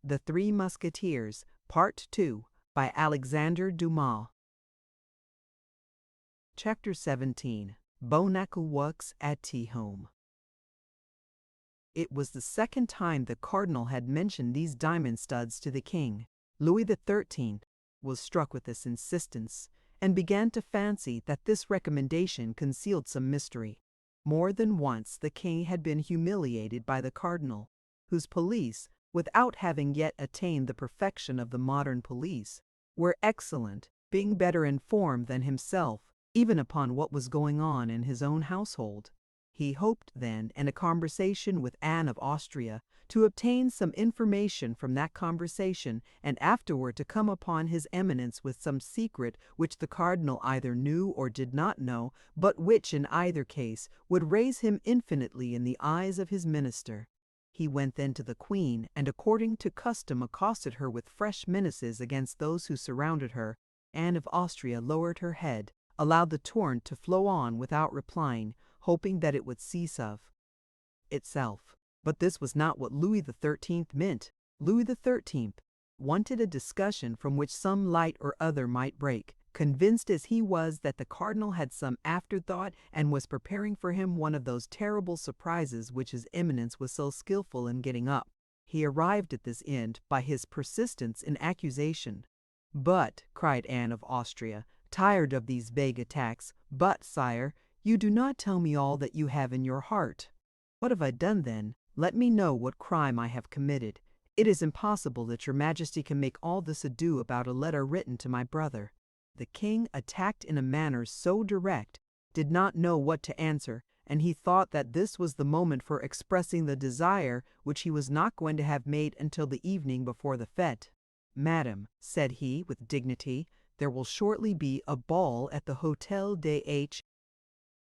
The Three Musketeers, Part 2, by Alexandre Dumas. Chapter 17. Bonacouaux at Tea-Home. It was the second time the cardinal had mentioned these diamond studs to the king. Louis XIII was struck with this insistence, and began to fancy that this recommendation concealed some mystery. More than once the king had been humiliated by the cardinal, whose police, without having yet attained the perfection of the modern police, were excellent, being better informed than himself, even upon what was going on in his own household. He hoped then, in a conversation with Anne of Austria, to obtain some information from that conversation, and afterward to come upon his eminence with some secret which the cardinal either knew or did not know, but which, in either case, would raise him infinitely in the eyes of his minister. He went then to the queen, and according to custom accosted her with fresh menaces against those who surrounded her. Anne of Austria lowered her head, allowed the torrent to flow on without replying, hoping that it would cease of itself. But this was not what Louis XIII meant. Louis XIII wanted a discussion from which some light or other might break, convinced as he was that the cardinal had some afterthought and was preparing for him one of those terrible surprises which his eminence was so skillful in getting up. He arrived at this end by his persistence in accusation. "But," cried Anne of Austria, tired of these vague attacks, "but, sire, you do not tell me all that you have in your heart." "What have I done then? Let me know what crime I have committed. It is impossible that your majesty can make all this ado about a letter written to my brother." The king, attacked in a manner so direct, did not know what to answer, and he thought that this was the moment for expressing the desire which he was not going to have made until the evening before the fête. "Madam," said he with dignity, "there will shortly be a ball at the Hôtel des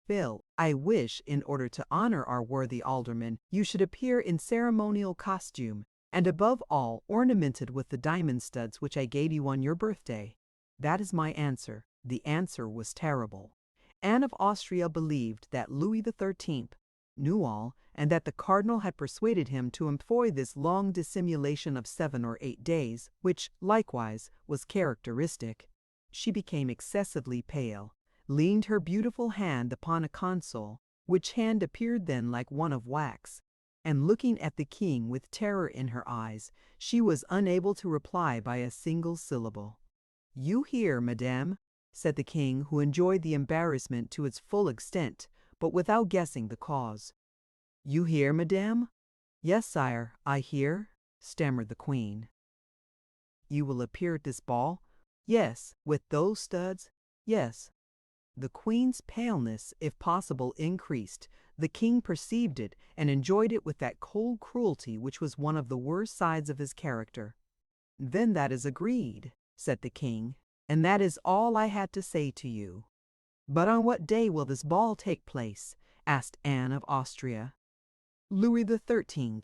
Phil, I wish, in order to honor our worthy alderman, you should appear in ceremonial costume, and above all ornamented with the diamond studs which I gave you on your birthday." That is my answer. The answer was terrible. Anne of Austria believed that Louis XIII knew all, and that the cardinal had persuaded him to employ this long dissimulation of 7 or 8 days, which, likewise, was characteristic. She became excessively pale, leaned her beautiful hand upon a console, which hand appeared then like one of wax, and looking at the king with terror in her eyes, she was unable to reply by a single syllable. "You hear, madame," said the king, who enjoyed the embarrassment to its full extent, but without guessing the cause. "You hear, madame?" "Yes, sire, I hear," stammered the queen. "You will appear at this ball?" "Yes." "With those studs?" "Yes." The queen's paleness, if possible, increased. The king perceived it, and enjoyed it with that cold cruelty which was one of the worst sides of his character. "Then that is agreed," said the king, "and that is all I had to say to you." "But on what day will this ball take place?" asked Anne of Austria. Louis XIII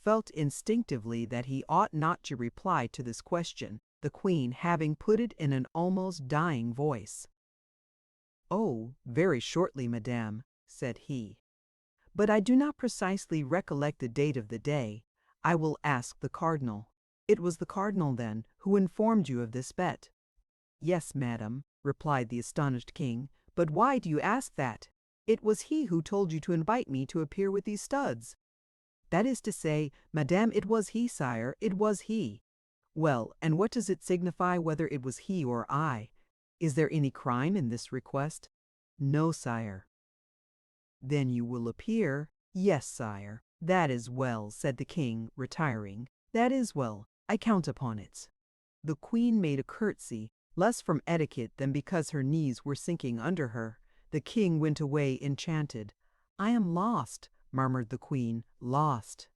felt instinctively that he ought not to reply to this question, the queen having put it in an almost dying voice. "Oh, very shortly, madame," said he. "But I do not precisely recollect the date of the day. I will ask the cardinal." "It was the cardinal, then, who informed you of this bet?" "Yes, madam," replied the astonished king. "But why do you ask that? It was he who told you to invite me to appear with these studs." "That is to say, madame, it was he, sire, it was he." "Well, and what does it signify whether it was he or I? Is there any crime in this request?" "No, sire." "Then you will appear?" "Yes, sire." "That is well," said the king, retiring. "That is well. I count upon it." The queen made a curtsy, less from etiquette than because her knees were sinking under her. The king went away enchanted. "I am lost," murmured the queen, "lost."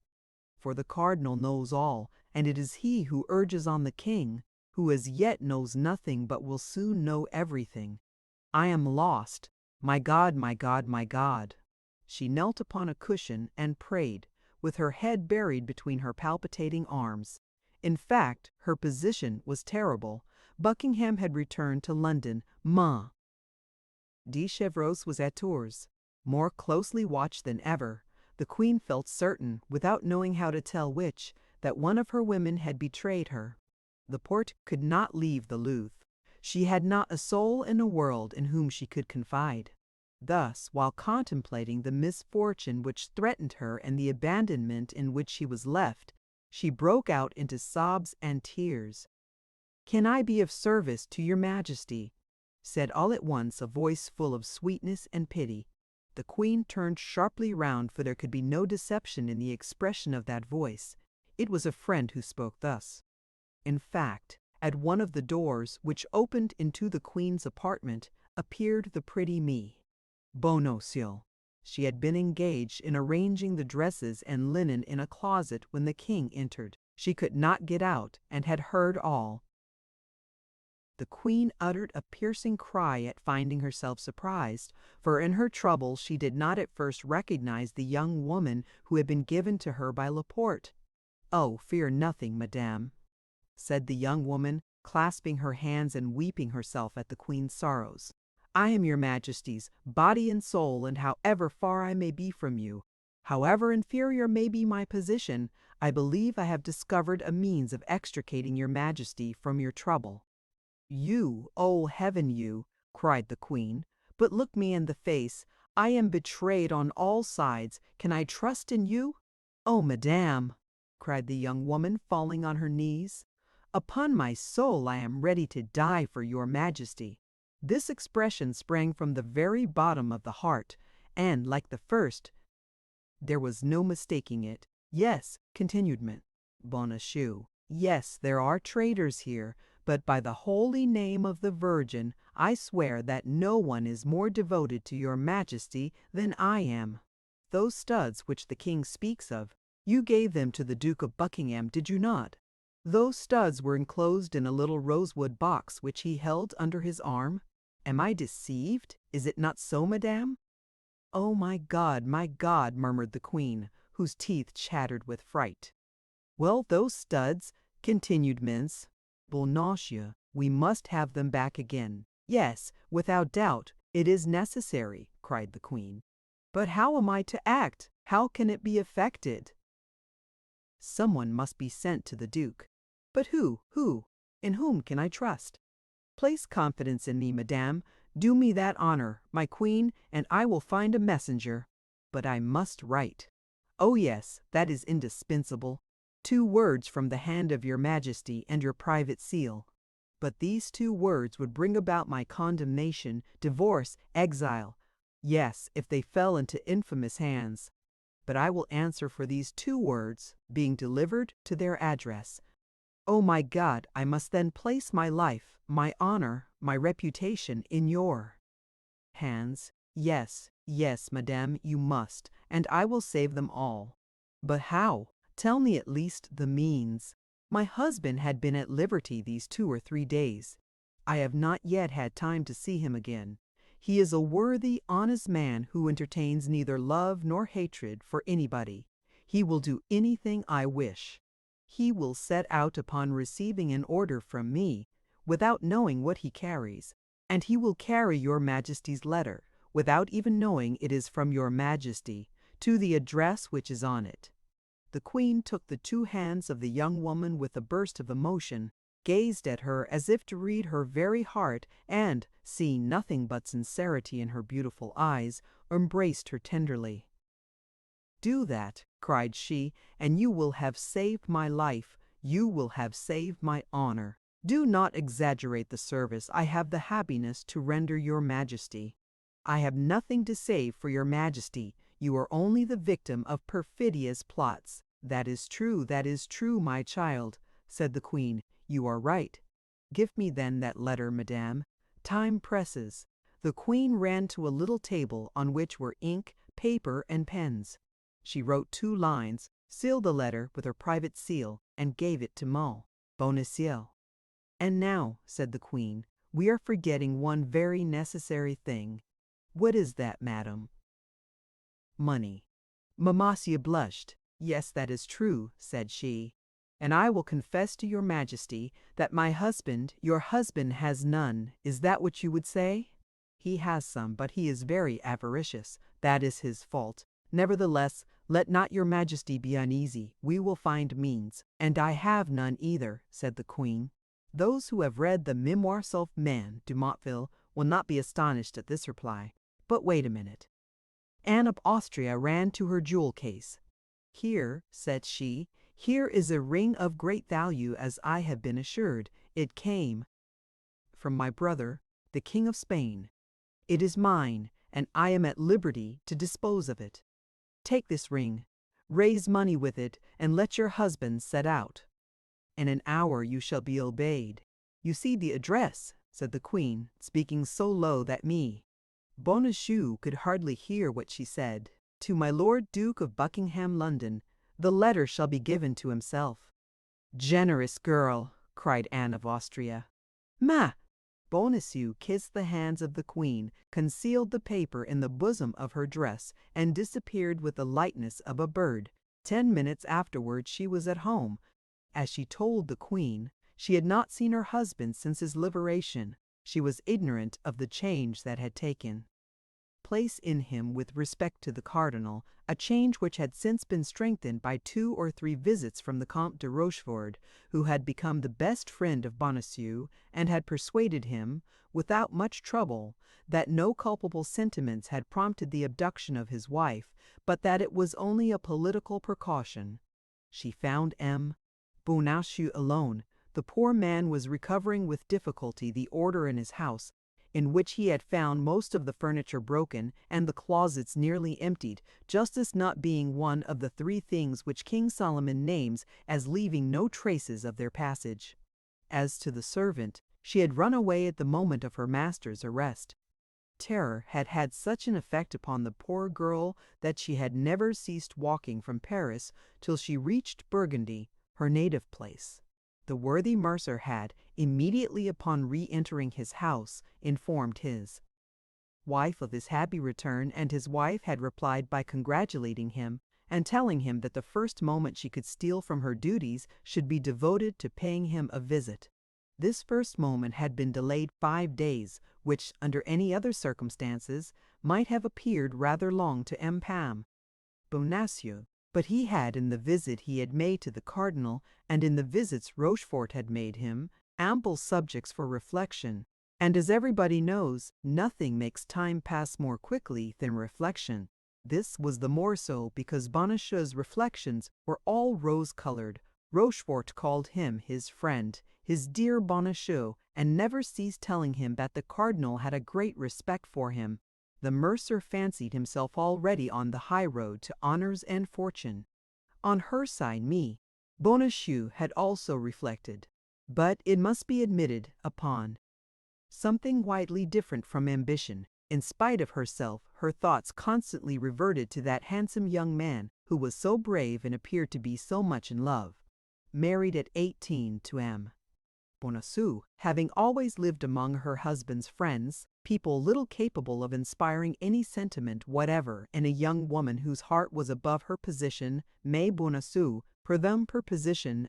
For the cardinal knows all, and it is he who urges on the king, who as yet knows nothing but will soon know everything. "I am lost. My God, my God, my God." She knelt upon a cushion and prayed, with her head buried between her palpitating arms. In fact, her position was terrible. Buckingham had returned to London. De Chevreuse was at Tours, more closely watched than ever. The queen felt certain, without knowing how to tell which, that one of her women had betrayed her. The Porte could not leave the Louvre. She had not a soul in the world in whom she could confide. Thus, while contemplating the misfortune which threatened her and the abandonment in which she was left, she broke out into sobs and tears. "Can I be of service to your Majesty?" said all at once a voice full of sweetness and pity. The Queen turned sharply round, for there could be no deception in the expression of that voice. It was a friend who spoke thus. In fact, at one of the doors which opened into the Queen's apartment appeared the pretty Me. Bon ciel. She had been engaged in arranging the dresses and linen in a closet when the King entered. She could not get out, and had heard all. The Queen uttered a piercing cry at finding herself surprised, for in her trouble she did not at first recognize the young woman who had been given to her by Laporte. "Oh, fear nothing, madame," said the young woman, clasping her hands and weeping herself at the Queen's sorrows. "I am your Majesty's, body and soul, and however far I may be from you, however inferior may be my position, I believe I have discovered a means of extricating your Majesty from your trouble." "You, oh heaven, you!" cried the Queen. "But look me in the face. I am betrayed on all sides. Can I trust in you?" "Oh, madame!" cried the young woman, falling on her knees. "Upon my soul, I am ready to die for your Majesty." This expression sprang from the very bottom of the heart, and, like the first, there was no mistaking it. "Yes," continued Bonacieux, "yes, there are traitors here, but by the holy name of the Virgin, I swear that no one is more devoted to your Majesty than I am. Those studs which the King speaks of, you gave them to the Duke of Buckingham, did you not? Those studs were enclosed in a little rosewood box which he held under his arm. Am I deceived? Is it not so, madame?" "Oh, my God, murmured the Queen, whose teeth chattered with fright. "Well, those studs," continued Bonacieux, "we must have them back again." "Yes, without doubt, it is necessary," cried the Queen. "But how am I to act? How can it be effected?" "Someone must be sent to the Duke." "But who? In whom can I trust?" "Place confidence in me, madame. Do me that honor, my Queen, and I will find a messenger. But I must write." "Oh yes, that is indispensable. 2 words from the hand of your Majesty and your private seal." "But these 2 words would bring about my condemnation, divorce, exile. Yes, if they fell into infamous hands. But I will answer for these 2 words being delivered to their address. Oh my God, I must then place my life, my honor, my reputation in your hands. Yes, madame, you must, and I will save them all. But how? Tell me at least the means. My husband had been at liberty these 2 or 3 days. I have not yet had time to see him again. He is a worthy, honest man who entertains neither love nor hatred for anybody. He will do anything I wish. He will set out upon receiving an order from me, without knowing what he carries, and he will carry your Majesty's letter, without even knowing it is from your Majesty, to the address which is on it." The Queen took the 2 hands of the young woman with a burst of emotion, gazed at her as if to read her very heart, and, seeing nothing but sincerity in her beautiful eyes, embraced her tenderly. "Do that," cried she, "and you will have saved my life, you will have saved my honor. Do not exaggerate the service I have the happiness to render your Majesty. I have nothing to save for your Majesty, you are only the victim of perfidious plots." That is true, my child," said the Queen. "You are right. Give me then that letter, madame. Time presses." The Queen ran to a little table on which were ink, paper, and pens. She wrote 2 lines, sealed the letter with her private seal, and gave it to Bonacieux. "And now," said the Queen, "we are forgetting one very necessary thing." "What is that, madam?" "Money." Bonacieux blushed. "Yes, that is true," said she. "And I will confess to your Majesty that your husband has none. Is that what you would say?" "He has some, but he is very avaricious. That is his fault. Nevertheless, let not your majesty be uneasy, we will find means. And I have none either, said the queen. Those who have read the Memoirs of Man de Motteville will not be astonished at this reply. But wait a minute. Anne of Austria ran to her jewel case. Here, said she, here is a ring of great value, as I have been assured. It came from my brother, the King of Spain. It is mine, and I am at liberty to dispose of it. Take this ring, raise money with it, and let your husband set out. In an hour you shall be obeyed. You see the address, said the queen, speaking so low that Bonacieux could hardly hear what she said. To my Lord Duke of Buckingham, London. The letter shall be given to himself. Generous girl, cried Anne of Austria. Ma! Bonacieux kissed the hands of the queen, concealed the paper in the bosom of her dress, and disappeared with the lightness of a bird. 10 minutes afterward she was at home. As she told the queen, she had not seen her husband since his liberation. She was ignorant of the change that had taken place in him with respect to the cardinal, a change which had since been strengthened by 2 or 3 visits from the Comte de Rochefort, who had become the best friend of Bonacieux, and had persuaded him, without much trouble, that no culpable sentiments had prompted the abduction of his wife, but that it was only a political precaution. She found Bonacieux alone. The poor man was recovering with difficulty the order in his house, in which he had found most of the furniture broken and the closets nearly emptied, justice not being one of the 3 things which King Solomon names as leaving no traces of their passage. As to the servant, she had run away at the moment of her master's arrest. Terror had had such an effect upon the poor girl that she had never ceased walking from Paris till she reached Burgundy, her native place. The worthy mercer had, immediately upon re-entering his house, informed his wife of his happy return, and his wife had replied by congratulating him, and telling him that the first moment she could steal from her duties should be devoted to paying him a visit. This first moment had been delayed 5 days, which, under any other circumstances, might have appeared rather long to Bonacieux. But he had, in the visit he had made to the cardinal, and in the visits Rochefort had made him, ample subjects for reflection, and as everybody knows, nothing makes time pass more quickly than reflection. This was the more so because Bonacieux's reflections were all rose-colored. Rochefort called him his friend, his dear Bonacieux, and never ceased telling him that the cardinal had a great respect for him. The mercer fancied himself already on the high road to honors and fortune. On her side, Bonacieux had also reflected, but it must be admitted, upon something widely different from ambition. In spite of herself, her thoughts constantly reverted to that handsome young man who was so brave and appeared to be so much in love. Married at 18 to Bonacieux, having always lived among her husband's friends, people little capable of inspiring any sentiment whatever in a young woman whose heart was above her position, Bonacieux, per position,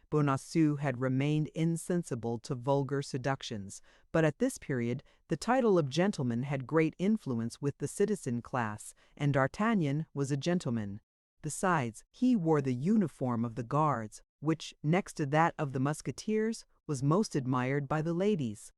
Bonacieux had remained insensible to vulgar seductions, but at this period the title of gentleman had great influence with the citizen class, and D'Artagnan was a gentleman. Besides, he wore the uniform of the Guards, which, next to that of the Musketeers, was most admired by the ladies.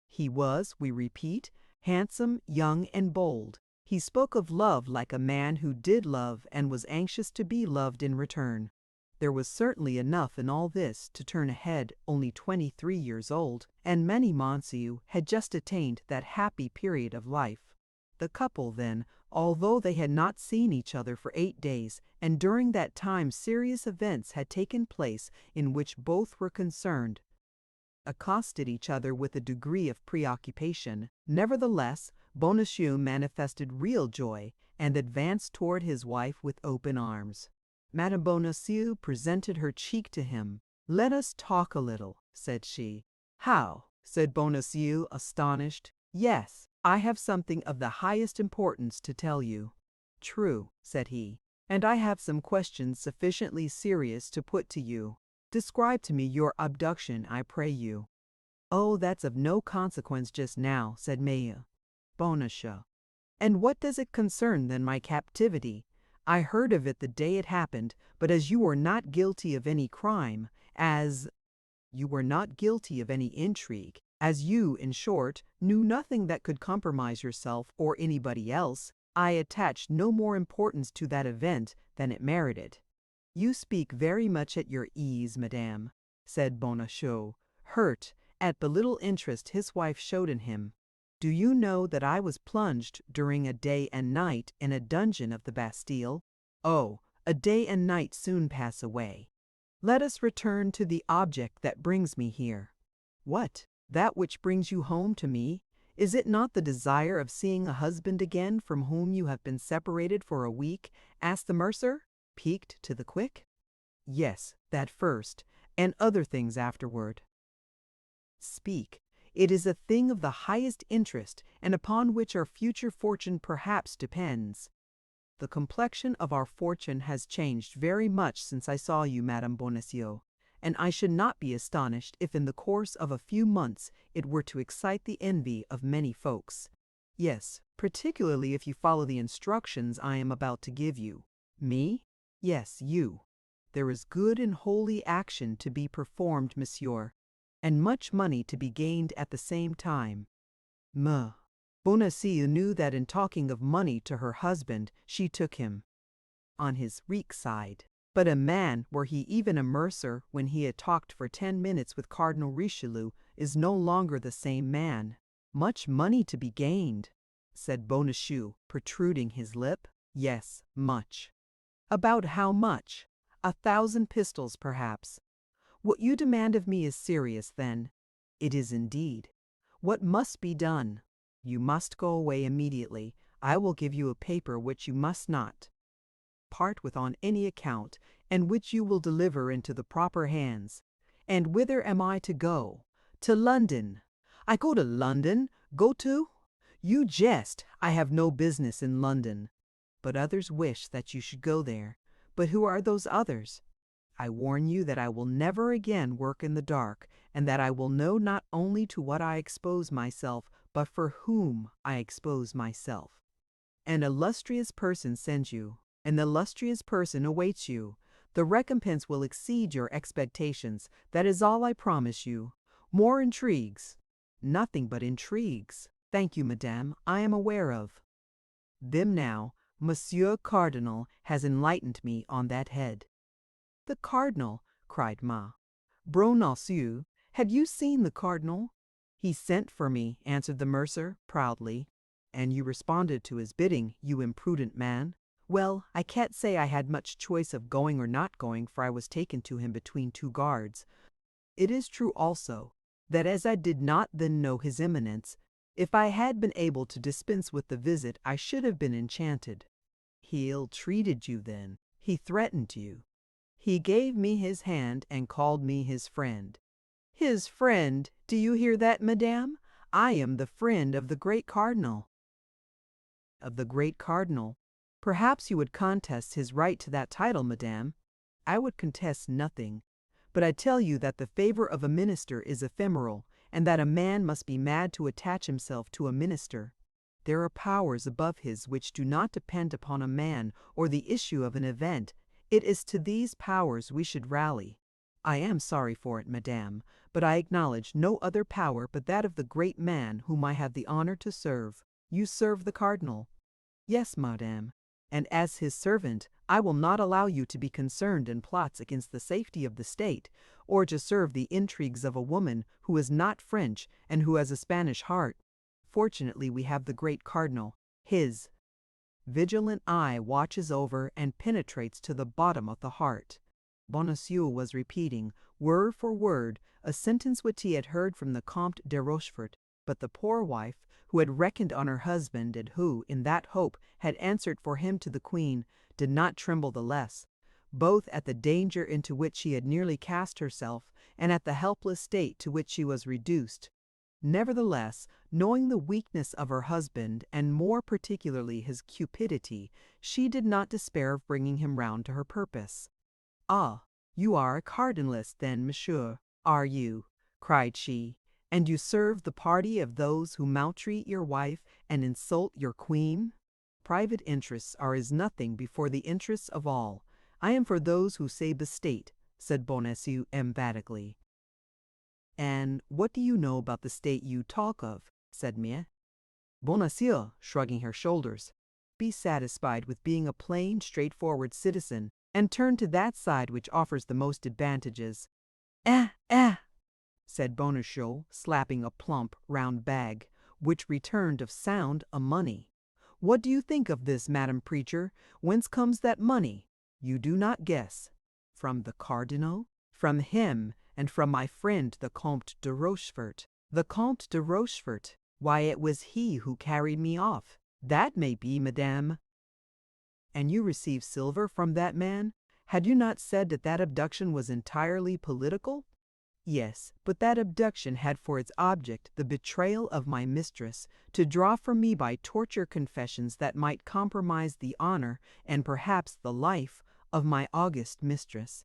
He was, we repeat, handsome, young, and bold. He spoke of love like a man who did love and was anxious to be loved in return. There was certainly enough in all this to turn a head only 23 years old, and Bonacieux had just attained that happy period of life. The couple, then, although they had not seen each other for 8 days, and during that time serious events had taken place in which both were concerned, accosted each other with a degree of preoccupation. Nevertheless, Bonacieux manifested real joy, and advanced toward his wife with open arms. Madame Bonacieux presented her cheek to him. "Let us talk a little," said she. "How?" said Bonacieux, astonished. "Yes, I have something of the highest importance to tell you." "True," said he, "and I have some questions sufficiently serious to put to you. Describe to me your abduction, I pray you." "Oh, that's of no consequence just now," said Bonacieux. "And what does it concern then my captivity? I heard of it the day it happened, but as you were not guilty of any crime, as you were not guilty of any intrigue, as you, in short, knew nothing that could compromise yourself or anybody else, I attached no more importance to that event than it merited." "You speak very much at your ease, madame," said Bonacieux, hurt at the little interest his wife showed in him. "Do you know that I was plunged during a day and night in a dungeon of the Bastille? Oh, a day and night soon pass away. Let us return to the object that brings me here." "What? That which brings you home to me? Is it not the desire of seeing a husband again from whom you have been separated for a week?" asked the mercer, piqued to the quick. "Yes, that first, and other things afterward." "Speak. It is a thing of the highest interest, and upon which our future fortune perhaps depends." "The complexion of our fortune has changed very much since I saw you, Madame Bonacieux, and I should not be astonished if in the course of a few months it were to excite the envy of many folks. Yes, particularly if you follow the instructions I am about to give you." "Me?" "Yes, you. There is good and holy action to be performed, monsieur, and much money to be gained at the same time." Bonacieux knew that in talking of money to her husband she took him on his weak side. But a man, were he even a mercer, when he had talked for 10 minutes with Cardinal Richelieu, is no longer the same man. "Much money to be gained," said Bonacieux, protruding his lip. "Yes, much." "About how much? 1,000 pistoles, perhaps." "What you demand of me is serious, then." "It is indeed." "What must be done?" "You must go away immediately. I will give you a paper which you must not part with on any account, and which you will deliver into the proper hands." "And whither am I to go?" "To London." "I go to London? Go to? You jest. I have no business in London." "But others wish that you should go there." "But who are those others?" "I warn you that I will never again work in the dark, and that I will know not only to what I expose myself, but for whom I expose myself." "An illustrious person sends you. An illustrious person awaits you. The recompense will exceed your expectations. That is all I promise you. More intrigues." "Nothing but intrigues. Thank you, madame, I am aware of them now. Monsieur Cardinal has enlightened me on that head." "The Cardinal!" cried Bonacieux. "Have you seen the Cardinal?" "He sent for me," answered the mercer, proudly. "And you responded to his bidding, you imprudent man." "Well, I can't say I had much choice of going or not going, for I was taken to him between 2 guards. It is true also, that as I did not then know his Eminence, if I had been able to dispense with the visit I should have been enchanted." "He ill-treated you, then? He threatened you?" "He gave me his hand and called me his friend." "His friend! Do you hear that, madame? I am the friend of the great Cardinal." "Of the great Cardinal? Perhaps you would contest his right to that title, madame." "I would contest nothing. But I tell you that the favor of a minister is ephemeral, and that a man must be mad to attach himself to a minister. There are powers above his which do not depend upon a man or the issue of an event. It is to these powers we should rally." "I am sorry for it, madame, but I acknowledge no other power but that of the great man whom I have the honor to serve." "You serve the Cardinal?" "Yes, madame, and as his servant I will not allow you to be concerned in plots against the safety of the state, or to serve the intrigues of a woman who is not French and who has a Spanish heart. Fortunately we have the great Cardinal. His vigilant eye watches over and penetrates to the bottom of the heart." Bonacieux was repeating, word for word, a sentence which he had heard from the Comte de Rochefort, but the poor wife, who had reckoned on her husband, and who, in that hope, had answered for him to the Queen, did not tremble the less, both at the danger into which she had nearly cast herself, and at the helpless state to which she was reduced. Nevertheless, knowing the weakness of her husband, and more particularly his cupidity, she did not despair of bringing him round to her purpose. "Ah, you are a cardinalist, then, monsieur, are you?" cried she, "and you serve the party of those who maltreat your wife and insult your queen?" Private interests are as nothing before the interests of all. I am for those who save the state," said Bonacieux emphatically. "And what do you know about the state you talk of?" said Mie. Bonacieux, shrugging her shoulders, "Be satisfied with being a plain, straightforward citizen, and turn to that side which offers the most advantages." Said Bonacieux, slapping a plump, round bag, which returned of sound a money. "What do you think of this, Madam Preacher? Whence comes that money? You do not guess. From the Cardinal? From him, and from my friend the Comte de Rochefort." "The Comte de Rochefort? Why, it was he who carried me off." "That may be, madame." "And you received silver from that man? Had you not said that that abduction was entirely political?" "Yes, but that abduction had for its object the betrayal of my mistress, to draw from me by torture confessions that might compromise the honor, and perhaps the life, of my august mistress."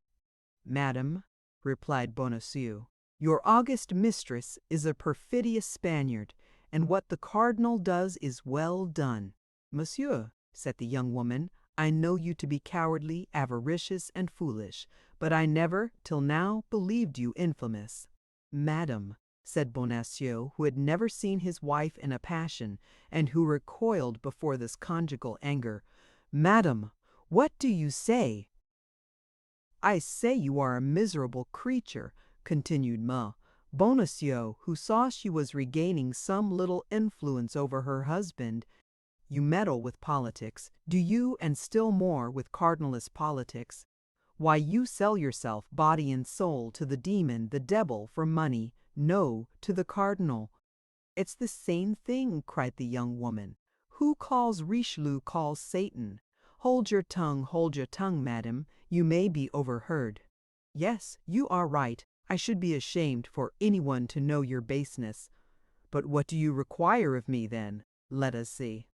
"Madam," replied Bonacieux, "your august mistress is a perfidious Spaniard, and what the cardinal does is well done." "Monsieur," said the young woman, "I know you to be cowardly, avaricious, and foolish, but I never, till now, believed you infamous." "Madam," said Bonacieux, who had never seen his wife in a passion, and who recoiled before this conjugal anger, "Madam, what do you say?" "I say you are a miserable creature," continued Ma. Bonacieux, who saw she was regaining some little influence over her husband. "You meddle with politics, do you, and still more with cardinalist politics? Why, you sell yourself, body and soul, to the demon, the devil, for money, no, to the cardinal." "It's the same thing," cried the young woman. "Who calls Richelieu calls Satan. Hold your tongue, madam, you may be overheard." "Yes, you are right. I should be ashamed for anyone to know your baseness. But what do you require of me, then? Let us see."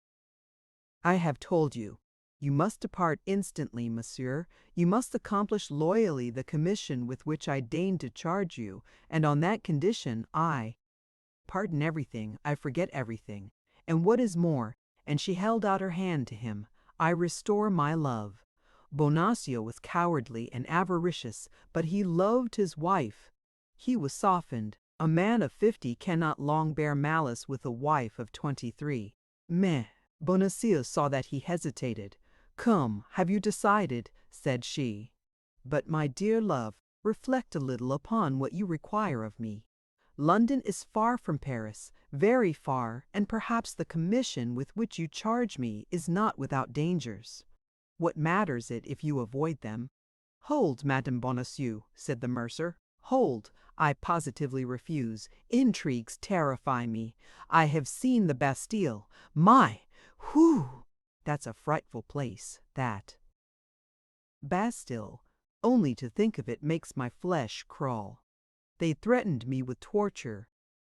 "I have told you. You must depart instantly, monsieur. You must accomplish loyally the commission with which I deign to charge you, and on that condition I pardon everything, I forget everything, and what is more," and she held out her hand to him, "I restore my love." Bonacieux was cowardly and avaricious, but he loved his wife. He was softened. A man of 50 cannot long bear malice with a wife of 23. Mais Bonacieux saw that he hesitated. "Come, have you decided?" said she. "But, my dear love, reflect a little upon what you require of me. London is far from Paris, very far, and perhaps the commission with which you charge me is not without dangers. What matters it if you avoid them?" "Hold, Madame Bonacieux," said the mercer. "Hold, I positively refuse. Intrigues terrify me. I have seen the Bastille. Whew! That's a frightful place, that. Bastille, only to think of it makes my flesh crawl. They threatened me with torture.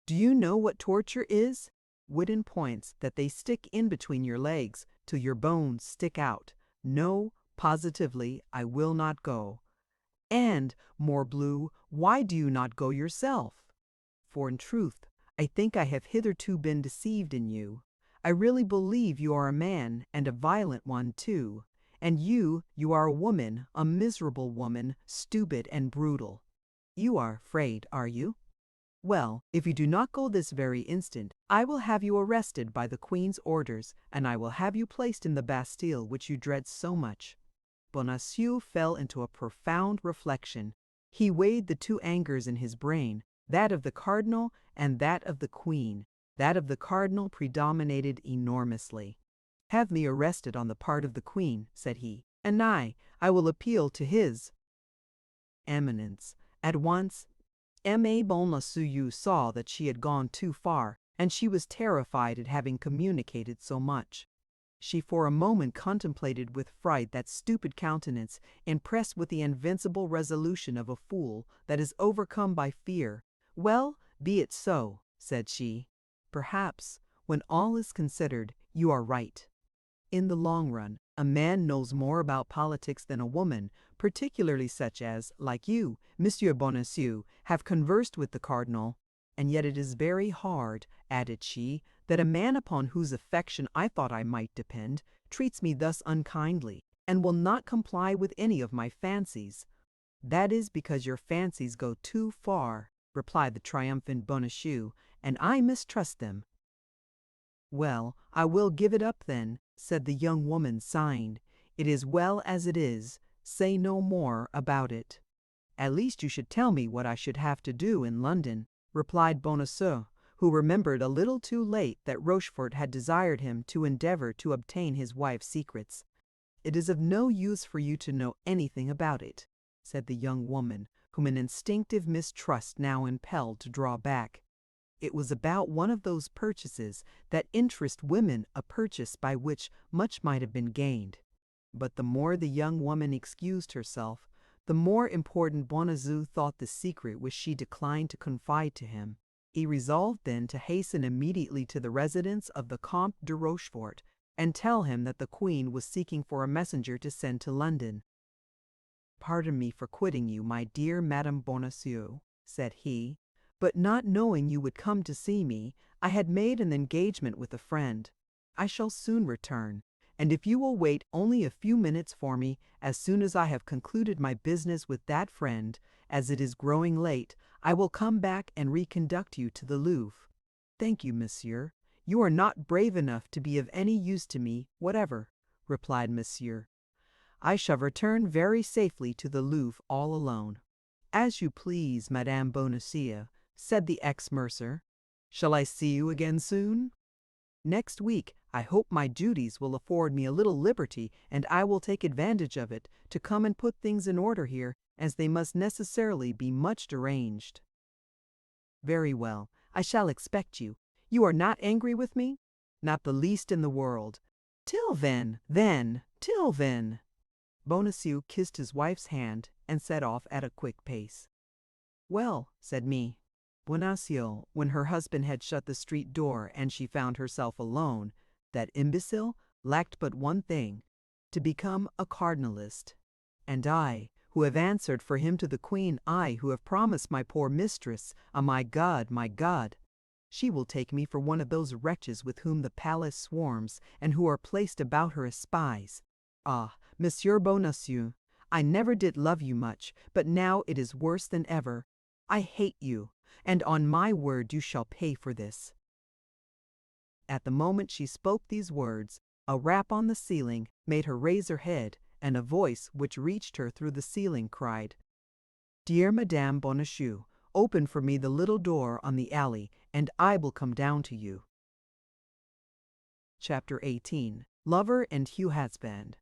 Do you know what torture is? Wooden points that they stick in between your legs till your bones stick out. No, positively, I will not go. And, morbleu, why do you not go yourself? For in truth, I think I have hitherto been deceived in you. I really believe you are a man, and a violent one too. And you are a woman, a miserable woman, stupid and brutal. You are afraid, are you? Well, if you do not go this very instant, I will have you arrested by the Queen's orders, and I will have you placed in the Bastille which you dread so much." Bonacieux fell into a profound reflection. He weighed the two angers in his brain, that of the cardinal and that of the Queen. That of the cardinal predominated enormously. "Have me arrested on the part of the Queen," said he, "and I will appeal to his Eminence at once." Bonacieux saw that she had gone too far, and she was terrified at having communicated so much. She for a moment contemplated with fright that stupid countenance, impressed with the invincible resolution of a fool that is overcome by fear. "Well, be it so," said she. "Perhaps, when all is considered, you are right. In the long run, a man knows more about politics than a woman, particularly such as, like you, Monsieur Bonacieux, have conversed with the cardinal. And yet it is very hard," added she, "that a man upon whose affection I thought I might depend, treats me thus unkindly, and will not comply with any of my fancies." "That is because your fancies go too far," replied the triumphant Bonacieux, "and I mistrust them." "Well, I will give it up then," said the young woman, sighing. "It is well as it is. Say no more about it." "At least you should tell me what I should have to do in London," replied Bonacieux, who remembered a little too late that Rochefort had desired him to endeavour to obtain his wife's secrets. "It is of no use for you to know anything about it," said the young woman, whom an instinctive mistrust now impelled to draw back. It was about one of those purchases that interest women, a purchase by which much might have been gained. But the more the young woman excused herself, the more important Bonacieux thought the secret which she declined to confide to him. He resolved then to hasten immediately to the residence of the Comte de Rochefort, and tell him that the Queen was seeking for a messenger to send to London. "Pardon me for quitting you, my dear Madame Bonacieux," said he, "but not knowing you would come to see me, I had made an engagement with a friend. I shall soon return, and if you will wait only a few minutes for me, as soon as I have concluded my business with that friend, as it is growing late, I will come back and reconduct you to the Louvre." "Thank you, monsieur. You are not brave enough to be of any use to me whatever," replied monsieur. "I shall return very safely to the Louvre all alone." "As you please, Madame Bonacieux," said the ex-mercer. "Shall I see you again soon?" "Next week. I hope my duties will afford me a little liberty, and I will take advantage of it to come and put things in order here, as they must necessarily be much deranged." "Very well. I shall expect you. You are not angry with me?" "Not the least in the world." "Till then, till then." Bonacieux kissed his wife's hand and set off at a quick pace. "Well," said Bonacieux, when her husband had shut the street door and she found herself alone, "that imbecile lacked but one thing, to become a cardinalist. And I, who have answered for him to the Queen, I, who have promised my poor mistress, my God, she will take me for one of those wretches with whom the palace swarms, and who are placed about her as spies. Ah, Monsieur Bonacieux, I never did love you much, but now it is worse than ever. I hate you, and on my word you shall pay for this." At the moment she spoke these words, a rap on the ceiling made her raise her head, and a voice which reached her through the ceiling cried, "Dear Madame Bonacieux, open for me the little door on the alley, and I will come down to you." Chapter 18. Lover and Hugh Husband.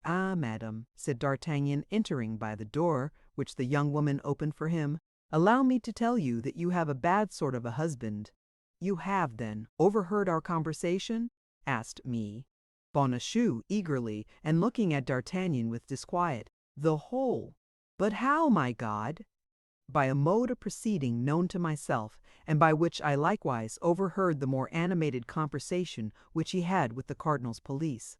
"Ah, madame," said D'Artagnan, entering by the door, which the young woman opened for him, "allow me to tell you that you have a bad sort of a husband." "You have, then, overheard our conversation?" asked Bonacieux eagerly, and looking at D'Artagnan with disquiet. "The whole." "But how, my God?" "By a mode of proceeding known to myself, and by which I likewise overheard the more animated conversation which he had with the cardinal's police."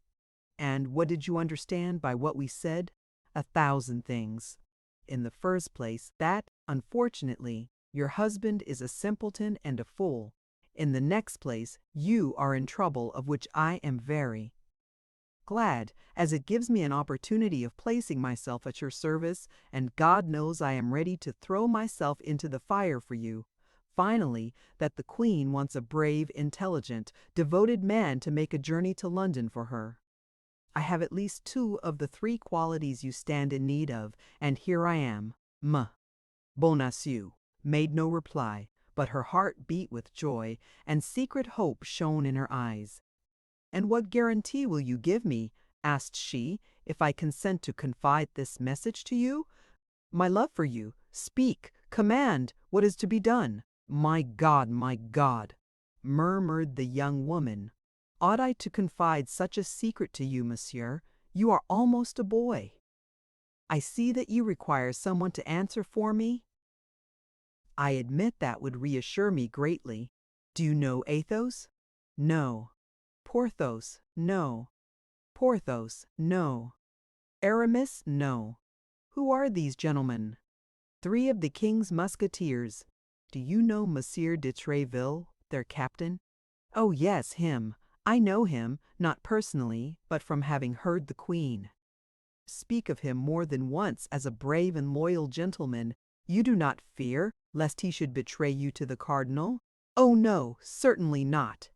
"And what did you understand by what we said?" "A thousand things. In the first place, that, unfortunately, your husband is a simpleton and a fool. In the next place, you are in trouble, of which I am very glad, as it gives me an opportunity of placing myself at your service, and God knows I am ready to throw myself into the fire for you. Finally, that the Queen wants a brave, intelligent, devoted man to make a journey to London for her. I have at least 2 of the 3 qualities you stand in need of, and here I am." Bonacieux made no reply, but her heart beat with joy, and secret hope shone in her eyes. "And what guarantee will you give me," asked she, "if I consent to confide this message to you?" "My love for you. Speak, command, what is to be done?" My God," murmured the young woman. "Ought I to confide such a secret to you, monsieur? You are almost a boy. I see that you require someone to answer for me." "I admit that would reassure me greatly. Do you know Athos?" "No." "Porthos?" "No." "Porthos?" "No." "Aramis?" "No." "Who are these gentlemen?" "3 of the king's musketeers." Do you know Monsieur de Tréville, their captain? Oh yes, him. I know him, not personally, but from having heard the Queen speak of him more than once as a brave and loyal gentleman. You do not fear lest he should betray you to the cardinal? Oh no, certainly not.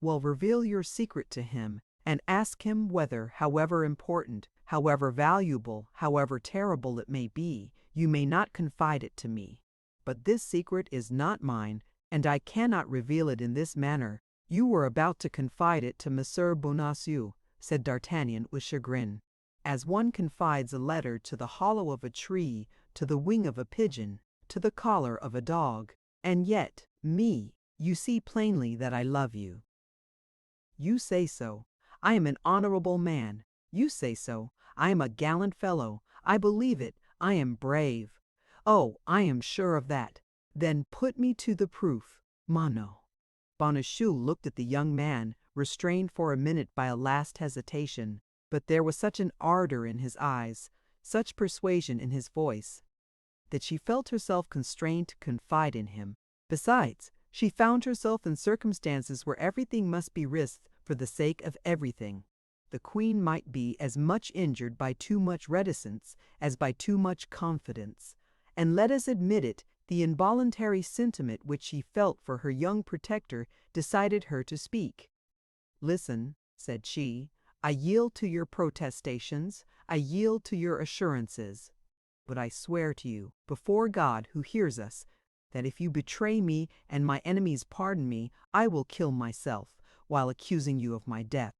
Well, reveal your secret to him, and ask him whether, however important, however valuable, however terrible it may be, you may not confide it to me. But this secret is not mine, and I cannot reveal it in this manner. You were about to confide it to Monsieur Bonacieux, said D'Artagnan with chagrin, as one confides a letter to the hollow of a tree, to the wing of a pigeon, to the collar of a dog. And yet, you see plainly that I love you. You say so. I am an honorable man. You say so. I am a gallant fellow. I believe it. I am brave. Oh, I am sure of that. Then put me to the proof. Mano. Bonacieux looked at the young man, restrained for a minute by a last hesitation, but there was such an ardor in his eyes, such persuasion in his voice, that she felt herself constrained to confide in him. Besides, she found herself in circumstances where everything must be risked for the sake of everything. The Queen might be as much injured by too much reticence as by too much confidence, and let us admit it, the involuntary sentiment which she felt for her young protector decided her to speak. "Listen," said she, "I yield to your protestations, I yield to your assurances, but I swear to you, before God who hears us, that if you betray me and my enemies pardon me, I will kill myself, while accusing you of my death.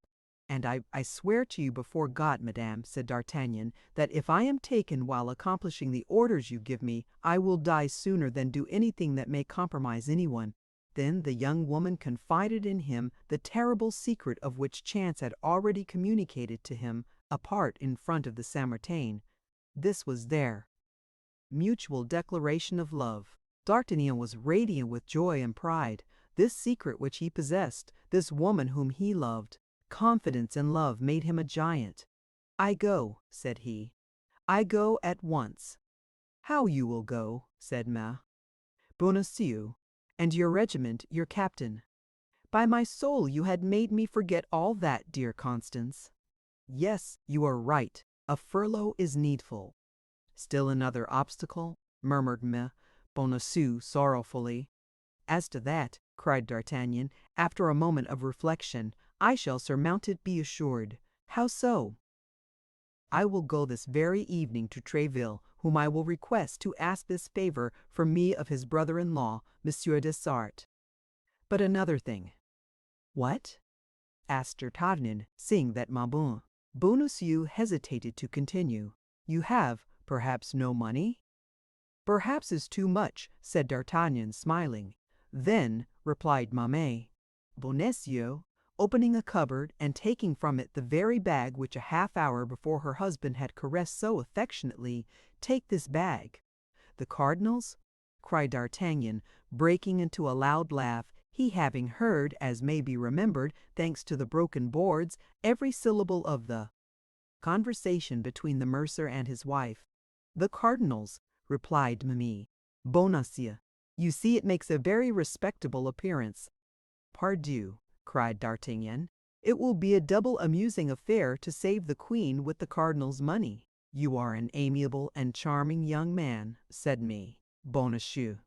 And I swear to you before God, madame," said D'Artagnan, "that if I am taken while accomplishing the orders you give me, I will die sooner than do anything that may compromise anyone." Then the young woman confided in him the terrible secret of which chance had already communicated to him, apart in front of the Saint-Martin. This was their mutual declaration of love. D'Artagnan was radiant with joy and pride. This secret which he possessed, this woman whom he loved, confidence and love made him a giant. "I go," said he. "I go at once." "How you will go?" said Bonacieux. "And your regiment, your captain?" "By my soul, you had made me forget all that, dear Constance." "Yes, you are right. A furlough is needful." "Still another obstacle," murmured Bonacieux sorrowfully. "As to that," cried D'Artagnan, after a moment of reflection, "I shall surmount it, be assured." "How so?" "I will go this very evening to Tréville, whom I will request to ask this favor for me of his brother-in-law, Monsieur de Sarthe. But another thing." "What?" asked D'Artagnan, seeing that Bonacieux hesitated to continue. "You have, perhaps, no money?" "Perhaps is too much," said D'Artagnan, smiling. "Then," replied Bonacieux, opening a cupboard and taking from it the very bag which a half-hour before her husband had caressed so affectionately, "take this bag." "The cardinal's?" cried D'Artagnan, breaking into a loud laugh, he having heard, as may be remembered, thanks to the broken boards, every syllable of the conversation between the mercer and his wife. "The cardinal's," replied Bonacieux. "You see it makes a very respectable appearance." "Pardieu," cried D'Artagnan, "it will be a double amusing affair to save the Queen with the cardinal's money." "You are an amiable and charming young man," said Bonacieux.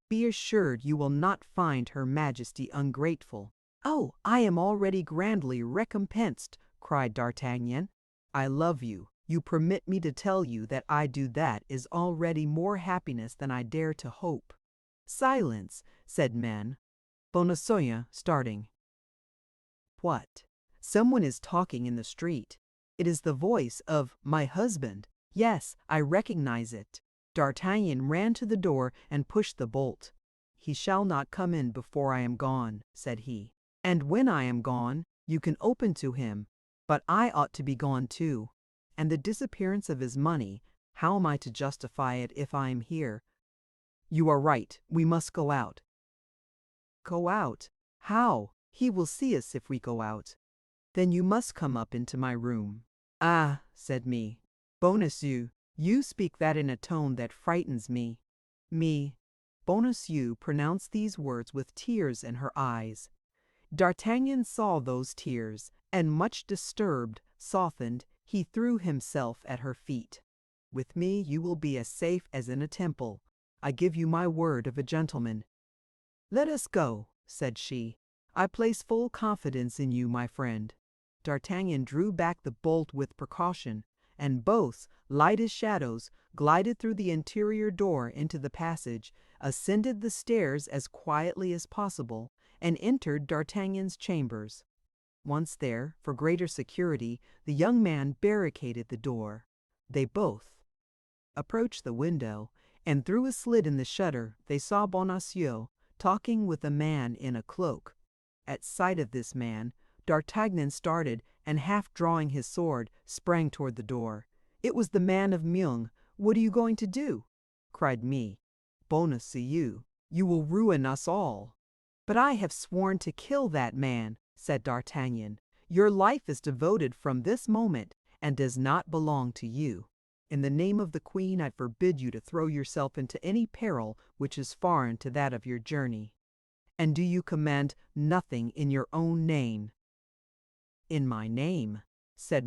"Be assured you will not find Her Majesty ungrateful." "Oh, I am already grandly recompensed," cried D'Artagnan. "I love you. You permit me to tell you that I do that is already more happiness than I dare to hope." "Silence," said Bonacieux, starting. "What? Someone is talking in the street. It is the voice of my husband. Yes, I recognize it." D'Artagnan ran to the door and pushed the bolt. "He shall not come in before I am gone," said he. "And when I am gone, you can open to him. But I ought to be gone too. And the disappearance of his money, how am I to justify it if I am here?" "You are right. We must go out." "Go out? How? He will see us if we go out." "Then you must come up into my room." "Ah," said Bonacieux, "you speak that in a tone that frightens me." Bonacieux pronounced these words with tears in her eyes. D'Artagnan saw those tears, and much disturbed, softened, he threw himself at her feet. "With me you will be as safe as in a temple. I give you my word of a gentleman." "Let us go," said she. "I place full confidence in you, my friend." D'Artagnan drew back the bolt with precaution, and both, light as shadows, glided through the interior door into the passage, ascended the stairs as quietly as possible, and entered D'Artagnan's chambers. Once there, for greater security, the young man barricaded the door. They both approached the window, and through a slit in the shutter they saw Bonacieux talking with a man in a cloak. At sight of this man, D'Artagnan started, and half drawing his sword, sprang toward the door. It was the man of Meung. "What are you going to do?" cried me. "Bonacieux, you will ruin us all." "But I have sworn to kill that man," said D'Artagnan. "Your life is devoted from this moment, and does not belong to you. In the name of the Queen, I forbid you to throw yourself into any peril which is foreign to that of your journey. And do you command nothing in your own name?" "In my name," said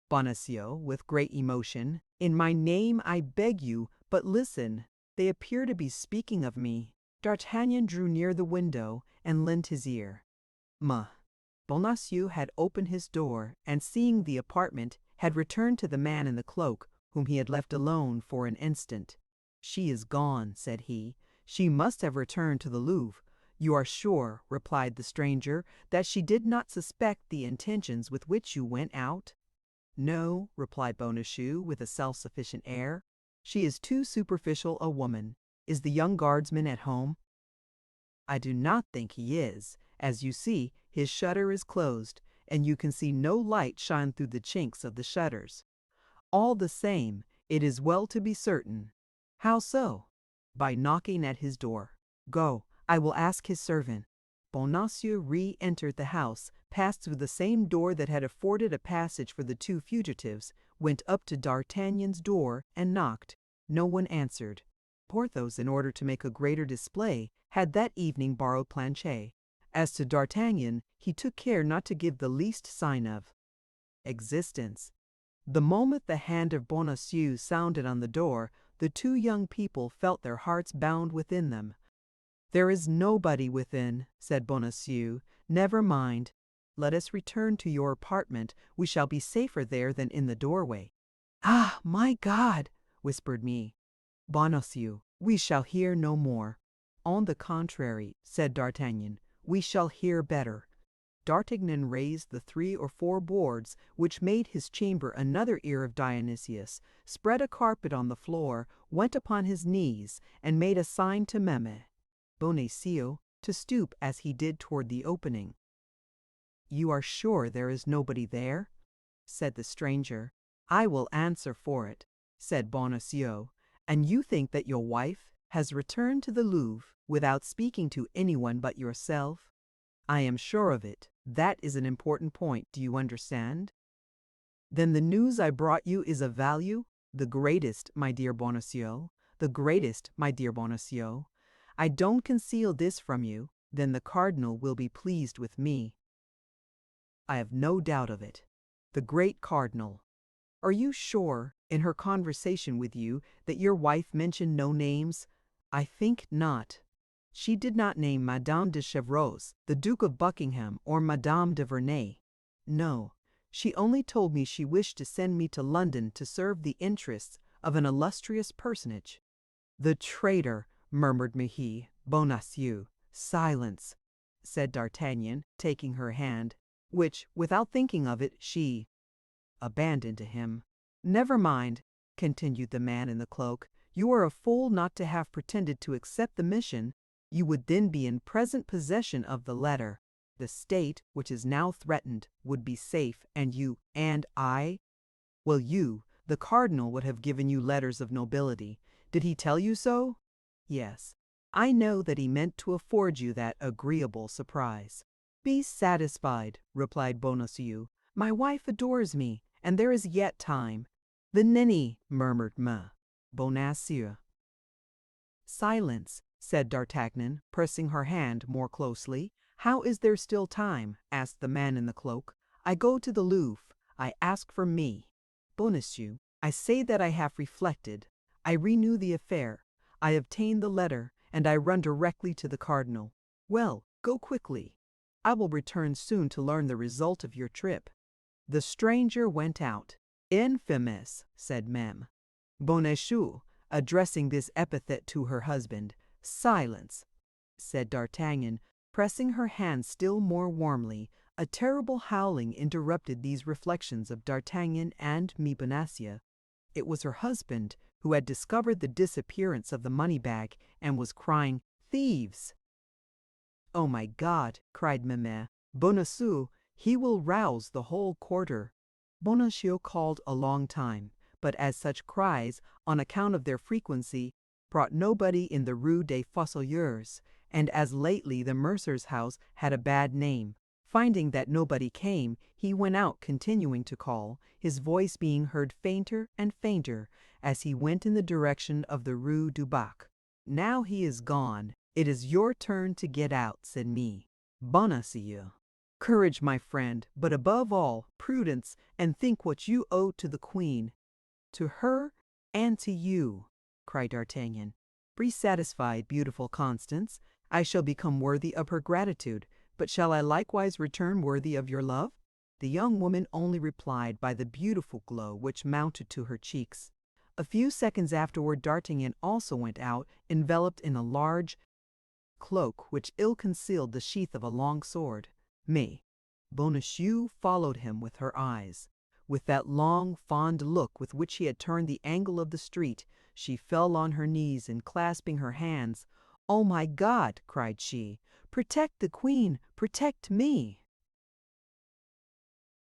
Bonacieux with great emotion. "In my name I beg you, but listen. They appear to be speaking of me." D'Artagnan drew near the window and lent his ear. Bonacieux had opened his door, and seeing the apartment, had returned to the man in the cloak, whom he had left alone for an instant. "She is gone," said he. "She must have returned to the Louvre." "You are sure," replied the stranger, "that she did not suspect the intentions with which you went out?" "No," replied Bonacieux with a self-sufficient air. "She is too superficial a woman. Is the young guardsman at home?" "I do not think he is. As you see, his shutter is closed, and you can see no light shine through the chinks of the shutters. All the same, it is well to be certain." "How so?" "By knocking at his door. Go, I will ask his servant." Bonacieux re-entered the house, passed through the same door that had afforded a passage for the two fugitives, went up to D'Artagnan's door, and knocked. No one answered. Porthos, in order to make a greater display, had that evening borrowed Planchet. As to D'Artagnan, he took care not to give the least sign of existence. The moment the hand of Bonacieux sounded on the door, the two young people felt their hearts bound within them. "There is nobody within," said Bonacieux. "Never mind. Let us return to your apartment. We shall be safer there than in the doorway." "Ah, my God!" whispered Bonacieux. "We shall hear no more." "On the contrary," said D'Artagnan, "we shall hear better." D'Artagnan raised the 3 or 4 boards which made his chamber another ear of Dionysius, spread a carpet on the floor, went upon his knees, and made a sign to Bonacieux to stoop as he did toward the opening. "You are sure there is nobody there?" said the stranger. "I will answer for it," said Bonacieux. "And you think that your wife has returned to the Louvre without speaking to anyone but yourself?" "I am sure of it. That is an important point, do you understand?" "Then the news I brought you is of value?" "The greatest, my dear Bonacieux. The greatest, my dear Bonacieux. I don't conceal this from you. Then the cardinal will be pleased with me." "I have no doubt of it. The great cardinal. Are you sure, in her conversation with you, that your wife mentioned no names?" "I think not. She did not name Madame de Chevreuse, the Duke of Buckingham, or Madame de Verneuil. No, she only told me she wished to send me to London to serve the interests of an illustrious personage." "The traitor!" murmured Bonacieux. "Silence!" said D'Artagnan, taking her hand, which, without thinking of it, she abandoned to him. "Never mind," continued the man in the cloak. "You are a fool not to have pretended to accept the mission. You would then be in present possession of the letter. The state, which is now threatened, would be safe, and you and I? Well, the cardinal would have given you letters of nobility. Did he tell you so?" "Yes. I know that he meant to afford you that agreeable surprise." "Be satisfied," replied Bonacieux. "My wife adores me, and there is yet time." "The ninny," murmured Bonacieux. "Silence," said D'Artagnan, pressing her hand more closely. How is there still time? Asked the man in the cloak. I go to the Louvre. I ask for me. Bonacieux, I say that I have reflected. I renew the affair. I obtain the letter, and I run directly to the cardinal. Well, go quickly. I will return soon to learn the result of your trip. The stranger went out. Infamous, said Mem. Bonacieux, addressing this epithet to her husband. Silence, said D'Artagnan, pressing her hand still more warmly. A terrible howling interrupted these reflections of D'Artagnan and Bonacieux. It was her husband who had discovered the disappearance of the money-bag and was crying, "Thieves!" "Oh my God!" cried Meme. "Bonacieux, he will rouse the whole quarter." Bonacieux called a long time, but as such cries, on account of their frequency, brought nobody in the Rue des Fossoyeurs, and as lately the mercer's house had a bad name, finding that nobody came, he went out continuing to call, his voice being heard fainter and fainter as he went in the direction of the Rue du Bac. "Now he is gone. It is your turn to get out," said me. Bonacieux. "Courage, my friend, but above all, prudence, and think what you owe to the Queen." "To her and to you," cried D'Artagnan. "Be satisfied, beautiful Constance. I shall become worthy of her gratitude, but shall I likewise return worthy of your love?" The young woman only replied by the beautiful glow which mounted to her cheeks. A few seconds afterward D'Artagnan also went out, enveloped in a large cloak which ill concealed the sheath of a long sword. Bonacieux followed him with her eyes. With that long, fond look with which he had turned the angle of the street, she fell on her knees and clasping her hands, "Oh my God!" cried she, "protect the Queen, protect me!"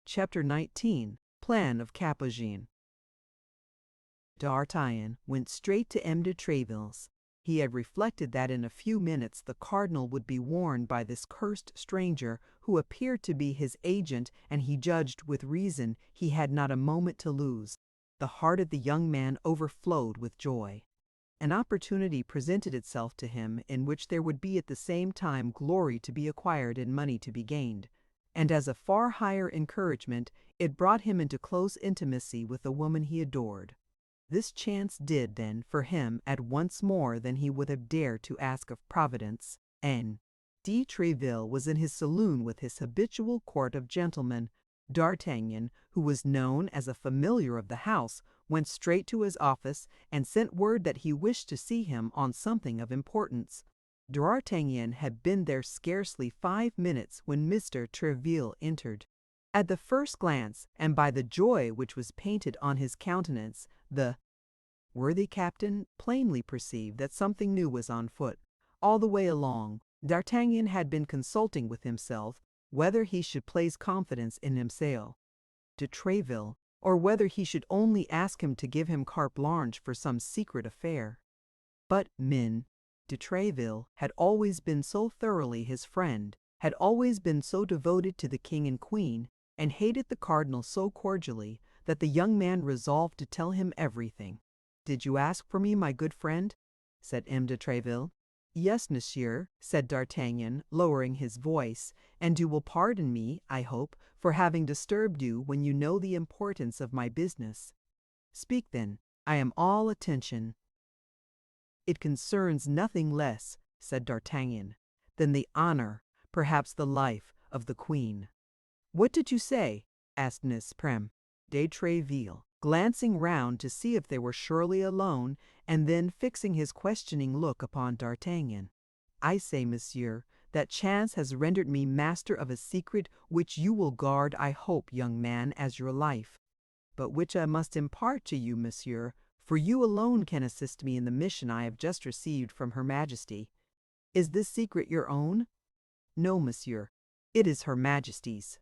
Chapter 19. Plan of Capucine. D'Artagnan went straight to M. de Tréville's. He had reflected that in a few minutes the cardinal would be warned by this cursed stranger, who appeared to be his agent, and he judged, with reason, he had not a moment to lose. The heart of the young man overflowed with joy. An opportunity presented itself to him in which there would be at the same time glory to be acquired and money to be gained, and as a far higher encouragement it brought him into close intimacy with the woman he adored. This chance did, then, for him at once more than he would have dared to ask of Providence. N. de Tréville was in his saloon with his habitual court of gentlemen. D'Artagnan, who was known as a familiar of the house, went straight to his office and sent word that he wished to see him on something of importance. D'Artagnan had been there scarcely 5 minutes when Mr. Tréville entered. At the first glance, and by the joy which was painted on his countenance, the worthy captain plainly perceived that something new was on foot. All the way along, D'Artagnan had been consulting with himself whether he should place confidence in himself, de Tréville, or whether he should only ask him to give him carte blanche for some secret affair. But de Tréville had always been so thoroughly his friend, had always been so devoted to the king and queen, and hated the cardinal so cordially, that the young man resolved to tell him everything. "Did you ask for me, my good friend?" said M. de Tréville. "Yes, monsieur," said D'Artagnan, lowering his voice, "and you will pardon me, I hope, for having disturbed you when you know the importance of my business." "Speak then, I am all attention." "It concerns nothing less," said D'Artagnan, "than the honor, perhaps the life, of the Queen." "What did you say?" asked Miss de Tréville, glancing round to see if they were surely alone, and then fixing his questioning look upon D'Artagnan. "I say, monsieur, that chance has rendered me master of a secret which you will guard, I hope, young man, as your life, but which I must impart to you, monsieur, for you alone can assist me in the mission I have just received from Her Majesty." "Is this secret your own?" "No, monsieur, it is Her Majesty's."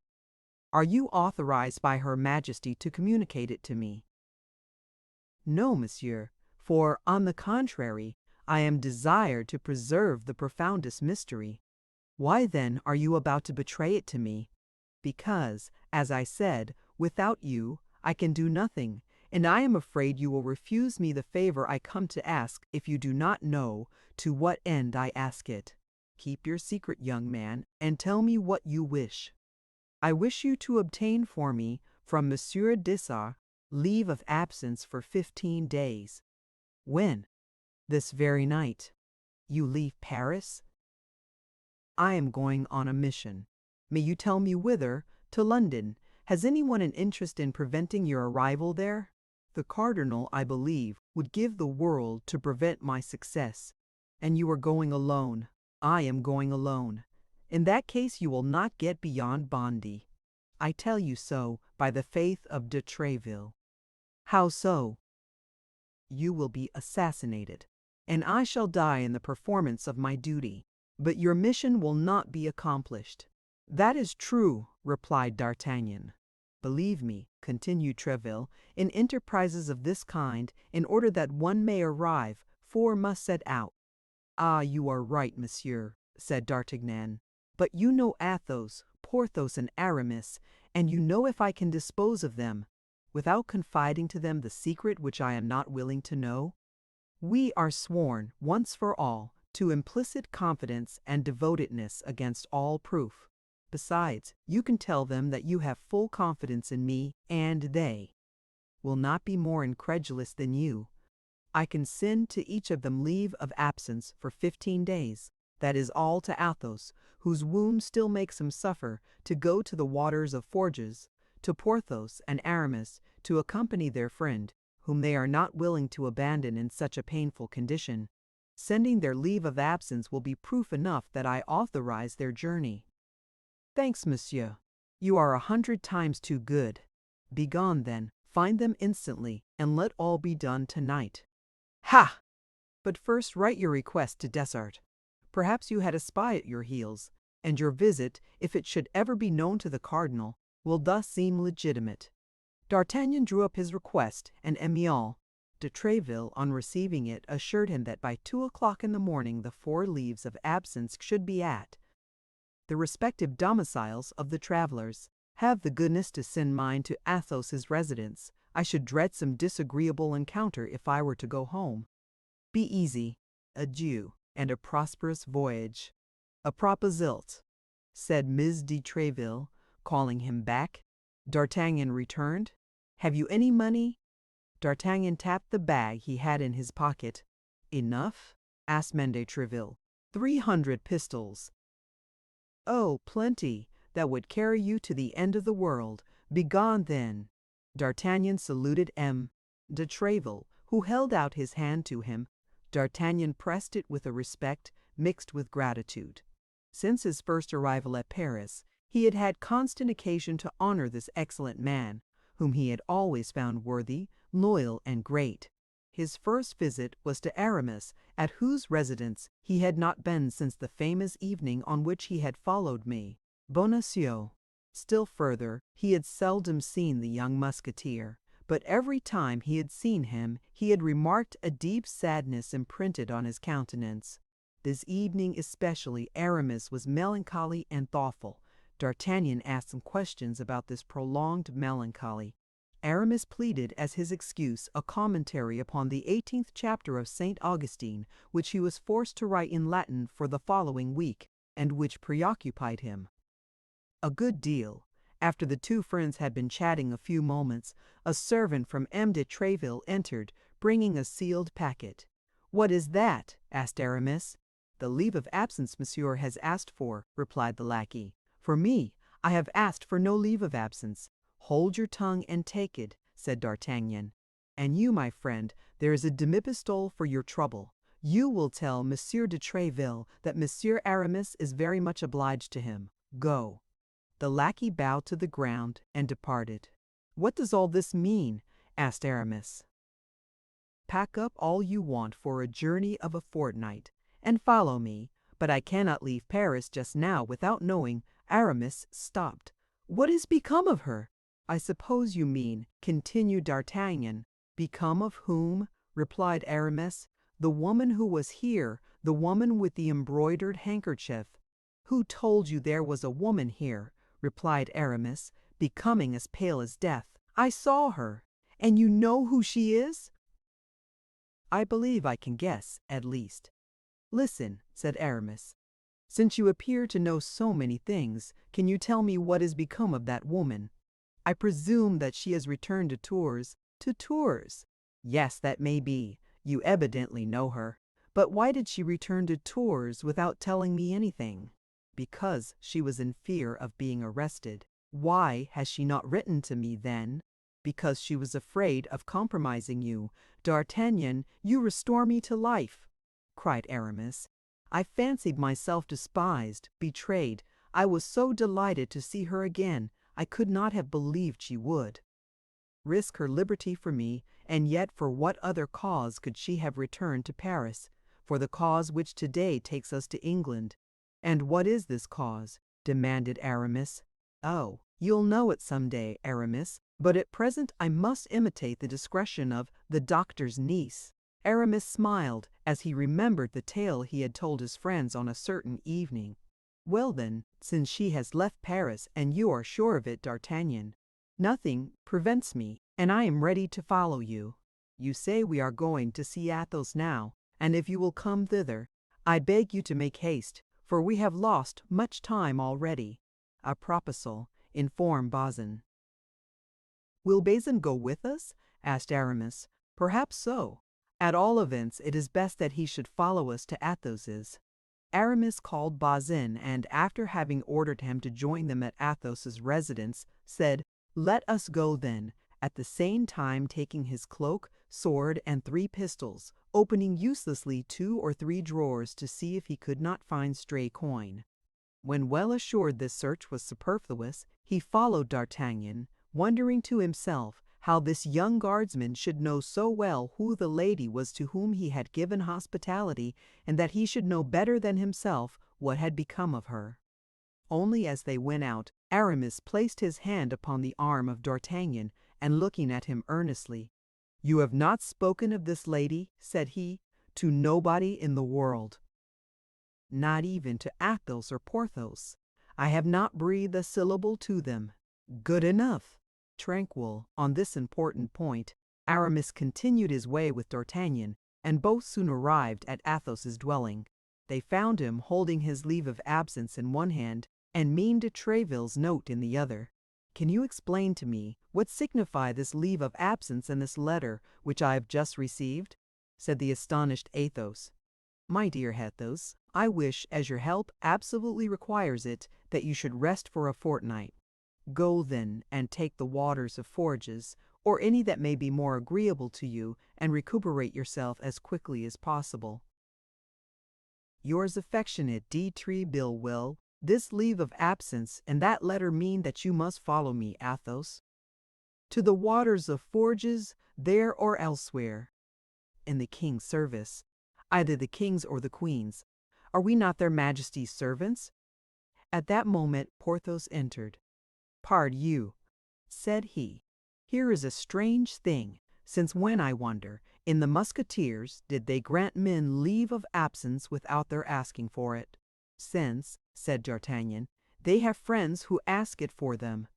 "Are you authorized by Her Majesty to communicate it to me?" "No, monsieur, for, on the contrary, I am desired to preserve the profoundest mystery." "Why, then, are you about to betray it to me?" "Because, as I said, without you I can do nothing, and I am afraid you will refuse me the favor I come to ask if you do not know to what end I ask it. Keep your secret, young man, and tell me what you wish. I wish you to obtain for me from Monsieur Dessart leave of absence for 15 days. When? This very night. You leave Paris? I am going on a mission. May you tell me whither? To London. Has anyone an interest in preventing your arrival there? The cardinal, I believe, would give the world to prevent my success. And you are going alone. I am going alone. In that case you will not get beyond Bondy. I tell you so by the faith of de Treville. How so? You will be assassinated, and I shall die in the performance of my duty. But your mission will not be accomplished. That is true, replied D'Artagnan. Believe me, continued Tréville, in enterprises of this kind, in order that one may arrive, 4 must set out. Ah, you are right, monsieur, said D'Artagnan. But you know Athos, Porthos, and Aramis, and you know if I can dispose of them, without confiding to them the secret which I am not willing to know. We are sworn, once for all, to implicit confidence and devotedness against all proof. Besides, you can tell them that you have full confidence in me, and they will not be more incredulous than you. I can send to each of them leave of absence for 15 days. That is all to Athos, whose wound still makes him suffer, to go to the waters of Forges, to Porthos and Aramis, to accompany their friend, whom they are not willing to abandon in such a painful condition. Sending their leave of absence will be proof enough that I authorize their journey. Thanks, monsieur. You are 100 times too good. Begone, then, find them instantly, and let all be done tonight. Ha! But first write your request to Dessart. Perhaps you had a spy at your heels, and your visit, if it should ever be known to the cardinal, will thus seem legitimate. D'Artagnan drew up his request, and Amiens, de Treville, on receiving it, assured him that by 2 o'clock in the morning the 4 leaves of absence should be at the respective domiciles of the travelers. Have the goodness to send mine to Athos's residence. I should dread some disagreeable encounter if I were to go home. Be easy. Adieu, and a prosperous voyage. A proposilt, said Ms. de Treville, calling him back. D'Artagnan returned. Have you any money? D'Artagnan tapped the bag he had in his pocket. Enough? asked M. de Treville. 300 pistols. Oh, plenty. That would carry you to the end of the world. Begone, then. D'Artagnan saluted M. de Treville, who held out his hand to him. D'Artagnan pressed it with a respect mixed with gratitude. Since his first arrival at Paris, he had had constant occasion to honor this excellent man, whom he had always found worthy, loyal, and great. His first visit was to Aramis, at whose residence he had not been since the famous evening on which he had followed me. Bonacieux. Still further, he had seldom seen the young musketeer, but every time he had seen him, he had remarked a deep sadness imprinted on his countenance. This evening especially, Aramis was melancholy and thoughtful. D'Artagnan asked some questions about this prolonged melancholy. Aramis pleaded as his excuse a commentary upon the 18th chapter of St. Augustine, which he was forced to write in Latin for the following week, and which preoccupied him a good deal. After the 2 friends had been chatting a few moments, a servant from M. de Treville entered, bringing a sealed packet. "What is that?" asked Aramis. "The leave of absence monsieur has asked for," replied the lackey. "For me, I have asked for no leave of absence." "Hold your tongue and take it," said D'Artagnan. "And you, my friend, there is a demi-pistole for your trouble. You will tell Monsieur de Treville that Monsieur Aramis is very much obliged to him. Go." The lackey bowed to the ground and departed. "What does all this mean?" asked Aramis. "Pack up all you want for a journey of a fortnight, and follow me. But I cannot leave Paris just now without knowing." Aramis stopped. "What has become of her?" "I suppose you mean," continued D'Artagnan. "Become of whom?" replied Aramis. "The woman who was here, the woman with the embroidered handkerchief." "Who told you there was a woman here?" replied Aramis, becoming as pale as death. "I saw her, And you know who she is? I believe I can guess, at least. Listen, said Aramis. Since you appear to know so many things, can you tell me what has become of that woman? I presume that she has returned to Tours. To Tours? Yes, that may be. You evidently know her. But why did she return to Tours without telling me anything? Because she was in fear of being arrested. Why has she not written to me then? Because she was afraid of compromising you. D'Artagnan, you restore me to life, cried Aramis. I fancied myself despised, betrayed. I was so delighted to see her again. I could not have believed she would risk her liberty for me, and yet for what other cause could she have returned to Paris? For the cause which today takes us to England. And what is this cause? Demanded Aramis. Oh, you'll know it some day, Aramis, but at present I must imitate the discretion of the doctor's niece. Aramis smiled as he remembered the tale he had told his friends on a certain evening. Well then, since she has left Paris, and you are sure of it, D'Artagnan, nothing prevents me, and I am ready to follow you. You say we are going to see Athos now, and if you will come thither, I beg you to make haste, for we have lost much time already. A proposal, inform Bazin. Will Bazin go with us? Asked Aramis. Perhaps so. At all events, it is best that he should follow us to Athos's. Aramis called Bazin, and after having ordered him to join them at Athos's residence, said, Let us go then, at the same time taking his cloak, sword, and 3 pistols, opening uselessly 2 or 3 drawers to see if he could not find stray coin. When well assured this search was superfluous, he followed D'Artagnan, wondering to himself how this young guardsman should know so well who the lady was to whom he had given hospitality, and that he should know better than himself what had become of her. Only as they went out, Aramis placed his hand upon the arm of D'Artagnan, and looking at him earnestly, "You have not spoken of this lady," said he, "to nobody in the world." "Not even to Athos or Porthos. I have not breathed a syllable to them." "Good enough." Tranquil on this important point, Aramis continued his way with D'Artagnan, and both soon arrived at Athos's dwelling. They found him holding his leave of absence in one hand, and Mine de Tréville's note in the other. "Can you explain to me what signify this leave of absence and this letter which I have just received?" said the astonished Athos. "My dear Athos, I wish, as your health absolutely requires it, that you should rest for a fortnight. Go, then, and take the waters of Forges, or any that may be more agreeable to you, and recuperate yourself as quickly as possible. Yours affectionate D. Tréville. Will this leave of absence and that letter mean that you must follow me, Athos? To the waters of Forges, there or elsewhere. In the king's service. Either the king's or the queen's. Are we not their majesties' servants?" At that moment Porthos entered. "Pardieu," said he, "here is a strange thing. Since when, I wonder, in the Musketeers, did they grant men leave of absence without their asking for it?" "Since," said D'Artagnan, "they have friends who ask it for them."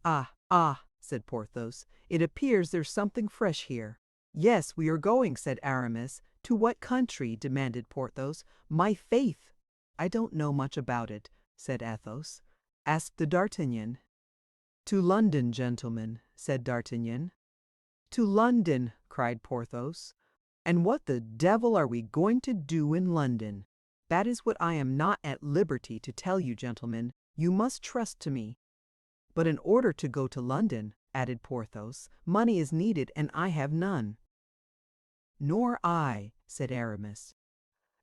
Ah, said Porthos, "it appears there's something fresh here." "Yes, we are going," said Aramis. "To what country?" demanded Porthos. "My faith!" "I don't know much about it," said Athos. "Ask the D'Artagnan." "To London, gentlemen," said D'Artagnan. "To London!" cried Porthos. "And what the devil are we going to do in London?" "That is what I am not at liberty to tell you, gentlemen. You must trust to me." "But in order to go to London," added Porthos, "money is needed, and I have none." "Nor I," said Aramis.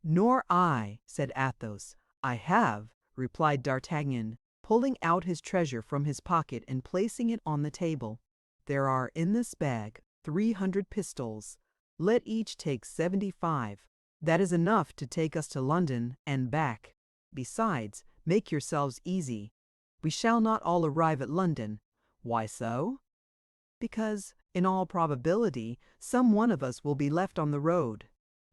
"Nor I," said Athos. "I have," replied D'Artagnan, pulling out his treasure from his pocket and placing it on the table. "There are in this bag 300 pistoles. Let each take 75. That is enough to take us to London and back. Besides, make yourselves easy. We shall not all arrive at London." "Why so?" "Because, in all probability, some one of us will be left on the road."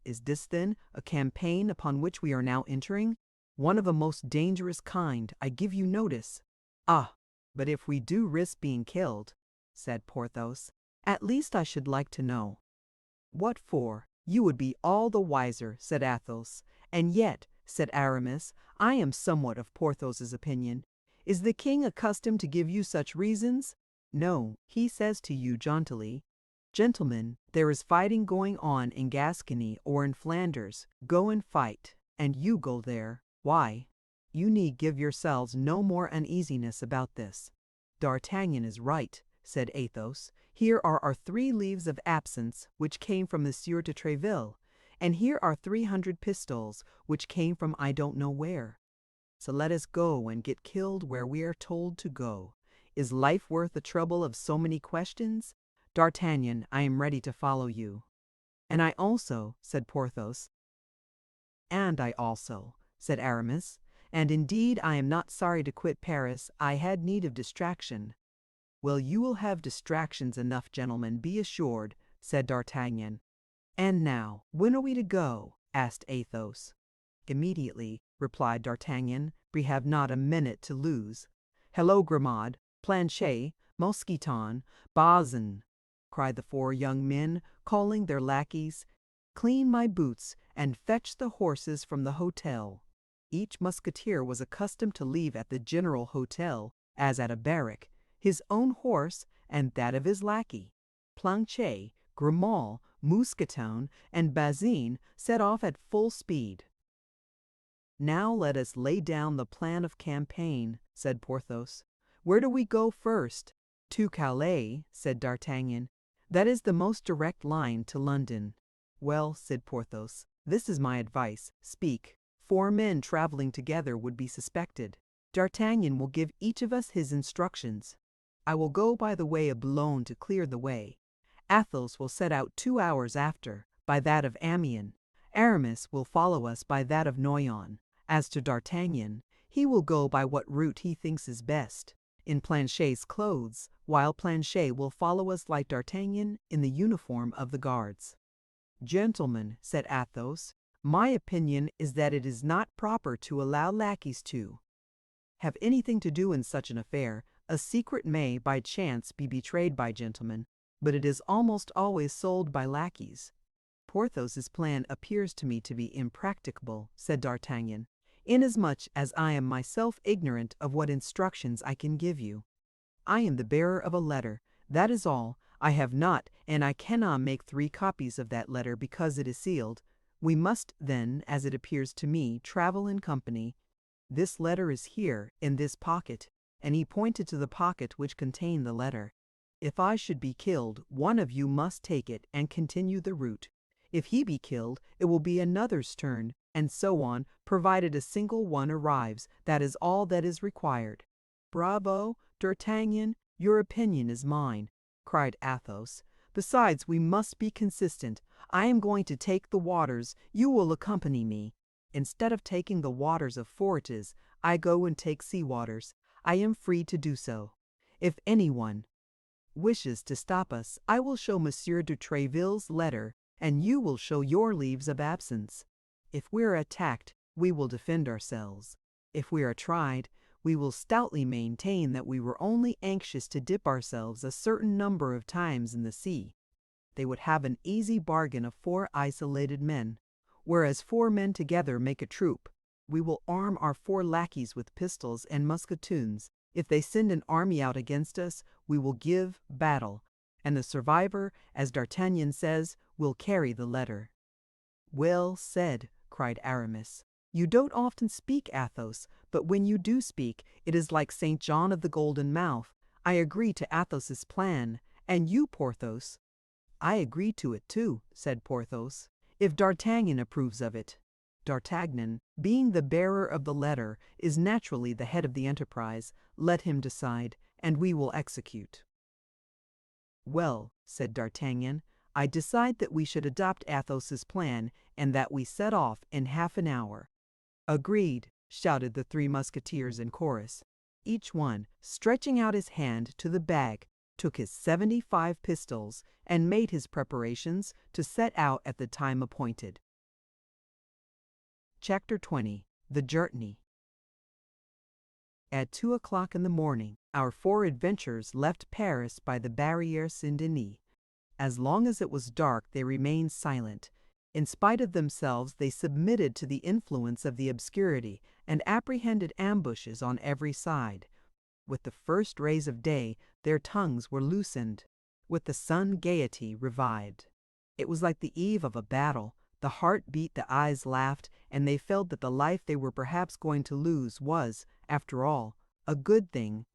"Is this, then, a campaign upon which we are now entering?" "One of a most dangerous kind, I give you notice." "Ah, but if we do risk being killed," said Porthos. At least I should like to know. What for? You would be all the wiser, said Athos. And yet, said Aramis, I am somewhat of Porthos's opinion. Is the king accustomed to give you such reasons? No, he says to you jauntily, Gentlemen, there is fighting going on in Gascony or in Flanders. Go and fight. And you go there. Why? You need give yourselves no more uneasiness about this. D'Artagnan is right, said Athos. Here are our 3 leaves of absence, which came from Monsieur de Tréville, and here are 300 pistoles, which came from I don't know where. So let us go and get killed where we are told to go. Is life worth the trouble of so many questions? D'Artagnan, I am ready to follow you. And I also, said Porthos. And I also, said Aramis. And indeed I am not sorry to quit Paris. I had need of distraction. Well, you will have distractions enough, gentlemen, be assured, said D'Artagnan. And now, when are we to go? Asked Athos. Immediately, replied D'Artagnan. We have not a minute to lose. Hello, Grimaud, Planchet, Mousqueton, Bazin, cried the 4 young men, calling their lackeys. Clean my boots and fetch the horses from the hotel. Each musketeer was accustomed to leave at the general hotel, as at a barrack, his own horse and that of his lackey. Planchet, Grimaud, Mousqueton, and Bazin set off at full speed. Now let us lay down the plan of campaign, said Porthos. Where do we go first? To Calais, said D'Artagnan. That is the most direct line to London. Well, said Porthos, this is my advice. Speak. 4 men traveling together would be suspected. D'Artagnan will give each of us his instructions. I will go by the way of Boulogne to clear the way. Athos will set out 2 hours after, by that of Amiens. Aramis will follow us by that of Noyon. As to D'Artagnan, he will go by what route he thinks is best, in Planchet's clothes, while Planchet will follow us like D'Artagnan in the uniform of the guards. Gentlemen, said Athos, my opinion is that it is not proper to allow lackeys to have anything to do in such an affair. A secret may, by chance, be betrayed by gentlemen, but it is almost always sold by lackeys. Porthos's plan appears to me to be impracticable, said D'Artagnan, inasmuch as I am myself ignorant of what instructions I can give you. I am the bearer of a letter, that is all. I have not, and I cannot make 3 copies of that letter because it is sealed. We must then, as it appears to me, travel in company. This letter is here, in this pocket, and he pointed to the pocket which contained the letter. If I should be killed, one of you must take it and continue the route. If he be killed, it will be another's turn, and so on, provided a single one arrives. That is all that is required. Bravo, D'Artagnan, your opinion is mine, cried Athos. Besides, we must be consistent. I am going to take the waters. You will accompany me. Instead of taking the waters of Fortes, I go and take sea waters. I am free to do so. If anyone wishes to stop us, I will show Monsieur de Tréville's letter, and you will show your leaves of absence. If we are attacked, we will defend ourselves. If we are tried, we will stoutly maintain that we were only anxious to dip ourselves a certain number of times in the sea. They would have an easy bargain of 4 isolated men, whereas 4 men together make a troop. We will arm our 4 lackeys with pistols and musketoons. If they send an army out against us, we will give battle, and the survivor, as D'Artagnan says, will carry the letter. Well said, cried Aramis. You don't often speak, Athos, but when you do speak, it is like St. John of the Golden Mouth. I agree to Athos's plan. And you, Porthos? I agree to it too, said Porthos, if D'Artagnan approves of it. D'Artagnan, being the bearer of the letter, is naturally the head of the enterprise. Let him decide, and we will execute. Well, said D'Artagnan, I decide that we should adopt Athos's plan, and that we set off in half an hour. Agreed, shouted the 3 Musketeers in chorus. Each one, stretching out his hand to the bag, took his 75 pistols and made his preparations to set out at the time appointed. Chapter 20. The Journey. At 2 o'clock in the morning, our 4 adventurers left Paris by the Barrière Saint-Denis, As long as it was dark, they remained silent. In spite of themselves, they submitted to the influence of the obscurity and apprehended ambushes on every side. With the first rays of day, their tongues were loosened. With the sun, gaiety revived. It was like the eve of a battle. The heart beat, the eyes laughed, and they felt that the life they were perhaps going to lose was, after all, a good thing.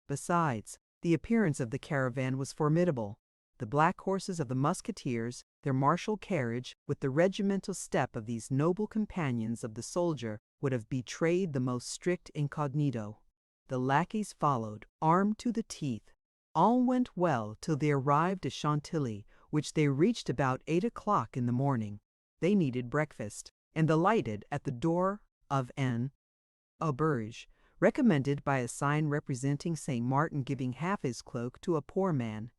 Besides, the appearance of the caravan was formidable. The black horses of the musketeers, their martial carriage, with the regimental step of these noble companions of the soldier, would have betrayed the most strict incognito. The lackeys followed, armed to the teeth. All went well till they arrived at Chantilly, which they reached about 8 o'clock in the morning. They needed breakfast, and alighted at the door of an auberge, recommended by a sign representing St. Martin giving half his cloak to a poor man.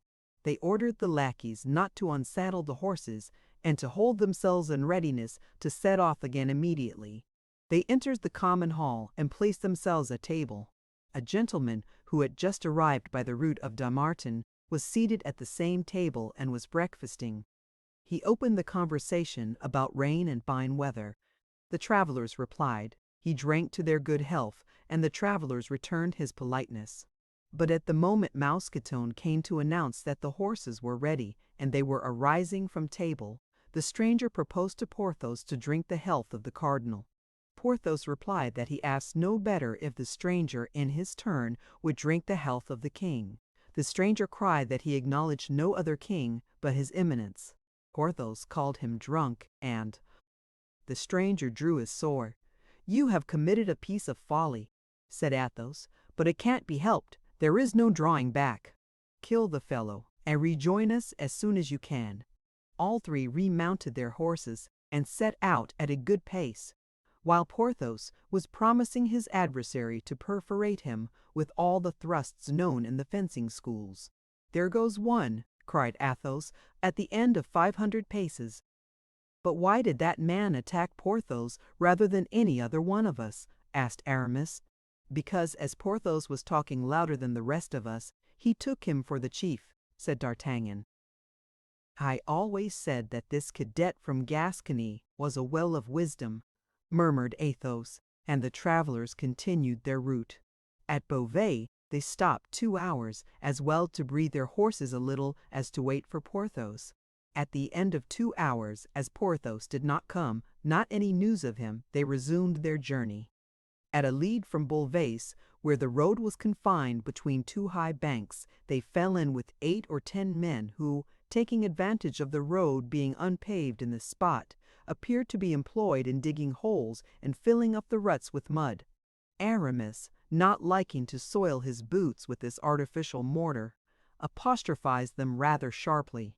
They ordered the lackeys not to unsaddle the horses, and to hold themselves in readiness to set off again immediately. They entered the common hall, and placed themselves at table. A gentleman, who had just arrived by the route of Dammartin, was seated at the same table and was breakfasting. He opened the conversation about rain and fine weather. The travelers replied. He drank to their good health, and the travelers returned his politeness. But at the moment Mousqueton came to announce that the horses were ready, and they were arising from table, the stranger proposed to Porthos to drink the health of the cardinal. Porthos replied that he asked no better if the stranger, in his turn, would drink the health of the king. The stranger cried that he acknowledged no other king but his eminence. Porthos called him drunk, and the stranger drew his sword. "You have committed a piece of folly," said Athos, "but it can't be helped. There is no drawing back. Kill the fellow, and rejoin us as soon as you can." All three remounted their horses, and set out at a good pace, while Porthos was promising his adversary to perforate him with all the thrusts known in the fencing schools. "There goes one," cried Athos, at the end of 500 paces. "But why did that man attack Porthos rather than any other one of us?" asked Aramis. "Because, as Porthos was talking louder than the rest of us, he took him for the chief," said D'Artagnan. "I always said that this cadet from Gascony was a well of wisdom," murmured Athos, and the travelers continued their route. At Beauvais they stopped 2 hours, as well to breathe their horses a little as to wait for Porthos. At the end of 2 hours, as Porthos did not come, not any news of him, they resumed their journey. At a league from Beauvais, where the road was confined between two high banks, they fell in with 8 or 10 men who, taking advantage of the road being unpaved in this spot, appeared to be employed in digging holes and filling up the ruts with mud. Aramis, not liking to soil his boots with this artificial mortar, apostrophized them rather sharply.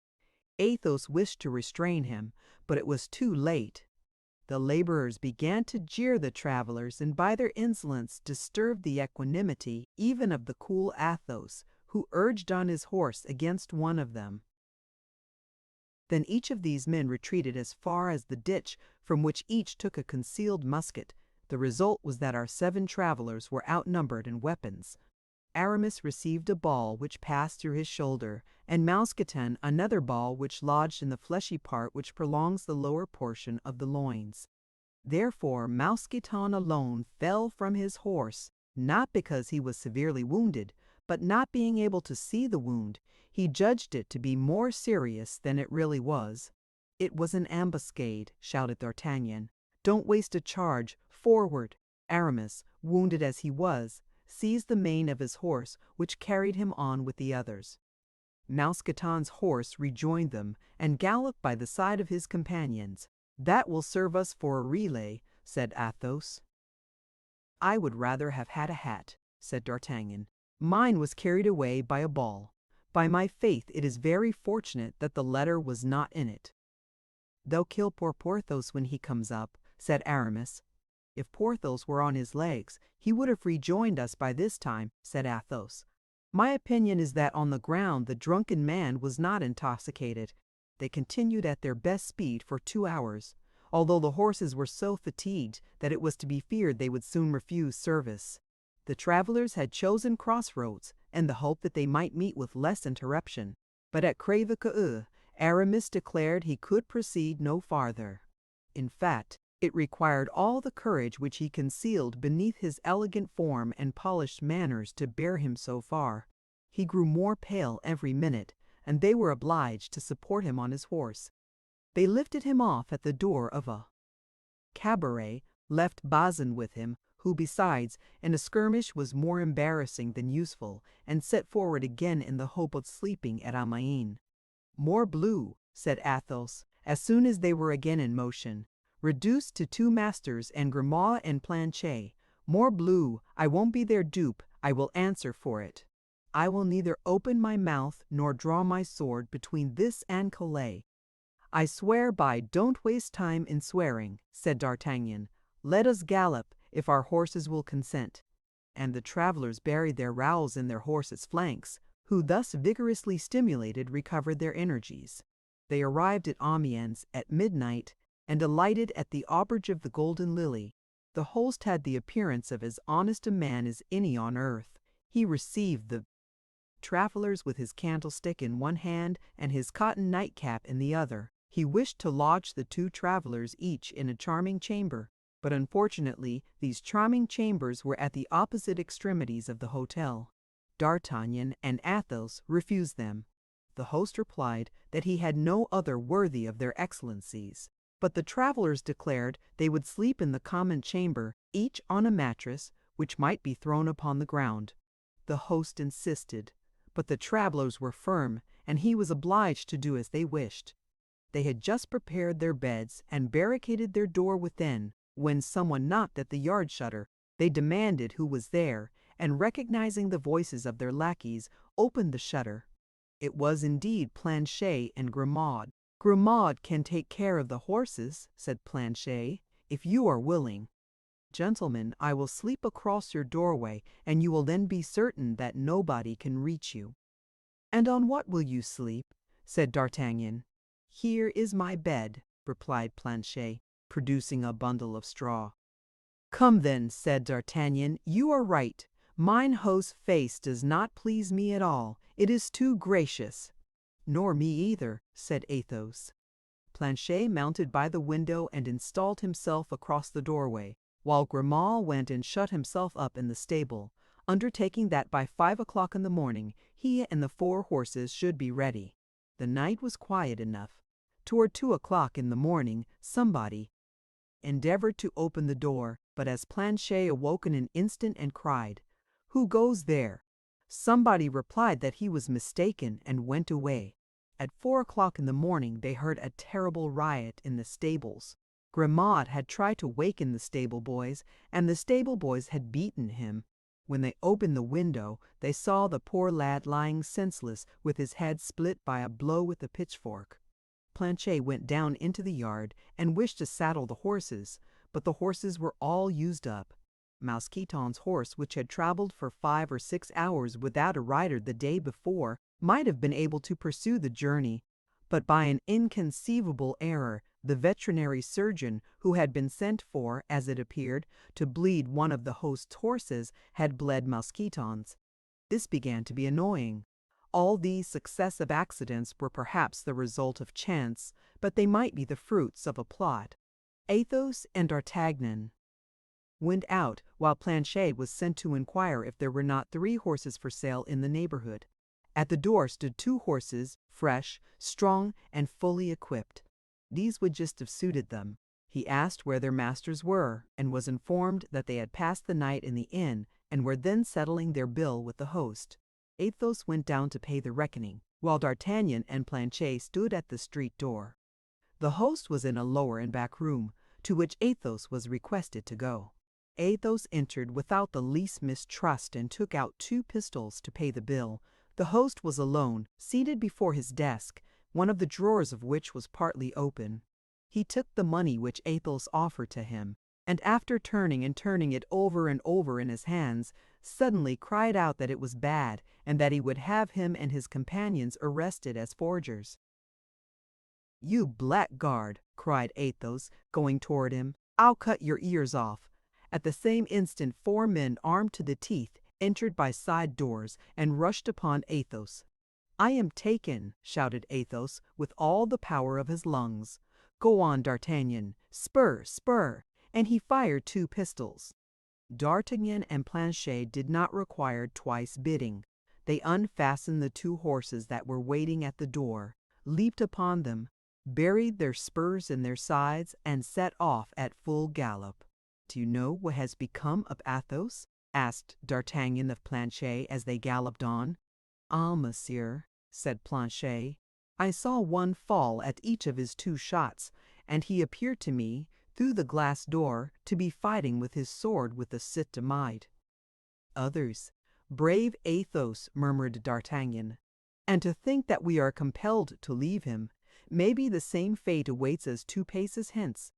Athos wished to restrain him, but it was too late. The laborers began to jeer the travelers, and by their insolence disturbed the equanimity even of the cool Athos, who urged on his horse against one of them. Then each of these men retreated as far as the ditch, from which each took a concealed musket. The result was that our 7 travelers were outnumbered in weapons. Aramis received a ball which passed through his shoulder, and Mousqueton another ball which lodged in the fleshy part which prolongs the lower portion of the loins. Therefore Mousqueton alone fell from his horse, not because he was severely wounded, but not being able to see the wound, he judged it to be more serious than it really was. "It was an ambuscade," shouted D'Artagnan. "Don't waste a charge. Forward!" Aramis, wounded as he was, seized the mane of his horse, which carried him on with the others. Mousqueton's horse rejoined them, and galloped by the side of his companions. "That will serve us for a relay," said Athos. "I would rather have had a hat," said D'Artagnan. "Mine was carried away by a ball. By my faith, it is very fortunate that the letter was not in it." "They'll kill poor Porthos when he comes up," said Aramis. "If Porthos were on his legs, he would have rejoined us by this time," said Athos. "My opinion is that on the ground the drunken man was not intoxicated." They continued at their best speed for 2 hours, although the horses were so fatigued that it was to be feared they would soon refuse service. The travelers had chosen crossroads in the hope that they might meet with less interruption, but at Crèvecoeur, Aramis declared he could proceed no farther. In fact, it required all the courage which he concealed beneath his elegant form and polished manners to bear him so far. He grew more pale every minute, and they were obliged to support him on his horse. They lifted him off at the door of a cabaret, left Bazin with him, who besides, in a skirmish was more embarrassing than useful, and set forward again in the hope of sleeping at Amiens. "Morbleu," said Athos, as soon as they were again in motion, reduced to two masters and Grimaud and Planchet. "Morbleu, I won't be their dupe, I will answer for it. I will neither open my mouth nor draw my sword between this and Calais." "I swear by don't waste time in swearing," said D'Artagnan. "Let us gallop, if our horses will consent." And the travelers buried their rowels in their horses' flanks, who thus vigorously stimulated recovered their energies. They arrived at Amiens at midnight, and alighted at the auberge of the Golden Lily. The host had the appearance of as honest a man as any on earth. He received the travelers with his candlestick in one hand and his cotton nightcap in the other. He wished to lodge the two travelers each in a charming chamber, but unfortunately these charming chambers were at the opposite extremities of the hotel. D'Artagnan and Athos refused them. The host replied that he had no other worthy of their excellencies, but the travelers declared they would sleep in the common chamber, each on a mattress, which might be thrown upon the ground. The host insisted, but the travelers were firm, and he was obliged to do as they wished. They had just prepared their beds and barricaded their door within, when someone knocked at the yard shutter. They demanded who was there, and recognizing the voices of their lackeys, opened the shutter. It was indeed Planchet and Grimaud. "Grimaud can take care of the horses," said Planchet, "if you are willing. Gentlemen, I will sleep across your doorway, and you will then be certain that nobody can reach you." "And on what will you sleep?" said D'Artagnan. "Here is my bed," replied Planchet, producing a bundle of straw. "Come then," said D'Artagnan, "you are right. Mine host's face does not please me at all. It is too gracious." "Nor me either," said Athos. Planchet mounted by the window and installed himself across the doorway, while Grimaud went and shut himself up in the stable, undertaking that by 5 o'clock in the morning he and the 4 horses should be ready. The night was quiet enough. Toward 2 o'clock in the morning, somebody endeavored to open the door, but as Planchet awoke in an instant and cried, "Who goes there?" somebody replied that he was mistaken and went away. At 4 o'clock in the morning they heard a terrible riot in the stables. Grimaud had tried to waken the stable boys, and the stable boys had beaten him. When they opened the window, they saw the poor lad lying senseless, with his head split by a blow with a pitchfork. Planchet went down into the yard and wished to saddle the horses, but the horses were all used up. Mousqueton's horse, which had traveled for 5 or 6 hours without a rider the day before, might have been able to pursue the journey, but by an inconceivable error, the veterinary surgeon, who had been sent for, as it appeared, to bleed one of the host's horses, had bled Mousqueton's. This began to be annoying. All these successive accidents were perhaps the result of chance, but they might be the fruits of a plot. Athos and D'Artagnan went out, while Planchet was sent to inquire if there were not 3 horses for sale in the neighborhood. At the door stood 2 horses, fresh, strong, and fully equipped. These would just have suited them. He asked where their masters were, and was informed that they had passed the night in the inn, and were then settling their bill with the host. Athos went down to pay the reckoning, while D'Artagnan and Planchet stood at the street door. The host was in a lower and back room, to which Athos was requested to go. Athos entered without the least mistrust and took out 2 pistols to pay the bill. The host was alone, seated before his desk, one of the drawers of which was partly open. He took the money which Athos offered to him, and after turning it over and over in his hands, suddenly cried out that it was bad, and that he would have him and his companions arrested as forgers. "You blackguard!" cried Athos, going toward him. "I'll cut your ears off." At the same instant 4 men armed to the teeth entered by side doors and rushed upon Athos. "I am taken," shouted Athos with all the power of his lungs. "Go on, D'Artagnan, spur, spur!" And he fired 2 pistols. D'Artagnan and Planchet did not require twice bidding. They unfastened the 2 horses that were waiting at the door, leaped upon them, buried their spurs in their sides, and set off at full gallop. "Do you know what has become of Athos?" asked D'Artagnan of Planchet as they galloped on. "Ah, monsieur," said Planchet, "I saw one fall at each of his 2 shots, and he appeared to me, through the glass door, to be fighting with his sword with the cit de maid." "Others. Brave Athos," murmured D'Artagnan. "And to think that we are compelled to leave him. Maybe the same fate awaits us 2 paces hence.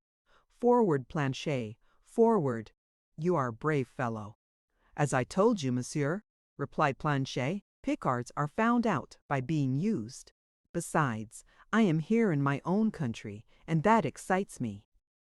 Forward, Planchet, forward! You are a brave fellow." "As I told you, monsieur," replied Planchet, "Picards are found out by being used. Besides, I am here in my own country, and that excites me."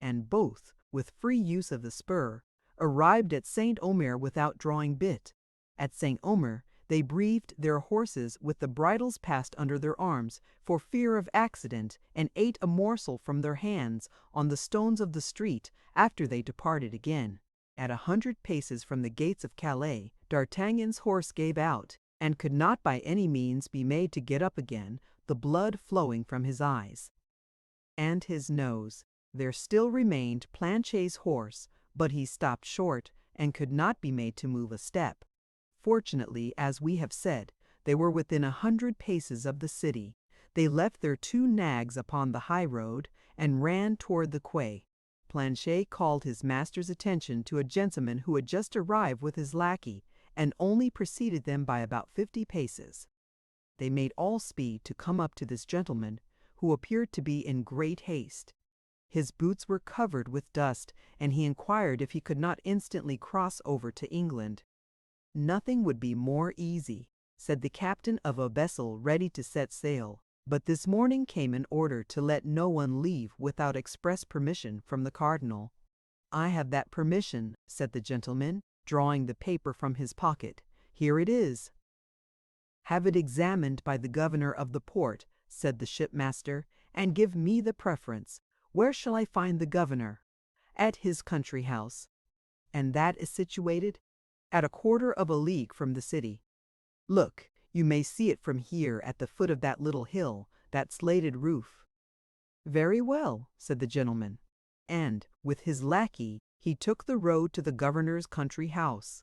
And both, with free use of the spur, arrived at Saint Omer without drawing bit. At Saint Omer they breathed their horses with the bridles passed under their arms, for fear of accident, and ate a morsel from their hands on the stones of the street after they departed again. At 100 paces from the gates of Calais, D'Artagnan's horse gave out, and could not by any means be made to get up again, the blood flowing from his eyes. And his nose. There still remained Planchet's horse, but he stopped short, and could not be made to move a step. Fortunately, as we have said, they were within 100 paces of the city. They left their 2 nags upon the high road, and ran toward the quay. Planchet called his master's attention to a gentleman who had just arrived with his lackey, and only preceded them by about 50 paces. They made all speed to come up to this gentleman, who appeared to be in great haste. His boots were covered with dust, and he inquired if he could not instantly cross over to England. "Nothing would be more easy," said the captain of a vessel ready to set sail, "but this morning came an order to let no one leave without express permission from the cardinal." "I have that permission," said the gentleman, drawing the paper from his pocket. "Here it is." "Have it examined by the governor of the port," said the shipmaster, "and give me the preference. Where shall I find the governor?" "At his country house." "And that is situated?" "At a quarter of a league from the city." "Look, you may see it from here at the foot of that little hill, that slated roof." "Very well," said the gentleman. And, with his lackey, he took the road to the governor's country house.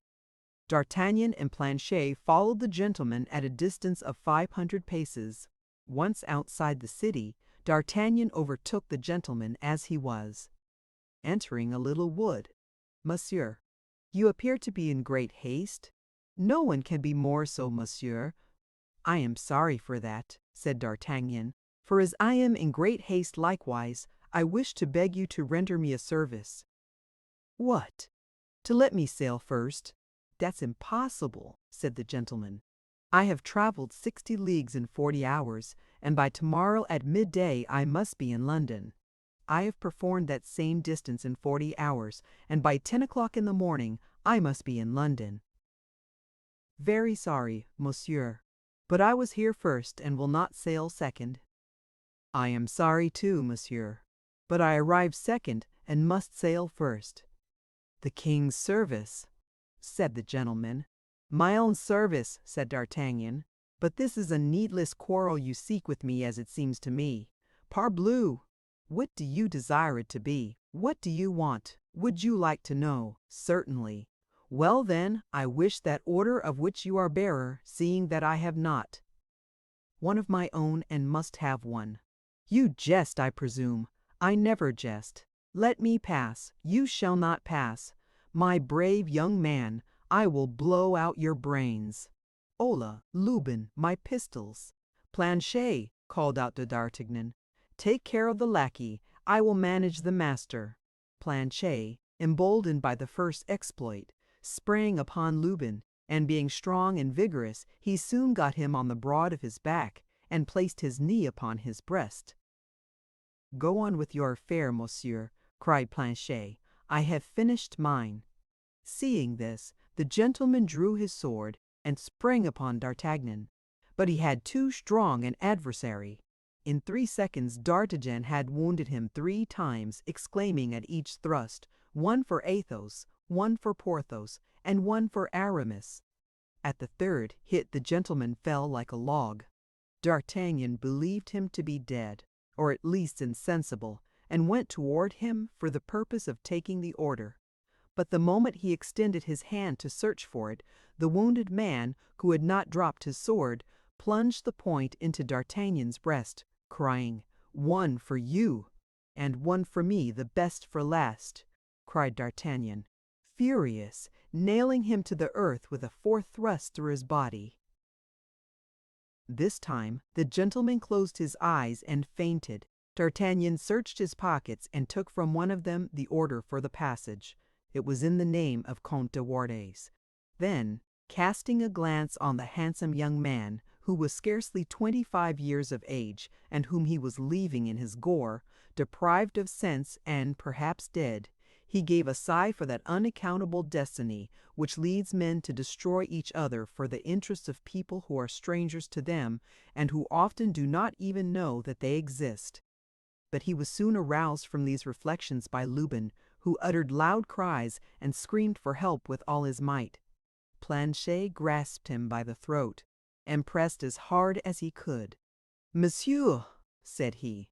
D'Artagnan and Planchet followed the gentleman at a distance of 500 paces. Once outside the city, D'Artagnan overtook the gentleman as he was. Entering a little wood. "Monsieur, you appear to be in great haste." "No one can be more so, monsieur." "I am sorry for that," said D'Artagnan, "for as I am in great haste likewise, I wish to beg you to render me a service." "What?" "To let me sail first." "That's impossible," said the gentleman. "I have traveled 60 leagues in 40 hours, and by tomorrow at midday I must be in London. I have performed that same distance in 40 hours, and by 10 o'clock in the morning I must be in London." "Very sorry, monsieur, but I was here first and will not sail second." "I am sorry too, monsieur, but I arrived second and must sail first." "The king's service," said the gentleman. "My own service," said D'Artagnan. "But this is a needless quarrel you seek with me, as it seems to me. Parbleu! What do you desire it to be? What do you want? Would you like to know? Certainly. Well then, I wish that order of which you are bearer, seeing that I have not." "One of my own, and must have one." "You jest, I presume." "I never jest. Let me pass." "You shall not pass." "My brave young man, I will blow out your brains." "Hola, Lubin, my pistols." "Planchet," called out D'Artagnan, "take care of the lackey. I will manage the master." Planchet, emboldened by the first exploit, sprang upon Lubin, and being strong and vigorous, he soon got him on the broad of his back, and placed his knee upon his breast. "Go on with your affair, monsieur," cried Planchet. "I have finished mine." Seeing this, the gentleman drew his sword, and sprang upon D'Artagnan. but he had too strong an adversary. In 3 seconds D'Artagnan had wounded him 3 times, exclaiming at each thrust, one for Athos, one for Porthos, and one for Aramis. At the third hit the gentleman fell like a log. D'Artagnan believed him to be dead, or at least insensible, and went toward him for the purpose of taking the order. But the moment he extended his hand to search for it, the wounded man, who had not dropped his sword, plunged the point into D'Artagnan's breast, crying, "One for you!" "And one for me, the best for last," cried D'Artagnan, furious, nailing him to the earth with a 4th thrust through his body. This time the gentleman closed his eyes and fainted. D'Artagnan searched his pockets and took from one of them the order for the passage. It was in the name of Comte de Wardes. Then, casting a glance on the handsome young man, who was scarcely 25 years of age, and whom he was leaving in his gore, deprived of sense and perhaps dead, he gave a sigh for that unaccountable destiny which leads men to destroy each other for the interests of people who are strangers to them, and who often do not even know that they exist. But he was soon aroused from these reflections by Lubin, who uttered loud cries and screamed for help with all his might. Planchet grasped him by the throat, and pressed as hard as he could. "Monsieur," said he,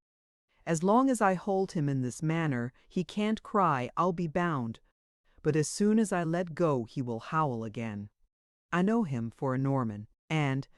"as long as I hold him in this manner, he can't cry, 'I'll be bound,' but as soon as I let go he will howl again. I know him for a Norman, and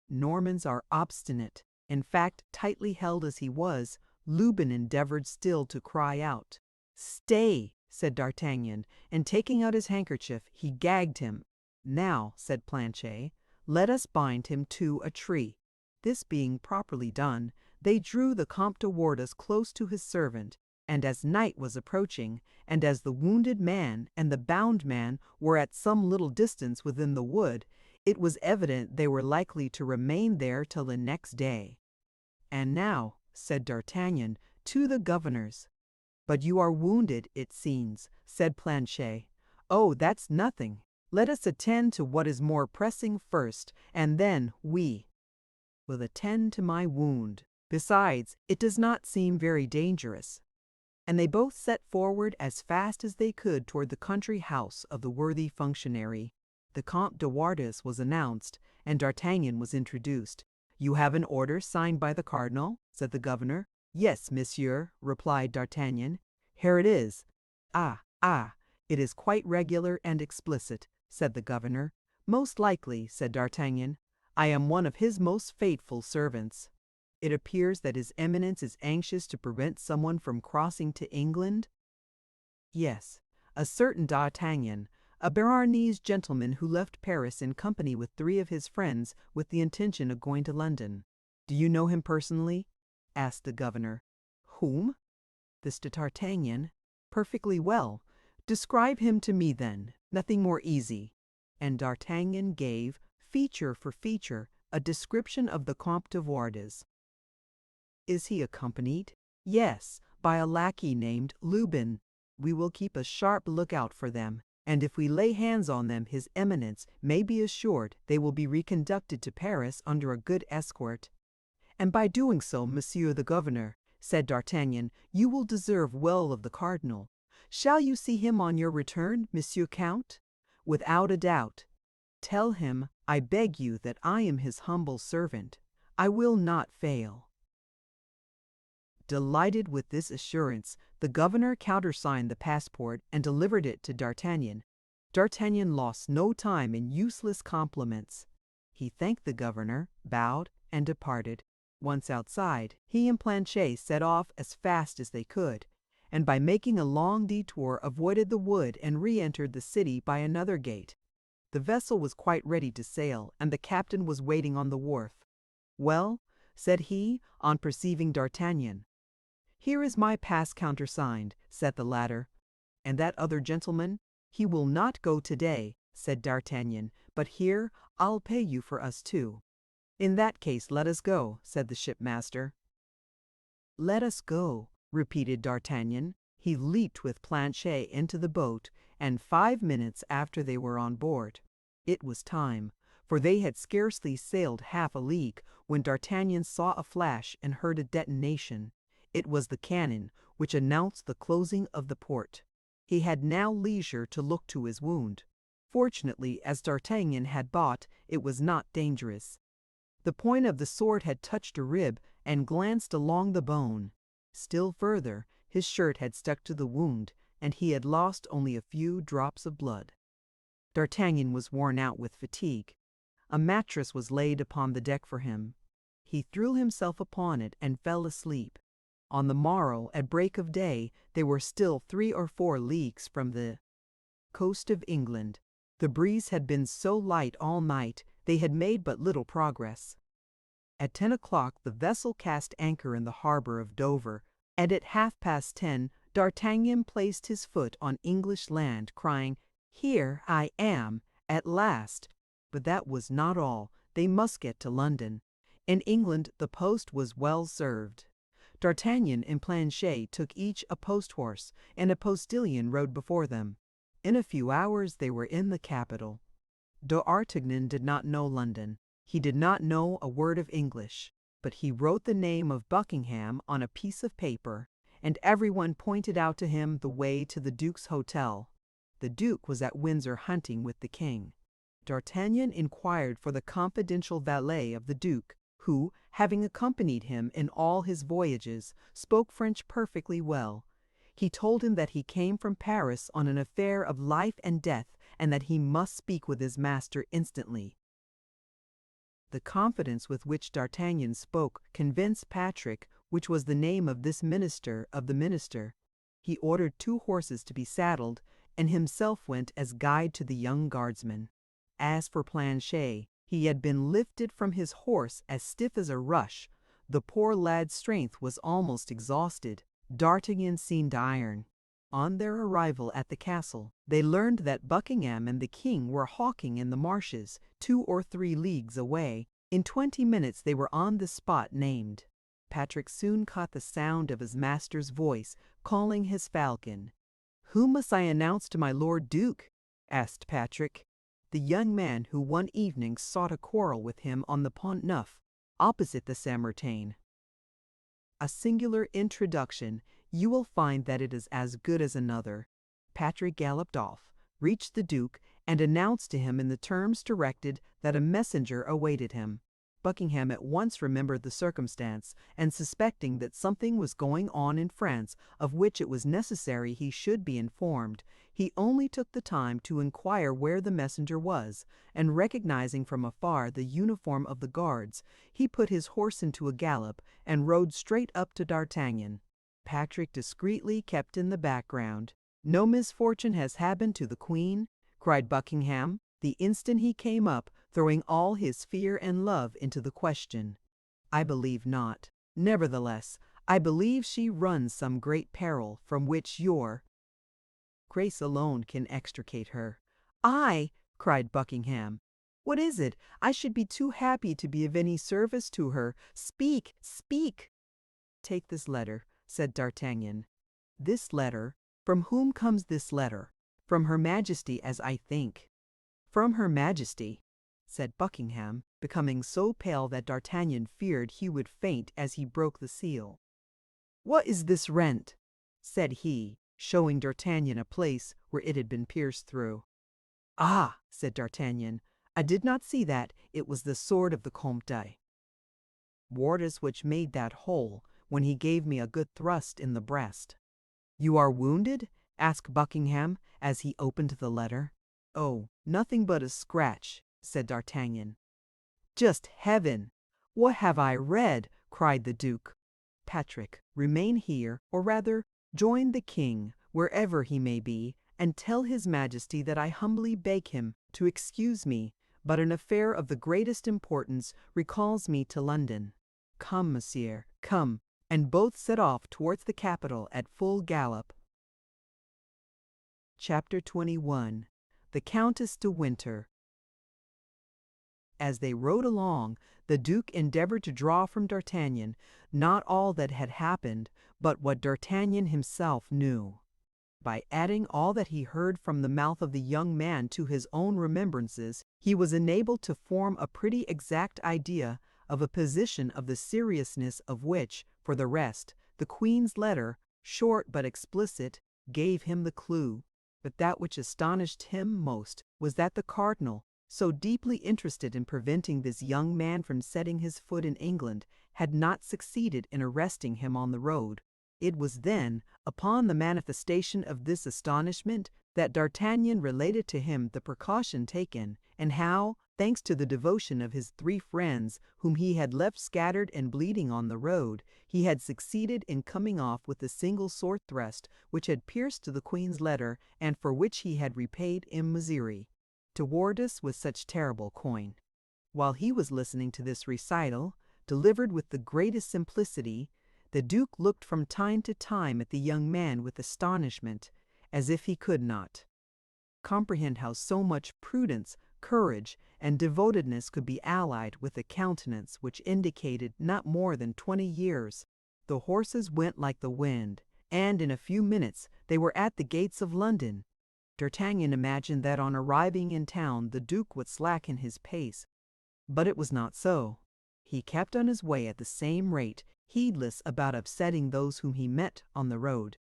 Normans are obstinate." In fact, tightly held as he was, Lubin endeavored still to cry out. "Stay!" said D'Artagnan, and taking out his handkerchief, he gagged him. "Now," said Planchet, "let us bind him to a tree." This being properly done, they drew the Comte de Wardes close to his servant, and as night was approaching, and as the wounded man and the bound man were at some little distance within the wood, it was evident they were likely to remain there till the next day. "And now," said D'Artagnan, "to the governors." "But you are wounded, it seems," said Planchet. "Oh, that's nothing. Let us attend to what is more pressing first, and then we will attend to my wound. Besides, it does not seem very dangerous." And they both set forward as fast as they could toward the country house of the worthy functionary. The Comte de Wardes was announced, and D'Artagnan was introduced. "You have an order signed by the cardinal?" said the governor. "Yes, monsieur," replied D'Artagnan. "Here it is." Ah, it is quite regular and explicit," said the governor. "Most likely," said D'Artagnan. "I am one of his most faithful servants. It appears that his Eminence is anxious to prevent someone from crossing to England?" "Yes, a certain D'Artagnan, a Béarnese gentleman who left Paris in company with 3 of his friends with the intention of going to London." "Do you know him personally?" asked the governor. "Whom?" "This D'Artagnan." "Perfectly well. Describe him to me then. Nothing more easy." And D'Artagnan gave, feature for feature, a description of the Comte de Wardes. "Is he accompanied?" "Yes, by a lackey named Lubin. We will keep a sharp lookout for them, and if we lay hands on them His Eminence may be assured they will be reconducted to Paris under a good escort." "And by doing so, Monsieur the Governor," said D'Artagnan, "you will deserve well of the cardinal. Shall you see him on your return, Monsieur Count?" "Without a doubt." "Tell him, I beg you, that I am his humble servant. I will not fail." Delighted with this assurance, the governor countersigned the passport and delivered it to D'Artagnan. D'Artagnan lost no time in useless compliments. He thanked the governor, bowed, and departed. Once outside, he and Planchet set off as fast as they could, and by making a long detour avoided the wood and re-entered the city by another gate. The vessel was quite ready to sail, and the captain was waiting on the wharf. "Well?" said he, on perceiving D'Artagnan. "Here is my pass countersigned," said the latter. "And that other gentleman?" "He will not go today," said D'Artagnan, "but here I'll pay you for us two." "In that case let us go," said the shipmaster. "Let us go," repeated D'Artagnan. He leaped with Planchet into the boat, and 5 minutes after they were on board. It was time, for they had scarcely sailed half a league when D'Artagnan saw a flash and heard a detonation. It was the cannon, which announced the closing of the port. He had now leisure to look to his wound. Fortunately, as D'Artagnan had thought, it was not dangerous. The point of the sword had touched a rib and glanced along the bone. Still further, his shirt had stuck to the wound, and he had lost only a few drops of blood. D'Artagnan was worn out with fatigue. A mattress was laid upon the deck for him. He threw himself upon it and fell asleep. On the morrow, at break of day, they were still 3 or 4 leagues from the coast of England. The breeze had been so light all night, they had made but little progress. At 10 o'clock the vessel cast anchor in the harbor of Dover, and at 10:30 D'Artagnan placed his foot on English land, crying, "Here I am, at last!" But that was not all. They must get to London. In England the post was well served. D'Artagnan and Planchet took each a post-horse, and a postilion rode before them. In a few hours they were in the capital. D'Artagnan did not know London. He did not know a word of English, but he wrote the name of Buckingham on a piece of paper, and everyone pointed out to him the way to the Duke's hotel. The Duke was at Windsor hunting with the King. D'Artagnan inquired for the confidential valet of the Duke, who, having accompanied him in all his voyages, spoke French perfectly well. He told him that he came from Paris on an affair of life and death, and that he must speak with his master instantly. The confidence with which D'Artagnan spoke convinced Patrick which was the name of this minister of the minister. He ordered 2 horses to be saddled, and himself went as guide to the young guardsman. As for Planchet, he had been lifted from his horse as stiff as a rush. The poor lad's strength was almost exhausted. D'Artagnan seemed iron. On their arrival at the castle, they learned that Buckingham and the King were hawking in the marshes, 2 or 3 leagues away. In 20 minutes they were on the spot named. Patrick soon caught the sound of his master's voice, calling his falcon. "Whom must I announce to my Lord Duke?" asked Patrick. The young man who one evening sought a quarrel with him on the Pont Neuf, opposite the Saint-Martin. A singular introduction. You will find that it is as good as another. Patrick galloped off, reached the Duke, and announced to him in the terms directed that a messenger awaited him. Buckingham at once remembered the circumstance, and suspecting that something was going on in France of which it was necessary he should be informed, he only took the time to inquire where the messenger was, and recognizing from afar the uniform of the guards, he put his horse into a gallop and rode straight up to D'Artagnan. Patrick discreetly kept in the background. "No misfortune has happened to the Queen?" cried Buckingham, the instant he came up, throwing all his fear and love into the question. "I believe not. Nevertheless, I believe she runs some great peril from which your Grace alone can extricate her." "I!" cried Buckingham. "What is it? I should be too happy to be of any service to her. Speak, speak!" "Take this letter," said D'Artagnan. "This letter? From whom comes this letter?" "From Her Majesty, as I think." "From Her Majesty," said Buckingham, becoming so pale that D'Artagnan feared he would faint as he broke the seal. "What is this rent?" said he, showing D'Artagnan a place where it had been pierced through. "Ah!" said D'Artagnan, "I did not see that. It was the sword of the Comte Porthos which made that hole when he gave me a good thrust in the breast." "You are wounded?" asked Buckingham, as he opened the letter. "Oh, nothing but a scratch," said D'Artagnan. "Just heaven! What have I read?" cried the Duke. "Patrick, remain here, or rather, join the King, wherever he may be, and tell His Majesty that I humbly beg him to excuse me, but an affair of the greatest importance recalls me to London. Come, monsieur, come." And both set off towards the capital at full gallop. Chapter 21. The Countess de Winter. As they rode along, the Duke endeavored to draw from D'Artagnan not all that had happened, but what D'Artagnan himself knew. By adding all that he heard from the mouth of the young man to his own remembrances, he was enabled to form a pretty exact idea of a position of the seriousness of which, for the rest, the Queen's letter, short but explicit, gave him the clue. But that which astonished him most was that the cardinal, so deeply interested in preventing this young man from setting his foot in England, had not succeeded in arresting him on the road. It was then, upon the manifestation of this astonishment, that D'Artagnan related to him the precaution taken, and how, thanks to the devotion of his 3 friends, whom he had left scattered and bleeding on the road, he had succeeded in coming off with the single sword thrust which had pierced the Queen's letter, and for which he had repaid immersive toward us with such terrible coin. While he was listening to this recital, delivered with the greatest simplicity, the Duke looked from time to time at the young man with astonishment, as if he could not comprehend how so much prudence, courage, and devotedness could be allied with a countenance which indicated not more than 20 years. The horses went like the wind, and in a few minutes they were at the gates of London. D'Artagnan imagined that on arriving in town the Duke would slacken his pace, but it was not so. He kept on his way at the same rate, heedless about upsetting those whom he met on the road.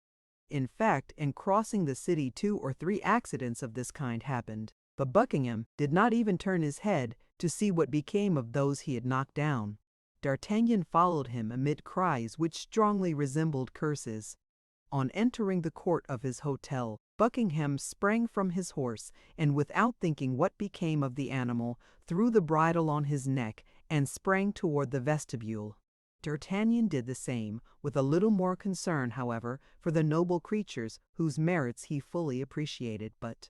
In fact, in crossing the city 2 or 3 accidents of this kind happened, but Buckingham did not even turn his head to see what became of those he had knocked down. D'Artagnan followed him amid cries which strongly resembled curses. On entering the court of his hotel, Buckingham sprang from his horse, and without thinking what became of the animal, threw the bridle on his neck and sprang toward the vestibule. D'Artagnan did the same, with a little more concern, however, for the noble creatures whose merits he fully appreciated, but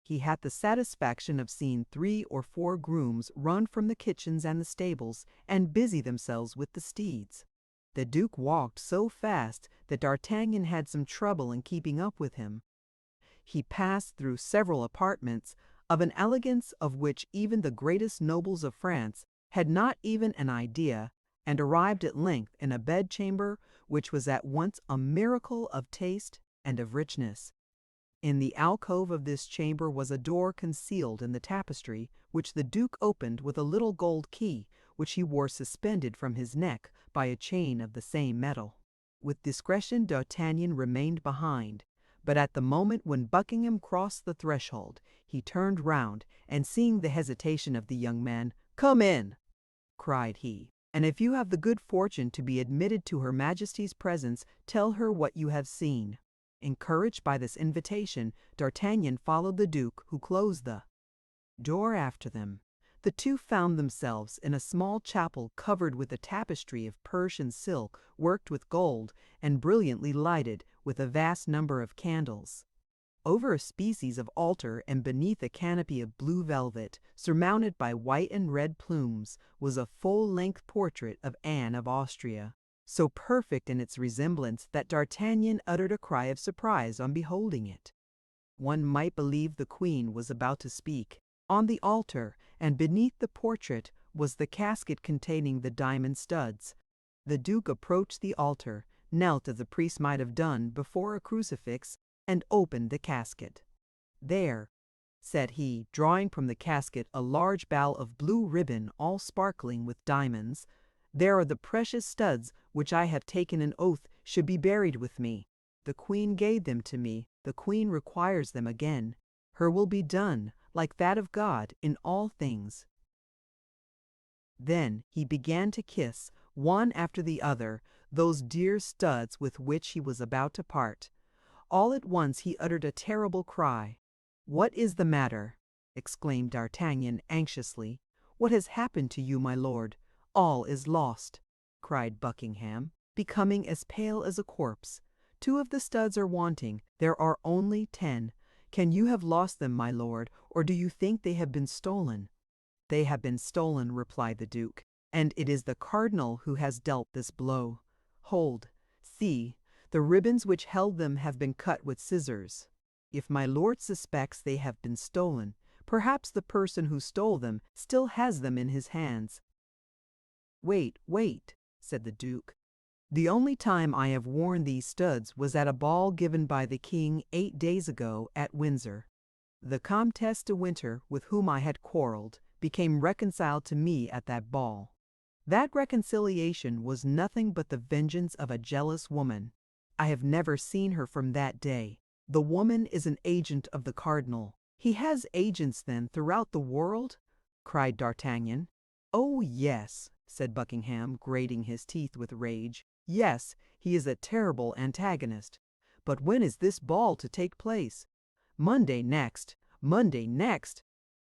he had the satisfaction of seeing 3 or 4 grooms run from the kitchens and the stables and busy themselves with the steeds. The Duke walked so fast that D'Artagnan had some trouble in keeping up with him. He passed through several apartments of an elegance of which even the greatest nobles of France had not even an idea, and arrived at length in a bedchamber which was at once a miracle of taste and of richness. In the alcove of this chamber was a door concealed in the tapestry, which the Duke opened with a little gold key, which he wore suspended from his neck by a chain of the same metal. With discretion D'Artagnan remained behind, but at the moment when Buckingham crossed the threshold, he turned round, and seeing the hesitation of the young man, "Come in," cried he, "and if you have the good fortune to be admitted to Her Majesty's presence, tell her what you have seen." Encouraged by this invitation, D'Artagnan followed the Duke, who closed the door after them. The 2 found themselves in a small chapel covered with a tapestry of Persian silk worked with gold, and brilliantly lighted with a vast number of candles. Over a species of altar, and beneath a canopy of blue velvet, surmounted by white and red plumes, was a full-length portrait of Anne of Austria, so perfect in its resemblance that D'Artagnan uttered a cry of surprise on beholding it. One might believe the Queen was about to speak. On the altar, and beneath the portrait, was the casket containing the diamond studs. The Duke approached the altar, knelt as a priest might have done before a crucifix, and opened the casket. "There," said he, drawing from the casket a large ball of blue ribbon all sparkling with diamonds, "there are the precious studs which I have taken an oath should be buried with me. The Queen gave them to me, the Queen requires them again. Her will be done, like that of God, in all things." Then he began to kiss, one after the other, those dear studs with which he was about to part. All at once he uttered a terrible cry. "What is the matter?" exclaimed D'Artagnan anxiously. "What has happened to you, my lord? All is lost," cried Buckingham, becoming as pale as a corpse. "2 of the studs are wanting. There are only 10. Can you have lost them, my lord, or do you think they have been stolen?" "They have been stolen," replied the Duke, "and it is the cardinal who has dealt this blow. Hold, see, the ribbons which held them have been cut with scissors. If my lord suspects they have been stolen, perhaps the person who stole them still has them in his hands." "Wait, wait," said the Duke. The only time I have worn these studs was at a ball given by the king 8 days ago at Windsor. The Comtesse de Winter, with whom I had quarreled, became reconciled to me at that ball. That reconciliation was nothing but the vengeance of a jealous woman. I have never seen her from that day. The woman is an agent of the cardinal. He has agents, then, throughout the world? Cried D'Artagnan. Oh, yes, said Buckingham, grating his teeth with rage. Yes, he is a terrible antagonist. But when is this ball to take place? Monday next. Monday next.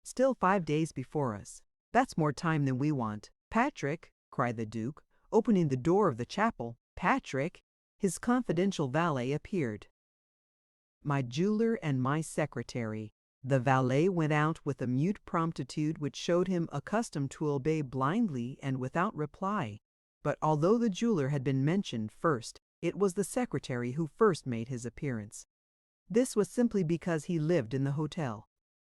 Still 5 days before us. That's more time than we want. Patrick, cried the Duke, opening the door of the chapel. Patrick! His confidential valet appeared. My jeweler and my secretary. The valet went out with a mute promptitude which showed him accustomed to obey blindly and without reply. But although the jeweler had been mentioned first, it was the secretary who first made his appearance. This was simply because he lived in the hotel.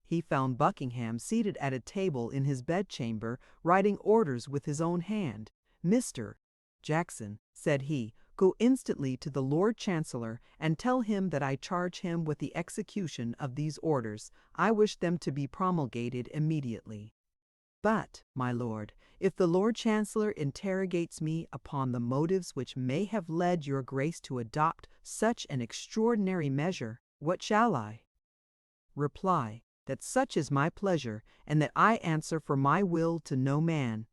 He found Buckingham seated at a table in his bedchamber, writing orders with his own hand. Mr. Jackson, said he, go instantly to the Lord Chancellor and tell him that I charge him with the execution of these orders. I wish them to be promulgated immediately. But, my lord, if the Lord Chancellor interrogates me upon the motives which may have led your grace to adopt such an extraordinary measure, what shall I reply? That such is my pleasure, and that I answer for my will to no man.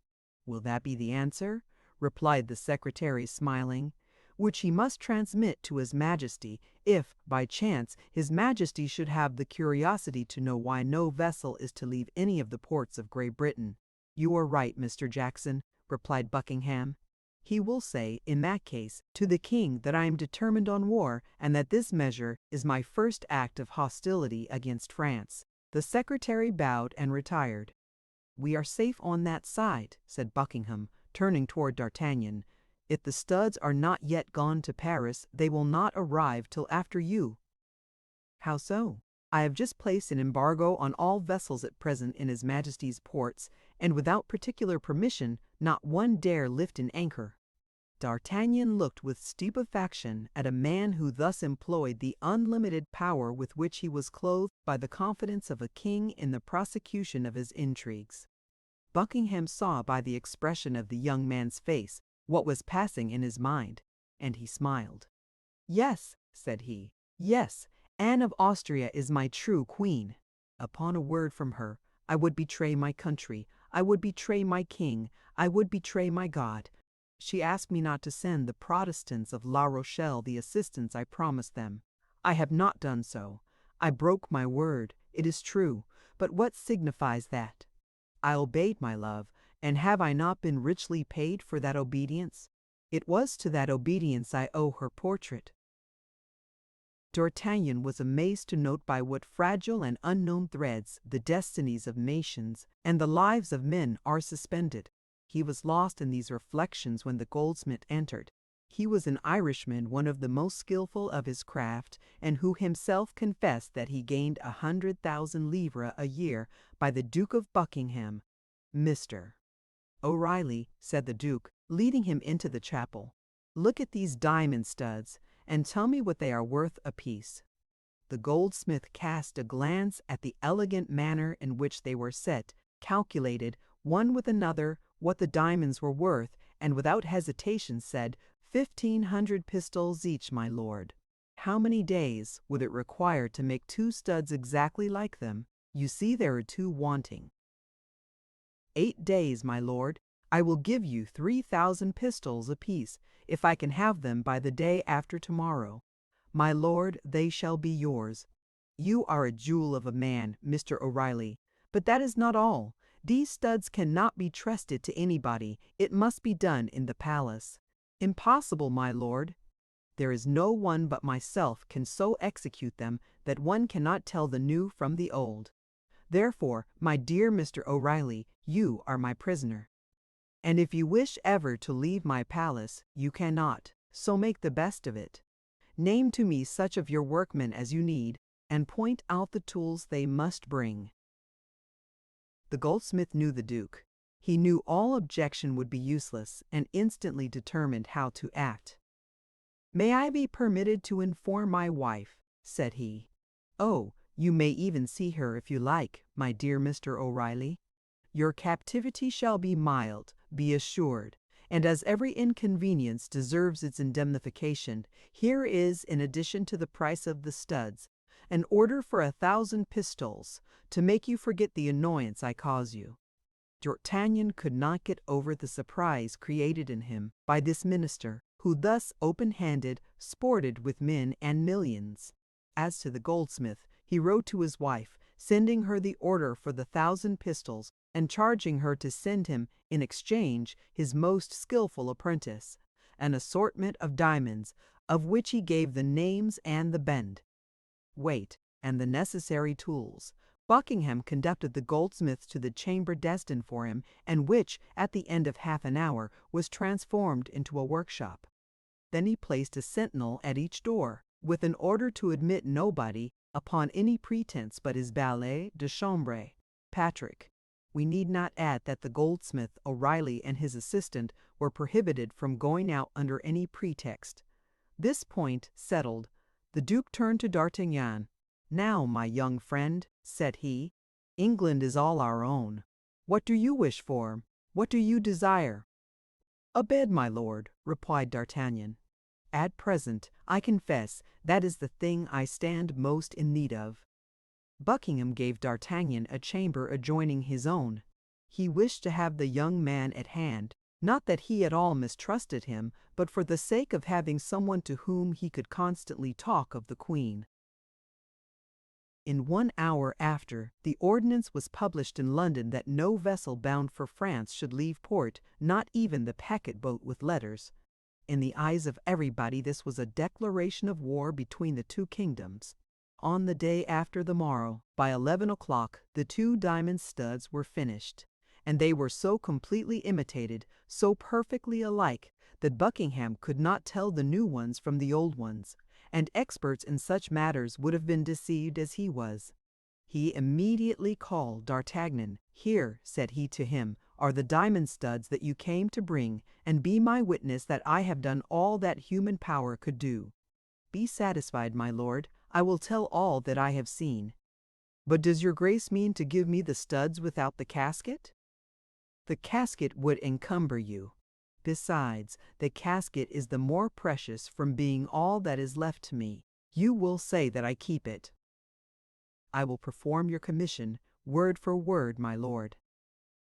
Will that be the answer? Replied the secretary, smiling. Which he must transmit to His Majesty, if, by chance, His Majesty should have the curiosity to know why no vessel is to leave any of the ports of Great Britain. You are right, Mr. Jackson, replied Buckingham. He will say, in that case, to the king that I am determined on war, and that this measure is my first act of hostility against France. The secretary bowed and retired. We are safe on that side, said Buckingham, turning toward D'Artagnan. If the studs are not yet gone to Paris, they will not arrive till after you. How so? I have just placed an embargo on all vessels at present in His Majesty's ports, and without particular permission, not one dare lift an anchor. D'Artagnan looked with stupefaction at a man who thus employed the unlimited power with which he was clothed by the confidence of a king in the prosecution of his intrigues. Buckingham saw by the expression of the young man's face what was passing in his mind, and he smiled. Yes, said he, yes, Anne of Austria is my true queen. Upon a word from her, I would betray my country, I would betray my king, I would betray my God. She asked me not to send the Protestants of La Rochelle the assistance I promised them. I have not done so. I broke my word, it is true, but what signifies that? I obeyed my love, and have I not been richly paid for that obedience? It was to that obedience I owe her portrait. D'Artagnan was amazed to note by what fragile and unknown threads the destinies of nations and the lives of men are suspended. He was lost in these reflections when the goldsmith entered. He was an Irishman, one of the most skillful of his craft, and who himself confessed that he gained 100,000 livres a year by the Duke of Buckingham. Mr. O'Reilly, said the Duke, leading him into the chapel, look at these diamond studs, and tell me what they are worth apiece. The goldsmith cast a glance at the elegant manner in which they were set, calculated, one with another, what the diamonds were worth, and without hesitation said, 1,500 pistoles each, my lord. How many days would it require to make 2 studs exactly like them? You see there are 2 wanting. 8 days, my lord. I will give you 3,000 pistoles apiece, if I can have them by the day after tomorrow. My lord, they shall be yours. You are a jewel of a man, Mr. O'Reilly, but that is not all. These studs cannot be trusted to anybody. It must be done in the palace. Impossible, my lord. There is no one but myself can so execute them that one cannot tell the new from the old. Therefore, my dear Mr. O'Reilly, you are my prisoner. And if you wish ever to leave my palace, you cannot, so make the best of it. Name to me such of your workmen as you need, and point out the tools they must bring. The goldsmith knew the Duke. He knew all objection would be useless and instantly determined how to act. "May I be permitted to inform my wife?" said he. "Oh, you may even see her if you like, my dear Mr. O'Reilly. Your captivity shall be mild, be assured, and as every inconvenience deserves its indemnification, here is, in addition to the price of the studs, an order for 1,000 pistoles, to make you forget the annoyance I cause you." D'Artagnan could not get over the surprise created in him by this minister, who thus open-handed sported with men and millions. As to the goldsmith, he wrote to his wife, sending her the order for the 1,000 pistols, and charging her to send him, in exchange, his most skilful apprentice, an assortment of diamonds, of which he gave the names and the bend, weight, and the necessary tools. Buckingham conducted the goldsmith to the chamber destined for him, and which, at the end of half an hour, was transformed into a workshop. Then he placed a sentinel at each door, with an order to admit nobody upon any pretense but his valet de chambre, Patrick. We need not add that the goldsmith, O'Reilly, and his assistant were prohibited from going out under any pretext. This point settled, the Duke turned to D'Artagnan. "Now, my young friend," said he, "England is all our own. What do you wish for? What do you desire?" "A bed, my lord," replied D'Artagnan. "At present, I confess, that is the thing I stand most in need of." Buckingham gave D'Artagnan a chamber adjoining his own. He wished to have the young man at hand, not that he at all mistrusted him, but for the sake of having someone to whom he could constantly talk of the Queen. In 1 hour after, the ordinance was published in London that no vessel bound for France should leave port, not even the packet-boat with letters. In the eyes of everybody this was a declaration of war between the two kingdoms. On the day after the morrow, by 11 o'clock, the 2 diamond studs were finished, and they were so completely imitated, so perfectly alike, that Buckingham could not tell the new ones from the old ones, and experts in such matters would have been deceived as he was. He immediately called D'Artagnan. "Here," said he to him, "are the diamond studs that you came to bring, and be my witness that I have done all that human power could do." "Be satisfied, my lord, I will tell all that I have seen." "But does your grace mean to give me the studs without the casket?" "The casket would encumber you. Besides, the casket is the more precious from being all that is left to me. You will say that I keep it." "I will perform your commission, word for word, my lord."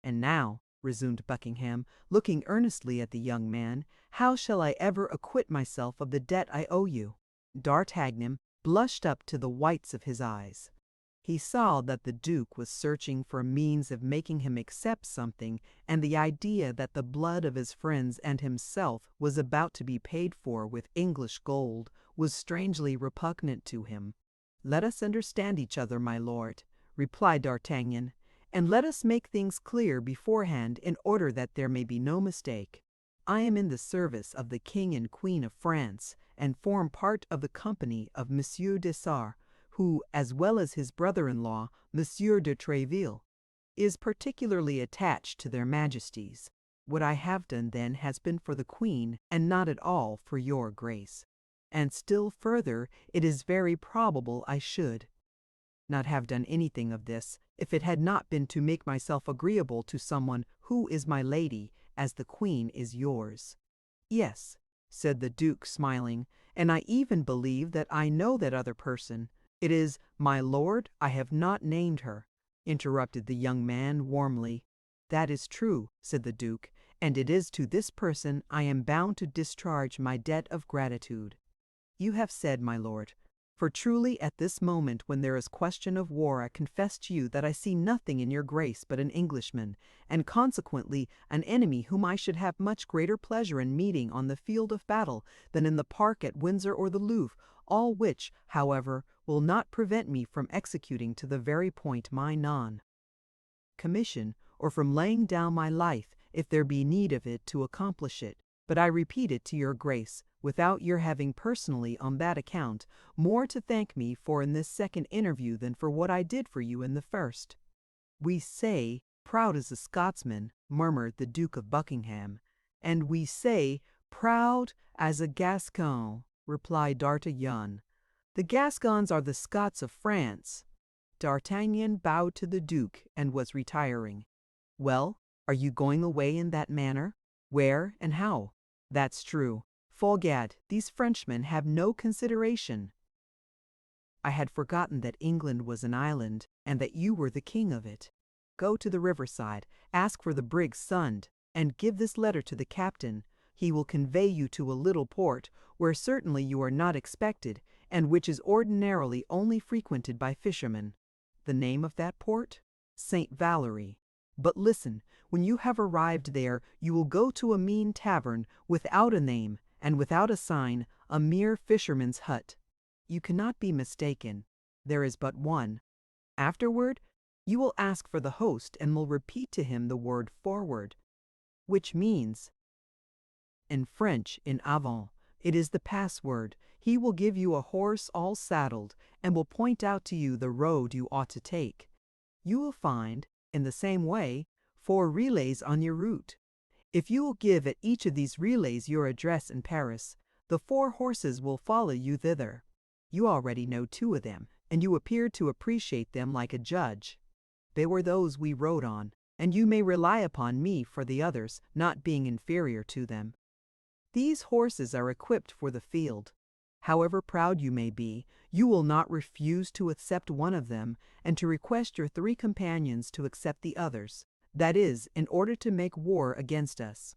"And now," resumed Buckingham, looking earnestly at the young man, "how shall I ever acquit myself of the debt I owe you?" D'Artagnan blushed up to the whites of his eyes. He saw that the Duke was searching for a means of making him accept something, and the idea that the blood of his friends and himself was about to be paid for with English gold was strangely repugnant to him. "Let us understand each other, my lord," replied D'Artagnan, "and let us make things clear beforehand in order that there may be no mistake. I am in the service of the King and Queen of France, and form part of the company of Monsieur de Sar, who, as well as his brother-in-law, Monsieur de Tréville, is particularly attached to their majesties. What I have done, then, has been for the Queen, and not at all for your grace. And still further, it is very probable I should not have done anything of this, if it had not been to make myself agreeable to someone who is my lady, as the Queen is yours." "Yes," said the Duke, smiling, "and I even believe that I know that other person." "It is, my lord, I have not named her," interrupted the young man warmly. "That is true," said the Duke, "and it is to this person I am bound to discharge my debt of gratitude." "You have said, my lord. For truly at this moment when there is question of war I confess to you that I see nothing in your grace but an Englishman, and consequently an enemy whom I should have much greater pleasure in meeting on the field of battle than in the park at Windsor or the Louvre, all which, however, will not prevent me from executing to the very point my commission, or from laying down my life, if there be need of it, to accomplish it. But I repeat it to your grace, without your having personally, on that account, more to thank me for in this second interview than for what I did for you in the first. We say Proud as a Scotsman, murmured the Duke of Buckingham. And we say, proud as a Gascon, replied D'Artagnan. The Gascons are the Scots of France. D'Artagnan bowed to the Duke and was retiring. Well, are you going away in that manner? Where and how? That's true. Fogad, these Frenchmen have no consideration. I had forgotten that England was an island, and that you were the king of it. Go to the riverside, ask for the brig Sund, and give this letter to the captain. He will convey you to a little port, where certainly you are not expected, and which is ordinarily only frequented by fishermen. The name of that port? St. Valery. But listen, when you have arrived there, you will go to a mean tavern, without a name, and without a sign, a mere fisherman's hut. You cannot be mistaken. There is but one. Afterward, you will ask for the host and will repeat to him the word forward, which means, in French, in avant. It is the password. He will give you a horse all saddled and will point out to you the road you ought to take. You will find, in the same way, 4 relays on your route. If you will give at each of these relays your address in Paris, the 4 horses will follow you thither. You already know 2 of them, and you appear to appreciate them like a judge. They were those we rode on, and you may rely upon me for the others, not being inferior to them. These horses are equipped for the field. However proud you may be, you will not refuse to accept one of them, and to request your 3 companions to accept the others. That is, in order to make war against us.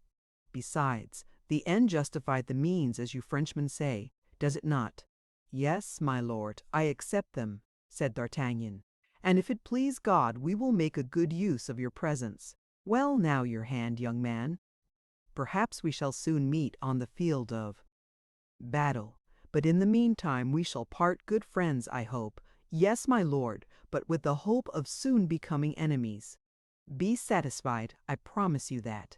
Besides, the end justified the means, as you Frenchmen say, does it not? Yes, my lord, I accept them, said D'Artagnan. And if it please God, we will make a good use of your presence. Well, now your hand, young man. Perhaps we shall soon meet on the field of battle. But in the meantime we shall part good friends, I hope. Yes, my lord, but with the hope of soon becoming enemies. Be satisfied, I promise you that.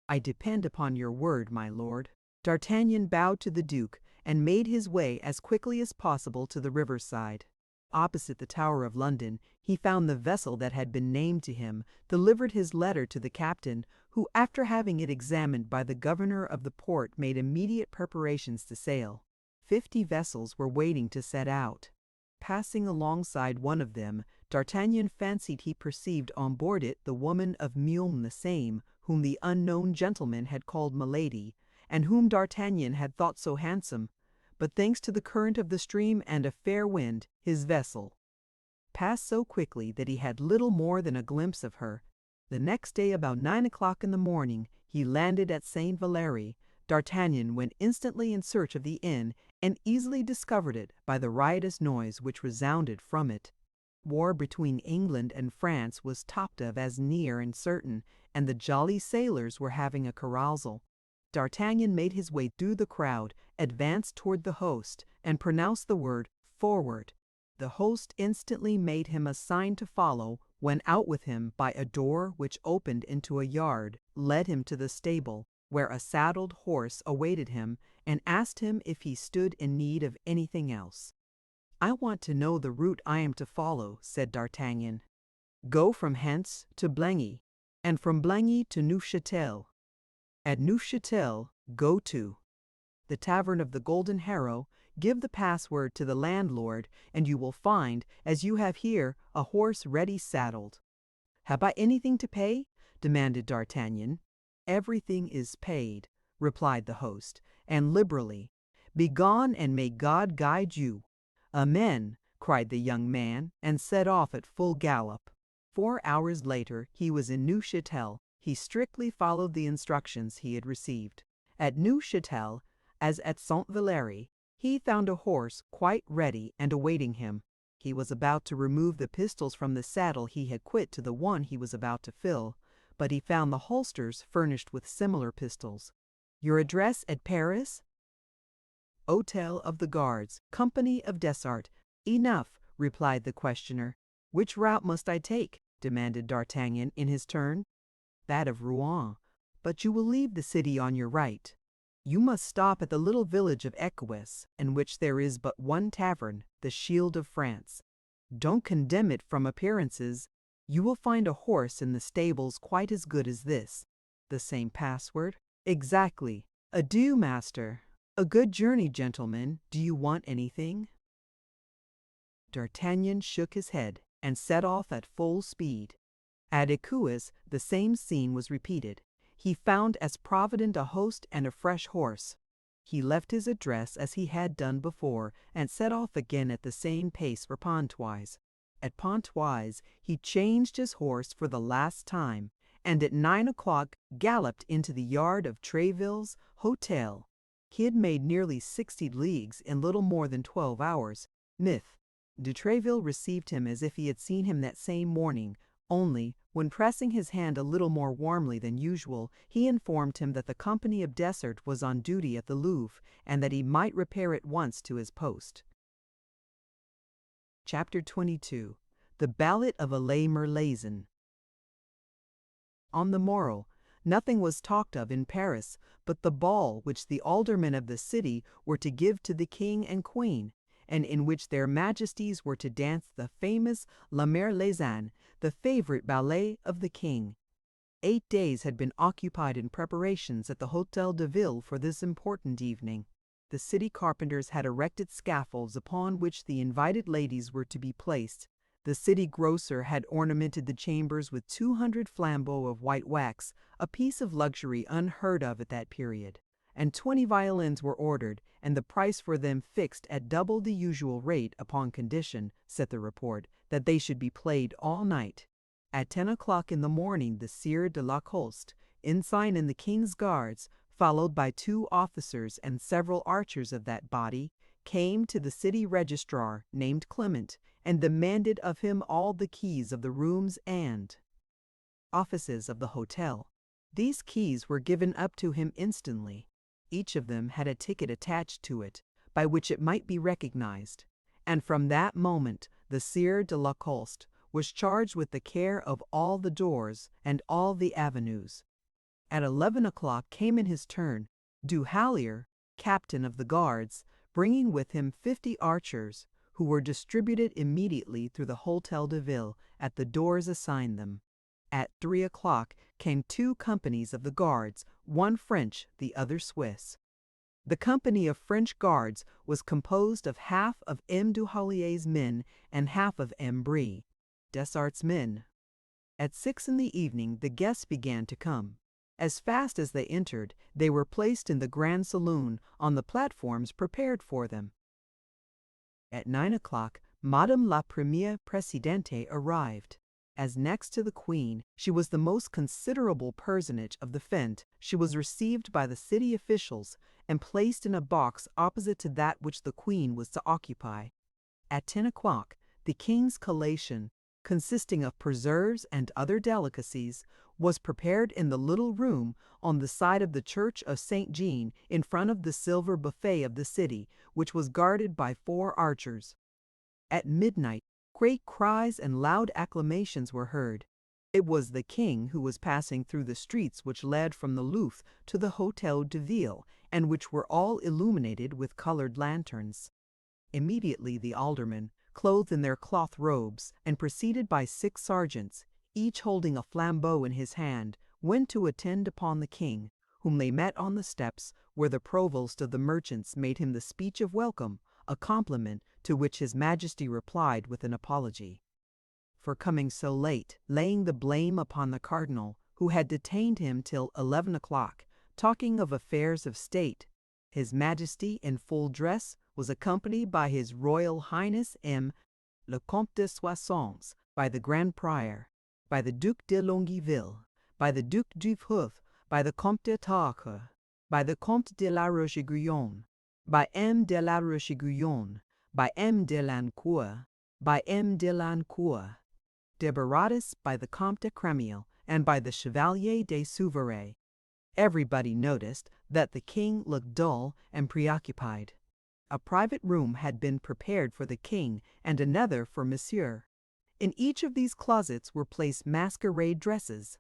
I depend upon your word, my lord. D'Artagnan bowed to the Duke, and made his way as quickly as possible to the riverside. Opposite the Tower of London, he found the vessel that had been named to him, delivered his letter to the captain, who, after having it examined by the governor of the port, made immediate preparations to sail. 50 vessels were waiting to set out. Passing alongside one of them, D'Artagnan fancied he perceived on board it the woman of Meung the same, whom the unknown gentleman had called Milady, and whom D'Artagnan had thought so handsome. But thanks to the current of the stream and a fair wind, his vessel passed so quickly that he had little more than a glimpse of her. The next day, about 9 o'clock in the morning, he landed at St. Valery. D'Artagnan went instantly in search of the inn, and easily discovered it by the riotous noise which resounded from it. War between England and France was talked of as near and certain, and the jolly sailors were having a carousal. D'Artagnan made his way through the crowd, advanced toward the host, and pronounced the word forward. The host instantly made him a sign to follow, went out with him by a door which opened into a yard, led him to the stable, where a saddled horse awaited him, and asked him if he stood in need of anything else. I want to know the route I am to follow, said D'Artagnan. Go from hence to Blengy, and from Blengy to Neufchâtel. At Neufchâtel, go to the Tavern of the Golden Harrow, give the password to the landlord, and you will find, as you have here, a horse ready saddled. Have I anything to pay? Demanded D'Artagnan. Everything is paid, replied the host, and liberally. Begone, and may God guide you. Amen, cried the young man, and set off at full gallop. 4 hours later, he was in Neufchâtel. He strictly followed the instructions he had received. At Neufchâtel, as at St. Valery, he found a horse quite ready and awaiting him. He was about to remove the pistols from the saddle he had quit to the one he was about to fill, but he found the holsters furnished with similar pistols. Your address at Paris? Hôtel of the Guards, Company of Dessart. Enough, replied the questioner. Which route must I take? Demanded D'Artagnan in his turn. That of Rouen, but you will leave the city on your right. You must stop at the little village of Écosse, in which there is but one tavern, the Shield of France. Don't condemn it from appearances. You will find a horse in the stables quite as good as this. The same password? Exactly. Adieu, master. A good journey, gentlemen. Do you want anything? D'Artagnan shook his head and set off at full speed. At Ecouis, the same scene was repeated. He found as provident a host and a fresh horse. He left his address as he had done before, and set off again at the same pace for Pontoise. At Pontoise, he changed his horse for the last time, and at 9 o'clock galloped into the yard of Tréville's hotel. He had made nearly 60 leagues in little more than 12 hours. Myth. De Tréville received him as if he had seen him that same morning, only, when pressing his hand a little more warmly than usual, he informed him that the company of Dessert was on duty at the Louvre, and that he might repair at once to his post. Chapter 22. The Ballad of Aulay Merlazin. On the morrow, nothing was talked of in Paris but the ball which the aldermen of the city were to give to the king and queen, and in which their majesties were to dance the famous La Merlazin, the favorite ballet of the king. 8 days had been occupied in preparations at the Hôtel de Ville for this important evening. The city carpenters had erected scaffolds upon which the invited ladies were to be placed. The city grocer had ornamented the chambers with 200 flambeaux of white wax, a piece of luxury unheard of at that period, and 20 violins were ordered, and the price for them fixed at double the usual rate, upon condition, said the report, that they should be played all night. At 10 o'clock in the morning the Sieur de la Coste, ensign in the King's Guards, followed by 2 officers and several archers of that body, came to the city registrar, named Clement, and demanded of him all the keys of the rooms and offices of the hotel. These keys were given up to him instantly. Each of them had a ticket attached to it, by which it might be recognized, and from that moment the Sieur de la Coste was charged with the care of all the doors and all the avenues. At 11 o'clock came in his turn Du Hallier, captain of the guards, bringing with him 50 archers, who were distributed immediately through the Hôtel de Ville at the doors assigned them. At 3 o'clock came 2 companies of the guards, one French, the other Swiss. The company of French guards was composed of half of M. du Hallier's men and half of M. Brie, Dessart's men. At 6 in the evening the guests began to come. As fast as they entered, they were placed in the grand saloon, on the platforms prepared for them. At 9 o'clock, Madame la Première Présidente arrived. As next to the Queen, she was the most considerable personage of the fête. She was received by the city officials and placed in a box opposite to that which the Queen was to occupy. At 10 o'clock, the King's collation, consisting of preserves and other delicacies, was prepared in the little room on the side of the Church of St. Jean, in front of the silver buffet of the city, which was guarded by 4 archers. At midnight, great cries and loud acclamations were heard. It was the king who was passing through the streets which led from the Louvre to the Hôtel de Ville, and which were all illuminated with colored lanterns. Immediately the aldermen, clothed in their cloth robes, and preceded by 6 sergeants, each holding a flambeau in his hand, went to attend upon the king, whom they met on the steps, where the provost of the merchants made him the speech of welcome, a compliment to which his majesty replied with an apology for coming so late, laying the blame upon the cardinal, who had detained him till 11 o'clock, talking of affairs of state. His majesty, in full dress, was accompanied by His Royal Highness M. le Comte de Soissons, by the Grand Prior, by the Duc de Longueville, by the Duc d'Uffhoff, by the Comte de Tarque, by the Comte de la Roche-Guyon, by M. de la Roche-Guyon, by M. de Lancourt, by M. de Lancourt, de Baradas by the Comte de Cremiel, and by the Chevalier de Souveret. Everybody noticed that the king looked dull and preoccupied. A private room had been prepared for the king and another for Monsieur. In each of these closets were placed masquerade dresses.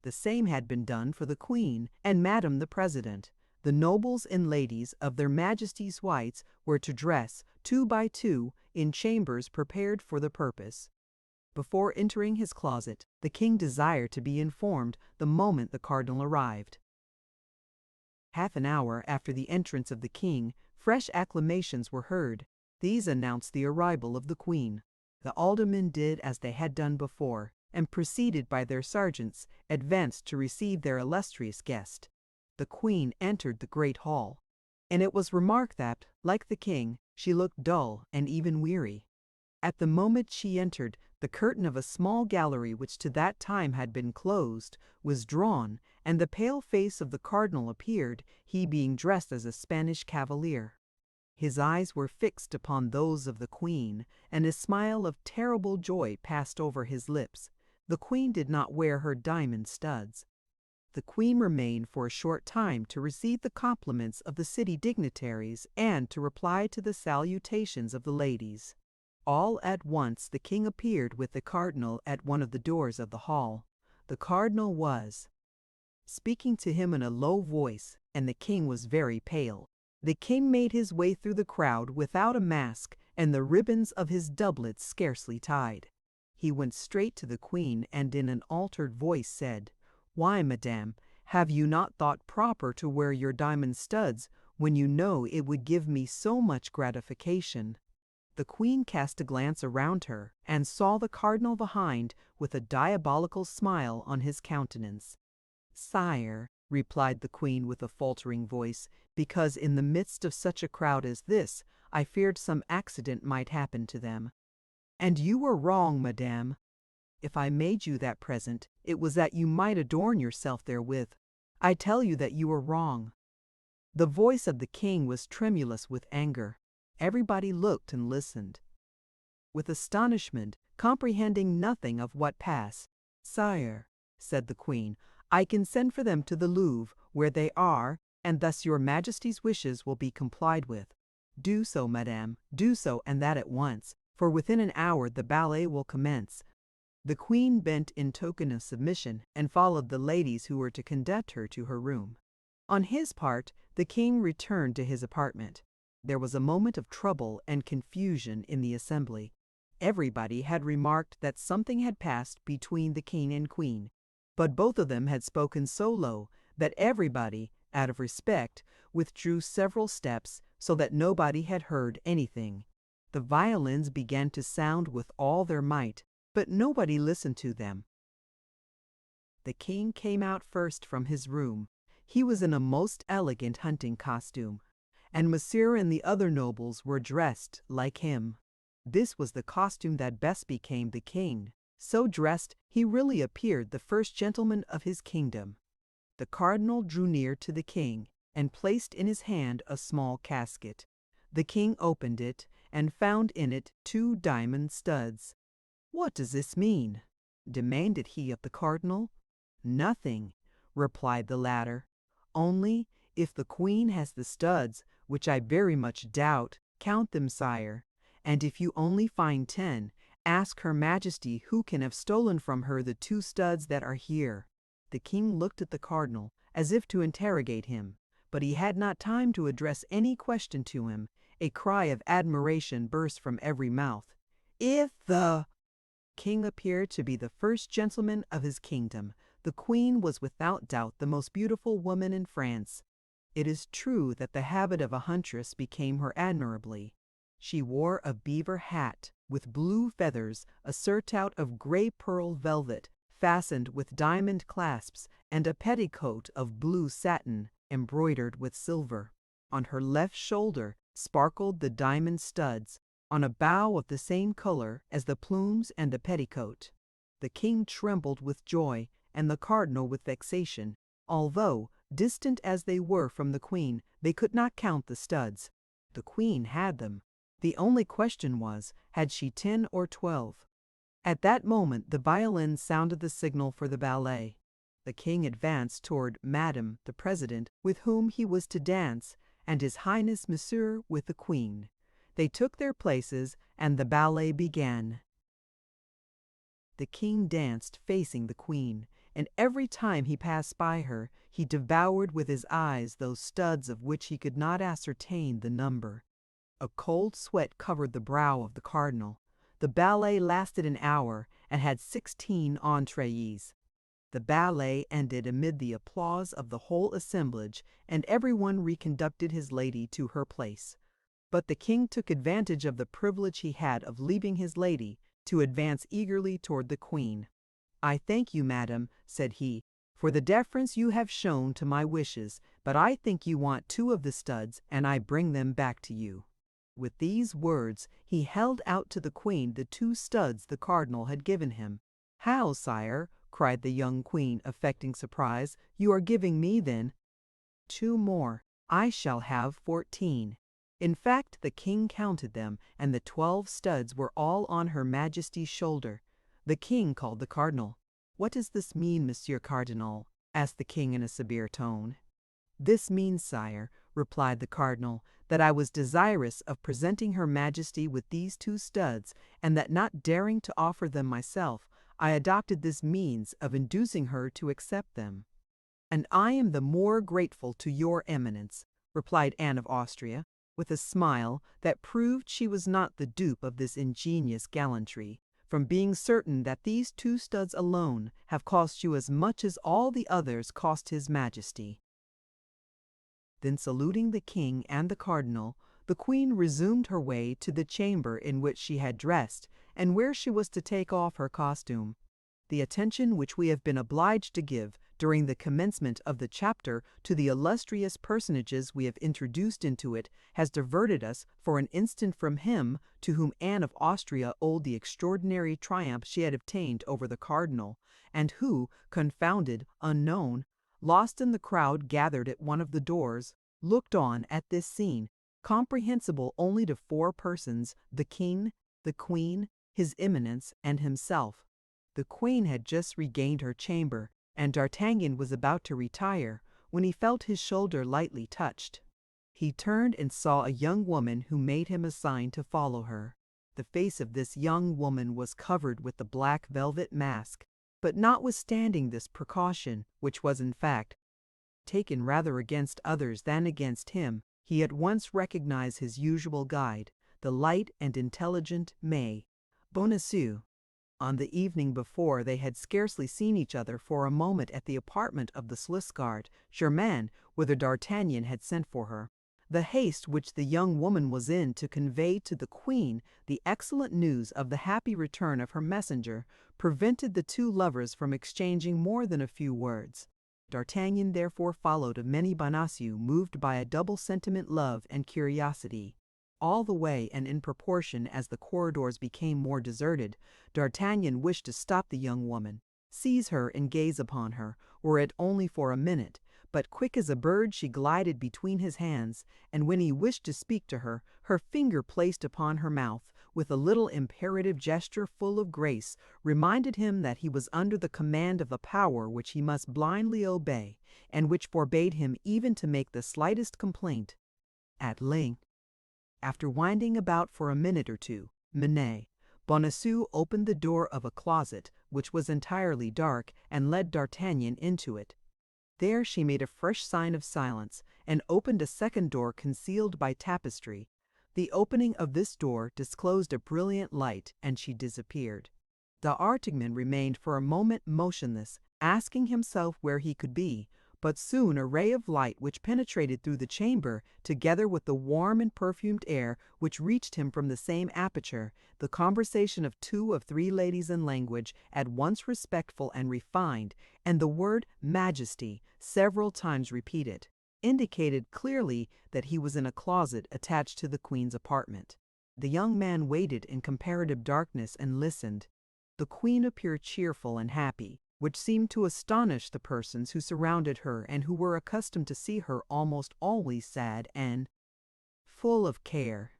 The same had been done for the queen and Madame the President. The nobles and ladies of their Majesties' whites were to dress, 2 by 2, in chambers prepared for the purpose. Before entering his closet, the king desired to be informed the moment the cardinal arrived. Half an hour after the entrance of the king, fresh acclamations were heard. These announced the arrival of the queen. The aldermen did as they had done before, and, preceded by their sergeants, advanced to receive their illustrious guest. The queen entered the great hall, and it was remarked that, like the king, she looked dull and even weary. At the moment she entered, the curtain of a small gallery which to that time had been closed was drawn, and the pale face of the cardinal appeared, he being dressed as a Spanish cavalier. His eyes were fixed upon those of the queen, and a smile of terrible joy passed over his lips. The queen did not wear her diamond studs. The queen remained for a short time to receive the compliments of the city dignitaries and to reply to the salutations of the ladies. All at once the king appeared with the cardinal at one of the doors of the hall. The cardinal was speaking to him in a low voice, and the king was very pale. The king made his way through the crowd without a mask, and the ribbons of his doublet scarcely tied. He went straight to the queen and in an altered voice said, "Why, madame, have you not thought proper to wear your diamond studs when you know it would give me so much gratification?" The queen cast a glance around her and saw the cardinal behind with a diabolical smile on his countenance. "Sire," replied the queen with a faltering voice, "because in the midst of such a crowd as this, I feared some accident might happen to them." "And you were wrong, madame. If I made you that present, it was that you might adorn yourself therewith. I tell you that you were wrong." The voice of the king was tremulous with anger. Everybody looked and listened with astonishment, comprehending nothing of what passed. "Sire," said the queen, "I can send for them to the Louvre, where they are, and thus your majesty's wishes will be complied with." "Do so, madame, do so, and that at once, for within an hour the ballet will commence." The queen bent in token of submission and followed the ladies who were to conduct her to her room. On his part, the king returned to his apartment. There was a moment of trouble and confusion in the assembly. Everybody had remarked that something had passed between the king and queen, but both of them had spoken so low that everybody, out of respect, withdrew several steps so that nobody had heard anything. The violins began to sound with all their might, but nobody listened to them. The king came out first from his room. He was in a most elegant hunting costume, and Monsieur and the other nobles were dressed like him. This was the costume that best became the king. So dressed, he really appeared the first gentleman of his kingdom. The cardinal drew near to the king and placed in his hand a small casket. The king opened it and found in it 2 diamond studs. "What does this mean?" demanded he of the cardinal. "Nothing," replied the latter. "Only, if the queen has the studs, which I very much doubt, count them, sire, and if you only find 10, ask her majesty who can have stolen from her the 2 studs that are here." The king looked at the cardinal as if to interrogate him, but he had not time to address any question to him. A cry of admiration burst from every mouth. "If the king appeared to be the first gentleman of his kingdom, the queen was without doubt the most beautiful woman in France. It is true that the habit of a huntress became her admirably. She wore a beaver hat with blue feathers, a surtout of gray pearl velvet, fastened with diamond clasps, and a petticoat of blue satin, embroidered with silver. On her left shoulder sparkled the diamond studs, on a bow of the same color as the plumes and the petticoat. The king trembled with joy, and the cardinal with vexation. Although, distant as they were from the queen, they could not count the studs. The queen had them. The only question was, had she 10 or 12? At that moment the violin sounded the signal for the ballet. The king advanced toward Madame the President, with whom he was to dance, and His Highness Monsieur with the queen. They took their places, and the ballet began. The king danced facing the queen, and every time he passed by her, he devoured with his eyes those studs of which he could not ascertain the number. A cold sweat covered the brow of the cardinal. The ballet lasted an hour and had 16 entrees. The ballet ended amid the applause of the whole assemblage, and everyone reconducted his lady to her place. But the king took advantage of the privilege he had of leaving his lady to advance eagerly toward the queen. "I thank you, madam," said he, "for the deference you have shown to my wishes, but I think you want 2 of the studs, and I bring them back to you." With these words he held out to the queen the 2 studs the cardinal had given him. "How, sire?" cried the young queen, affecting surprise. "You are giving me, then, 2 more. I shall have 14." In fact, the king counted them, and the 12 studs were all on Her Majesty's shoulder. The king called the cardinal. "What does this mean, Monsieur Cardinal?" asked the king in a severe tone. "This means, sire," replied the cardinal, "that I was desirous of presenting Her Majesty with these 2 studs, and that, not daring to offer them myself, I adopted this means of inducing her to accept them." "And I am the more grateful to your eminence," replied Anne of Austria, with a smile that proved she was not the dupe of this ingenious gallantry, "from being certain that these 2 studs alone have cost you as much as all the others cost His Majesty." Then, saluting the king and the cardinal, the queen resumed her way to the chamber in which she had dressed, and where she was to take off her costume. The attention which we have been obliged to give during the commencement of the chapter to the illustrious personages we have introduced into it has diverted us for an instant from him to whom Anne of Austria owed the extraordinary triumph she had obtained over the cardinal, and who, confounded, unknown, lost in the crowd gathered at one of the doors, looked on at this scene, comprehensible only to 4 persons: the king, the queen, his eminence, and himself. The queen had just regained her chamber, and D'Artagnan was about to retire, when he felt his shoulder lightly touched. He turned and saw a young woman who made him a sign to follow her. The face of this young woman was covered with the black velvet mask, but notwithstanding this precaution, which was in fact taken rather against others than against him, he at once recognized his usual guide, the light and intelligent May Bonacieux. On the evening before, they had scarcely seen each other for a moment at the apartment of the Swiss guard, Germain, whither D'Artagnan had sent for her. The haste which the young woman was in to convey to the queen the excellent news of the happy return of her messenger prevented the 2 lovers from exchanging more than a few words. D'Artagnan therefore followed many Bonacieux, moved by a double sentiment, love and curiosity. All the way, and in proportion as the corridors became more deserted, D'Artagnan wished to stop the young woman, seize her and gaze upon her, were it only for a minute, but quick as a bird she glided between his hands, and when he wished to speak to her, her finger placed upon her mouth, with a little imperative gesture full of grace, reminded him that he was under the command of a power which he must blindly obey, and which forbade him even to make the slightest complaint. At length, after winding about for a minute or 2, Bonacieux opened the door of a closet, which was entirely dark, and led D'Artagnan into it. There she made a fresh sign of silence, and opened a second door concealed by tapestry. The opening of this door disclosed a brilliant light, and she disappeared. D'Artagnan remained for a moment motionless, asking himself where he could be, but soon a ray of light which penetrated through the chamber, together with the warm and perfumed air which reached him from the same aperture, the conversation of 2 of 3 ladies in language at once respectful and refined, and the word Majesty, several times repeated, indicated clearly that he was in a closet attached to the queen's apartment. The young man waited in comparative darkness and listened. The queen appeared cheerful and happy, which seemed to astonish the persons who surrounded her and who were accustomed to see her almost always sad and full of care.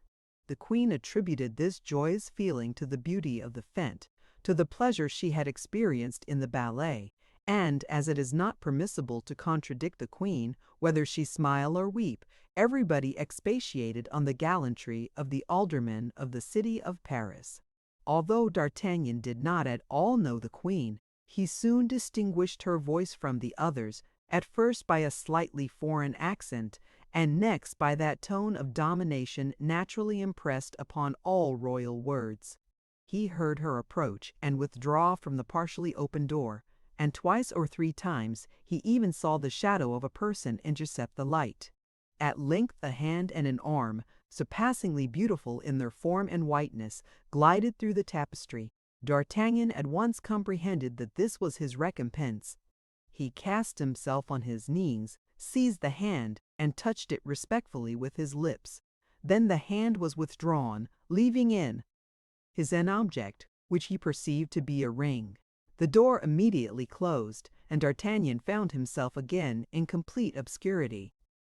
The queen attributed this joyous feeling to the beauty of the fête, to the pleasure she had experienced in the ballet, and, as it is not permissible to contradict the queen, whether she smile or weep, everybody expatiated on the gallantry of the aldermen of the city of Paris. Although D'Artagnan did not at all know the queen, he soon distinguished her voice from the others, at first by a slightly foreign accent, and next by that tone of domination naturally impressed upon all royal words. He heard her approach and withdraw from the partially open door, and twice or three times he even saw the shadow of a person intercept the light. At length a hand and an arm, surpassingly beautiful in their form and whiteness, glided through the tapestry. D'Artagnan at once comprehended that this was his recompense. He cast himself on his knees, seized the hand, and touched it respectfully with his lips. Then the hand was withdrawn, leaving in his an object, which he perceived to be a ring. The door immediately closed, and D'Artagnan found himself again in complete obscurity.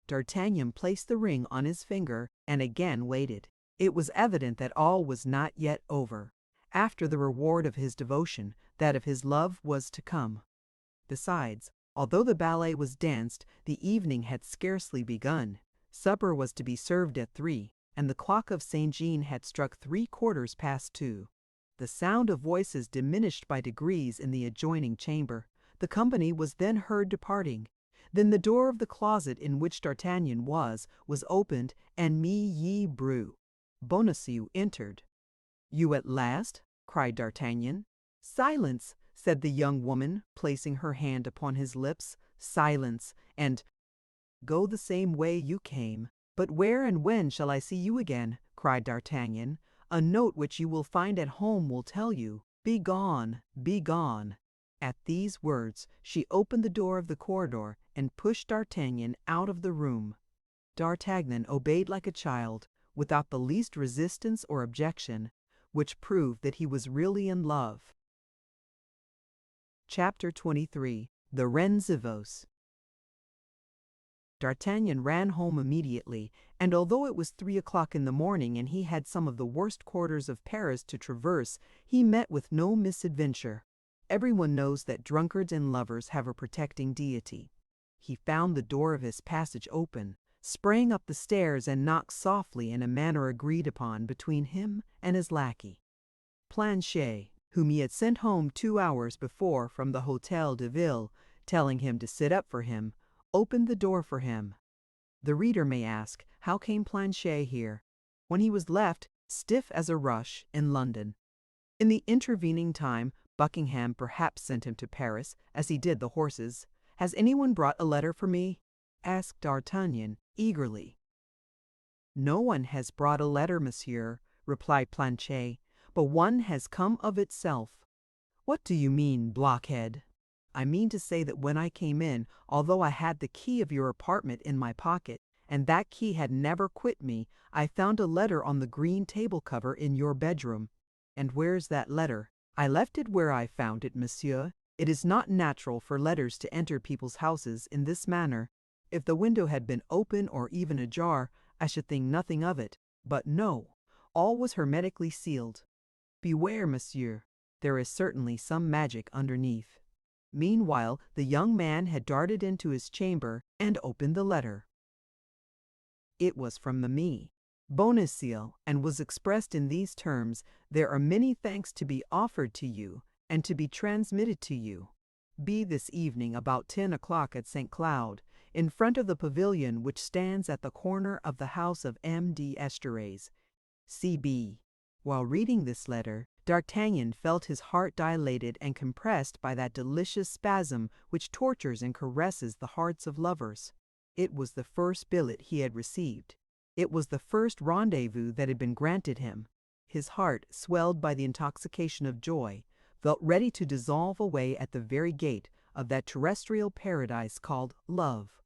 D'Artagnan placed the ring on his finger and again waited. It was evident that all was not yet over. After the reward of his devotion, that of his love was to come. Besides, although the ballet was danced, the evening had scarcely begun. Supper was to be served at 3, and the clock of St. Jean had struck 2:75. The sound of voices diminished by degrees in the adjoining chamber. The company was then heard departing. Then the door of the closet in which D'Artagnan was opened, and Bonacieux entered. "You at last?" cried D'Artagnan. "Silence!" said the young woman, placing her hand upon his lips. "Silence, and go the same way you came." "But where and when shall I see you again?" cried D'Artagnan. "A note which you will find at home will tell you. Begone, begone." At these words she opened the door of the corridor and pushed D'Artagnan out of the room. D'Artagnan obeyed like a child, without the least resistance or objection, which proved that he was really in love. Chapter 23. The Renzivos. D'Artagnan ran home immediately, and although it was 3 o'clock in the morning and he had some of the worst quarters of Paris to traverse, he met with no misadventure. Everyone knows that drunkards and lovers have a protecting deity. He found the door of his passage open, sprang up the stairs and knocked softly in a manner agreed upon between him and his lackey. Planchet, whom he had sent home 2 hours before from the Hôtel de Ville, telling him to sit up for him, opened the door for him. The reader may ask, how came Planchet here, when he was left, stiff as a rush, in London? In the intervening time, Buckingham perhaps sent him to Paris, as he did the horses. "Has anyone brought a letter for me?" asked D'Artagnan, eagerly. "No one has brought a letter, monsieur," replied Planchet, "but one has come of itself." "What do you mean, blockhead?" "I mean to say that when I came in, although I had the key of your apartment in my pocket, and that key had never quit me, I found a letter on the green table cover in your bedroom." "And where's that letter?" "I left it where I found it, monsieur. It is not natural for letters to enter people's houses in this manner. If the window had been open or even ajar, I should think nothing of it. But no, all was hermetically sealed. Beware, monsieur. There is certainly some magic underneath." Meanwhile, the young man had darted into his chamber and opened the letter. It was from me, Bonacieux, and was expressed in these terms: "There are many thanks to be offered to you, and to be transmitted to you. Be this evening about 10 o'clock at St. Cloud, in front of the pavilion which stands at the corner of the house of M. d'Esterrees, C.B." While reading this letter, D'Artagnan felt his heart dilated and compressed by that delicious spasm which tortures and caresses the hearts of lovers. It was the first billet he had received. It was the first rendezvous that had been granted him. His heart, swelled by the intoxication of joy, felt ready to dissolve away at the very gate of that terrestrial paradise called love.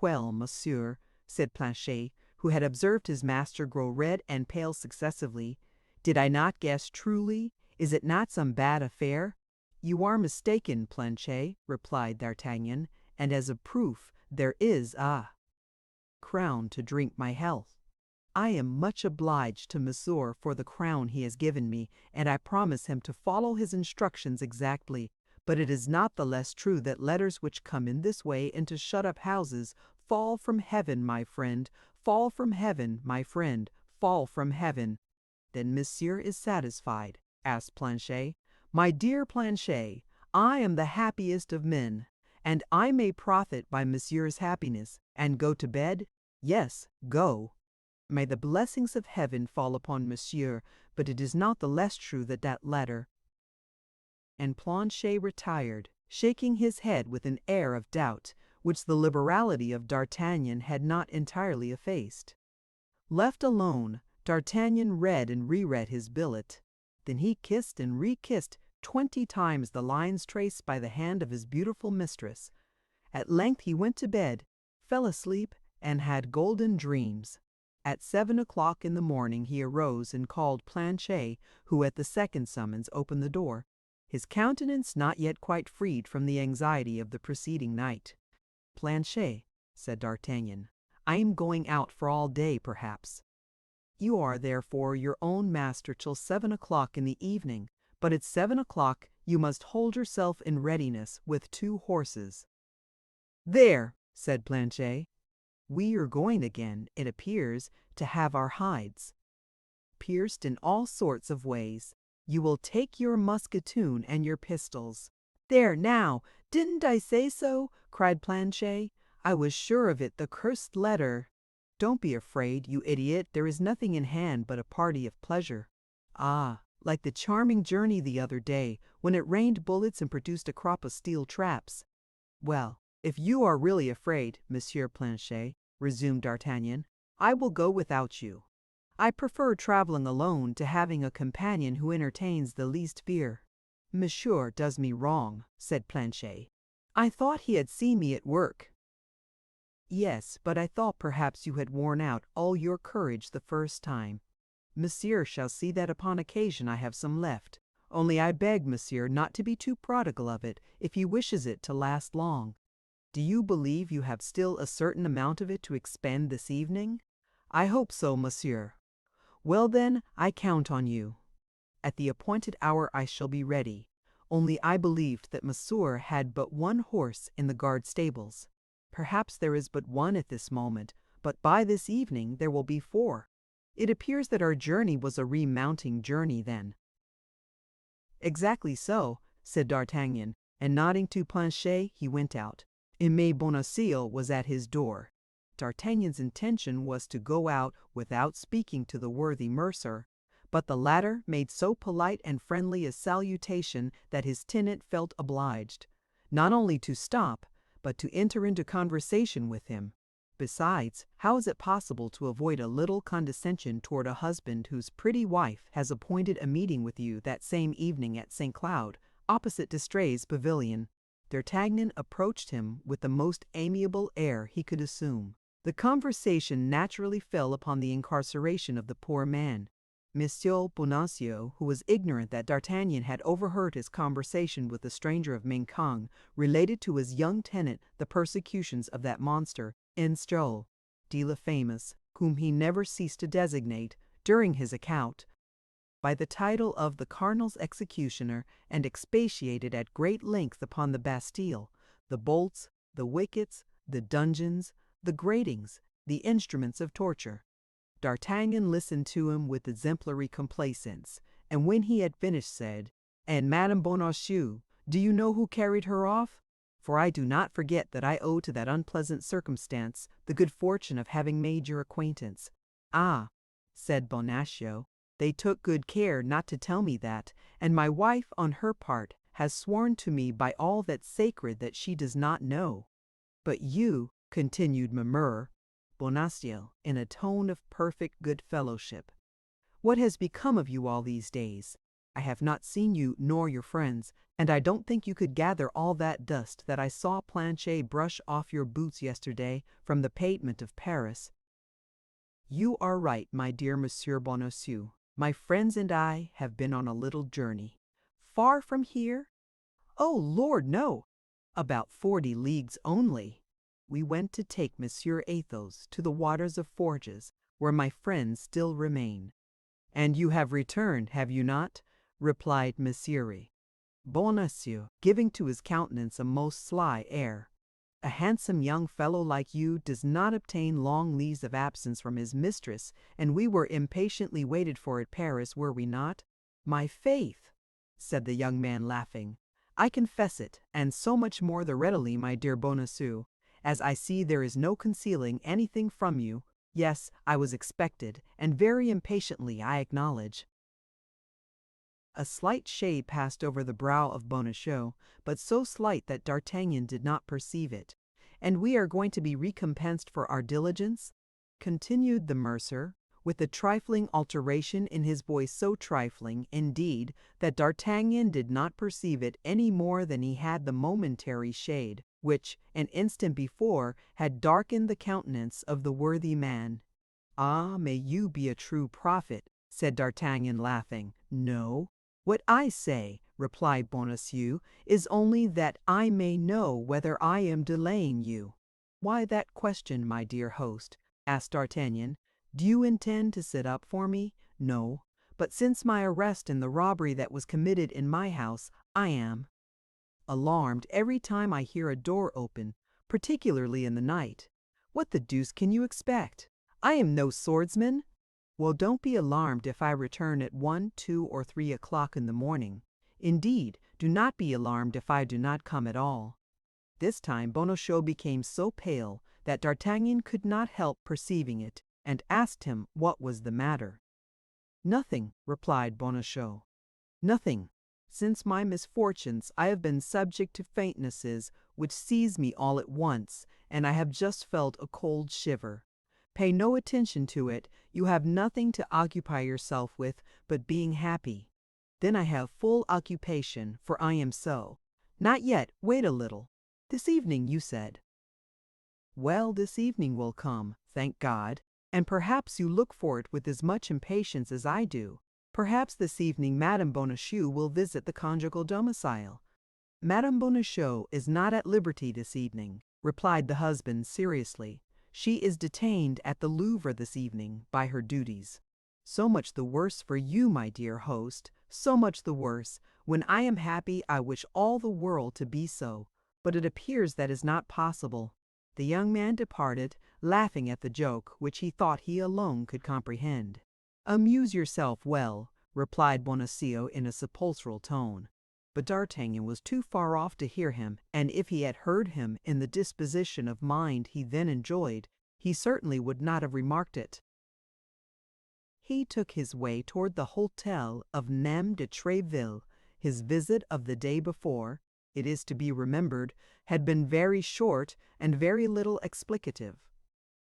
"Well, monsieur," said Planchet, who had observed his master grow red and pale successively, "did I not guess truly? Is it not some bad affair?" "You are mistaken, Planchet," replied D'Artagnan, "and as a proof, there is a crown to drink my health. I am much obliged to Monsieur for the crown he has given me, and I promise him to follow his instructions exactly. But it is not the less true that letters which come in this way into shut-up houses fall from heaven, my friend, fall from heaven, my friend, fall from heaven." "Then Monsieur is satisfied?" asked Planchet. "My dear Planchet, I am the happiest of men, and I may profit by Monsieur's happiness, and go to bed? Yes, go. May the blessings of heaven fall upon Monsieur, but it is not the less true that that letter—" And Planchet retired, shaking his head with an air of doubt, which the liberality of D'Artagnan had not entirely effaced. Left alone, D'Artagnan read and reread his billet. Then he kissed and re-kissed 20 times the lines traced by the hand of his beautiful mistress. At length he went to bed, fell asleep, and had golden dreams. At 7 o'clock in the morning he arose and called Planchet, who at the second summons opened the door, his countenance not yet quite freed from the anxiety of the preceding night. "Planchet," said D'Artagnan, "I am going out for all day, perhaps. You are, therefore, your own master till 7 o'clock in the evening, but at 7 o'clock you must hold yourself in readiness with 2 horses." "There," said Planchet. "We are going again, it appears, to have our hides pierced in all sorts of ways. You will take your musketoon and your pistols." "There, now, didn't I say so?" cried Planchet. "I was sure of it, the cursed letter." "Don't be afraid, you idiot, there is nothing in hand but a party of pleasure." "Ah, like the charming journey the other day, when it rained bullets and produced a crop of steel traps." "Well, if you are really afraid, Monsieur Planchet," resumed D'Artagnan, "I will go without you. I prefer traveling alone to having a companion who entertains the least fear." "Monsieur does me wrong," said Planchet. "I thought he had seen me at work." "Yes, but I thought perhaps you had worn out all your courage the first time. Monsieur shall see that upon occasion I have some left. Only I beg Monsieur not to be too prodigal of it if he wishes it to last long. Do you believe you have still a certain amount of it to expend this evening?" "I hope so, Monsieur." "Well, then, I count on you. At the appointed hour I shall be ready. Only I believed that Monsieur had but 1 horse in the guard stables. Perhaps there is but 1 at this moment, but by this evening there will be 4. It appears that our journey was a remounting journey, then." "Exactly so," said D'Artagnan, and nodding to Planchet, he went out. Aimé Bonacieux was at his door. D'Artagnan's intention was to go out without speaking to the worthy mercer, but the latter made so polite and friendly a salutation that his tenant felt obliged, not only to stop, but to enter into conversation with him. Besides, how is it possible to avoid a little condescension toward a husband whose pretty wife has appointed a meeting with you that same evening at St. Cloud, opposite D'Estrées' pavilion? D'Artagnan approached him with the most amiable air he could assume. The conversation naturally fell upon the incarceration of the poor man. Monsieur Bonacieux, who was ignorant that D'Artagnan had overheard his conversation with the stranger of Mincang, related to his young tenant the persecutions of that monster, Enstrol de la Famous, whom he never ceased to designate, during his account, by the title of the Cardinal's executioner, and expatiated at great length upon the Bastille, the bolts, the wickets, the dungeons, the gratings, the instruments of torture. D'Artagnan listened to him with exemplary complaisance, and when he had finished said, "And Madame Bonacieux, do you know who carried her off? For I do not forget that I owe to that unpleasant circumstance the good fortune of having made your acquaintance." "Ah," said Bonacieux, "they took good care not to tell me that, and my wife, on her part, has sworn to me by all that's sacred that she does not know. But you," continued Bonacieux, in a tone of perfect good fellowship, "what has become of you all these days? I have not seen you nor your friends, and I don't think you could gather all that dust that I saw Planchet brush off your boots yesterday from the pavement of Paris." "You are right, my dear Monsieur Bonacieux. My friends and I have been on a little journey." "Far from here?" "Oh, Lord, no! About 40 leagues only. We went to take Monsieur Athos to the waters of Forges, where my friends still remain." "And you have returned, have you not?" replied Monsieur Bonacieux, giving to his countenance a most sly air. "A handsome young fellow like you does not obtain long leaves of absence from his mistress, and we were impatiently waited for at Paris, were we not?" "My faith," said the young man, laughing, "I confess it, and so much more the readily, my dear Bonacieux, as I see there is no concealing anything from you. Yes, I was expected, and very impatiently, I acknowledge." A slight shade passed over the brow of Bonacieux, but so slight that D'Artagnan did not perceive it. "And we are going to be recompensed for our diligence?" continued the mercer, with a trifling alteration in his voice, so trifling, indeed, that D'Artagnan did not perceive it any more than he had the momentary shade, which, an instant before, had darkened the countenance of the worthy man. "Ah, may you be a true prophet," said D'Artagnan, laughing. "No. What I say," replied Bonacieux, "is only that I may know whether I am delaying you." "Why that question, my dear host?" asked D'Artagnan. "Do you intend to sit up for me?" "No. But since my arrest in the robbery that was committed in my house, I am alarmed every time I hear a door open, particularly in the night. What the deuce can you expect? I am no swordsman." "Well, don't be alarmed if I return at 1, 2, or 3 o'clock in the morning. Indeed, do not be alarmed if I do not come at all." This time Bonacieux became so pale that D'Artagnan could not help perceiving it, and asked him what was the matter. "Nothing," replied Bonacieux. "Nothing. Since my misfortunes I have been subject to faintnesses which seize me all at once, and I have just felt a cold shiver. Pay no attention to it, you have nothing to occupy yourself with but being happy. Then I have full occupation, for I am so. Not yet, wait a little. This evening, you said. Well, this evening will come, thank God, and perhaps you look for it with as much impatience as I do. Perhaps this evening Madame Bonacieux will visit the conjugal domicile." "Madame Bonacieux is not at liberty this evening," replied the husband seriously. "She is detained at the Louvre this evening by her duties." "So much the worse for you, my dear host, so much the worse. When I am happy I wish all the world to be so, but it appears that is not possible." The young man departed, laughing at the joke which he thought he alone could comprehend. "Amuse yourself well," replied Bonacieux in a sepulchral tone. But D'Artagnan was too far off to hear him, and if he had heard him in the disposition of mind he then enjoyed, he certainly would not have remarked it. He took his way toward the hotel of Nem de Tréville. His visit of the day before, it is to be remembered, had been very short and very little explicative.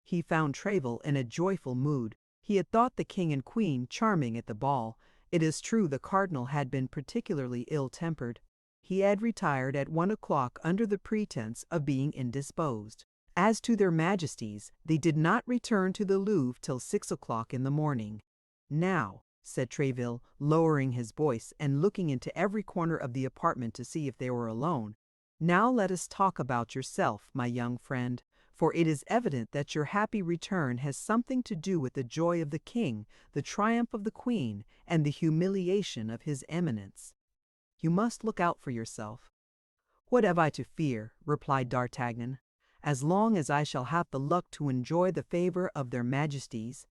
He found Tréville in a joyful mood. He had thought the king and queen charming at the ball. It is true the cardinal had been particularly ill-tempered. He had retired at 1 o'clock under the pretense of being indisposed. As to their majesties, they did not return to the Louvre till 6 o'clock in the morning. "Now," said Tréville, lowering his voice and looking into every corner of the apartment to see if they were alone, "now let us talk about yourself, my young friend, for it is evident that your happy return has something to do with the joy of the king, the triumph of the queen, and the humiliation of his eminence. You must look out for yourself." "What have I to fear?" replied D'Artagnan. "As long as I shall have the luck to enjoy the favor of their majesties."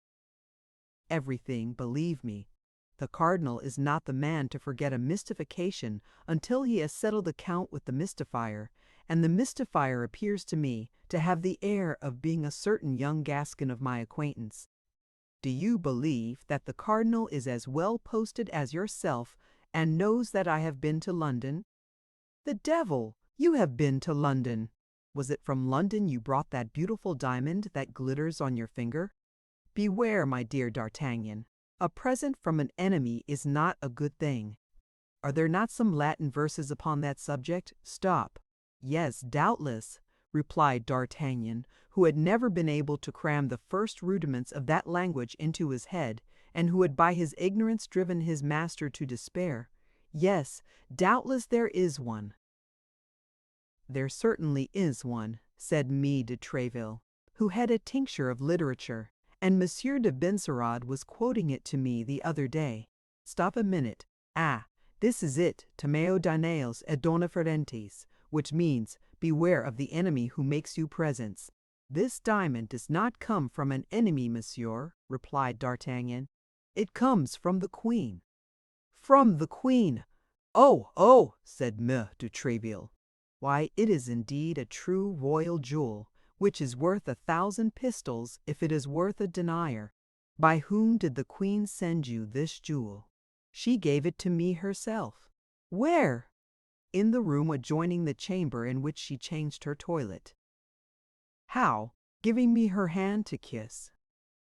"Everything, believe me. The cardinal is not the man to forget a mystification until he has settled account with the mystifier, and the mystifier appears to me to have the air of being a certain young Gascon of my acquaintance. Do you believe that the cardinal is as well posted as yourself, and knows that I have been to London?" "The devil! You have been to London! Was it from London you brought that beautiful diamond that glitters on your finger? Beware, my dear D'Artagnan. A present from an enemy is not a good thing. Are there not some Latin verses upon that subject? Stop." "Yes, doubtless," replied D'Artagnan, who had never been able to cram the first rudiments of that language into his head, and who had by his ignorance driven his master to despair. "Yes, doubtless there is one." "There certainly is one," said Mee de Tréville, who had a tincture of literature, "and Monsieur de Benserade was quoting it to me the other day. Stop a minute. Ah, this is it, timeo Danaos et dona ferentes, which means, beware of the enemy who makes you presents." "This diamond does not come from an enemy, monsieur," replied D'Artagnan. "It comes from the queen." "From the queen! Oh, oh!" said M. de Tréville. "Why, it is indeed a true royal jewel, which is worth 1,000 pistols if it is worth a denier. By whom did the queen send you this jewel?" She gave it to me herself. Where? In the room adjoining the chamber in which she changed her toilet. How? Giving me her hand to kiss.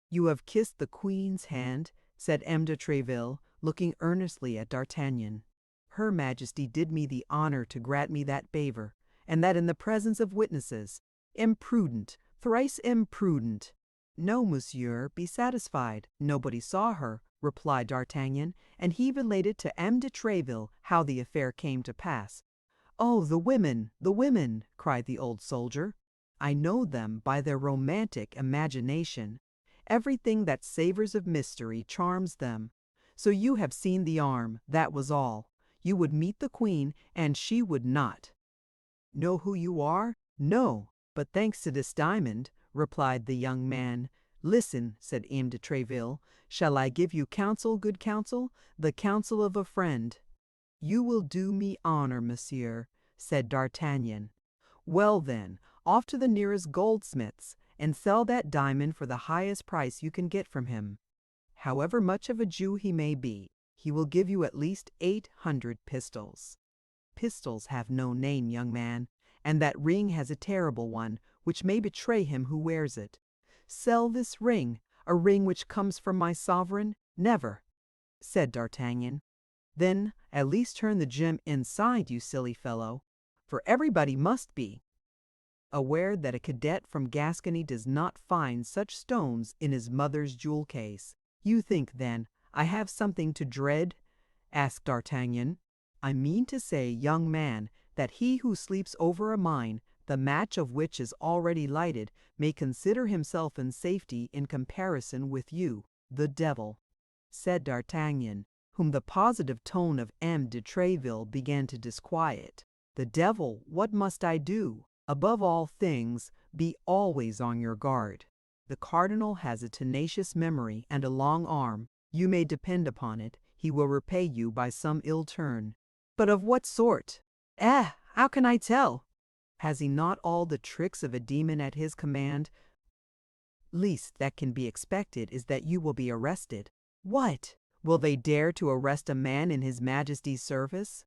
You have kissed the queen's hand, said M. de Tréville, looking earnestly at D'Artagnan. Her Majesty did me the honor to grant me that favor, and that in the presence of witnesses. Imprudent, thrice imprudent. No, monsieur, be satisfied. Nobody saw her, replied D'Artagnan, and he related to M. de Tréville how the affair came to pass. Oh, the women, cried the old soldier. I know them by their romantic imagination. Everything that savors of mystery charms them. So you have seen the arm, that was all. You would meet the queen, and she would not. Know who you are? No, but thanks to this diamond, replied the young man. Listen, said M. de Tréville. Shall I give you counsel, good counsel? The counsel of a friend. You will do me honor, monsieur, said D'Artagnan. Well then, off to the nearest goldsmith's, and sell that diamond for the highest price you can get from him. However much of a Jew he may be, he will give you at least 800 pistols. Pistols have no name, young man, and that ring has a terrible one, which may betray him who wears it. Sell this ring, a ring which comes from my sovereign? Never, said D'Artagnan. Then at least turn the gem inside, you silly fellow, for everybody must be aware that a cadet from Gascony does not find such stones in his mother's jewel case. You think, then, I have something to dread? Asked D'Artagnan. I mean to say, young man, that he who sleeps over a mine, the match of which is already lighted, may consider himself in safety in comparison with you, the devil, said D'Artagnan, whom the positive tone of M. de Tréville began to disquiet. The devil, what must I do? Above all things, be always on your guard. The cardinal has a tenacious memory and a long arm. You may depend upon it, he will repay you by some ill turn. But of what sort? How can I tell? Has he not all the tricks of a demon at his command? Least that can be expected is that you will be arrested. What? Will they dare to arrest a man in his Majesty's service?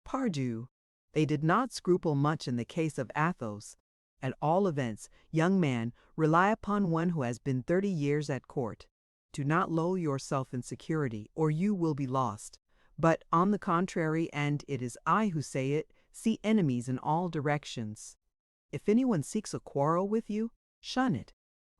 Pardieu, they did not scruple much in the case of Athos. At all events, young man, rely upon one who has been 30 years at court. Do not lull yourself in security, or you will be lost. But, on the contrary, and it is I who say it, see enemies in all directions. If anyone seeks a quarrel with you, shun it.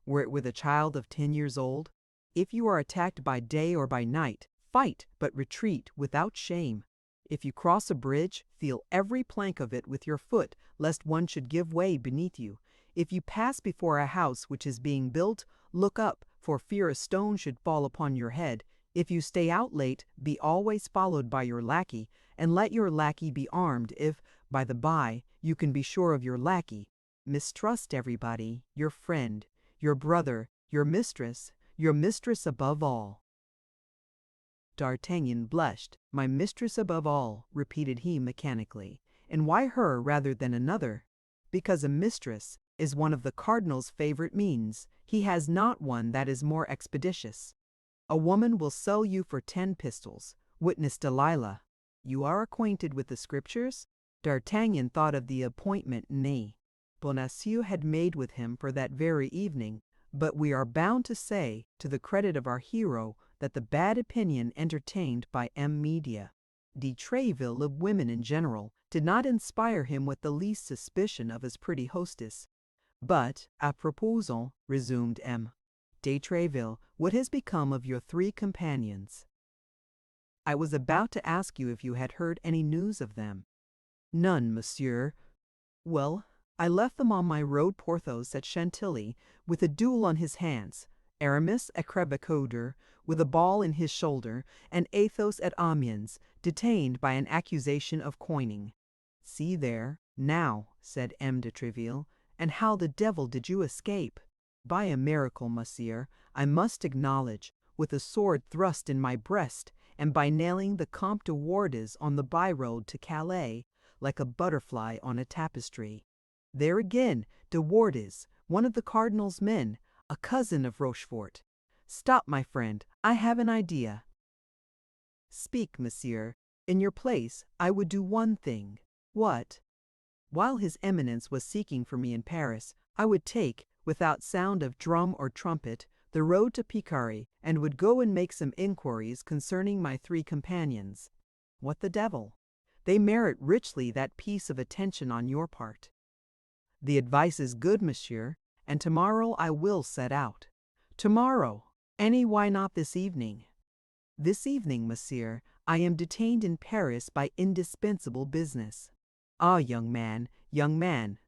Were it with a child of 10 years old, if you are attacked by day or by night, fight, but retreat without shame. If you cross a bridge, feel every plank of it with your foot, lest one should give way beneath you. If you pass before a house which is being built, look up, for fear a stone should fall upon your head. If you stay out late, be always followed by your lackey, and let your lackey be armed if, by the by, you can be sure of your lackey. Mistrust everybody, your friend, your brother, your mistress above all. D'Artagnan blushed. My mistress above all, repeated he mechanically. And why her rather than another? Because a mistress is one of the cardinal's favorite means. He has not one that is more expeditious. A woman will sell you for 10 pistols. Witness Delilah. You are acquainted with the Scriptures? D'Artagnan thought of the appointment Ney Bonacieux had made with him for that very evening, but we are bound to say, to the credit of our hero, that the bad opinion entertained by M. de Tréville of women in general did not inspire him with the least suspicion of his pretty hostess. But, à propos, resumed M. de Tréville, what has become of your 3 companions? I was about to ask you if you had heard any news of them. None, monsieur. Well, I left them on my road Porthos at Chantilly, with a duel on his hands, Aramis at Crèvecoeur, with a ball in his shoulder, and Athos at Amiens, detained by an accusation of coining. See there, now, said M. de Tréville, and how the devil did you escape? By a miracle, monsieur, I must acknowledge, with a sword thrust in my breast, and by nailing the Comte de Wardes on the by-road to Calais, like a butterfly on a tapestry. There again, de Wardes, one of the cardinal's men, a cousin of Rochefort. Stop, my friend, I have an idea. Speak, monsieur. In your place, I would do one thing. What? While His Eminence was seeking for me in Paris, I would take, without sound of drum or trumpet, the road to Picardy, and would go and make some inquiries concerning my 3 companions. What the devil? They merit richly that piece of attention on your part. The advice is good, monsieur, and tomorrow I will set out. Tomorrow! Why not this evening? This evening, monsieur, I am detained in Paris by indispensable business. Ah, young man,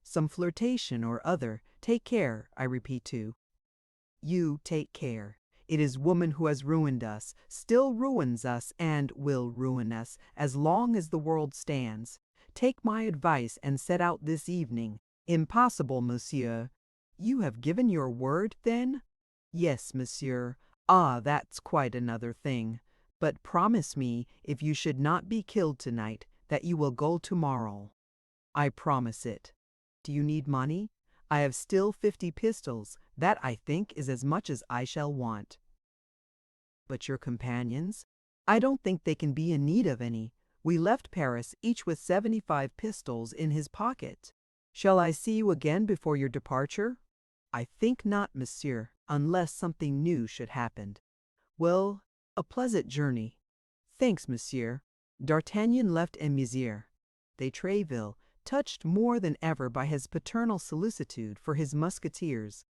some flirtation or other. Take care, I repeat to you, take care. It is woman who has ruined us, still ruins us, and will ruin us as long as the world stands. Take my advice and set out this evening. Impossible, monsieur. You have given your word, then? Yes, monsieur. Ah, that's quite another thing. But promise me, if you should not be killed tonight, that you will go tomorrow. I promise it. Do you need money? I have still 50 pistols. That, I think, is as much as I shall want. But your companions? I don't think they can be in need of any. We left Paris, each with 75 pistols in his pocket. Shall I see you again before your departure? I think not, monsieur, unless something new should happen. Well, a pleasant journey. Thanks, monsieur. D'Artagnan left Mézières. De Tréville, touched more than ever by his paternal solicitude for his musketeers.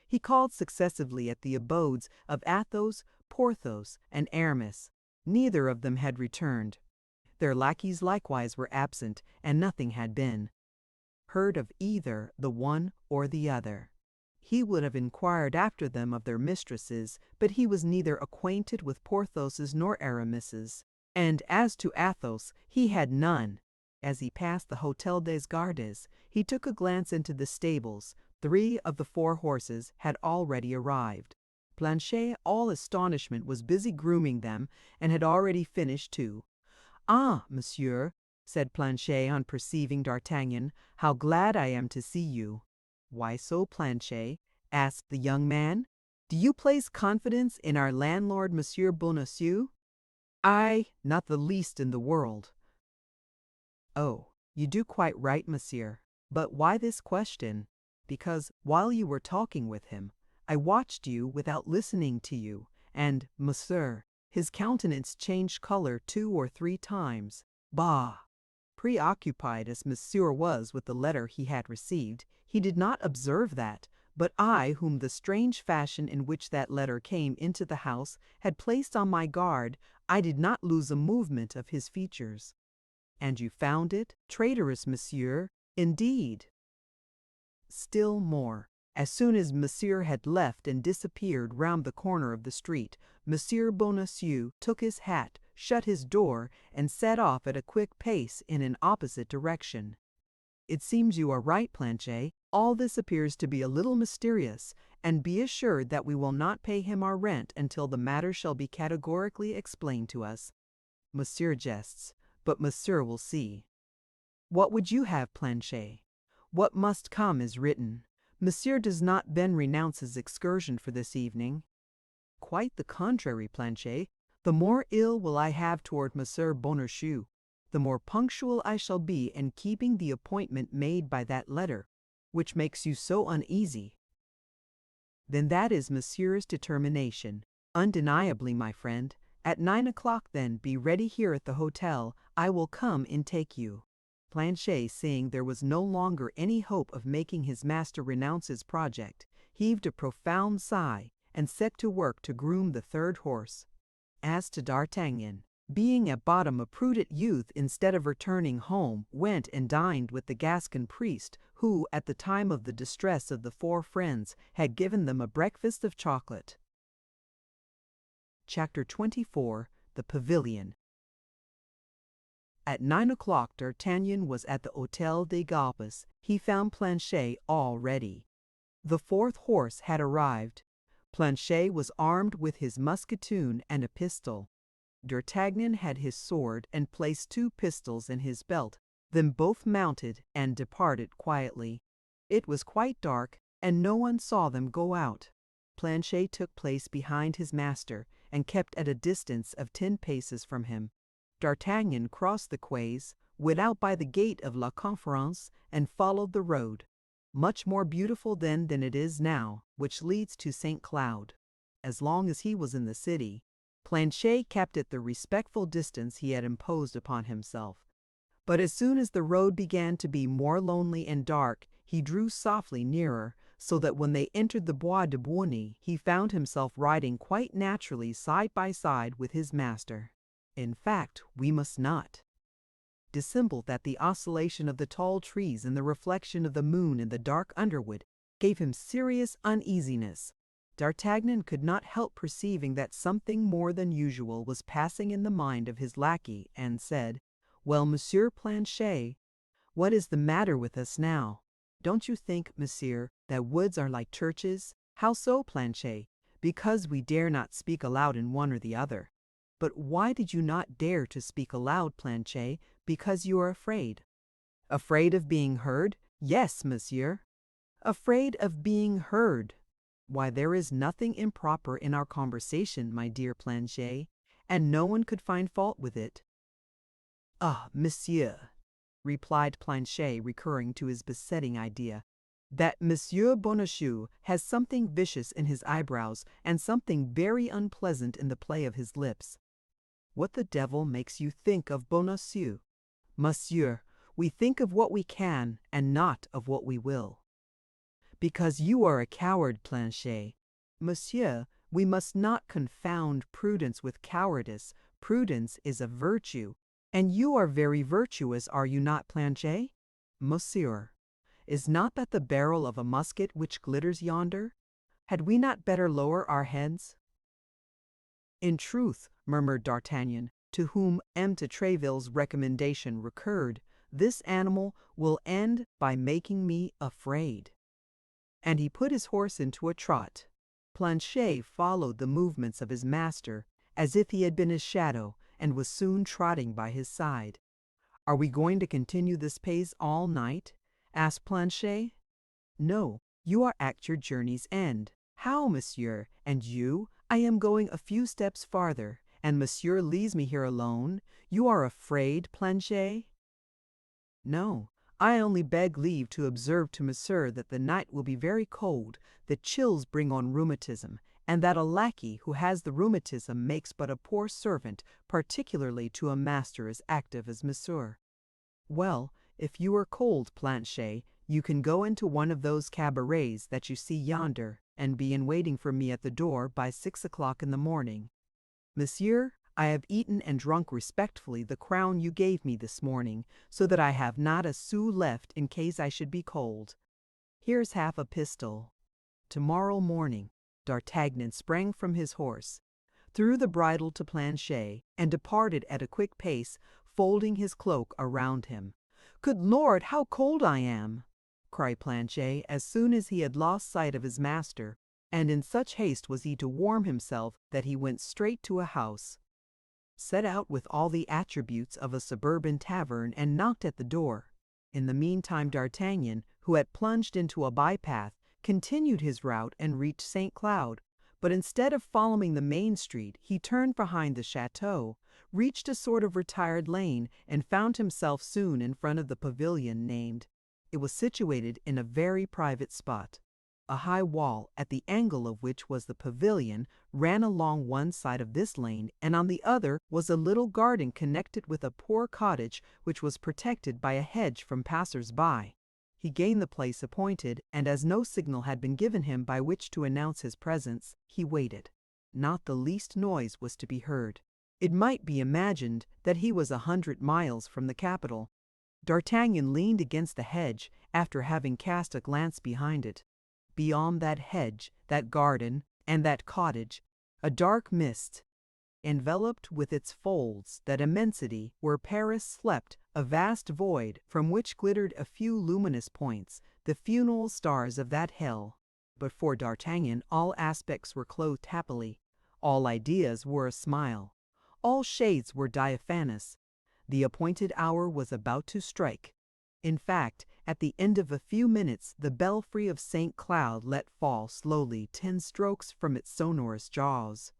He called successively at the abodes of Athos, Porthos, and Aramis. Neither of them had returned. Their lackeys likewise were absent, and nothing had been heard of either the one or the other. He would have inquired after them of their mistresses, but he was neither acquainted with Porthos's nor Aramis's. And as to Athos, he had none. As he passed the Hôtel des Gardes, he took a glance into the stables. 3 of the 4 horses had already arrived. Planchet, all astonishment, was busy grooming them, and had already finished 2. "Ah, monsieur," said Planchet on perceiving D'Artagnan, "how glad I am to see you." "Why so, Planchet?" asked the young man. "Do you place confidence in our landlord, Monsieur Bonacieux?" "I, not the least in the world." "Oh, you do quite right, monsieur. But why this question? Because, while you were talking with him, I watched you without listening to you, and, monsieur, his countenance changed color 2 or 3 times. Bah! Preoccupied as monsieur was with the letter he had received, he did not observe that, but I, whom the strange fashion in which that letter came into the house had placed on my guard, I did not lose a movement of his features." "And you found it traitorous, monsieur, indeed." Still more. As soon as monsieur had left and disappeared round the corner of the street, Monsieur Bonacieux took his hat, shut his door, and set off at a quick pace in an opposite direction. "It seems you are right, Planchet. All this appears to be a little mysterious, and be assured that we will not pay him our rent until the matter shall be categorically explained to us. Monsieur jests, but monsieur will see. What would you have, Planchet? What must come is written. Monsieur does not then renounce his excursion for this evening." "Quite the contrary, Planchet. The more ill will I have toward Monsieur Bonacieux, the more punctual I shall be in keeping the appointment made by that letter, which makes you so uneasy." "Then that is monsieur's determination. Undeniably, my friend. At 9 o'clock, then, be ready here at the hotel. I will come and take you." Planchet, seeing there was no longer any hope of making his master renounce his project, heaved a profound sigh, and set to work to groom the 3rd horse. As to D'Artagnan, being at bottom a prudent youth, instead of returning home, went and dined with the Gascon priest, who, at the time of the distress of the 4 friends, had given them a breakfast of chocolate. Chapter 24. The Pavilion. At 9 o'clock D'Artagnan was at the Hôtel des Gardes. He found Planchet all ready. The 4th horse had arrived. Planchet was armed with his musketoon and a pistol. D'Artagnan had his sword and placed 2 pistols in his belt, then both mounted and departed quietly. It was quite dark, and no one saw them go out. Planchet took place behind his master, and kept at a distance of 10 paces from him. D'Artagnan crossed the quays, went out by the gate of La Conférence, and followed the road, much more beautiful then than it is now, which leads to St. Cloud. As long as he was in the city, Planchet kept at the respectful distance he had imposed upon himself. But as soon as the road began to be more lonely and dark, he drew softly nearer, so that when they entered the Bois de Boulogne, he found himself riding quite naturally side by side with his master. In fact, we must not dissemble that the oscillation of the tall trees and the reflection of the moon in the dark underwood gave him serious uneasiness. D'Artagnan could not help perceiving that something more than usual was passing in the mind of his lackey, and said, "Well, Monsieur Planchet, what is the matter with us now? Don't you think, monsieur, that woods are like churches?" "How so, Planchet?" "Because we dare not speak aloud in one or the other." "But why did you not dare to speak aloud, Planchet?" "Because you are afraid." "Afraid of being heard?" "Yes, monsieur." "Afraid of being heard? Why, there is nothing improper in our conversation, my dear Planchet, and no one could find fault with it." "Ah, monsieur," replied Planchet, recurring to his besetting idea, "that Monsieur Bonacieux has something vicious in his eyebrows, and something very unpleasant in the play of his lips." "What the devil makes you think of Bonacieux?" "Monsieur, we think of what we can, and not of what we will." "Because you are a coward, Planchet." "Monsieur, we must not confound prudence with cowardice. Prudence is a virtue, and you are very virtuous, are you not, Planchet?" "Monsieur, is not that the barrel of a musket which glitters yonder? Had we not better lower our heads?" "In truth," murmured D'Artagnan, to whom M. de Tréville's recommendation recurred, "this animal will end by making me afraid." And he put his horse into a trot. Planchet followed the movements of his master, as if he had been his shadow, and was soon trotting by his side. "Are we going to continue this pace all night?" asked Planchet. "No, you are at your journey's end." "How, monsieur? And you?" "I am going a few steps farther, and monsieur leaves me here alone. You are afraid, Planchet?" "No, I only beg leave to observe to monsieur that the night will be very cold, that chills bring on rheumatism, and that a lackey who has the rheumatism makes but a poor servant, particularly to a master as active as monsieur." "Well, if you are cold, Planchet, you can go into one of those cabarets that you see yonder, and be in waiting for me at the door by 6 o'clock in the morning. Monsieur, I have eaten and drunk respectfully the crown you gave me this morning, so that I have not a sou left in case I should be cold. Here's half a pistole. Tomorrow morning." D'Artagnan sprang from his horse, threw the bridle to Planchet, and departed at a quick pace, folding his cloak around him. "Good Lord, how cold I am!" cried Planchet as soon as he had lost sight of his master, and in such haste was he to warm himself that he went straight to a house, set out with all the attributes of a suburban tavern, and knocked at the door. In the meantime D'Artagnan, who had plunged into a bypath, continued his route and reached St. Cloud, but instead of following the main street, he turned behind the chateau, reached a sort of retired lane, and found himself soon in front of the pavilion named. It was situated in a very private spot. A high wall, at the angle of which was the pavilion, ran along one side of this lane, and on the other was a little garden connected with a poor cottage which was protected by a hedge from passers-by. He gained the place appointed, and as no signal had been given him by which to announce his presence, he waited. Not the least noise was to be heard. It might be imagined that he was 100 miles from the capital. D'Artagnan leaned against the hedge, after having cast a glance behind it. Beyond that hedge, that garden, and that cottage, a dark mist enveloped with its folds that immensity where Paris slept, a vast void from which glittered a few luminous points, the funeral stars of that hell. But for D'Artagnan all aspects were clothed happily, all ideas wore a smile, all shades were diaphanous. The appointed hour was about to strike. In fact, at the end of a few minutes the belfry of St. Cloud let fall slowly 10 strokes from its sonorous jaws.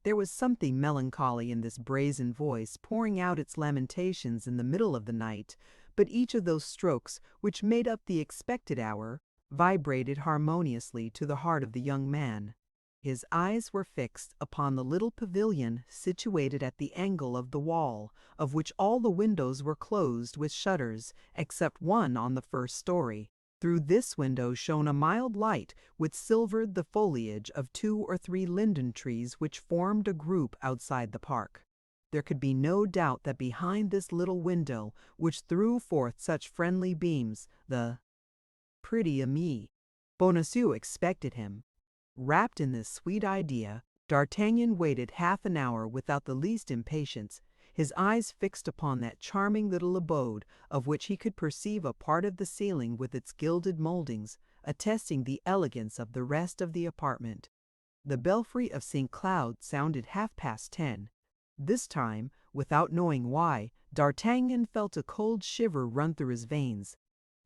There was something melancholy in this brazen voice pouring out its lamentations in the middle of the night, but each of those strokes which made up the expected hour vibrated harmoniously to the heart of the young man. His eyes were fixed upon the little pavilion situated at the angle of the wall, of which all the windows were closed with shutters, except one on the first story. Through this window shone a mild light which silvered the foliage of 2 or 3 linden trees which formed a group outside the park. There could be no doubt that behind this little window, which threw forth such friendly beams, the pretty ami Bonacieux expected him. Wrapped in this sweet idea, D'Artagnan waited half an hour without the least impatience, his eyes fixed upon that charming little abode, of which he could perceive a part of the ceiling with its gilded mouldings, attesting the elegance of the rest of the apartment. The belfry of St. Cloud sounded 10:30. This time, without knowing why, D'Artagnan felt a cold shiver run through his veins.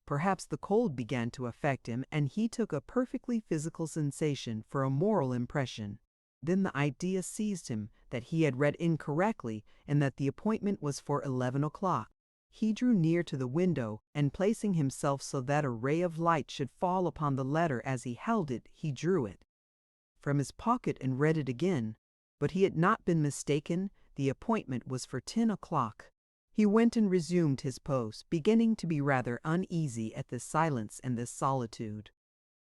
Perhaps the cold began to affect him, and he took a perfectly physical sensation for a moral impression. Then the idea seized him that he had read incorrectly and that the appointment was for 11 o'clock. He drew near to the window, and placing himself so that a ray of light should fall upon the letter as he held it, he drew it from his pocket and read it again. But he had not been mistaken. The appointment was for 10 o'clock. He went and resumed his post, beginning to be rather uneasy at this silence and this solitude.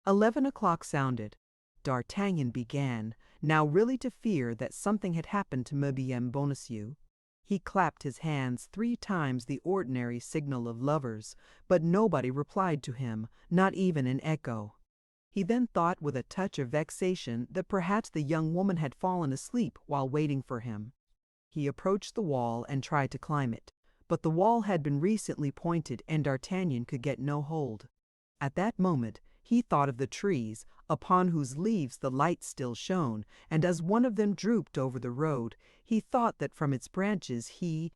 11 o'clock sounded. D'Artagnan began, now really to fear that something had happened to Mabien Bonacieux. He clapped his hands 3 times the ordinary signal of lovers, but nobody replied to him, not even an echo. He then thought with a touch of vexation that perhaps the young woman had fallen asleep while waiting for him. He approached the wall and tried to climb it, but the wall had been recently pointed and D'Artagnan could get no hold. At that moment he thought of the trees, upon whose leaves the light still shone, and as one of them drooped over the road, he thought that from its branches he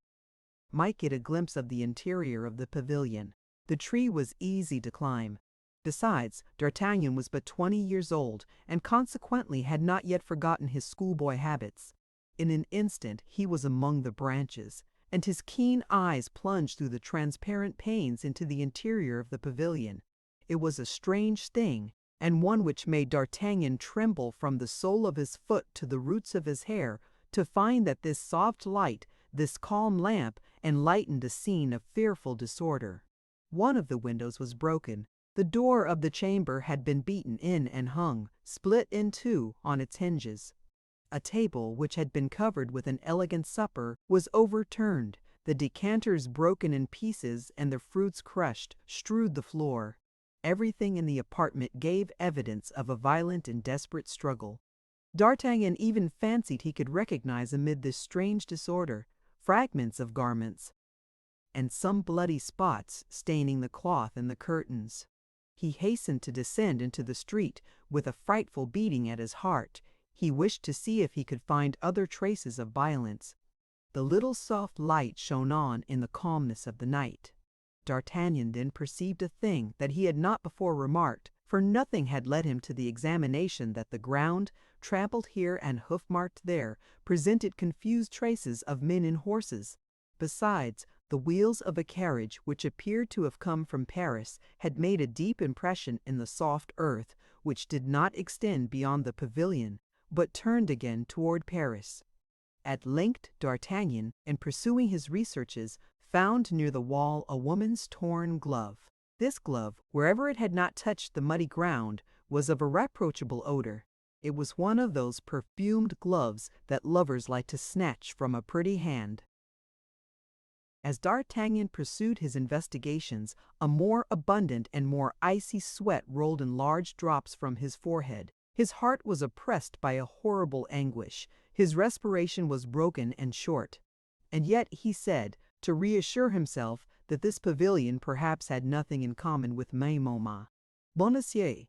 might get a glimpse of the interior of the pavilion. The tree was easy to climb. Besides, D'Artagnan was but 20 years old, and consequently had not yet forgotten his schoolboy habits. In an instant he was among the branches, and his keen eyes plunged through the transparent panes into the interior of the pavilion. It was a strange thing, and one which made D'Artagnan tremble from the sole of his foot to the roots of his hair, to find that this soft light, this calm lamp, enlightened a scene of fearful disorder. One of the windows was broken. The door of the chamber had been beaten in and hung, split in two, on its hinges. A table, which had been covered with an elegant supper, was overturned, the decanters broken in pieces and the fruits crushed, strewed the floor. Everything in the apartment gave evidence of a violent and desperate struggle. D'Artagnan even fancied he could recognize amid this strange disorder fragments of garments, and some bloody spots staining the cloth and the curtains. He hastened to descend into the street with a frightful beating at his heart. He wished to see if he could find other traces of violence. The little soft light shone on in the calmness of the night. D'Artagnan then perceived a thing that he had not before remarked, for nothing had led him to the examination that the ground, trampled here and hoof-marked there, presented confused traces of men and horses. Besides, the wheels of a carriage which appeared to have come from Paris had made a deep impression in the soft earth, which did not extend beyond the pavilion, but turned again toward Paris. At length D'Artagnan, in pursuing his researches, found near the wall a woman's torn glove. This glove, wherever it had not touched the muddy ground, was of a reproachable odor. It was one of those perfumed gloves that lovers like to snatch from a pretty hand. As D'Artagnan pursued his investigations, a more abundant and more icy sweat rolled in large drops from his forehead. His heart was oppressed by a horrible anguish. His respiration was broken and short. And yet he said, to reassure himself, that this pavilion perhaps had nothing in common with Maimoma Bonacieux,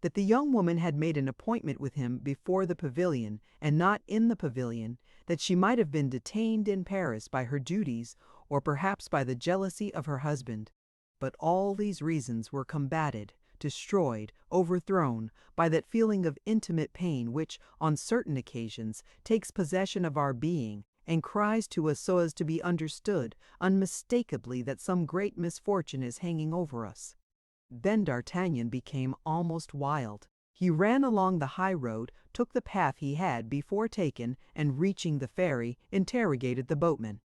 that the young woman had made an appointment with him before the pavilion, and not in the pavilion, that she might have been detained in Paris by her duties, or perhaps by the jealousy of her husband. But all these reasons were combated. destroyed, overthrown, by that feeling of intimate pain which, on certain occasions, takes possession of our being, and cries to us so as to be understood, unmistakably, that some great misfortune is hanging over us. Then D'Artagnan became almost wild. He ran along the high road, took the path he had before taken, and reaching the ferry, interrogated the boatman.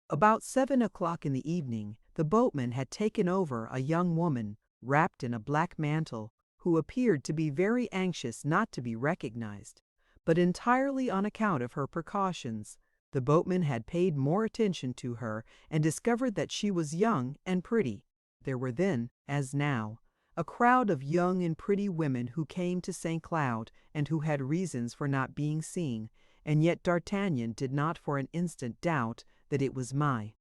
About 7 o'clock in the evening, the boatman had taken over a young woman, wrapped in a black mantle, who appeared to be very anxious not to be recognized. But entirely on account of her precautions, the boatman had paid more attention to her and discovered that she was young and pretty. There were then, as now, a crowd of young and pretty women who came to St. Cloud and who had reasons for not being seen, and yet D'Artagnan did not for an instant doubt that it was my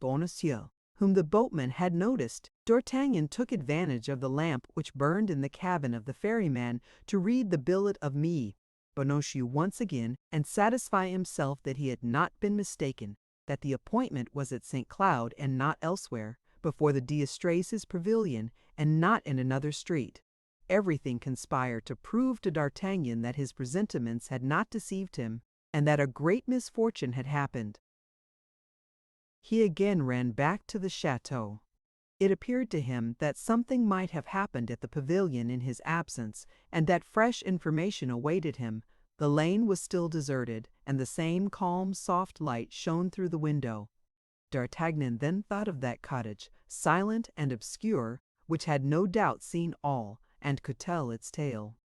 Bonacieux whom the boatman had noticed. D'Artagnan took advantage of the lamp which burned in the cabin of the ferryman to read the billet of me Bonacieux once again, and satisfy himself that he had not been mistaken, that the appointment was at St. Cloud and not elsewhere, before the d'Estrees' pavilion, and not in another street. Everything conspired to prove to D'Artagnan that his presentiments had not deceived him, and that a great misfortune had happened. He again ran back to the chateau. It appeared to him that something might have happened at the pavilion in his absence, and that fresh information awaited him. The lane was still deserted, and the same calm, soft light shone through the window. D'Artagnan then thought of that cottage, silent and obscure, which had no doubt seen all, and could tell its tale.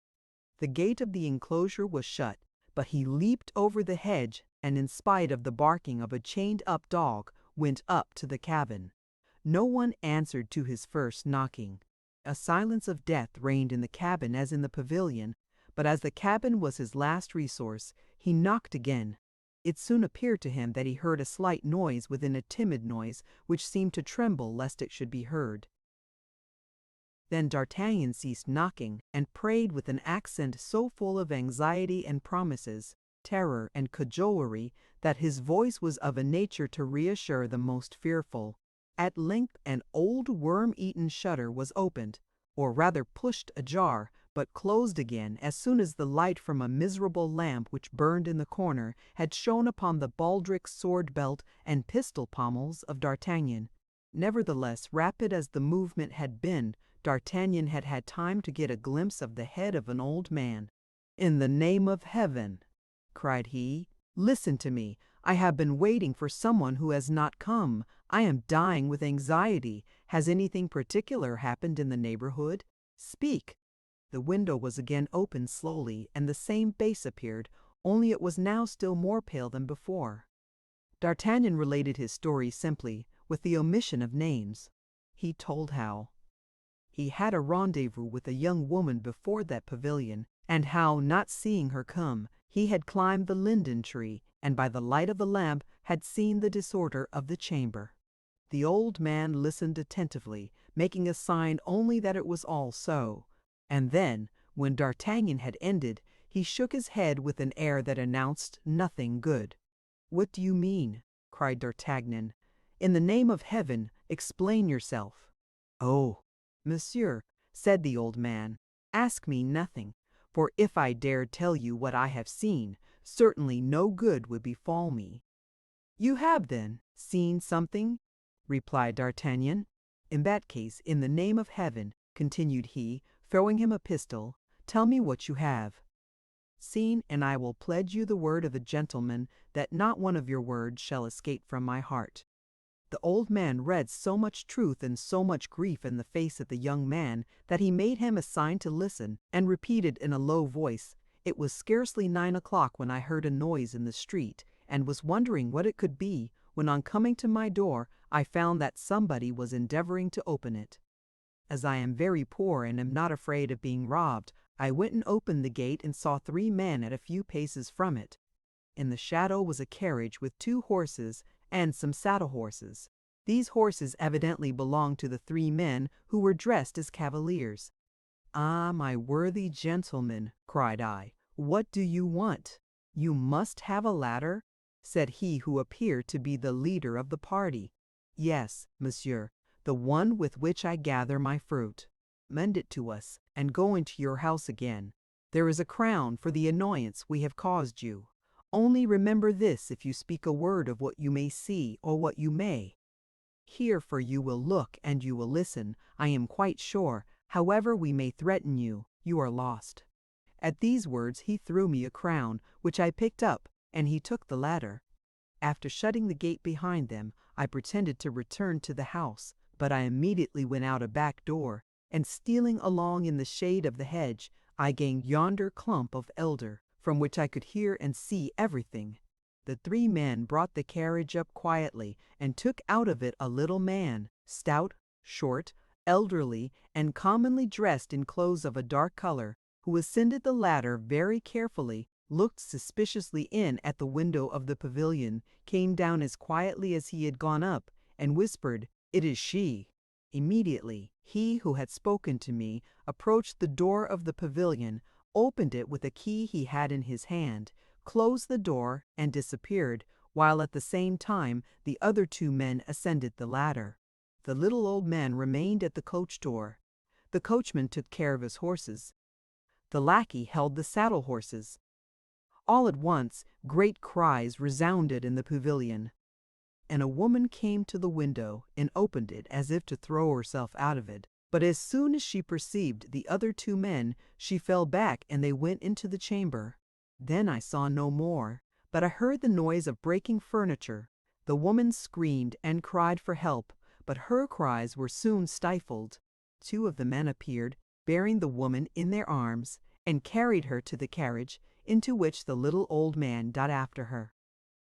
The gate of the enclosure was shut, but he leaped over the hedge, and in spite of the barking of a chained-up dog, went up to the cabin. No one answered to his first knocking. A silence of death reigned in the cabin as in the pavilion, but as the cabin was his last resource, he knocked again. It soon appeared to him that he heard a slight noise within, a timid noise, which seemed to tremble lest it should be heard. Then D'Artagnan ceased knocking, and prayed with an accent so full of anxiety and promises, terror and cajolery, that his voice was of a nature to reassure the most fearful. At length an old worm-eaten shutter was opened, or rather pushed ajar, but closed again as soon as the light from a miserable lamp which burned in the corner had shone upon the baldric, sword-belt, and pistol pommels of D'Artagnan. Nevertheless, rapid as the movement had been, D'Artagnan had had time to get a glimpse of the head of an old man. "In the name of heaven," cried he, "listen to me. I have been waiting for someone who has not come. I am dying with anxiety. Has anything particular happened in the neighborhood? Speak." The window was again opened slowly, and the same face appeared, only it was now still more pale than before. D'Artagnan related his story simply, with the omission of names. He told how he had a rendezvous with a young woman before that pavilion, and how, not seeing her come, he had climbed the linden tree, and by the light of the lamp had seen the disorder of the chamber. The old man listened attentively, making a sign only that it was all so, and then, when D'Artagnan had ended, he shook his head with an air that announced nothing good. "What do you mean?" cried D'Artagnan. "In the name of heaven, explain yourself." "Oh, monsieur," said the old man, "ask me nothing, for if I dared tell you what I have seen, certainly no good would befall me." "You have, then, seen something?" replied D'Artagnan. "In that case, in the name of heaven," continued he, throwing him a pistol, "tell me what you have seen, and I will pledge you the word of a gentleman that not one of your words shall escape from my heart." The old man read so much truth and so much grief in the face of the young man that he made him a sign to listen, and repeated in a low voice, "It was scarcely 9 o'clock when I heard a noise in the street, and was wondering what it could be, when on coming to my door I found that somebody was endeavoring to open it. As I am very poor and am not afraid of being robbed, I went and opened the gate and saw 3 men at a few paces from it. In the shadow was a carriage with 2 horses and some saddle horses. These horses evidently belonged to the 3 men who were dressed as cavaliers. 'Ah, my worthy gentleman,' cried I, 'what do you want?' 'You must have a ladder?' said he who appeared to be the leader of the party. 'Yes, monsieur, the one with which I gather my fruit.' mend it to us, and go into your house again. There is a crown for the annoyance we have caused you. Only remember this if you speak a word of what you may see or what you may hear, for you will look and you will listen, I am quite sure. However we may threaten you, you are lost." At these words he threw me a crown, which I picked up, and he took the ladder. After shutting the gate behind them, I pretended to return to the house, but I immediately went out a back door, and stealing along in the shade of the hedge, I gained yonder clump of elder, from which I could hear and see everything. The three men brought the carriage up quietly, and took out of it a little man, stout, short, elderly, and commonly dressed in clothes of a dark color, who ascended the ladder very carefully, looked suspiciously in at the window of the pavilion, came down as quietly as he had gone up, and whispered, "It is she." Immediately, he who had spoken to me approached the door of the pavilion, opened it with a key he had in his hand, closed the door, and disappeared, while at the same time the other two men ascended the ladder. The little old man remained at the coach door. The coachman took care of his horses. The lackey held the saddle horses. All at once, great cries resounded in the pavilion, and a woman came to the window and opened it as if to throw herself out of it. But as soon as she perceived the other two men, she fell back and they went into the chamber. Then I saw no more, but I heard the noise of breaking furniture. The woman screamed and cried for help, but her cries were soon stifled. Two of the men appeared, bearing the woman in their arms, and carried her to the carriage, into which the little old man got after her.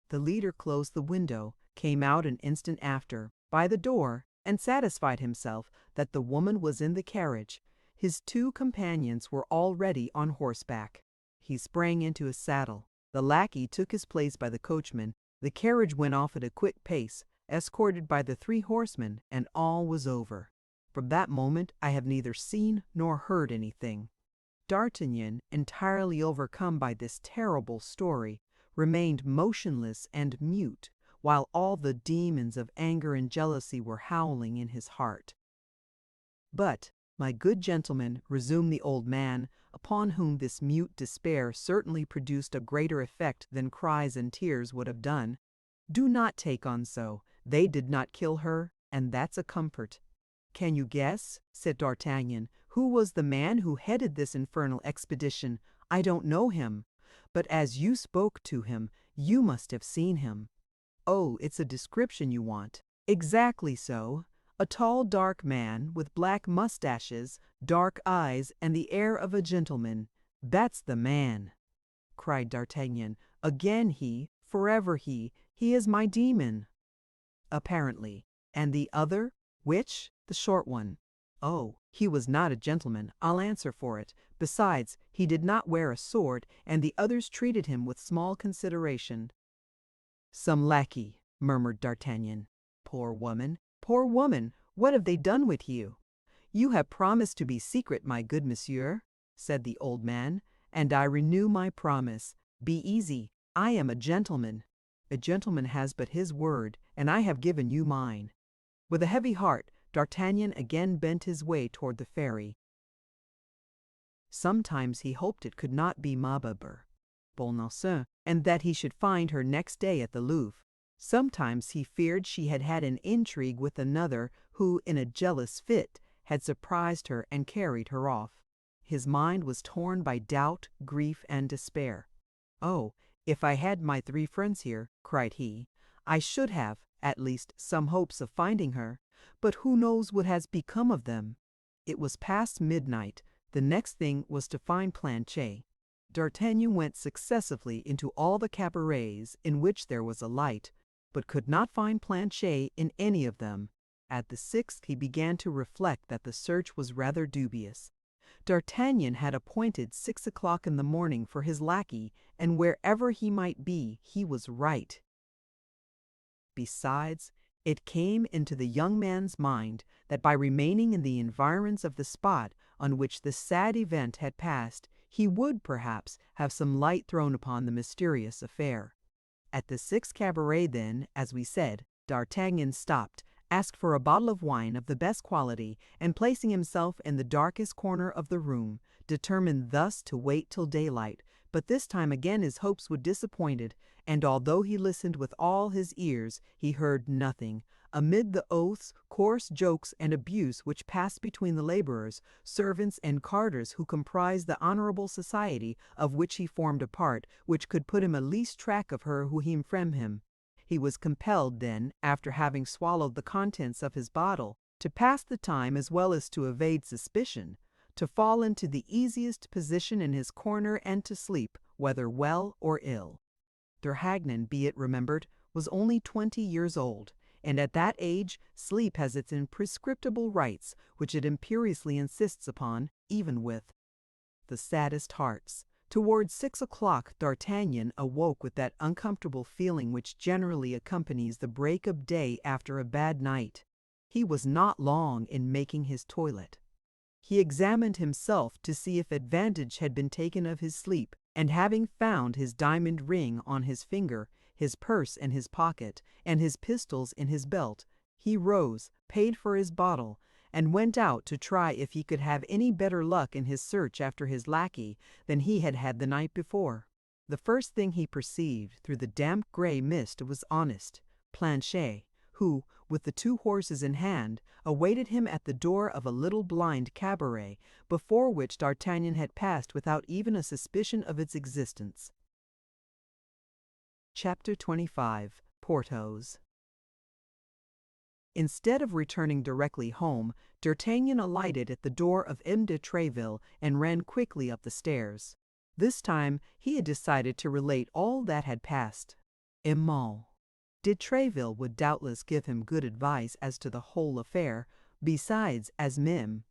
The leader closed the window, came out an instant after, by the door, and satisfied himself that the woman was in the carriage. His two companions were already on horseback. He sprang into his saddle. The lackey took his place by the coachman. The carriage went off at a quick pace, escorted by the three horsemen, and all was over. From that moment I have neither seen nor heard anything. D'Artagnan, entirely overcome by this terrible story, remained motionless and mute, while all the demons of anger and jealousy were howling in his heart. "But, my good gentleman," resumed the old man, upon whom this mute despair certainly produced a greater effect than cries and tears would have done, "do not take on so. They did not kill her, and that's a comfort." "Can you guess," said D'Artagnan, "who was the man who headed this infernal expedition? I don't know him, but as you spoke to him, you must have seen him." "Oh, it's a description you want." "Exactly so. A tall, dark man, with black mustaches, dark eyes, and the air of a gentleman. That's the man," cried D'Artagnan. "Again he, forever he is my demon." "Apparently. And the other? Which? The short one?" "Oh, he was not a gentleman, I'll answer for it. Besides, he did not wear a sword, and the others treated him with small consideration." "Some lackey," murmured D'Artagnan. "Poor woman, poor woman, what have they done with you?" "You have promised to be secret, my good monsieur," said the old man, "and I renew my promise. Be easy, I am a gentleman." "A gentleman has but his word, and I have given you mine." With a heavy heart, D'Artagnan again bent his way toward the ferry. Sometimes he hoped it could not be Mabeuf, Bonacieux, and that he should find her next day at the Louvre. Sometimes he feared she had had an intrigue with another who, in a jealous fit, had surprised her and carried her off. His mind was torn by doubt, grief, and despair. "Oh, if I had my three friends here," cried he, "I should have, at least, some hopes of finding her. But who knows what has become of them?" It was past midnight. The next thing was to find Planchet. D'Artagnan went successively into all the cabarets in which there was a light, but could not find Planchet in any of them. At the sixth he began to reflect that the search was rather dubious. D'Artagnan had appointed 6 o'clock in the morning for his lackey, and wherever he might be, he was right. Besides, it came into the young man's mind that by remaining in the environs of the spot on which the sad event had passed, he would, perhaps, have some light thrown upon the mysterious affair. At the sixth cabaret, then, as we said, D'Artagnan stopped, asked for a bottle of wine of the best quality, and placing himself in the darkest corner of the room, determined thus to wait till daylight. But this time again his hopes were disappointed, and although he listened with all his ears, he heard nothing. Amid the oaths, coarse jokes, and abuse which passed between the laborers, servants, and carters who comprised the honorable society of which he formed a part, which could put him a least track of her who came from him, he was compelled then, after having swallowed the contents of his bottle, to pass the time as well as to evade suspicion, to fall into the easiest position in his corner and to sleep, whether well or ill. D'Artagnan, be it remembered, was only 20 years old, and at that age sleep has its imprescriptible rights, which it imperiously insists upon, even with the saddest hearts. Towards 6 o'clock D'Artagnan awoke with that uncomfortable feeling which generally accompanies the break of day after a bad night. He was not long in making his toilet. He examined himself to see if advantage had been taken of his sleep, and having found his diamond ring on his finger, his purse in his pocket, and his pistols in his belt, he rose, paid for his bottle, and went out to try if he could have any better luck in his search after his lackey than he had had the night before. The first thing he perceived through the damp grey mist was honest Planchet, who, with the 2 horses in hand, awaited him at the door of a little blind cabaret, before which D'Artagnan had passed without even a suspicion of its existence. Chapter 25. Porthos. Instead of returning directly home, D'Artagnan alighted at the door of M. de Tréville and ran quickly up the stairs. This time he had decided to relate all that had passed. De Tréville would doubtless give him good advice as to the whole affair. Besides, as M.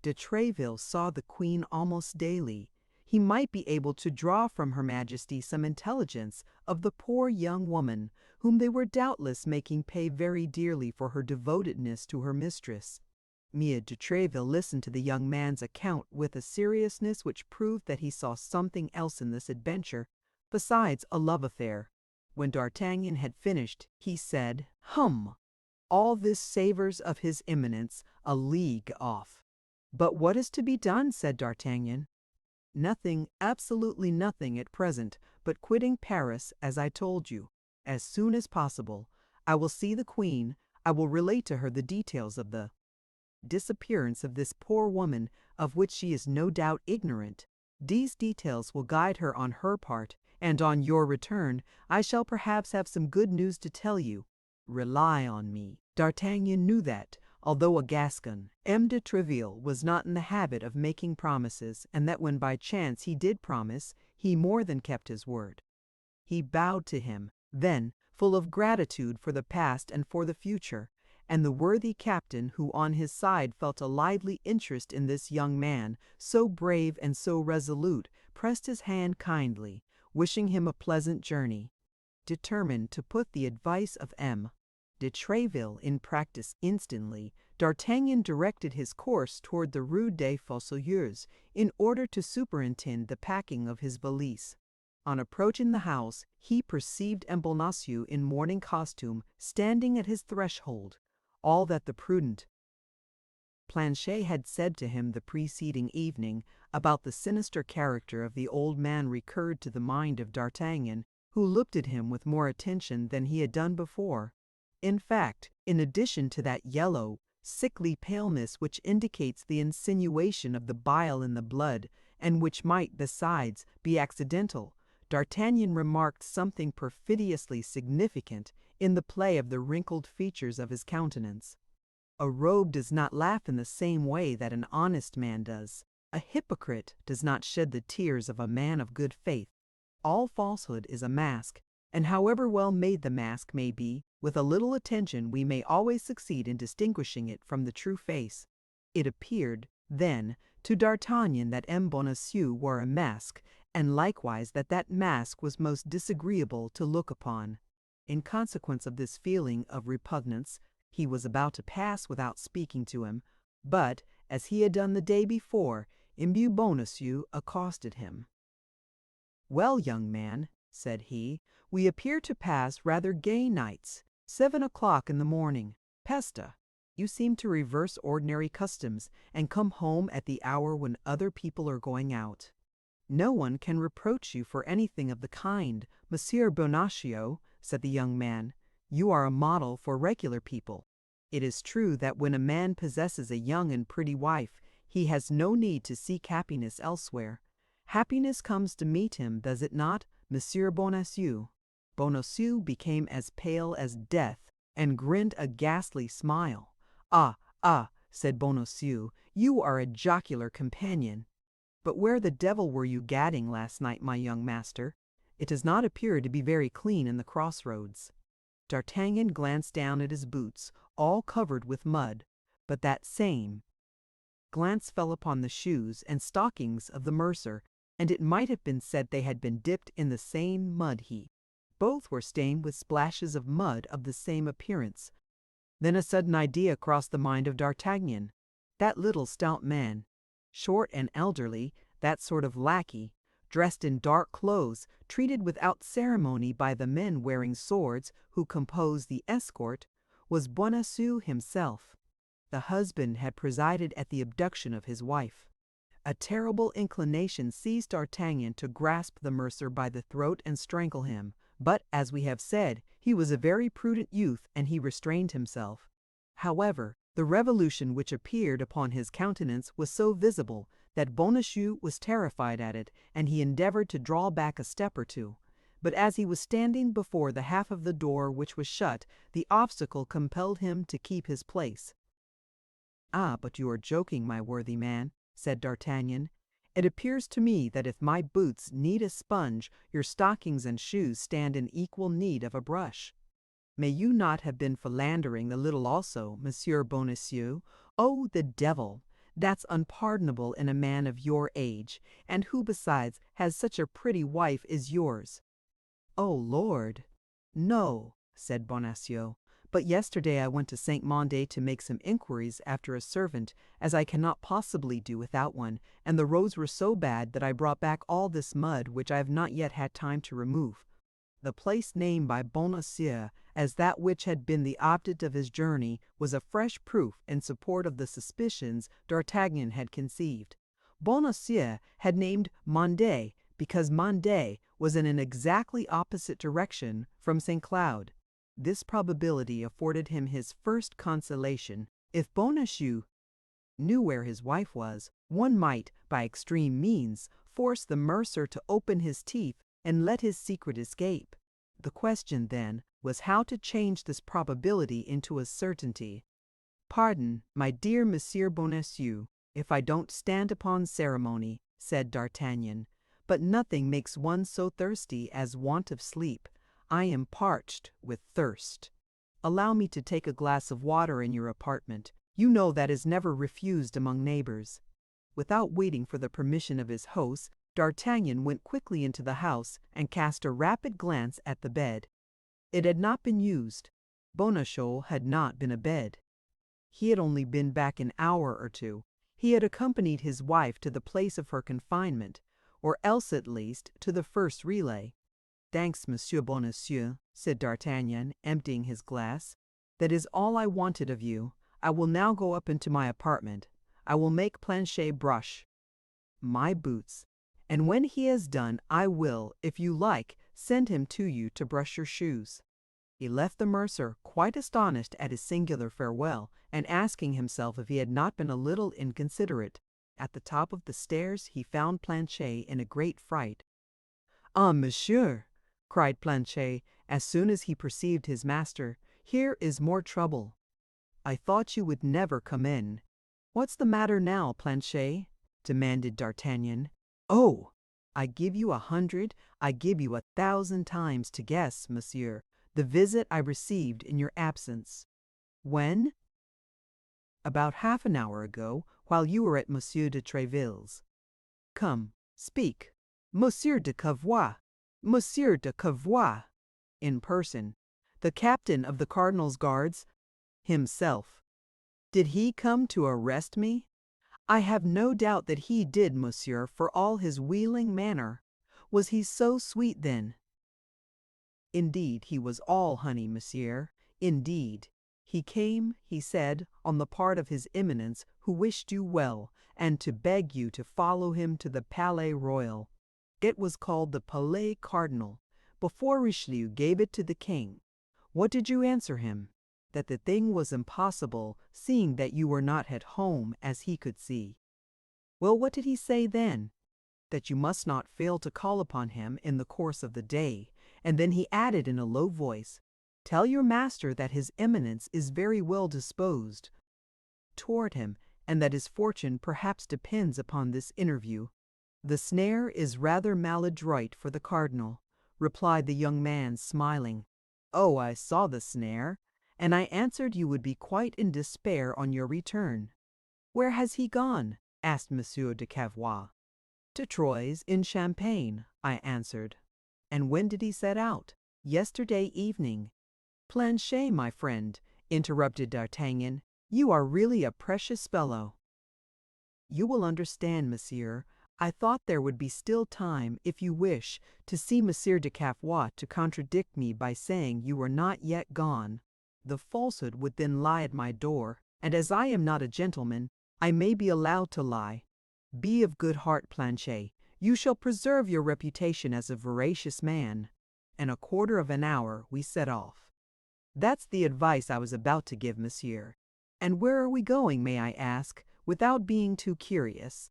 de Tréville saw the Queen almost daily, he might be able to draw from Her Majesty some intelligence of the poor young woman, whom they were doubtless making pay very dearly for her devotedness to her mistress. M. de Tréville listened to the young man's account with a seriousness which proved that he saw something else in this adventure besides a love affair. When D'Artagnan had finished, he said, all this savours of his Eminence a league off." "But what is to be done?" said D'Artagnan. "Nothing, absolutely nothing at present, but quitting Paris, as I told you, as soon as possible. I will see the Queen. I will relate to her the details of the disappearance of this poor woman, of which she is no doubt ignorant. These details will guide her on her part, and on your return I shall perhaps have some good news to tell you. Rely on me." D'Artagnan knew that, although a Gascon, M. de Tréville was not in the habit of making promises, and that when by chance he did promise, he more than kept his word. He bowed to him, then, full of gratitude for the past and for the future, and the worthy captain, who on his side felt a lively interest in this young man, so brave and so resolute, pressed his hand kindly, wishing him a pleasant journey. Determined to put the advice of M. de Tréville in practice instantly, D'Artagnan directed his course toward the Rue des Fossoyeurs, in order to superintend the packing of his valise. On approaching the house, he perceived M. Bonacieux in morning costume standing at his threshold. All that the prudent Planchet had said to him the preceding evening about the sinister character of the old man recurred to the mind of D'Artagnan, who looked at him with more attention than he had done before. In fact, in addition to that yellow, sickly paleness which indicates the insinuation of the bile in the blood, and which might, besides, be accidental, D'Artagnan remarked something perfidiously significant in the play of the wrinkled features of his countenance. A rogue does not laugh in the same way that an honest man does. A hypocrite does not shed the tears of a man of good faith. All falsehood is a mask, and however well made the mask may be, with a little attention we may always succeed in distinguishing it from the true face. It appeared, then, to D'Artagnan that M. Bonacieux wore a mask, and likewise that that mask was most disagreeable to look upon. In consequence of this feeling of repugnance, he was about to pass without speaking to him, but, as he had done the day before, M. Bonacieux accosted him. "Well, young man," said he, "we appear to pass rather gay nights. 7 o'clock in the morning. Pesta! You seem to reverse ordinary customs and come home at the hour when other people are going out. No one can reproach you for anything of the kind, Monsieur Bonacieux, said the young man. You are a model for regular people. It is true that when a man possesses a young and pretty wife, he has no need to seek happiness elsewhere. Happiness comes to meet him, does it not, Monsieur Bonacieux? Bonacieux became as pale as death and grinned a ghastly smile. Ah, ah, said Bonacieux, you are a jocular companion. But where the devil were you gadding last night, my young master? It does not appear to be very clean in the crossroads. D'Artagnan glanced down at his boots, all covered with mud, but that same glance fell upon the shoes and stockings of the mercer, and it might have been said they had been dipped in the same mud heap. Both were stained with splashes of mud of the same appearance. Then a sudden idea crossed the mind of D'Artagnan. That little stout man, short and elderly, that sort of lackey, dressed in dark clothes, treated without ceremony by the men wearing swords who composed the escort, was Bonacieux himself. The husband had presided at the abduction of his wife. A terrible inclination seized D'Artagnan to grasp the mercer by the throat and strangle him, but, as we have said, he was a very prudent youth, and he restrained himself. However, the revolution which appeared upon his countenance was so visible that Bonacieux was terrified at it, and he endeavored to draw back a step or two. But as he was standing before the half of the door which was shut, the obstacle compelled him to keep his place. "Ah, but you are joking, my worthy man," said D'Artagnan. "It appears to me that if my boots need a sponge, your stockings and shoes stand in equal need of a brush. May you not have been philandering a little also, Monsieur Bonacieux? Oh, the devil! That's unpardonable in a man of your age, and who besides has such a pretty wife as yours." "Oh, Lord! No," said Bonacieux. "But yesterday I went to Saint Mandé to make some inquiries after a servant, as I cannot possibly do without one, and the roads were so bad that I brought back all this mud which I have not yet had time to remove." The place named by Bonacieux as that which had been the object of his journey was a fresh proof in support of the suspicions D'Artagnan had conceived. Bonacieux had named Mandé because Mandé was in an exactly opposite direction from St. Cloud. This probability afforded him his first consolation. If Bonacieux knew where his wife was, one might, by extreme means, force the mercer to open his teeth and let his secret escape. The question, then, was how to change this probability into a certainty. "Pardon, my dear Monsieur Bonacieux, if I don't stand upon ceremony," said D'Artagnan, "but nothing makes one so thirsty as want of sleep. I am parched with thirst. Allow me to take a glass of water in your apartment. You know that is never refused among neighbors." Without waiting for the permission of his host, D'Artagnan went quickly into the house and cast a rapid glance at the bed. It had not been used. Bonacieux had not been abed. He had only been back an hour or two. He had accompanied his wife to the place of her confinement, or else at least to the first relay. "Thanks, Monsieur Bonacieux," said D'Artagnan, emptying his glass. "That is all I wanted of you. I will now go up into my apartment. I will make Planchet brush my boots, and when he has done, I will, if you like, send him to you to brush your shoes." He left the mercer, quite astonished at his singular farewell, and asking himself if he had not been a little inconsiderate. At the top of the stairs he found Planchet in a great fright. "Ah, monsieur!" cried Planchet, as soon as he perceived his master, "here is more trouble. I thought you would never come in." "What's the matter now, Planchet?" demanded D'Artagnan. "Oh! I give you 100, I give you 1,000 times to guess, monsieur, the visit I received in your absence." "When?" "About half an hour ago, while you were at Monsieur de Tréville's." "Come, speak." "Monsieur de Cavois! Monsieur de Cavois!" "In person." "The captain of the Cardinal's guards?" "Himself." "Did he come to arrest me?" "I have no doubt that he did, monsieur, for all his wheedling manner. Was he so sweet, then?" "Indeed, he was all honey, monsieur, indeed." He came, he said, on the part of his Eminence, who wished you well, and to beg you to follow him to the Palais Royal. It was called the Palais Cardinal, before Richelieu gave it to the king. What did you answer him? That the thing was impossible, seeing that you were not at home, as he could see. Well, what did he say then? That you must not fail to call upon him in the course of the day, and then he added in a low voice, "Tell your master that his Eminence is very well disposed toward him, and that his fortune perhaps depends upon this interview." "The snare is rather maladroit for the cardinal," replied the young man, smiling. "Oh, I saw the snare, and I answered you would be quite in despair on your return." "Where has he gone?" asked Monsieur de Cavois. "To Troyes in Champagne," I answered. "And when did he set out?" "Yesterday evening." "Planchet, my friend," interrupted D'Artagnan, "you are really a precious fellow." "You will understand, monsieur, I thought there would be still time, if you wish, to see Monsieur de Cavois to contradict me by saying you were not yet gone. The falsehood would then lie at my door, and as I am not a gentleman, I may be allowed to lie. Be of good heart, Planchet, you shall preserve your reputation as a veracious man." In a quarter of an hour we set off. "That's the advice I was about to give, monsieur. And where are we going, may I ask, without being too curious?"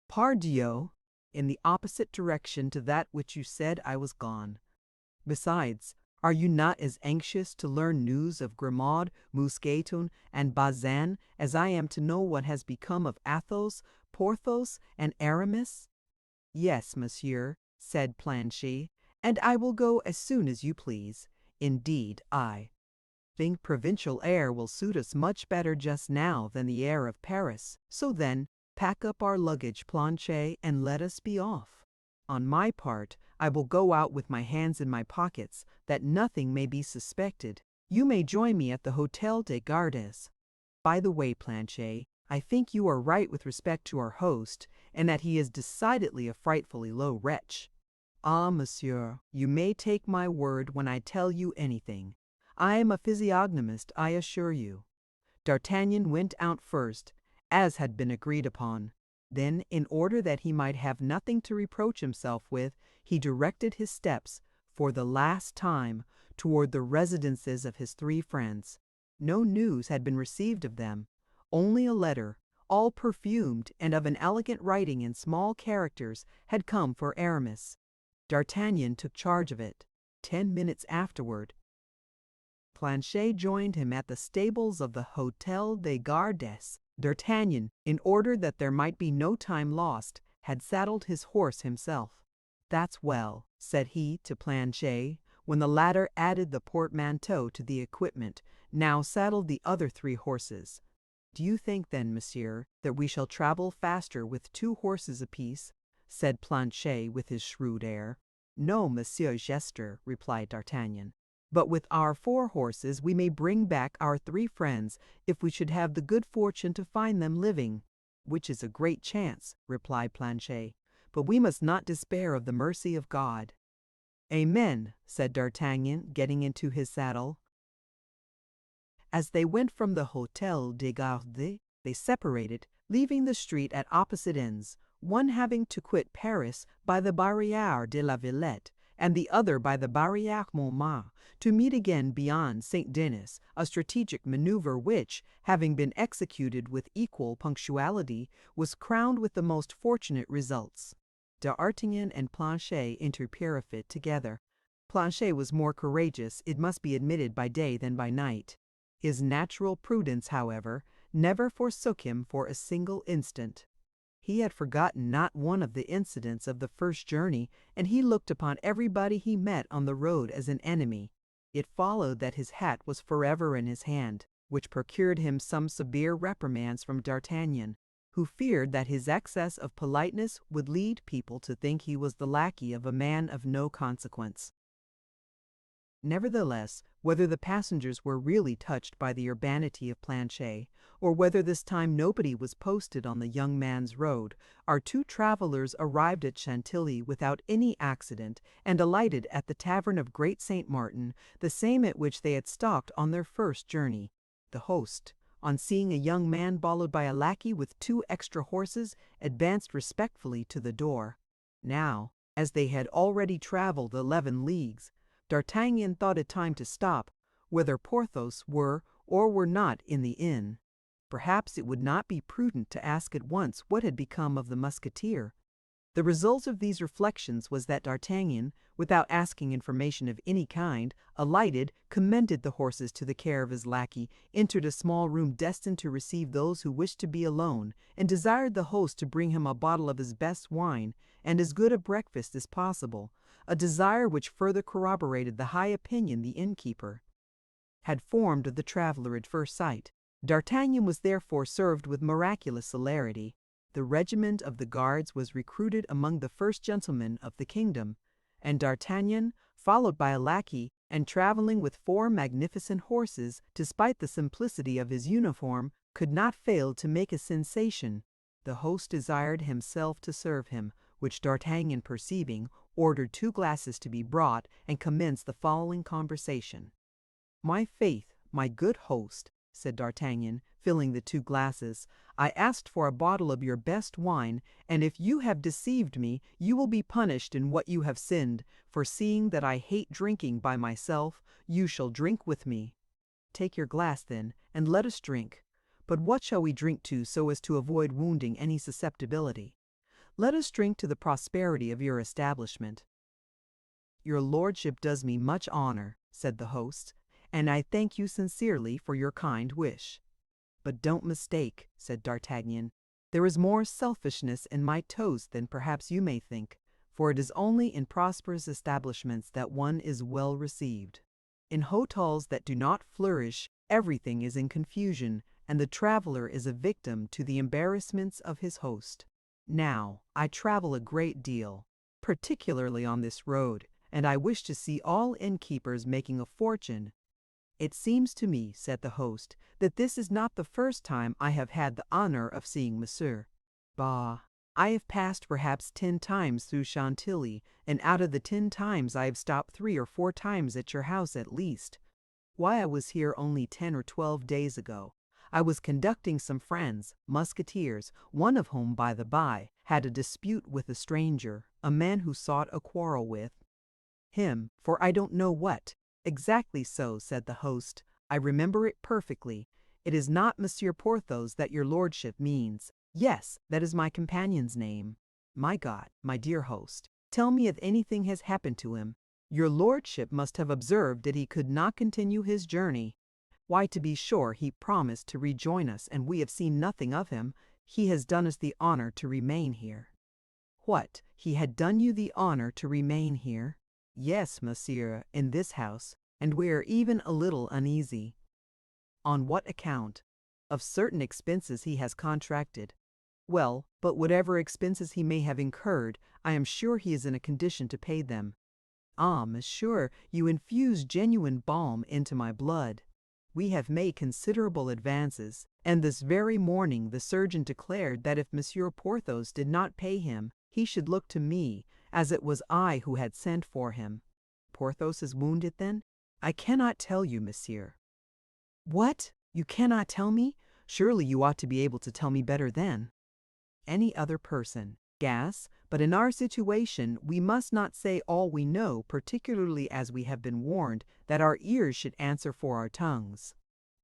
"Pardieu, in the opposite direction to that which you said I was gone. Besides, are you not as anxious to learn news of Grimaud, Mousqueton, and Bazin as I am to know what has become of Athos, Porthos, and Aramis?" "Yes, monsieur," said Planchet, "and I will go as soon as you please. Indeed, I think provincial air will suit us much better just now than the air of Paris. So then, pack up our luggage, Planchet, and let us be off. On my part, I will go out with my hands in my pockets, that nothing may be suspected. You may join me at the Hôtel des Gardes. By the way, Planchet, I think you are right with respect to our host, and that he is decidedly a frightfully low wretch." "Ah, monsieur, you may take my word when I tell you anything. I am a physiognomist, I assure you." D'Artagnan went out first, as had been agreed upon. Then, in order that he might have nothing to reproach himself with, he directed his steps, for the last time, toward the residences of his three friends. No news had been received of them. Only a letter, all perfumed and of an elegant writing in small characters, had come for Aramis. D'Artagnan took charge of it. 10 minutes afterward, Planchet joined him at the stables of the Hôtel des Gardes. D'Artagnan, in order that there might be no time lost, had saddled his horse himself. "That's well," said he to Planchet, when the latter added the portmanteau to the equipment, now saddled the other 3 horses. "Do you think then, monsieur, that we shall travel faster with 2 horses apiece?" said Planchet with his shrewd air. "No, monsieur Jester," replied D'Artagnan. "But with our 4 horses we may bring back our 3 friends if we should have the good fortune to find them living." "Which is a great chance," replied Planchet, "but we must not despair of the mercy of God." "Amen," said D'Artagnan, getting into his saddle. As they went from the Hôtel des Gardes, they separated, leaving the street at opposite ends, one having to quit Paris by the Barrière de la Villette, and the other by the Barrière Montmartre, to meet again beyond St. Denis, a strategic maneuver which, having been executed with equal punctuality, was crowned with the most fortunate results. D'Artagnan and Planchet entered Pierrefitte together. Planchet was more courageous, it must be admitted, by day than by night. His natural prudence, however, never forsook him for a single instant. He had forgotten not one of the incidents of the first journey, and he looked upon everybody he met on the road as an enemy. It followed that his hat was forever in his hand, which procured him some severe reprimands from D'Artagnan, who feared that his excess of politeness would lead people to think he was the lackey of a man of no consequence. Nevertheless, whether the passengers were really touched by the urbanity of Planchet, or whether this time nobody was posted on the young man's road, our 2 travelers arrived at Chantilly without any accident, and alighted at the tavern of Great St. Martin, the same at which they had stopped on their first journey. The host, on seeing a young man followed by a lackey with 2 extra horses, advanced respectfully to the door. Now, as they had already traveled 11 leagues, D'Artagnan thought it time to stop, whether Porthos were or were not in the inn. Perhaps it would not be prudent to ask at once what had become of the Musketeer. The result of these reflections was that D'Artagnan, without asking information of any kind, alighted, commended the horses to the care of his lackey, entered a small room destined to receive those who wished to be alone, and desired the host to bring him a bottle of his best wine and as good a breakfast as possible, a desire which further corroborated the high opinion the innkeeper had formed of the traveler at first sight. D'Artagnan was therefore served with miraculous celerity. The regiment of the Guards was recruited among the first gentlemen of the kingdom, and D'Artagnan, followed by a lackey, and traveling with 4 magnificent horses, despite the simplicity of his uniform, could not fail to make a sensation. The host desired himself to serve him, which D'Artagnan perceiving, ordered 2 glasses to be brought, and commenced the following conversation. "My faith, my good host," said D'Artagnan, filling the 2 glasses, "I asked for a bottle of your best wine, and if you have deceived me, you will be punished in what you have sinned, for seeing that I hate drinking by myself, you shall drink with me." "Take your glass, then, and let us drink. But what shall we drink to so as to avoid wounding any susceptibility?" "Let us drink to the prosperity of your establishment." "Your lordship does me much honor," said the host, "and I thank you sincerely for your kind wish." "But don't mistake," said D'Artagnan. "There is more selfishness in my toast than perhaps you may think, for it is only in prosperous establishments that one is well received. In hotels that do not flourish, everything is in confusion, and the traveler is a victim to the embarrassments of his host. Now, I travel a great deal, particularly on this road, and I wish to see all innkeepers making a fortune. It seems to me," said the host, "that this is not the first time I have had the honor of seeing Monsieur. Bah, I have passed perhaps 10 times through Chantilly, and out of the 10 times I have stopped 3 or 4 times at your house at least. Why, I was here only 10 or 12 days ago. I was conducting some friends, Musketeers, one of whom, by the by, had a dispute with a stranger, a man who sought a quarrel with him, for I don't know what." "Exactly so," said the host. "I remember it perfectly. It is not Monsieur Porthos that your lordship means." "Yes, that is my companion's name." "My God, my dear host, tell me if anything has happened to him. Your lordship must have observed that he could not continue his journey." "Why, to be sure, he promised to rejoin us, and we have seen nothing of him. He has done us the honor to remain here." "What, he had done you the honor to remain here?" "Yes, monsieur, in this house, and we are even a little uneasy." "On what account?" "Of certain expenses he has contracted." "Well, but whatever expenses he may have incurred, I am sure he is in a condition to pay them." "Ah, monsieur, you infuse genuine balm into my blood. We have made considerable advances, and this very morning the surgeon declared that if Monsieur Porthos did not pay him, he should look to me, as it was I who had sent for him." "Porthos is wounded, then?" "I cannot tell you, monsieur." "What? You cannot tell me? Surely you ought to be able to tell me better than any other person. Gas, but in our situation we must not say all we know, particularly as we have been warned that our ears should answer for our tongues."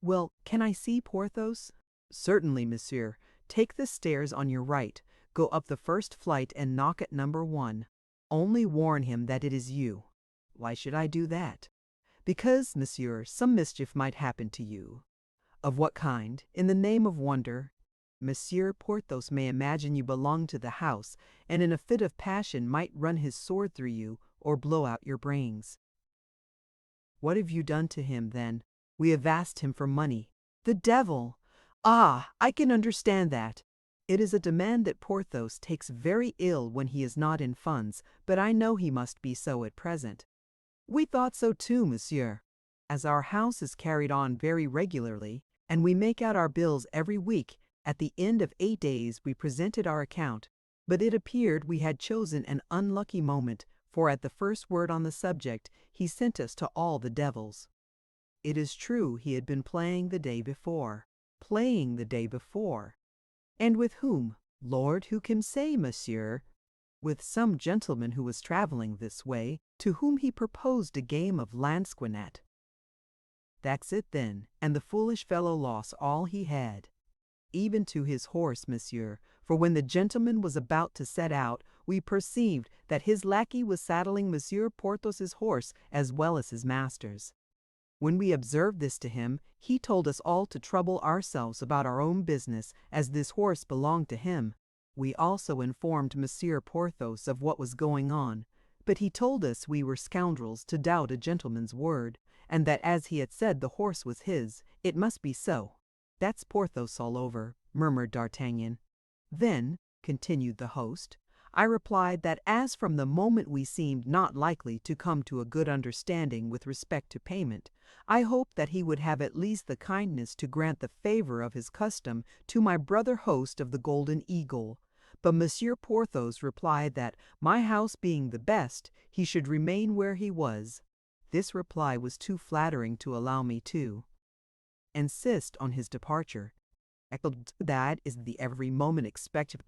"Well, can I see Porthos?" "Certainly, monsieur. Take the stairs on your right, go up the first flight and knock at number 1. Only warn him that it is you." "Why should I do that?" "Because, monsieur, some mischief might happen to you." "Of what kind? In the name of wonder." "Monsieur Porthos may imagine you belong to the house, and in a fit of passion might run his sword through you, or blow out your brains." "What have you done to him, then?" "We have asked him for money." "The devil! Ah, I can understand that. It is a demand that Porthos takes very ill when he is not in funds, but I know he must be so at present." "We thought so too, monsieur. As our house is carried on very regularly, and we make out our bills every week, at the end of 8 days we presented our account, but it appeared we had chosen an unlucky moment, for at the first word on the subject he sent us to all the devils." It is true he had been playing the day before. Playing the day before. And with whom? Lord, who can say, monsieur? With some gentleman who was travelling this way, to whom he proposed a game of lansquenet. That's it then, and the foolish fellow lost all he had, even to his horse, monsieur, for when the gentleman was about to set out, we perceived that his lackey was saddling Monsieur Porthos's horse as well as his master's. When we observed this to him, he told us all to trouble ourselves about our own business, as this horse belonged to him. We also informed Monsieur Porthos of what was going on, but he told us we were scoundrels to doubt a gentleman's word, and that as he had said the horse was his, it must be so. That's Porthos all over, murmured D'Artagnan. Then, continued the host, I replied that as from the moment we seemed not likely to come to a good understanding with respect to payment, I hoped that he would have at least the kindness to grant the favor of his custom to my brother host of the Golden Eagle. But Monsieur Porthos replied that, my house being the best, he should remain where he was. This reply was too flattering to allow me to insist on his departure. That is the every moment expected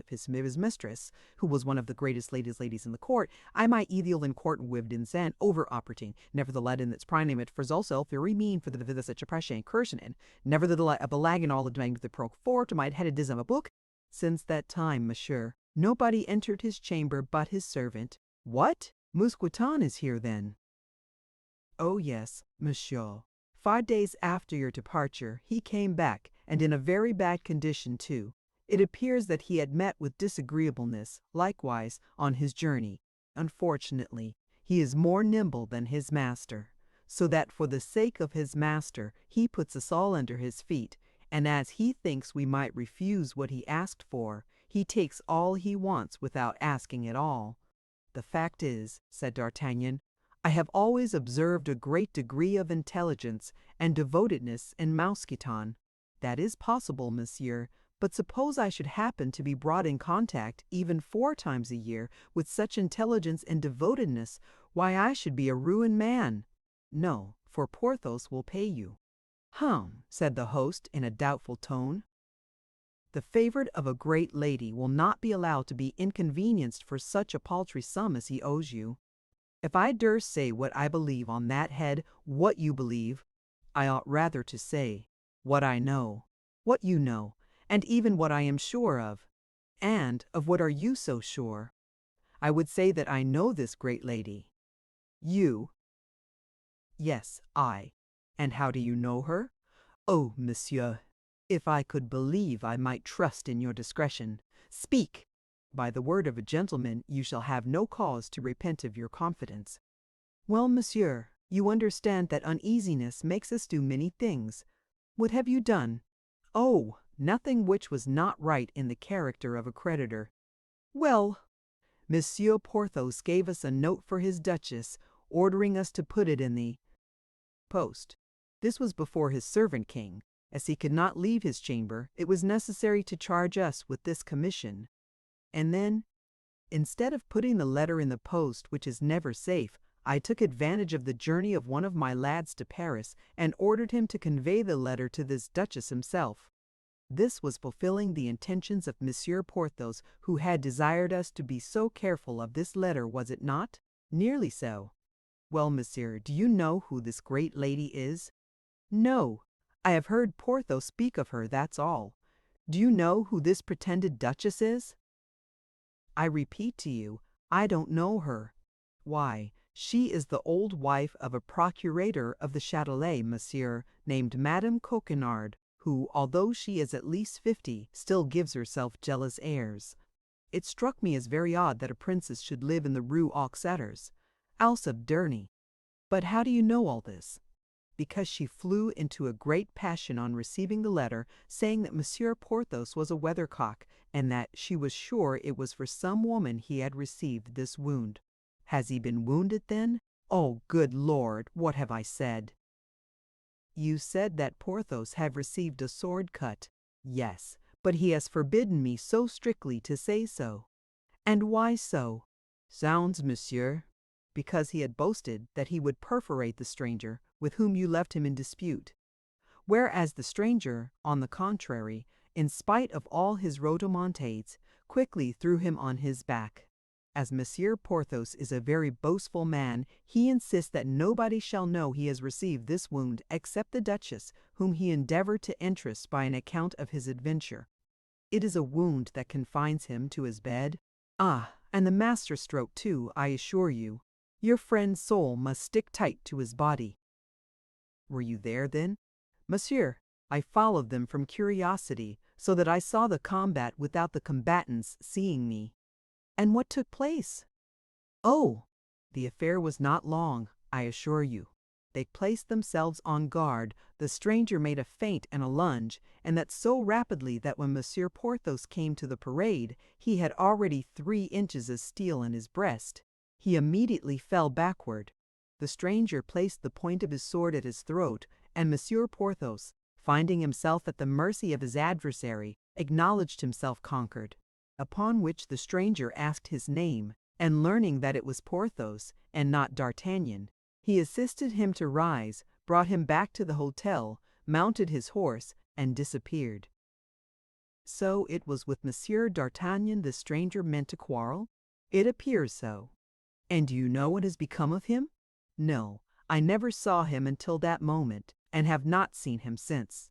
his mistress, who was one of the greatest ladies in the court. I might ideal in court with and over-operating. Nevertheless, in its prime name, it was also very mean for the such a pressure incursion in. Nevertheless, a belag in all of the pro fort might headed is of a book. Since that time, monsieur, nobody entered his chamber but his servant. What? Mousqueton is here then? Oh yes, monsieur. 5 days after your departure, he came back, and in a very bad condition too. It appears that he had met with disagreeableness, likewise, on his journey. Unfortunately, he is more nimble than his master, so that for the sake of his master he puts us all under his feet, and as he thinks we might refuse what he asked for, he takes all he wants without asking at all. The fact is, said D'Artagnan, I have always observed a great degree of intelligence and devotedness in Mousqueton. That is possible, monsieur, but suppose I should happen to be brought in contact, even 4 times a year, with such intelligence and devotedness, why I should be a ruined man. No, for Porthos will pay you. Said the host in a doubtful tone. The favorite of a great lady will not be allowed to be inconvenienced for such a paltry sum as he owes you. If I durst say what I believe on that head, what you believe, I ought rather to say what I know, what you know, and even what I am sure of. And of what are you so sure? I would say that I know this great lady. You? Yes, I. And how do you know her? Oh, monsieur, if I could believe I might trust in your discretion. Speak! By the word of a gentleman, you shall have no cause to repent of your confidence. Well, monsieur, you understand that uneasiness makes us do many things. What have you done? Oh, nothing which was not right in the character of a creditor. Well, Monsieur Porthos gave us a note for his duchess, ordering us to put it in the post. This was before his servant came. As he could not leave his chamber, it was necessary to charge us with this commission. And then, instead of putting the letter in the post, which is never safe, I took advantage of the journey of one of my lads to Paris, and ordered him to convey the letter to this duchess himself. This was fulfilling the intentions of Monsieur Porthos, who had desired us to be so careful of this letter, was it not? Nearly so. Well, monsieur, do you know who this great lady is? No, I have heard Porthos speak of her, that's all. Do you know who this pretended duchess is? I repeat to you, I don't know her. Why, she is the old wife of a procurator of the Châtelet, monsieur, named Madame Coquenard, who, although she is at least 50, still gives herself jealous airs. It struck me as very odd that a princess should live in the Rue aux Setters, Alsop-Dernie. But how do you know all this? Because she flew into a great passion on receiving the letter, saying that Monsieur Porthos was a weathercock, and that she was sure it was for some woman he had received this wound. Has he been wounded then? Oh, good Lord, what have I said? You said that Porthos had received a sword cut. Yes, but he has forbidden me so strictly to say so. And why so? Zounds, monsieur. Because he had boasted that he would perforate the stranger, with whom you left him in dispute. Whereas the stranger, on the contrary, in spite of all his rhodomontades, quickly threw him on his back. As Monsieur Porthos is a very boastful man, he insists that nobody shall know he has received this wound except the Duchess, whom he endeavored to interest by an account of his adventure. It is a wound that confines him to his bed. Ah, and the master stroke too, I assure you. Your friend's soul must stick tight to his body. Were you there, then? Monsieur, I followed them from curiosity, so that I saw the combat without the combatants seeing me. And what took place? Oh, the affair was not long, I assure you. They placed themselves on guard, the stranger made a feint and a lunge, and that so rapidly that when Monsieur Porthos came to the parade, he had already 3 inches of steel in his breast. He immediately fell backward. The stranger placed the point of his sword at his throat, and Monsieur Porthos, finding himself at the mercy of his adversary, acknowledged himself conquered. Upon which the stranger asked his name, and learning that it was Porthos, and not D'Artagnan, he assisted him to rise, brought him back to the hotel, mounted his horse, and disappeared. So it was with Monsieur d'Artagnan the stranger meant to quarrel? It appears so. And do you know what has become of him? No, I never saw him until that moment, and have not seen him since.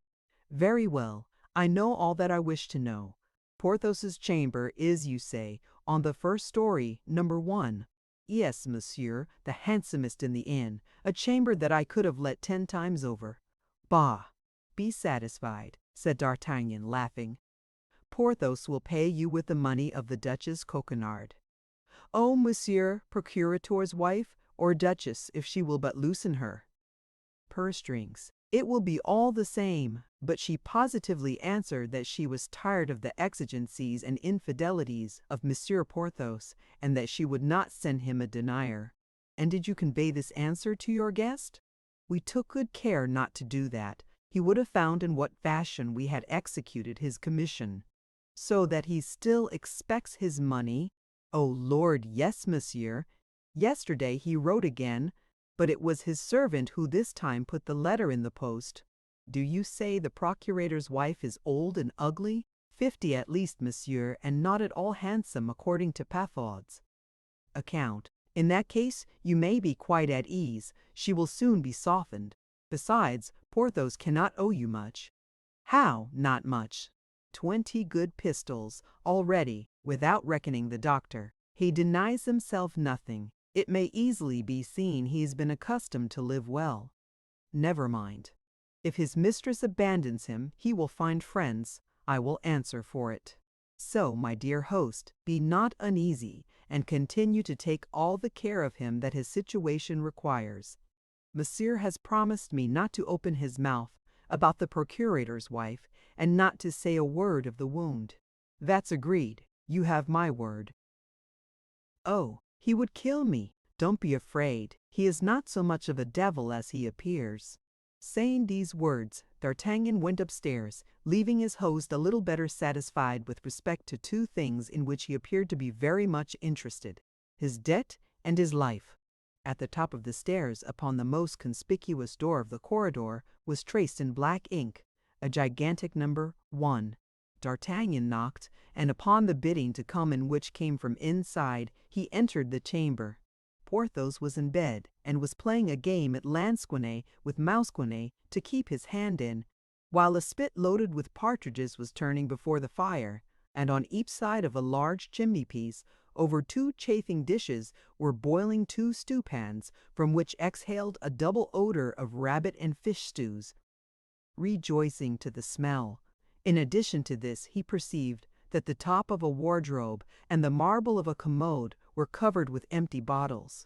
Very well, I know all that I wish to know. Porthos's chamber is, you say, on the first story, number 1. Yes, monsieur, the handsomest in the inn, a chamber that I could have let 10 times over. Bah! Be satisfied, said D'Artagnan, laughing. Porthos will pay you with the money of the Duchess Coquenard. Oh, monsieur, procurator's wife, or duchess, if she will but loosen her purse strings. It will be all the same, but she positively answered that she was tired of the exigencies and infidelities of Monsieur Porthos, and that she would not send him a denier. And did you convey this answer to your guest? We took good care not to do that. He would have found in what fashion we had executed his commission. So that he still expects his money? Oh, Lord, yes, monsieur. Yesterday he wrote again, but it was his servant who this time put the letter in the post. Do you say the procurator's wife is old and ugly? 50 at least, monsieur, and not at all handsome according to Pathod's account. In that case, you may be quite at ease. She will soon be softened. Besides, Porthos cannot owe you much. How, not much? 20 good pistols, already, without reckoning the doctor. He denies himself nothing. It may easily be seen he has been accustomed to live well. Never mind. If his mistress abandons him, he will find friends. I will answer for it. So, my dear host, be not uneasy, and continue to take all the care of him that his situation requires. Monsieur has promised me not to open his mouth about the procurator's wife, and not to say a word of the wound. That's agreed. You have my word. Oh, he would kill me. Don't be afraid. He is not so much of a devil as he appears. Saying these words, D'Artagnan went upstairs, leaving his host a little better satisfied with respect to 2 things in which he appeared to be very much interested: his debt and his life. At the top of the stairs, upon the most conspicuous door of the corridor, was traced in black ink a gigantic number 1. D'Artagnan knocked, and upon the bidding to come in which came from inside, he entered the chamber. Porthos was in bed, and was playing a game at lansquenet with mousequenet to keep his hand in, while a spit loaded with partridges was turning before the fire, and on each side of a large chimney-piece, over 2 chafing dishes, were boiling 2 stewpans, from which exhaled a double odor of rabbit and fish stews. Rejoicing to the smell. In addition to this, he perceived that the top of a wardrobe and the marble of a commode were covered with empty bottles.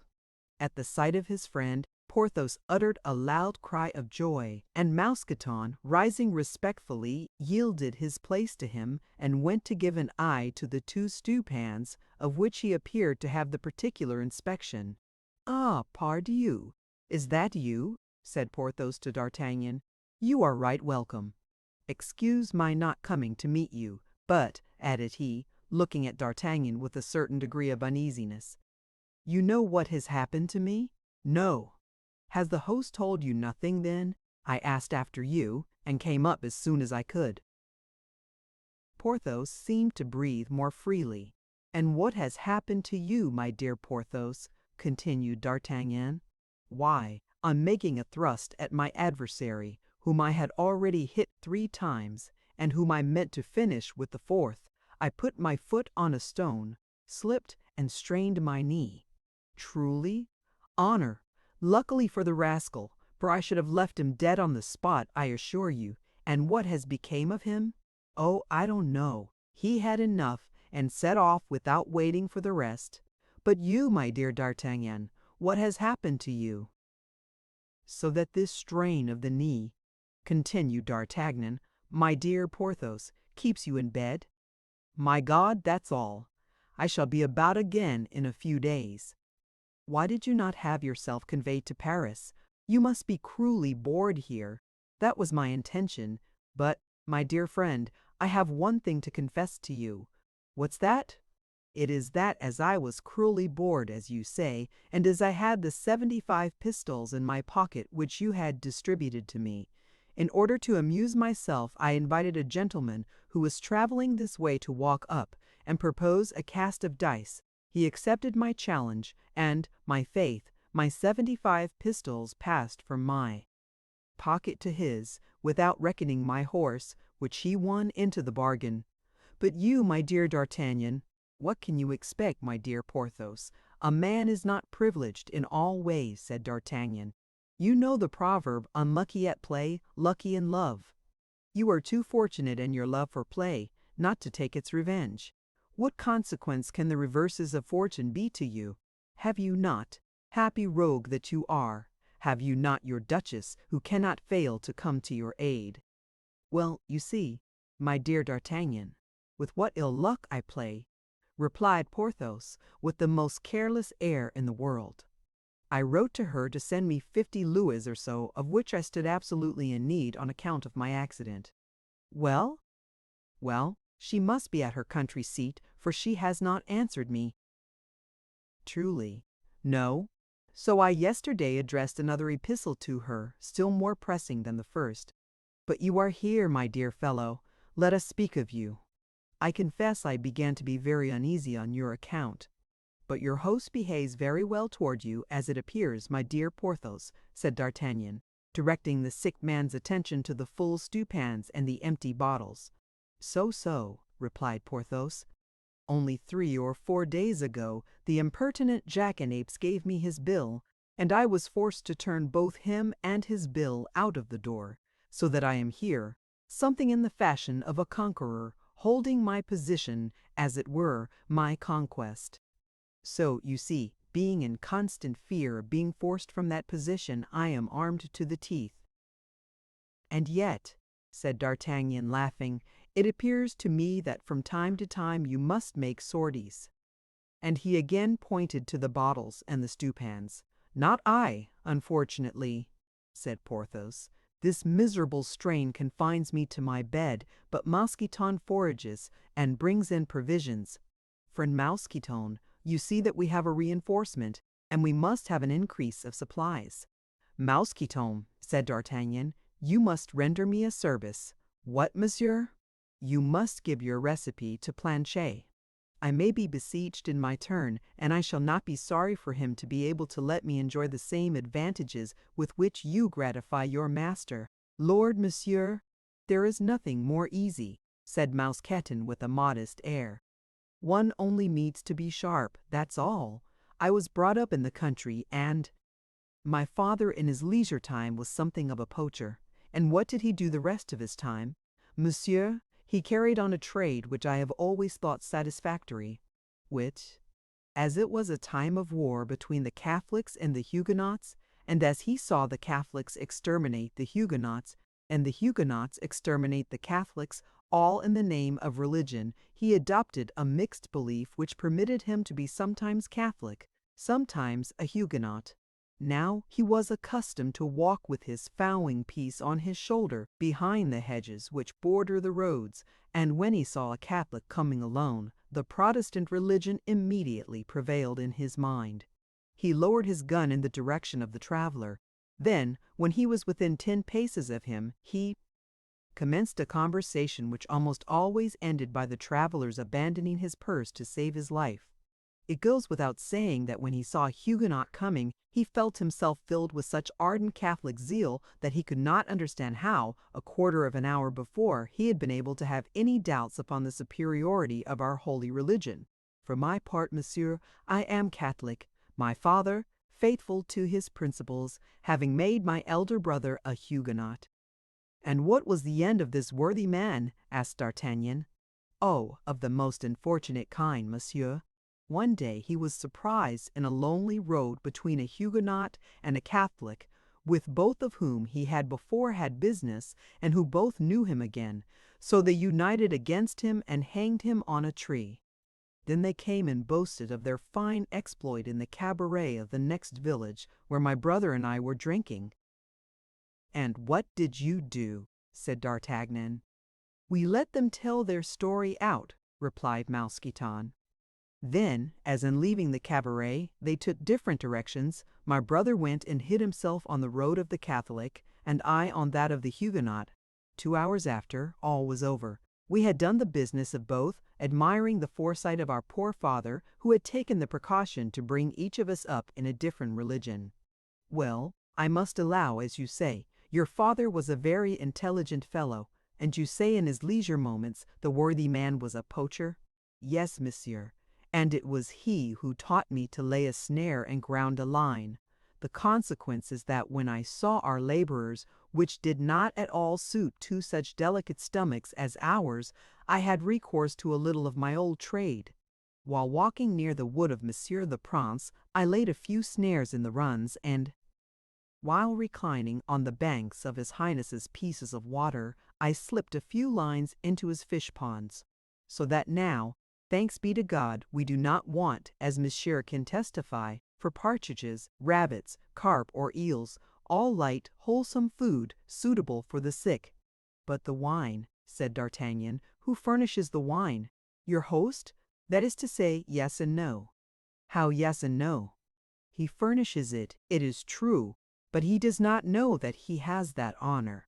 At the sight of his friend, Porthos uttered a loud cry of joy, and Mousqueton, rising respectfully, yielded his place to him, and went to give an eye to the 2 stewpans, of which he appeared to have the particular inspection. "Ah, pardieu! Is that you?" said Porthos to D'Artagnan. "You are right welcome. Excuse my not coming to meet you, but," added he, looking at D'Artagnan with a certain degree of uneasiness, "you know what has happened to me?" "No." Has the host told you nothing then? I asked after you, and came up as soon as I could." Porthos seemed to breathe more freely. "And what has happened to you, my dear Porthos?" continued D'Artagnan. "Why, on making a thrust at my adversary, whom I had already hit 3 times, and whom I meant to finish with the 4th, I put my foot on a stone, slipped, and strained my knee. Truly? Honor! Luckily for the rascal, for I should have left him dead on the spot, I assure you. And what has become of him? Oh, I don't know. He had enough, and set off without waiting for the rest. But you, my dear D'Artagnan, what has happened to you?" "So that this strain of the knee," continued D'Artagnan, "my dear Porthos, keeps you in bed? My God, that's all. I shall be about again in a few days. Why did you not have yourself conveyed to Paris? You must be cruelly bored here. That was my intention. But, my dear friend, I have one thing to confess to you." "What's that?" "It is that as I was cruelly bored, as you say, and as I had the 75 pistoles in my pocket which you had distributed to me, in order to amuse myself I invited a gentleman who was traveling this way to walk up, and propose a cast of dice. He accepted my challenge, and, my faith, my 75 pistoles passed from my pocket to his, without reckoning my horse, which he won into the bargain. But you, my dear D'Artagnan, what can you expect, my dear Porthos? A man is not privileged in all ways," said D'Artagnan. "You know the proverb, unlucky at play, lucky in love. You are too fortunate in your love for play not to take its revenge. What consequence can the reverses of fortune be to you? Have you not, happy rogue that you are, have you not your Duchess, who cannot fail to come to your aid?" "Well, you see, my dear D'Artagnan, with what ill luck I play," replied Porthos, with the most careless air in the world. "I wrote to her to send me 50 louis or so, of which I stood absolutely in need on account of my accident." "Well?" "Well, she must be at her country seat, for she has not answered me." "Truly?" "No. So I yesterday addressed another epistle to her, still more pressing than the first. But you are here, my dear fellow. Let us speak of you. I confess I began to be very uneasy on your account. But your host behaves very well toward you, as it appears, my dear Porthos," said D'Artagnan, directing the sick man's attention to the full stewpans and the empty bottles. So, replied Porthos. "Only 3 or 4 days ago the impertinent jackanapes gave me his bill, and I was forced to turn both him and his bill out of the door, so that I am here, something in the fashion of a conqueror, holding my position, as it were, my conquest. So, you see, being in constant fear of being forced from that position, I am armed to the teeth." "And yet," said D'Artagnan, laughing, "it appears to me that from time to time you must make sorties." And he again pointed to the bottles and the stewpans. "Not I, unfortunately," said Porthos. "This miserable strain confines me to my bed, but Mousqueton forages and brings in provisions. Friend Mousqueton, you see that we have a reinforcement, and we must have an increase of supplies." "Mousqueton," said D'Artagnan, "you must render me a service." "What, monsieur?" "You must give your recipe to Planchet. I may be besieged in my turn, and I shall not be sorry for him to be able to let me enjoy the same advantages with which you gratify your master." "Lord, monsieur, there is nothing more easy," said Mousqueton with a modest air. "One only needs to be sharp, that's all. I was brought up in the country, and my father in his leisure time was something of a poacher. And what did he do the rest of his time? Monsieur, he carried on a trade which I have always thought satisfactory, which, as it was a time of war between the Catholics and the Huguenots, and as he saw the Catholics exterminate the Huguenots, and the Huguenots exterminate the Catholics, all in the name of religion, he adopted a mixed belief which permitted him to be sometimes Catholic, sometimes a Huguenot. Now he was accustomed to walk with his fowling piece on his shoulder behind the hedges which border the roads, and when he saw a Catholic coming alone, the Protestant religion immediately prevailed in his mind. He lowered his gun in the direction of the traveler, Then, when he was within 10 paces of him, he commenced a conversation which almost always ended by the traveler's abandoning his purse to save his life. It goes without saying that when he saw a Huguenot coming, he felt himself filled with such ardent Catholic zeal that he could not understand how, a quarter of an hour before, he had been able to have any doubts upon the superiority of our holy religion. For my part, monsieur, I am Catholic, my father, faithful to his principles, having made my elder brother a Huguenot. And what was the end of this worthy man? Asked D'Artagnan. Oh, of the most unfortunate kind, monsieur. One day he was surprised in a lonely road between a Huguenot and a Catholic, with both of whom he had before had business, and who both knew him again, so they united against him and hanged him on a tree. Then they came and boasted of their fine exploit in the cabaret of the next village, where my brother and I were drinking. "And what did you do?" said D'Artagnan. "We let them tell their story out," replied Mousqueton. Then, as in leaving the cabaret they took different directions, my brother went and hid himself on the road of the Catholic, and I on that of the Huguenot. 2 hours after, all was over. We had done the business of both, admiring the foresight of our poor father, who had taken the precaution to bring each of us up in a different religion. Well, I must allow, as you say, your father was a very intelligent fellow, and you say in his leisure moments the worthy man was a poacher? Yes, monsieur. And it was he who taught me to lay a snare and ground a line. The consequence is that when I saw our laborers, which did not at all suit two such delicate stomachs as ours, I had recourse to a little of my old trade. While walking near the wood of Monsieur the Prince, I laid a few snares in the runs, and while reclining on the banks of His Highness's pieces of water, I slipped a few lines into his fish ponds. So that now, thanks be to God, we do not want, as monsieur can testify, for partridges, rabbits, carp, or eels, all light, wholesome food, suitable for the sick. But the wine, said D'Artagnan, who furnishes the wine? Your host? That is to say, yes and no. How yes and no? He furnishes it, it is true, but he does not know that he has that honor.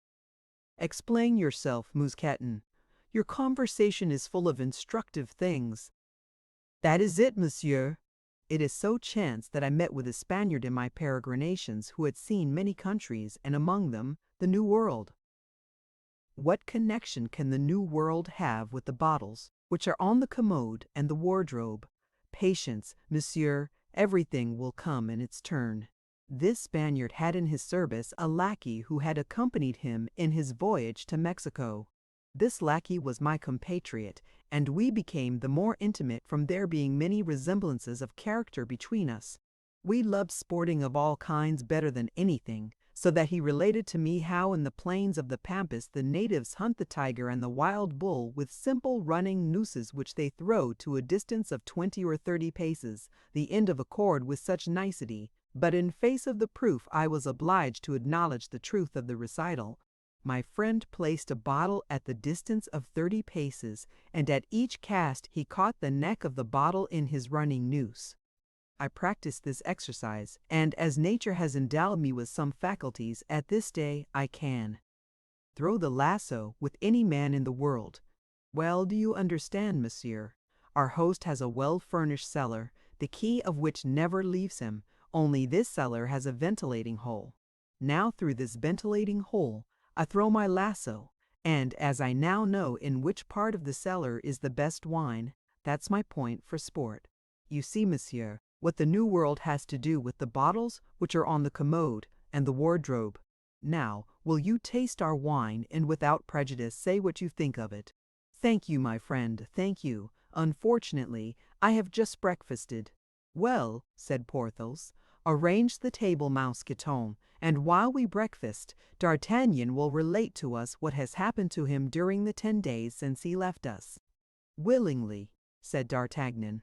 Explain yourself, Mousqueton. Your conversation is full of instructive things. That is it, monsieur. It is so chanced that I met with a Spaniard in my peregrinations who had seen many countries, and among them the New World. What connection can the New World have with the bottles which are on the commode and the wardrobe? Patience, monsieur, everything will come in its turn. This Spaniard had in his service a lackey who had accompanied him in his voyage to Mexico. This lackey was my compatriot, and we became the more intimate from there being many resemblances of character between us. We loved sporting of all kinds better than anything, so that he related to me how in the plains of the Pampas the natives hunt the tiger and the wild bull with simple running nooses which they throw to a distance of 20 or 30 paces, the end of a cord with such nicety, but in face of the proof I was obliged to acknowledge the truth of the recital. My friend placed a bottle at the distance of 30 paces, and at each cast he caught the neck of the bottle in his running noose. I practiced this exercise, and as nature has endowed me with some faculties, at this day I can throw the lasso with any man in the world. Well, do you understand, monsieur? Our host has a well-furnished cellar, the key of which never leaves him, only this cellar has a ventilating hole. Now through this ventilating hole I throw my lasso, and as I now know in which part of the cellar is the best wine, that's my point for sport. You see, monsieur, what the New World has to do with the bottles which are on the commode and the wardrobe. Now, will you taste our wine, and without prejudice say what you think of it? Thank you, my friend, thank you. Unfortunately, I have just breakfasted. Well, said Porthos, arrange the table, Mousqueton, and while we breakfast, D'Artagnan will relate to us what has happened to him during the 10 days since he left us. Willingly, said D'Artagnan.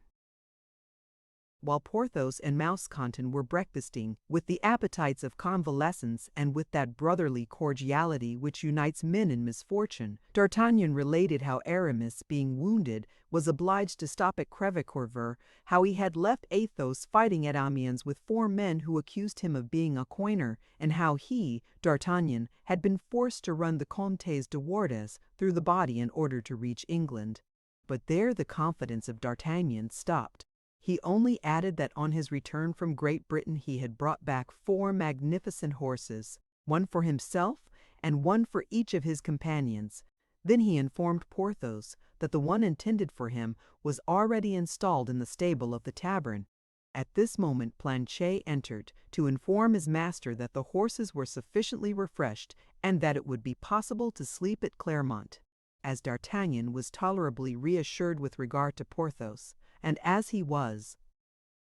while Porthos and Mousqueton were breakfasting with the appetites of convalescence and with that brotherly cordiality which unites men in misfortune, D'Artagnan related how Aramis, being wounded, was obliged to stop at Crèvecoeur, how he had left Athos fighting at Amiens with 4 men who accused him of being a coiner, and how he, D'Artagnan, had been forced to run the Comtes de Wardes through the body in order to reach England. But there the confidence of D'Artagnan stopped. He only added that on his return from Great Britain he had brought back 4 magnificent horses, one for himself and one for each of his companions. Then he informed Porthos that the one intended for him was already installed in the stable of the tavern. At this moment Planchet entered to inform his master that the horses were sufficiently refreshed and that it would be possible to sleep at Clermont. As D'Artagnan was tolerably reassured with regard to Porthos, and as he was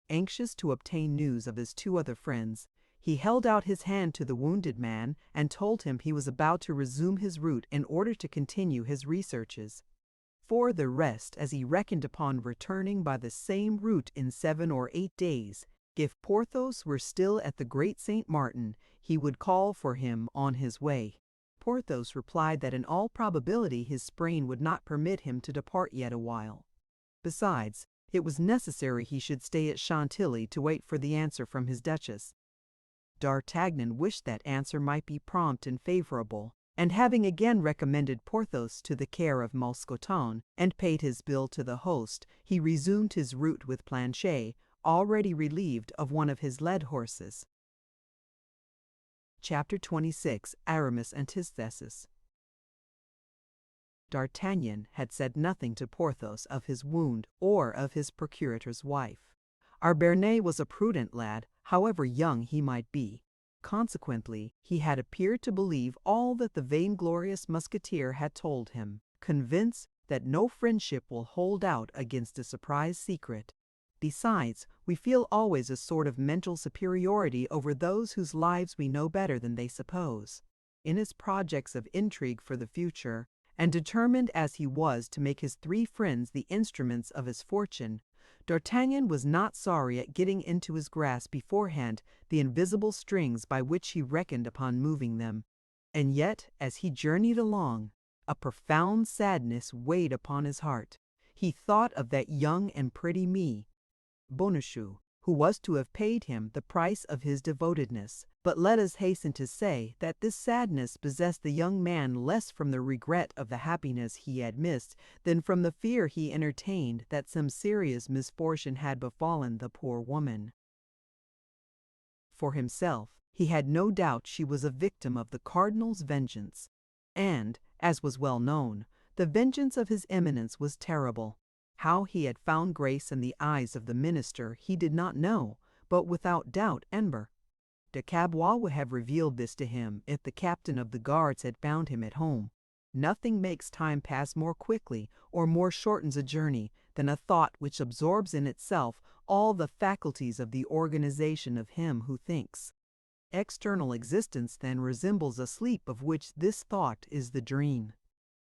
anxious to obtain news of his 2 other friends, he held out his hand to the wounded man and told him he was about to resume his route in order to continue his researches. For the rest, as he reckoned upon returning by the same route in 7 or 8 days, if Porthos were still at the Great St. Martin, he would call for him on his way. Porthos replied that in all probability his sprain would not permit him to depart yet a while. Besides, it was necessary he should stay at Chantilly to wait for the answer from his Duchess. D'Artagnan wished that answer might be prompt and favorable, and having again recommended Porthos to the care of Mousqueton, and paid his bill to the host, he resumed his route with Planchet, already relieved of one of his led horses. Chapter 26. Aramis and his thesis. D'Artagnan had said nothing to Porthos of his wound or of his procurator's wife. Our Béarnais was a prudent lad, however young he might be. Consequently, he had appeared to believe all that the vainglorious musketeer had told him, convinced that no friendship will hold out against a surprise secret. Besides, we feel always a sort of mental superiority over those whose lives we know better than they suppose. In his projects of intrigue for the future, and determined as he was to make his 3 friends the instruments of his fortune, D'Artagnan was not sorry at getting into his grasp beforehand the invisible strings by which he reckoned upon moving them. And yet, as he journeyed along, a profound sadness weighed upon his heart. He thought of that young and pretty Bonacieux, who was to have paid him the price of his devotedness. But let us hasten to say that this sadness possessed the young man less from the regret of the happiness he had missed than from the fear he entertained that some serious misfortune had befallen the poor woman. For himself, he had no doubt she was a victim of the cardinal's vengeance, and, as was well known, the vengeance of his Eminence was terrible. How he had found grace in the eyes of the minister he did not know, but without doubt Enber de Cavois would have revealed this to him if the captain of the guards had found him at home. Nothing makes time pass more quickly or more shortens a journey than a thought which absorbs in itself all the faculties of the organization of him who thinks. External existence then resembles a sleep of which this thought is the dream.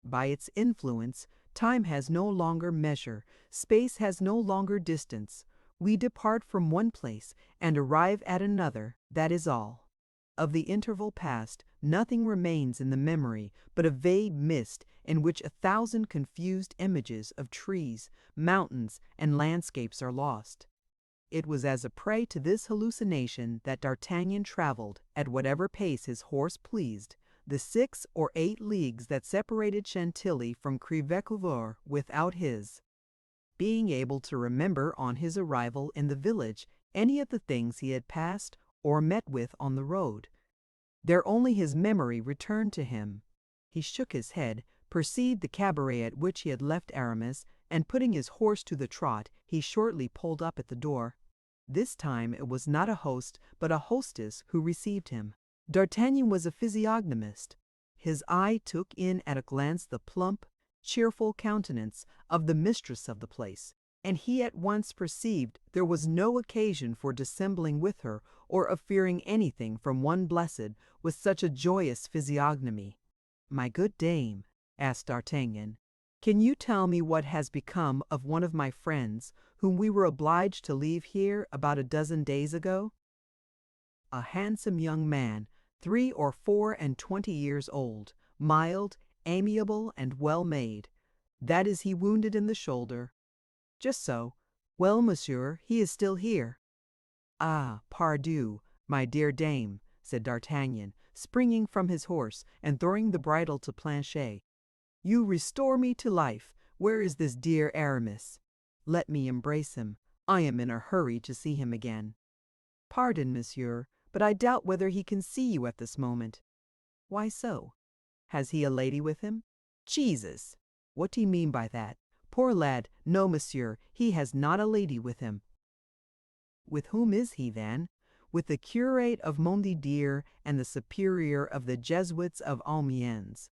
By its influence, time has no longer measure, space has no longer distance. We depart from one place and arrive at another, that is all. Of the interval past, nothing remains in the memory but a vague mist in which 1,000 confused images of trees, mountains, and landscapes are lost. It was as a prey to this hallucination that D'Artagnan traveled, at whatever pace his horse pleased, the 6 or 8 leagues that separated Chantilly from Crèvecoeur without his being able to remember on his arrival in the village any of the things he had passed or met with on the road. There only his memory returned to him. He shook his head, perceived the cabaret at which he had left Aramis, and putting his horse to the trot, he shortly pulled up at the door. This time it was not a host, but a hostess who received him. D'Artagnan was a physiognomist. His eye took in at a glance the plump, cheerful countenance of the mistress of the place, and he at once perceived there was no occasion for dissembling with her or of fearing anything from one blessed with such a joyous physiognomy. "My good dame," asked D'Artagnan, Can you tell me what has become of one of my friends, whom we were obliged to leave here about a dozen days ago? A handsome young man, 23 or 24 years old, mild, amiable, and well made. That is he wounded in the shoulder. Just so. Well, monsieur, he is still here. Ah, pardieu, my dear dame, said D'Artagnan, springing from his horse and throwing the bridle to Planchet. You restore me to life. Where is this dear Aramis? Let me embrace him. I am in a hurry to see him again. Pardon, monsieur, but I doubt whether he can see you at this moment. Why so? Has he a lady with him? Jesus! What do you mean by that? Poor lad, no, monsieur, he has not a lady with him. With whom is he, then? With the curate of Montdidier and the superior of the Jesuits of Amiens.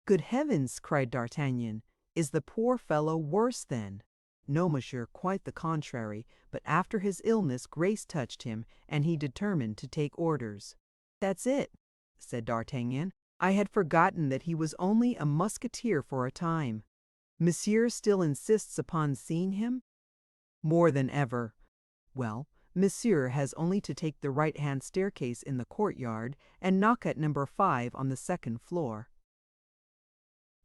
Good heavens, cried D'Artagnan, is the poor fellow worse then? No, monsieur, quite the contrary, but after his illness grace touched him, and he determined to take orders. That's it, said D'Artagnan. I had forgotten that he was only a musketeer for a time. Monsieur still insists upon seeing him? More than ever. Well, monsieur has only to take the right-hand staircase in the courtyard and knock at number 5 on the second floor.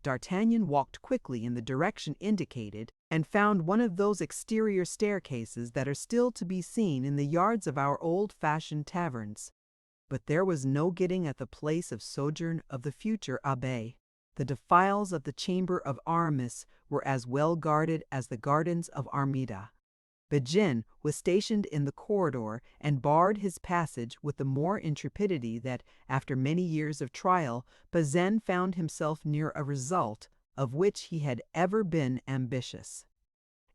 D'Artagnan walked quickly in the direction indicated and found one of those exterior staircases that are still to be seen in the yards of our old-fashioned taverns. But there was no getting at the place of sojourn of the future abbé. The defiles of the chamber of Aramis were as well guarded as the gardens of Armida. Begin was stationed in the corridor and barred his passage with the more intrepidity that, after many years of trial, Bazin found himself near a result of which he had ever been ambitious.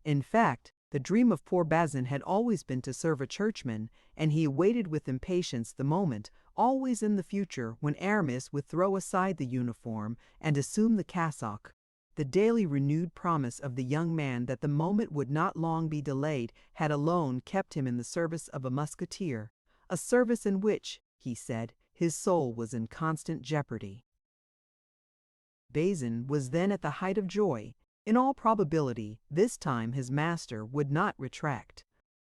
In fact, the dream of poor Bazin had always been to serve a churchman, and he awaited with impatience the moment, always in the future, when Aramis would throw aside the uniform and assume the cassock. The daily renewed promise of the young man that the moment would not long be delayed had alone kept him in the service of a musketeer, a service in which, he said, his soul was in constant jeopardy. Bazin was then at the height of joy. In all probability, this time his master would not retract.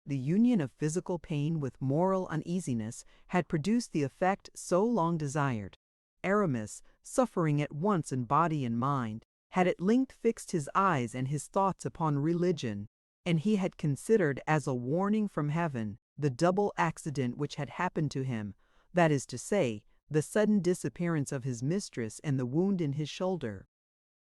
The union of physical pain with moral uneasiness had produced the effect so long desired. Aramis, suffering at once in body and mind, had at length fixed his eyes and his thoughts upon religion, and he had considered as a warning from heaven the double accident which had happened to him, that is to say, the sudden disappearance of his mistress and the wound in his shoulder.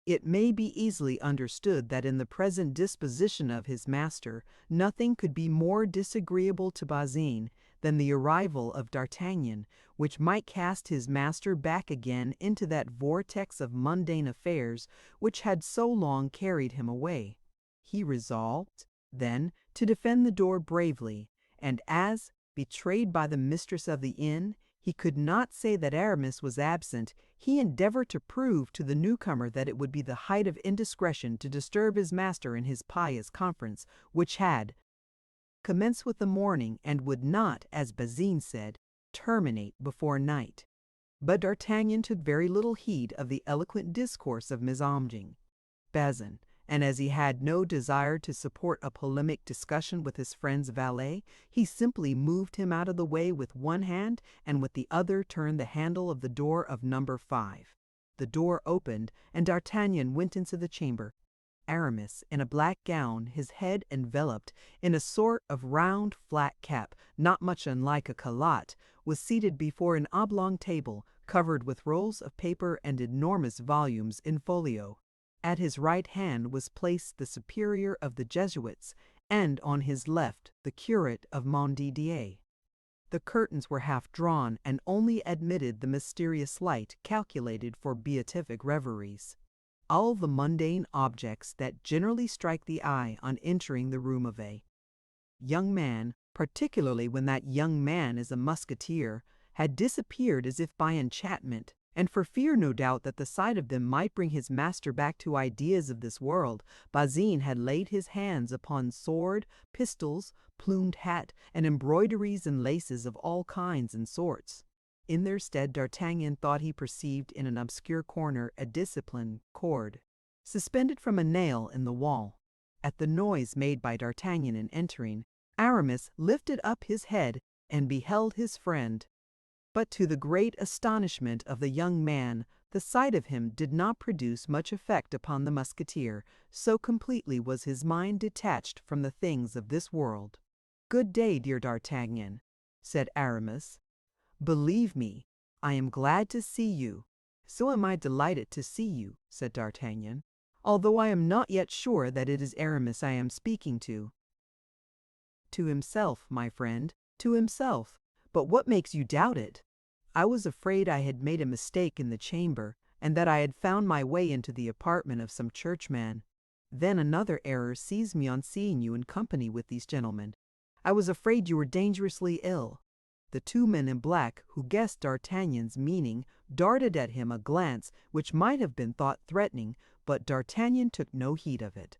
It may be easily understood that in the present disposition of his master, nothing could be more disagreeable to Bazin than the arrival of D'Artagnan, which might cast his master back again into that vortex of mundane affairs which had so long carried him away. He resolved, then, to defend the door bravely, and as, betrayed by the mistress of the inn, he could not say that Aramis was absent, he endeavored to prove to the newcomer that it would be the height of indiscretion to disturb his master in his pious conference, which had commenced with the morning and would not, as Bazin said, terminate before night. But D'Artagnan took very little heed of the eloquent discourse of Bazin, and as he had no desire to support a polemic discussion with his friend's valet, he simply moved him out of the way with one hand and with the other turned the handle of the door of number 5. The door opened, and D'Artagnan went into the chamber. Aramis, in a black gown, his head enveloped in a sort of round flat cap, not much unlike a calotte, was seated before an oblong table covered with rolls of paper and enormous volumes in folio. At his right hand was placed the superior of the Jesuits, and on his left the curate of Montdidier. The curtains were half drawn and only admitted the mysterious light calculated for beatific reveries. All the mundane objects that generally strike the eye on entering the room of a young man, particularly when that young man is a musketeer, had disappeared as if by enchantment, and for fear, no doubt, that the sight of them might bring his master back to ideas of this world, Bazin had laid his hands upon sword, pistols, plumed hat, and embroideries and laces of all kinds and sorts. In their stead D'Artagnan thought he perceived in an obscure corner a disciplined cord. suspended from a nail in the wall. At the noise made by D'Artagnan in entering, Aramis lifted up his head and beheld his friend. But to the great astonishment of the young man, the sight of him did not produce much effect upon the Musketeer, so completely was his mind detached from the things of this world. "Good day, dear D'Artagnan," said Aramis. "Believe me, I am glad to see you." "So am I delighted to see you," said D'Artagnan, "although I am not yet sure that it is Aramis I am speaking to." "To himself, my friend, to himself. But what makes you doubt it?" "I was afraid I had made a mistake in the chamber, and that I had found my way into the apartment of some churchman. Then another error seized me on seeing you in company with these gentlemen. I was afraid you were dangerously ill." The two men in black, who guessed D'Artagnan's meaning, darted at him a glance which might have been thought threatening, but D'Artagnan took no heed of it.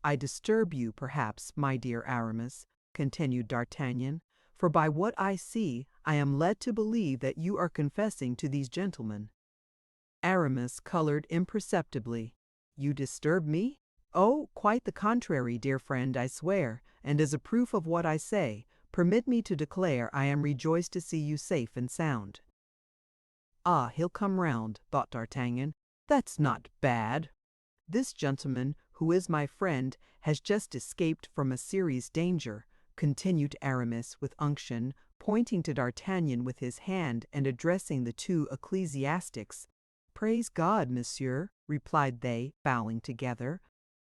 "I disturb you, perhaps, my dear Aramis," continued D'Artagnan, "for by what I see, I am led to believe that you are confessing to these gentlemen." Aramis colored imperceptibly. "You disturb me? Oh, quite the contrary, dear friend, I swear, and as a proof of what I say, permit me to declare I am rejoiced to see you safe and sound." "Ah, he'll come round," thought D'Artagnan. "That's not bad. This gentleman, who is my friend, has just escaped from a serious danger," continued Aramis with unction, pointing to D'Artagnan with his hand and addressing the two ecclesiastics. "Praise God, monsieur," replied they, bowing together.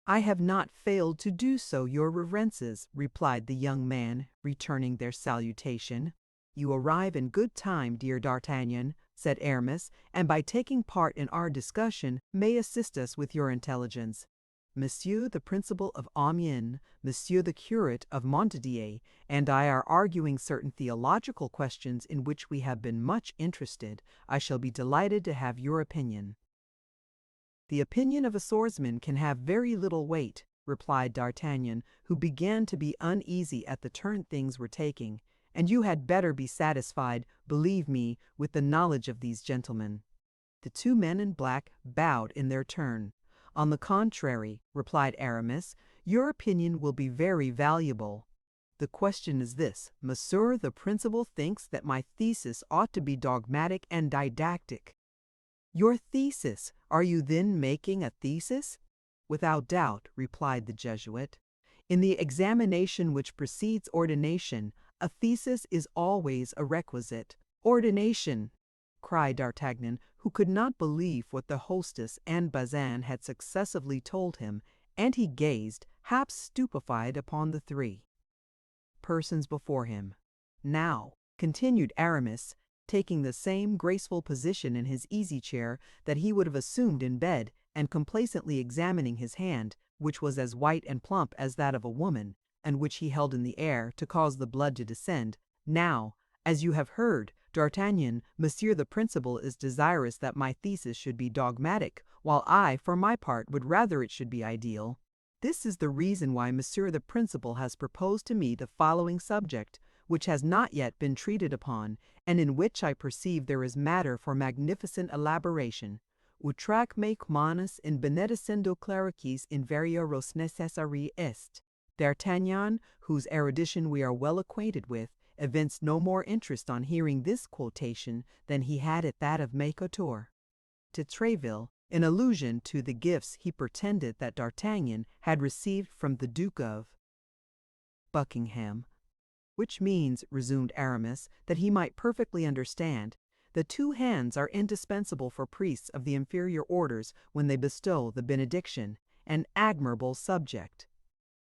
"I have not failed to do so, your reverences," replied the young man, returning their salutation. "You arrive in good time, dear D'Artagnan," said Aramis, "and by taking part in our discussion may assist us with your intelligence. Monsieur the Principal of Amiens, Monsieur the Curate of Montdidier, and I are arguing certain theological questions in which we have been much interested. I shall be delighted to have your opinion." "The opinion of a swordsman can have very little weight," replied D'Artagnan, who began to be uneasy at the turn things were taking, "and you had better be satisfied, believe me, with the knowledge of these gentlemen." The two men in black bowed in their turn. "On the contrary," replied Aramis, "your opinion will be very valuable. The question is this: Monsieur the Principal thinks that my thesis ought to be dogmatic and didactic." "Your thesis! Are you then making a thesis?" "Without doubt," replied the Jesuit. "In the examination which precedes ordination, a thesis is always a requisite." "Ordination!" cried D'Artagnan, who could not believe what the hostess and Bazin had successively told him, and he gazed, half stupefied, upon the three persons before him. "Now," continued Aramis, taking the same graceful position in his easy-chair that he would have assumed in bed, and complacently examining his hand, which was as white and plump as that of a woman, and which he held in the air to cause the blood to descend, "now, as you have heard, D'Artagnan, Monsieur the Principal is desirous that my thesis should be dogmatic, while I, for my part, would rather it should be ideal. This is the reason why Monsieur the Principal has proposed to me the following subject, which has not yet been treated upon, and in which I perceive there is matter for magnificent elaboration. Utraque me manus in benedicendo clericis in varioros necessari est." D'Artagnan, whose erudition we are well acquainted with, evinced no more interest on hearing this quotation than he had at that of Mercator. To Tréville, in allusion to the gifts he pretended that D'Artagnan had received from the Duke of Buckingham. "Which means," resumed Aramis, that he might perfectly understand, "the two hands are indispensable for priests of the inferior orders when they bestow the benediction." "An admirable subject!"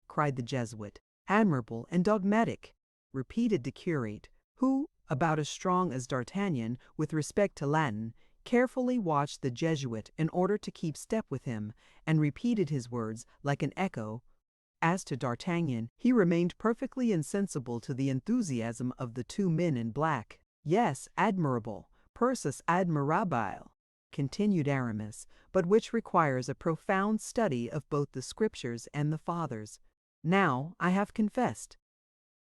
cried the Jesuit. "Admirable and dogmatic!" repeated the curate, who, about as strong as D'Artagnan with respect to Latin, carefully watched the Jesuit in order to keep step with him, and repeated his words like an echo. As to D'Artagnan, he remained perfectly insensible to the enthusiasm of the two men in black. "Yes, admirable, pursus admirabile," continued Aramis, "but which requires a profound study of both the Scriptures and the Fathers. Now I have confessed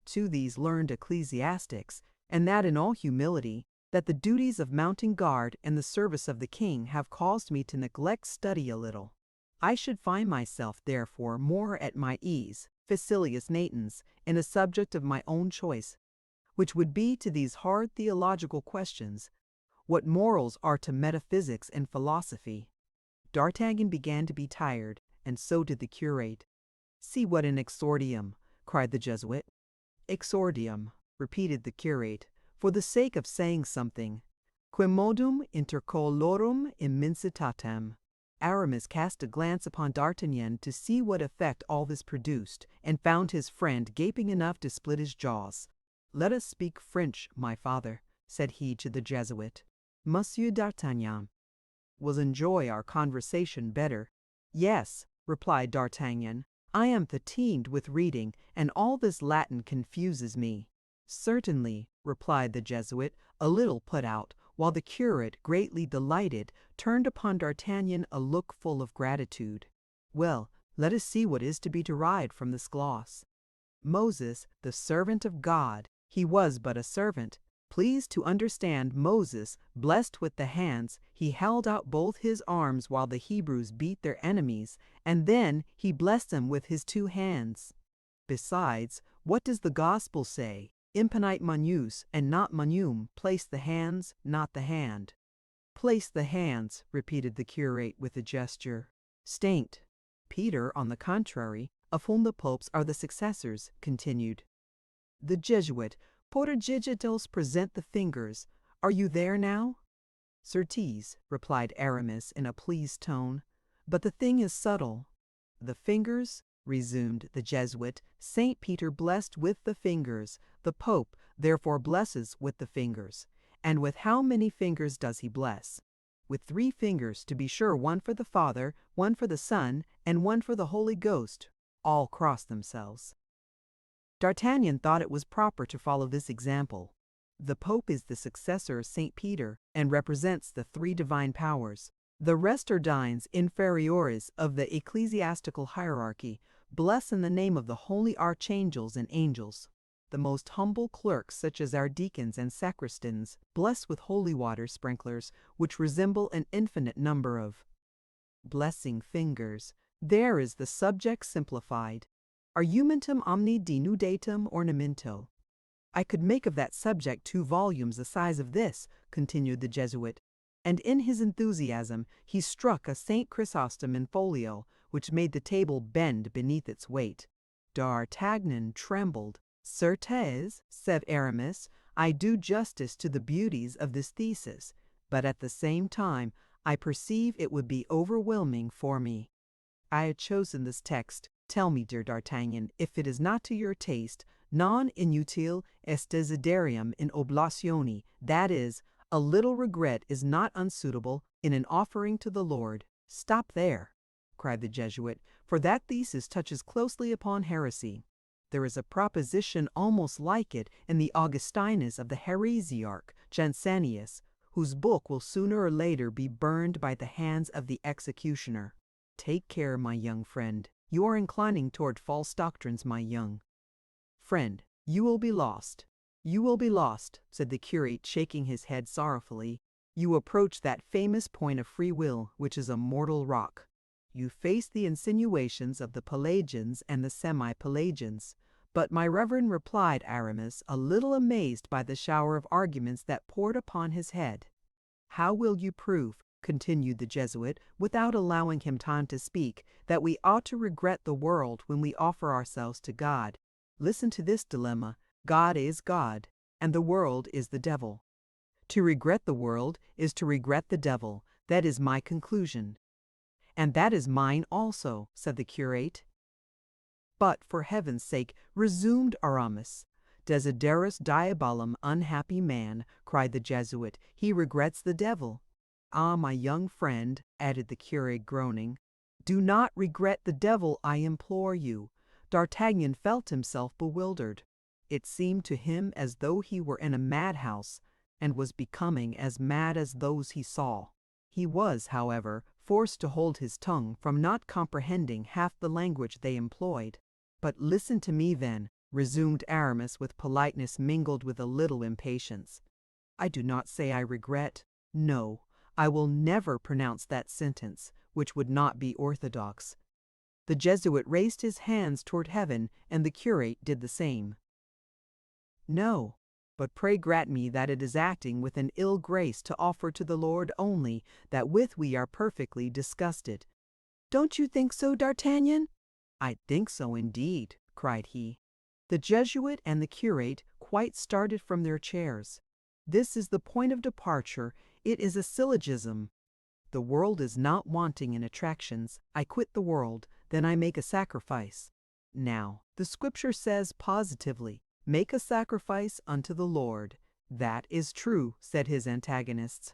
to these learned ecclesiastics, and that in all humility, that the duties of mounting guard and the service of the king have caused me to neglect study a little. I should find myself, therefore, more at my ease, facilius natans, in a subject of my own choice, which would be to these hard theological questions, what morals are to metaphysics and philosophy. D'Artagnan began to be tired, and so did the curate. "See what an exordium!" cried the Jesuit. "Exordium," repeated the curate, for the sake of saying something. "Quemmodum intercolorum immensitatem." Aramis cast a glance upon D'Artagnan to see what effect all this produced, and found his friend gaping enough to split his jaws. "Let us speak French, my father," said he to the Jesuit. "Monsieur d'Artagnan will enjoy our conversation better." "Yes," replied D'Artagnan, "I am fatigued with reading, and all this Latin confuses me." "Certainly," replied the Jesuit, a little put out, while the curate, greatly delighted, turned upon D'Artagnan a look full of gratitude. "Well, let us see what is to be derived from this gloss. Moses, the servant of God, he was but a servant. Pleased to understand Moses, blessed with the hands, he held out both his arms while the Hebrews beat their enemies, and then he blessed them with his two hands. Besides, what does the gospel say? Imponite manus, and not manum, place the hands, not the hand." "Place the hands," repeated the curate with a gesture. "Saint Peter, on the contrary, of whom the popes are the successors," continued the Jesuit. "Portigigitos present the fingers. Are you there now?" "Certes," replied Aramis in a pleased tone, "but the thing is subtle." "The fingers," resumed the Jesuit, "Saint Peter blessed with the fingers. The Pope therefore blesses with the fingers. And with how many fingers does he bless? With 3 fingers, to be sure, one for the Father, one for the Son, and one for the Holy Ghost. All cross themselves." D'Artagnan thought it was proper to follow this example. The Pope is the successor of Saint Peter, and represents the 3 divine powers. The rest are dines inferiores of the ecclesiastical hierarchy, bless in the name of the holy archangels and angels. The most humble clerks, such as our deacons and sacristans, bless with holy water sprinklers, which resemble an infinite number of blessing fingers. There is the subject simplified. Argumentum omni denudatum ornamento. "I could make of that subject 2 volumes the size of this," continued the Jesuit, and in his enthusiasm he struck a St. Chrysostom in folio, which made the table bend beneath its weight. D'Artagnan trembled. "Certes," said Aramis, "I do justice to the beauties of this thesis, but at the same time I perceive it would be overwhelming for me. I had chosen this text. Tell me, dear D'Artagnan, if it is not to your taste, non inutile est desiderium in oblatione, that is, a little regret is not unsuitable in an offering to the Lord." "Stop there," cried the Jesuit, "for that thesis touches closely upon heresy. There is a proposition almost like it in the Augustinus of the heresiarch Jansenius, whose book will sooner or later be burned by the hands of the executioner. Take care, my young friend. You are inclining toward false doctrines, my young friend. You will be lost. You will be lost," said the curate, shaking his head sorrowfully. "You approach that famous point of free will, which is a mortal rock. You face the insinuations of the Pelagians and the semi-Pelagians." "But, my reverend," replied Aramis, a little amazed by the shower of arguments that poured upon his head. "How will you prove," continued the Jesuit, without allowing him time to speak, "that we ought to regret the world when we offer ourselves to God? Listen to this dilemma. God is God, and the world is the devil. To regret the world is to regret the devil. That is my conclusion." "And that is mine also," said the curate. "But, for heaven's sake," resumed Aramis. "Desiderus diabolum, unhappy man," cried the Jesuit, "he regrets the devil." "Ah, my young friend," added the curate, groaning, "do not regret the devil, I implore you." D'Artagnan felt himself bewildered. It seemed to him as though he were in a madhouse, and was becoming as mad as those he saw. He was, however, forced to hold his tongue from not comprehending half the language they employed. "But listen to me, then," resumed Aramis with politeness mingled with a little impatience. "I do not say I regret. No, I will never pronounce that sentence, which would not be orthodox. The Jesuit raised his hands toward heaven, and the curate did the same. No, but pray grant me that it is acting with an ill grace to offer to the Lord only that with we are perfectly disgusted. Don't you think so, D'Artagnan? I think so indeed, cried he. The Jesuit and the curate quite started from their chairs. This is the point of departure. It is a syllogism. The world is not wanting in attractions. I quit the world, then I make a sacrifice. Now, the Scripture says positively, make a sacrifice unto the Lord. That is true, said his antagonists.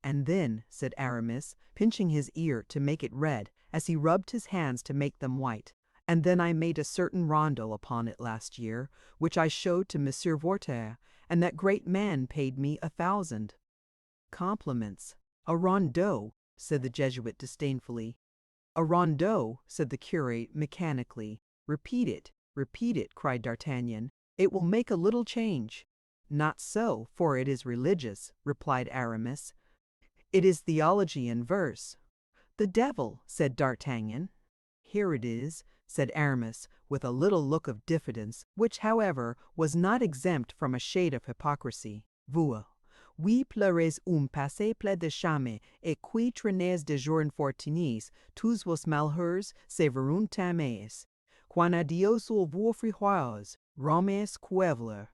And then, said Aramis, pinching his ear to make it red, as he rubbed his hands to make them white, and then I made a certain rondeau upon it last year, which I showed to Monsieur Voltaire, and that great man paid me 1,000 compliments. A rondeau, said the Jesuit disdainfully. A rondeau, said the curate mechanically. Repeat it, cried D'Artagnan. It will make a little change. Not so, for it is religious, replied Aramis. It is theology in verse. The devil, said D'Artagnan. Here it is, said Aramis, with a little look of diffidence, which, however, was not exempt from a shade of hypocrisy. Vous, oui pleurez passé ple de jamais, et qui traînez de jour infortunis, tous vos malheurs se verront tamés. Quan adios au vos frijoles, romes cuevler.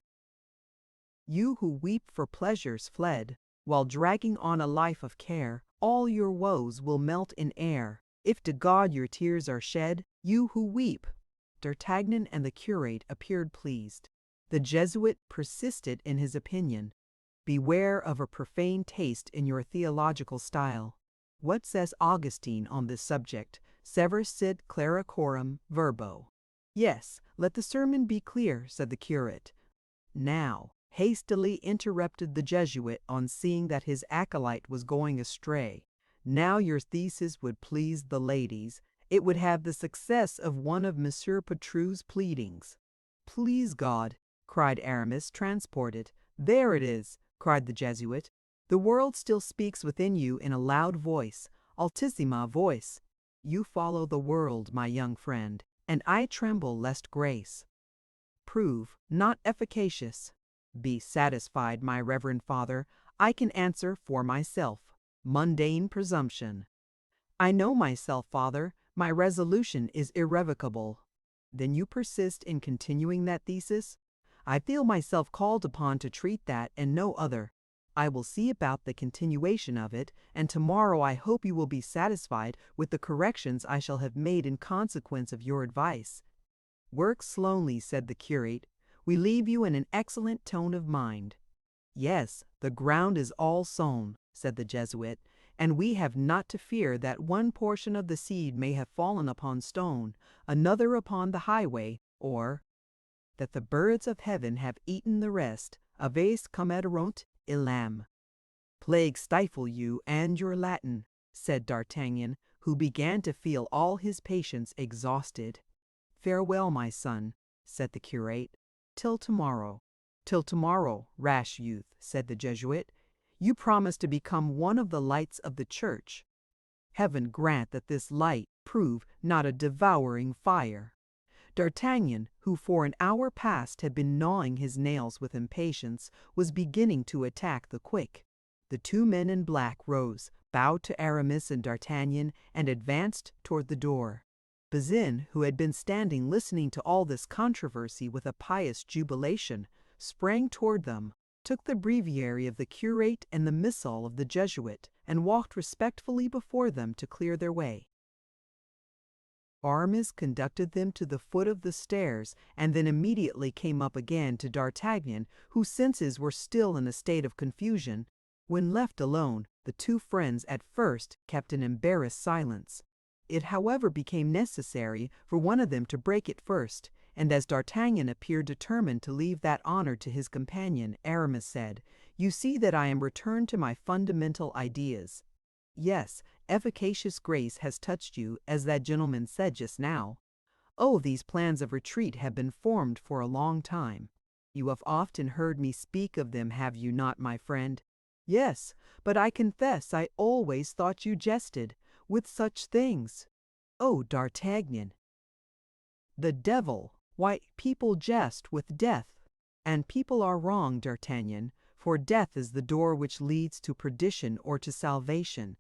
You who weep for pleasures fled, while dragging on a life of care, all your woes will melt in air. If to God your tears are shed, you who weep. D'Artagnan and the curate appeared pleased. The Jesuit persisted in his opinion. Beware of a profane taste in your theological style. What says Augustine on this subject? Sever sit clericorum verbo. Yes, let the sermon be clear, said the curate. Now, hastily interrupted the Jesuit on seeing that his acolyte was going astray. Now your thesis would please the ladies. It would have the success of one of Monsieur Patrou's pleadings. Please God, cried Aramis, transported. There it is, cried the Jesuit. The world still speaks within you in a loud voice, altissima voice. You follow the world, my young friend, and I tremble lest grace prove not efficacious. Be satisfied, my reverend father, I can answer for myself. Mundane presumption. I know myself, father, my resolution is irrevocable. Then you persist in continuing that thesis? I feel myself called upon to treat that and no other. I will see about the continuation of it, and tomorrow I hope you will be satisfied with the corrections I shall have made in consequence of your advice. Work slowly, said the curate. We leave you in an excellent tone of mind. Yes, the ground is all sown, said the Jesuit, and we have not to fear that one portion of the seed may have fallen upon stone, another upon the highway, or that the birds of heaven have eaten the rest. Aves comederunt illam. Plague stifle you and your Latin, said D'Artagnan, who began to feel all his patience exhausted. Farewell, my son, said the curate. Till tomorrow. Till tomorrow, rash youth, said the Jesuit. You promise to become one of the lights of the church. Heaven grant that this light prove not a devouring fire. D'Artagnan, who for an hour past had been gnawing his nails with impatience, was beginning to attack the quick. The two men in black rose, bowed to Aramis and D'Artagnan, and advanced toward the door. Bazin, who had been standing listening to all this controversy with a pious jubilation, sprang toward them, took the breviary of the curate and the missal of the Jesuit, and walked respectfully before them to clear their way. Aramis conducted them to the foot of the stairs, and then immediately came up again to D'Artagnan, whose senses were still in a state of confusion. When left alone, the two friends at first kept an embarrassed silence. It, however, became necessary for one of them to break it first, and as D'Artagnan appeared determined to leave that honor to his companion, Aramis said, "You see that I am returned to my fundamental ideas. Yes, efficacious grace has touched you, as that gentleman said just now. Oh, these plans of retreat have been formed for a long time. You have often heard me speak of them, have you not, my friend? Yes, but I confess I always thought you jested. with such things? Oh, D'Artagnan! The devil! Why, people jest with death. And people are wrong, D'Artagnan, for death is the door which leads to perdition or to salvation.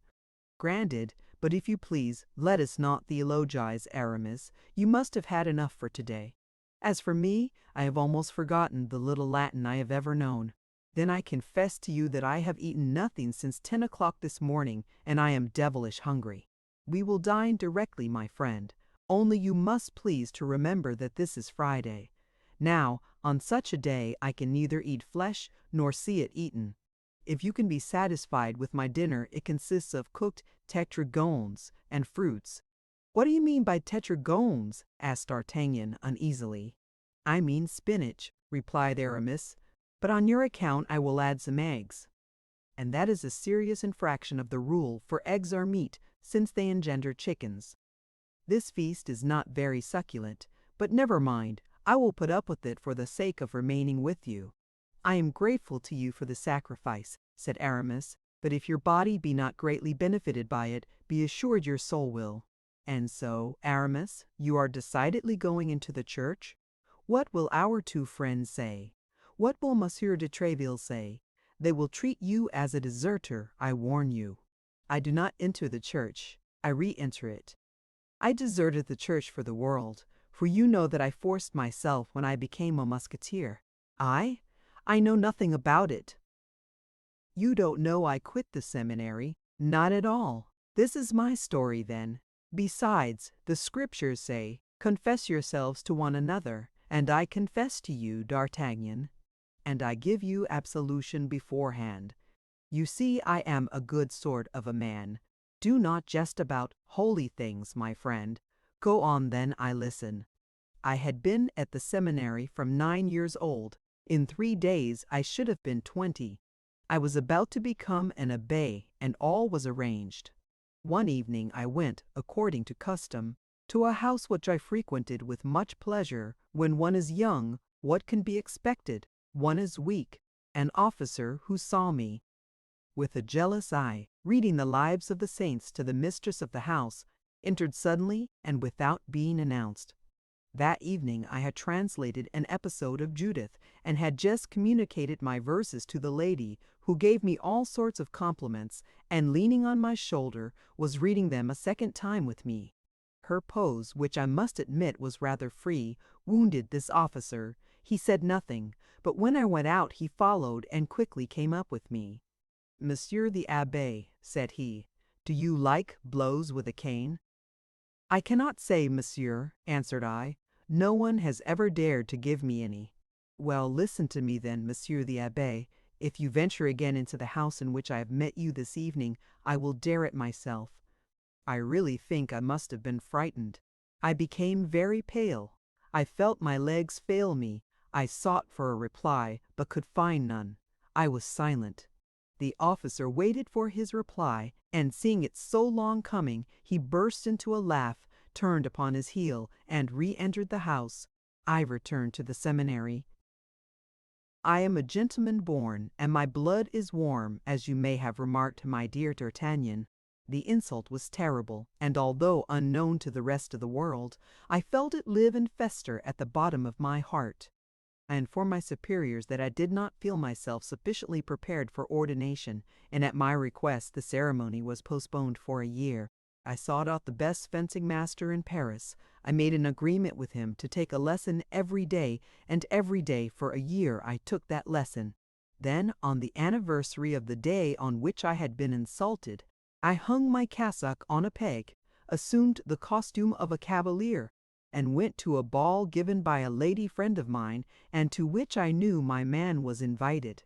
Granted, but if you please, let us not theologize, Aramis. You must have had enough for today. As for me, I have almost forgotten the little Latin I have ever known. Then I confess to you that I have eaten nothing since 10 o'clock this morning, and I am devilish hungry. We will dine directly, my friend. Only you must please to remember that this is Friday. Now, on such a day I can neither eat flesh nor see it eaten. If you can be satisfied with my dinner, it consists of cooked tetragones and fruits. What do you mean by tetragones? Asked D'Artagnan uneasily. I mean spinach, replied Aramis, but on your account I will add some eggs. And that is a serious infraction of the rule, for eggs are meat, since they engender chickens. This feast is not very succulent, but never mind, I will put up with it for the sake of remaining with you. I am grateful to you for the sacrifice, said Aramis, but if your body be not greatly benefited by it, be assured your soul will. And so, Aramis, you are decidedly going into the church? What will our two friends say? What will Monsieur de Tréville say? They will treat you as a deserter, I warn you. I do not enter the church, I re-enter it. I deserted the church for the world, for you know that I forced myself when I became a musketeer. I know nothing about it. You don't know I quit the seminary? Not at all. This is my story, then. Besides, the scriptures say, confess yourselves to one another, and I confess to you, D'Artagnan, and I give you absolution beforehand. You see, I am a good sort of a man. Do not jest about holy things, my friend. Go on, then, I listen. I had been at the seminary from 9 years old. In 3 days I should have been 20. I was about to become an abbé, and all was arranged. One evening I went, according to custom, to a house which I frequented with much pleasure. When one is young, what can be expected? One is weak. An officer who saw me, with a jealous eye, reading the lives of the saints to the mistress of the house, entered suddenly and without being announced. That evening I had translated an episode of Judith, and had just communicated my verses to the lady, who gave me all sorts of compliments, and leaning on my shoulder, was reading them a second time with me. Her pose, which I must admit was rather free, wounded this officer. He said nothing, but when I went out he followed and quickly came up with me. Monsieur the Abbé, said he, do you like blows with a cane? I cannot say, monsieur, answered I. No one has ever dared to give me any. Well, listen to me then, Monsieur the Abbé. If you venture again into the house in which I have met you this evening, I will dare it myself. I really think I must have been frightened. I became very pale. I felt my legs fail me. I sought for a reply, but could find none. I was silent. The officer waited for his reply, and seeing it so long coming, he burst into a laugh, turned upon his heel, and re-entered the house. I returned to the seminary. I am a gentleman born, and my blood is warm, as you may have remarked, my dear D'Artagnan. The insult was terrible, and although unknown to the rest of the world, I felt it live and fester at the bottom of my heart. I informed my superiors that I did not feel myself sufficiently prepared for ordination, and at my request the ceremony was postponed for a year. I sought out the best fencing master in Paris. I made an agreement with him to take a lesson every day, and every day for a year I took that lesson. Then, on the anniversary of the day on which I had been insulted, I hung my cassock on a peg, assumed the costume of a cavalier, and went to a ball given by a lady friend of mine, and to which I knew my man was invited.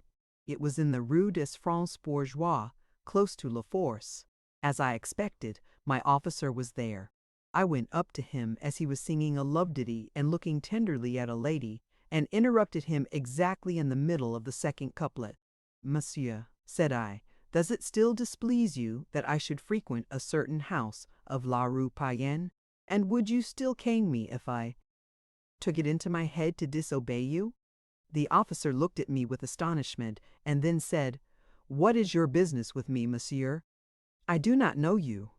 It was in the Rue des Francs Bourgeois, close to La Force. As I expected, my officer was there. I went up to him as he was singing a love ditty and looking tenderly at a lady, and interrupted him exactly in the middle of the second couplet. Monsieur, said I, does it still displease you that I should frequent a certain house of La Rue Payenne? And would you still cane me if I took it into my head to disobey you? The officer looked at me with astonishment, and then said, What is your business with me, monsieur? I do not know you.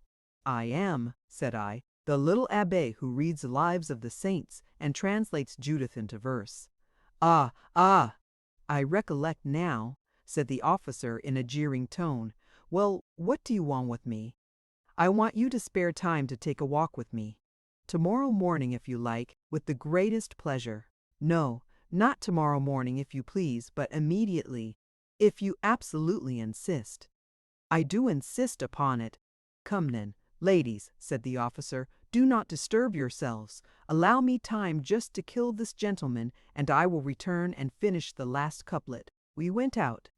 I am, said I, the little abbé who reads the lives of the saints and translates Judith into verse. Ah, ah! I recollect now, said the officer in a jeering tone. Well, what do you want with me? I want you to spare time to take a walk with me. Tomorrow morning, if you like, with the greatest pleasure. No, not tomorrow morning, if you please, but immediately, if you absolutely insist. I do insist upon it. Come then, ladies, said the officer, do not disturb yourselves. Allow me time just to kill this gentleman, and I will return and finish the last couplet. We went out.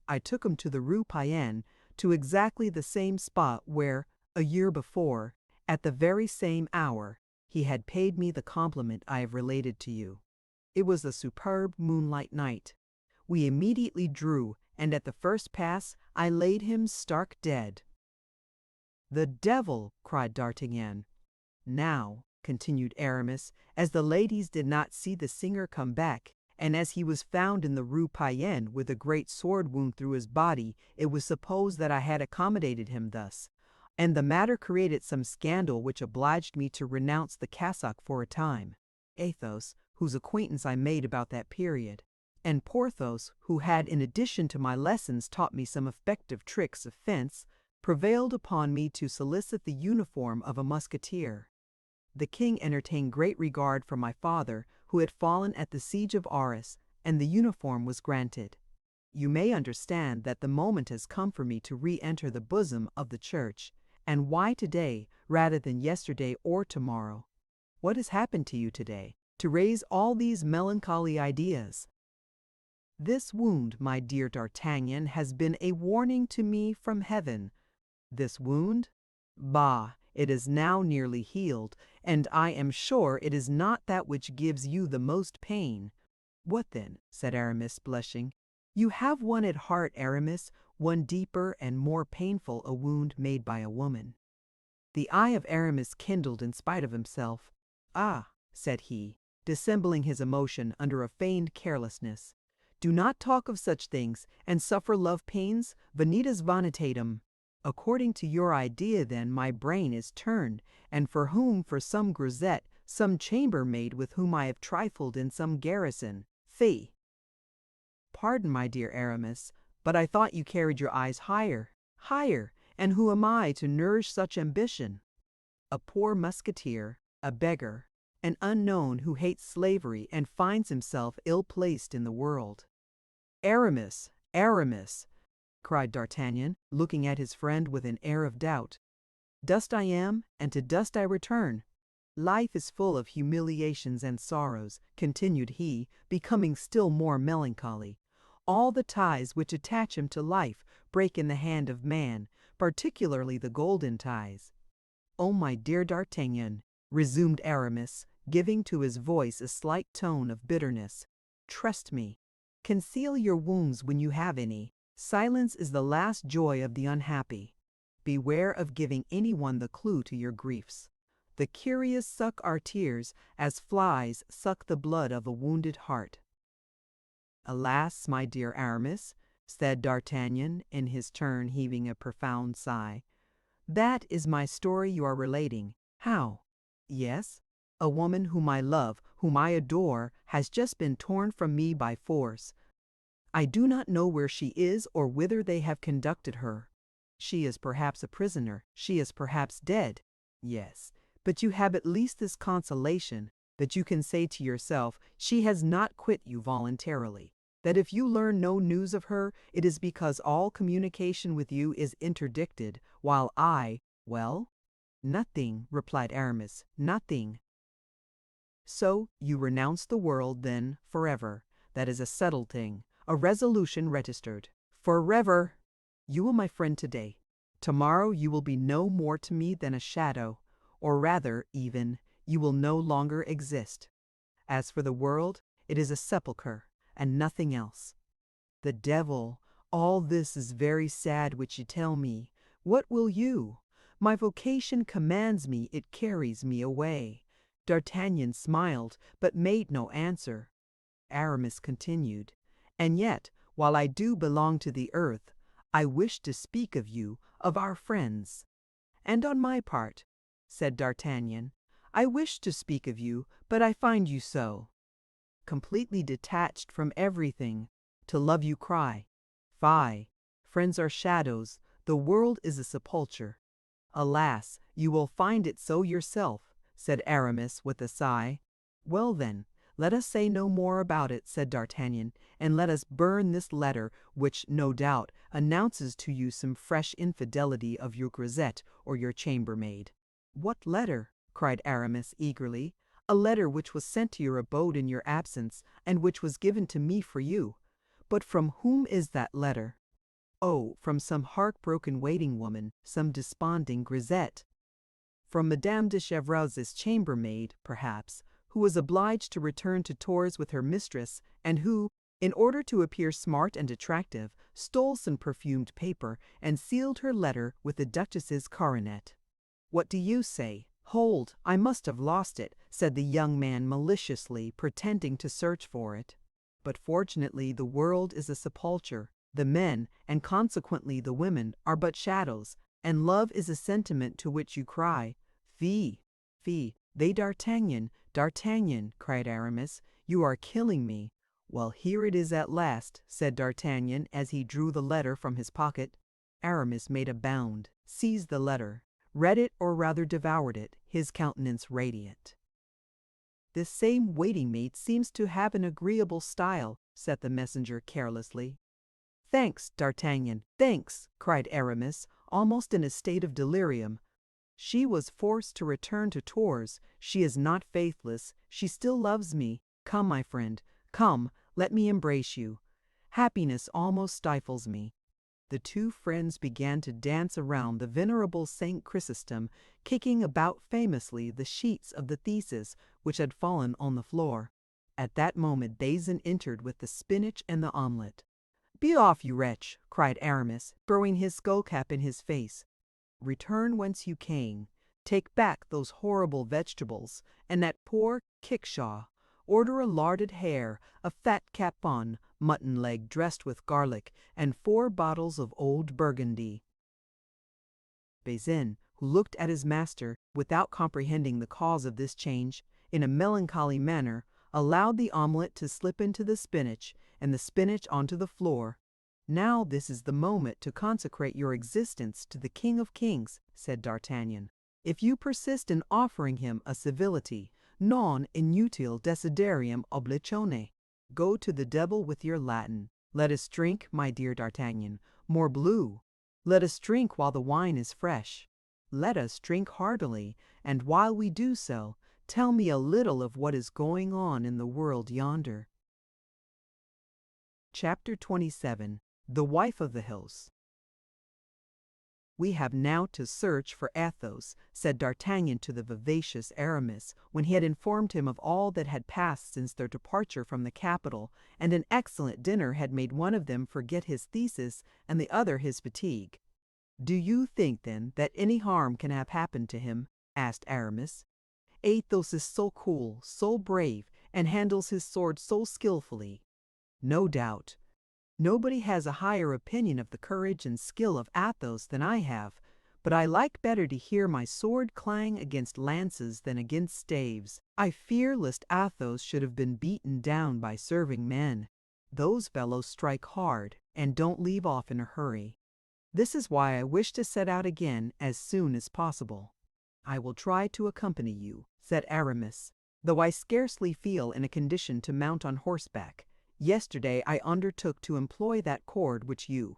I took him to the Rue Payenne, to exactly the same spot where, a year before, at the very same hour, he had paid me the compliment I have related to you. It was a superb moonlight night. We immediately drew, and at the first pass I laid him stark dead. The devil! Cried D'Artagnan. Now, continued Aramis, as the ladies did not see the singer come back, and as he was found in the Rue Payenne with a great sword wound through his body, it was supposed that I had accommodated him thus, and the matter created some scandal which obliged me to renounce the cassock for a time. Athos, whose acquaintance I made about that period, and Porthos, who had in addition to my lessons taught me some effective tricks of fence, prevailed upon me to solicit the uniform of a musketeer. The king entertained great regard for my father, who had fallen at the siege of Arras, and the uniform was granted. You may understand that the moment has come for me to re-enter the bosom of the church, and why today rather than yesterday or tomorrow? What has happened to you today, to raise all these melancholy ideas? This wound, my dear D'Artagnan, has been a warning to me from heaven. This wound? Bah, it is now nearly healed, and I am sure it is not that which gives you the most pain. What then? Said Aramis, blushing. You have one at heart, Aramis, one deeper and more painful, a wound made by a woman. The eye of Aramis kindled in spite of himself. Ah, said he, dissembling his emotion under a feigned carelessness. Do not talk of such things, and suffer love pains, vanitas vanitatum. According to your idea, then, my brain is turned, and for whom, for some grisette, some chambermaid with whom I have trifled in some garrison. Fie! Pardon, my dear Aramis, but I thought you carried your eyes higher, higher, and who am I to nourish such ambition? A poor musketeer, a beggar, an unknown who hates slavery and finds himself ill-placed in the world. Aramis, Aramis, cried D'Artagnan, looking at his friend with an air of doubt. Dust I am, and to dust I return. Life is full of humiliations and sorrows, continued he, becoming still more melancholy. All the ties which attach him to life break in the hand of man, particularly the golden ties. Oh, my dear D'Artagnan, resumed Aramis, giving to his voice a slight tone of bitterness, trust me. Conceal your wounds when you have any. Silence is the last joy of the unhappy. Beware of giving anyone the clue to your griefs. The curious suck our tears as flies suck the blood of a wounded heart. Alas, my dear Aramis, said D'Artagnan, in his turn heaving a profound sigh, that is my story you are relating. How? Yes, a woman whom I love, whom I adore, has just been torn from me by force. I do not know where she is or whither they have conducted her. She is perhaps a prisoner, she is perhaps dead. Yes, but you have at least this consolation, that you can say to yourself, she has not quit you voluntarily, that if you learn no news of her, it is because all communication with you is interdicted, while well, nothing, replied Aramis, nothing. So you renounce the world, then, forever. That is a settled thing, a resolution registered. Forever! You are my friend today. Tomorrow you will be no more to me than a shadow, or rather, even, you will no longer exist. As for the world, it is a sepulchre, and nothing else. The devil! All this is very sad which you tell me. What will you? My vocation commands me, it carries me away. D'Artagnan smiled, but made no answer. Aramis continued, and yet, while I do belong to the earth, I wish to speak of you, of our friends. "And on my part," said D'Artagnan, "I wish to speak of you, but I find you so completely detached from everything. To love you cry, fie, friends are shadows, the world is a sepulchre." "Alas, you will find it so yourself," said Aramis with a sigh. "Well then, let us say no more about it," said D'Artagnan, "and let us burn this letter, which, no doubt, announces to you some fresh infidelity of your grisette or your chambermaid." "What letter?" cried Aramis eagerly. "A letter which was sent to your abode in your absence, and which was given to me for you. But from whom is that letter?" "Oh, from some heartbroken waiting woman, some desponding grisette." "From Madame de Chevreuse's chambermaid, perhaps, who was obliged to return to Tours with her mistress, and who, in order to appear smart and attractive, stole some perfumed paper, and sealed her letter with the Duchess's coronet." "What do you say? Hold, I must have lost it," said the young man maliciously, pretending to search for it. "But fortunately the world is a sepulchre. The men, and consequently the women, are but shadows, and love is a sentiment to which you cry, Fie, fie." "They D'Artagnan, D'Artagnan," cried Aramis, "you are killing me." "Well, here it is at last," said D'Artagnan as he drew the letter from his pocket. Aramis made a bound, seized the letter, read it or rather devoured it, his countenance radiant. "This same waiting maid seems to have an agreeable style," said the messenger carelessly. "Thanks, D'Artagnan, thanks!" cried Aramis, almost in a state of delirium. "She was forced to return to Tours. She is not faithless. She still loves me. Come, my friend, come, let me embrace you. Happiness almost stifles me." The two friends began to dance around the venerable Saint Chrysostom, kicking about famously the sheets of the thesis which had fallen on the floor. At that moment Bazin entered with the spinach and the omelette. "Be off, you wretch!" cried Aramis, throwing his skull-cap in his face. "Return whence you came. Take back those horrible vegetables, and that poor kickshaw. Order a larded hare, a fat capon, mutton leg dressed with garlic, and 4 bottles of old Burgundy." Bazin, who looked at his master, without comprehending the cause of this change, in a melancholy manner, allowed the omelette to slip into the spinach, and the spinach onto the floor. "Now this is the moment to consecrate your existence to the King of Kings," said D'Artagnan. "If you persist in offering him a civility, non inutile desiderium oblicione. Go to the devil with your Latin. Let us drink, my dear D'Artagnan, morbleu! Let us drink while the wine is fresh. Let us drink heartily, and while we do so, tell me a little of what is going on in the world yonder." Chapter 27. The Wife of the House. "We have now to search for Athos," said D'Artagnan to the vivacious Aramis, when he had informed him of all that had passed since their departure from the capital, and an excellent dinner had made one of them forget his thesis and the other his fatigue. "Do you think, then, that any harm can have happened to him?" asked Aramis. "Athos is so cool, so brave, and handles his sword so skillfully." "No doubt. Nobody has a higher opinion of the courage and skill of Athos than I have, but I like better to hear my sword clang against lances than against staves. I fear lest Athos should have been beaten down by serving men. Those fellows strike hard, and don't leave off in a hurry. This is why I wish to set out again as soon as possible." "I will try to accompany you," said Aramis, "though I scarcely feel in a condition to mount on horseback. Yesterday I undertook to employ that cord which you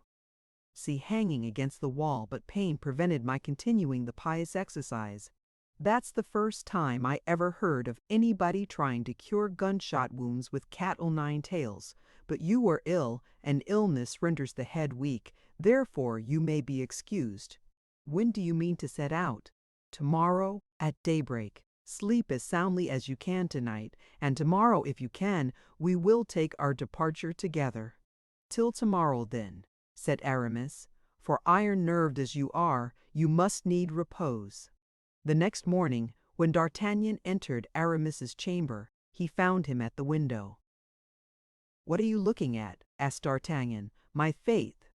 see hanging against the wall, but pain prevented my continuing the pious exercise. That's the first time I ever heard of anybody trying to cure gunshot wounds with cat-o'-nine tails, but you were ill, and illness renders the head weak, therefore you may be excused. When do you mean to set out?" "Tomorrow at daybreak. Sleep as soundly as you can tonight, and tomorrow, if you can, we will take our departure together." "Till tomorrow, then," said Aramis, "for iron-nerved as you are, you must need repose." The next morning, when D'Artagnan entered Aramis's chamber, he found him at the window. "What are you looking at?" asked D'Artagnan. "My faith!"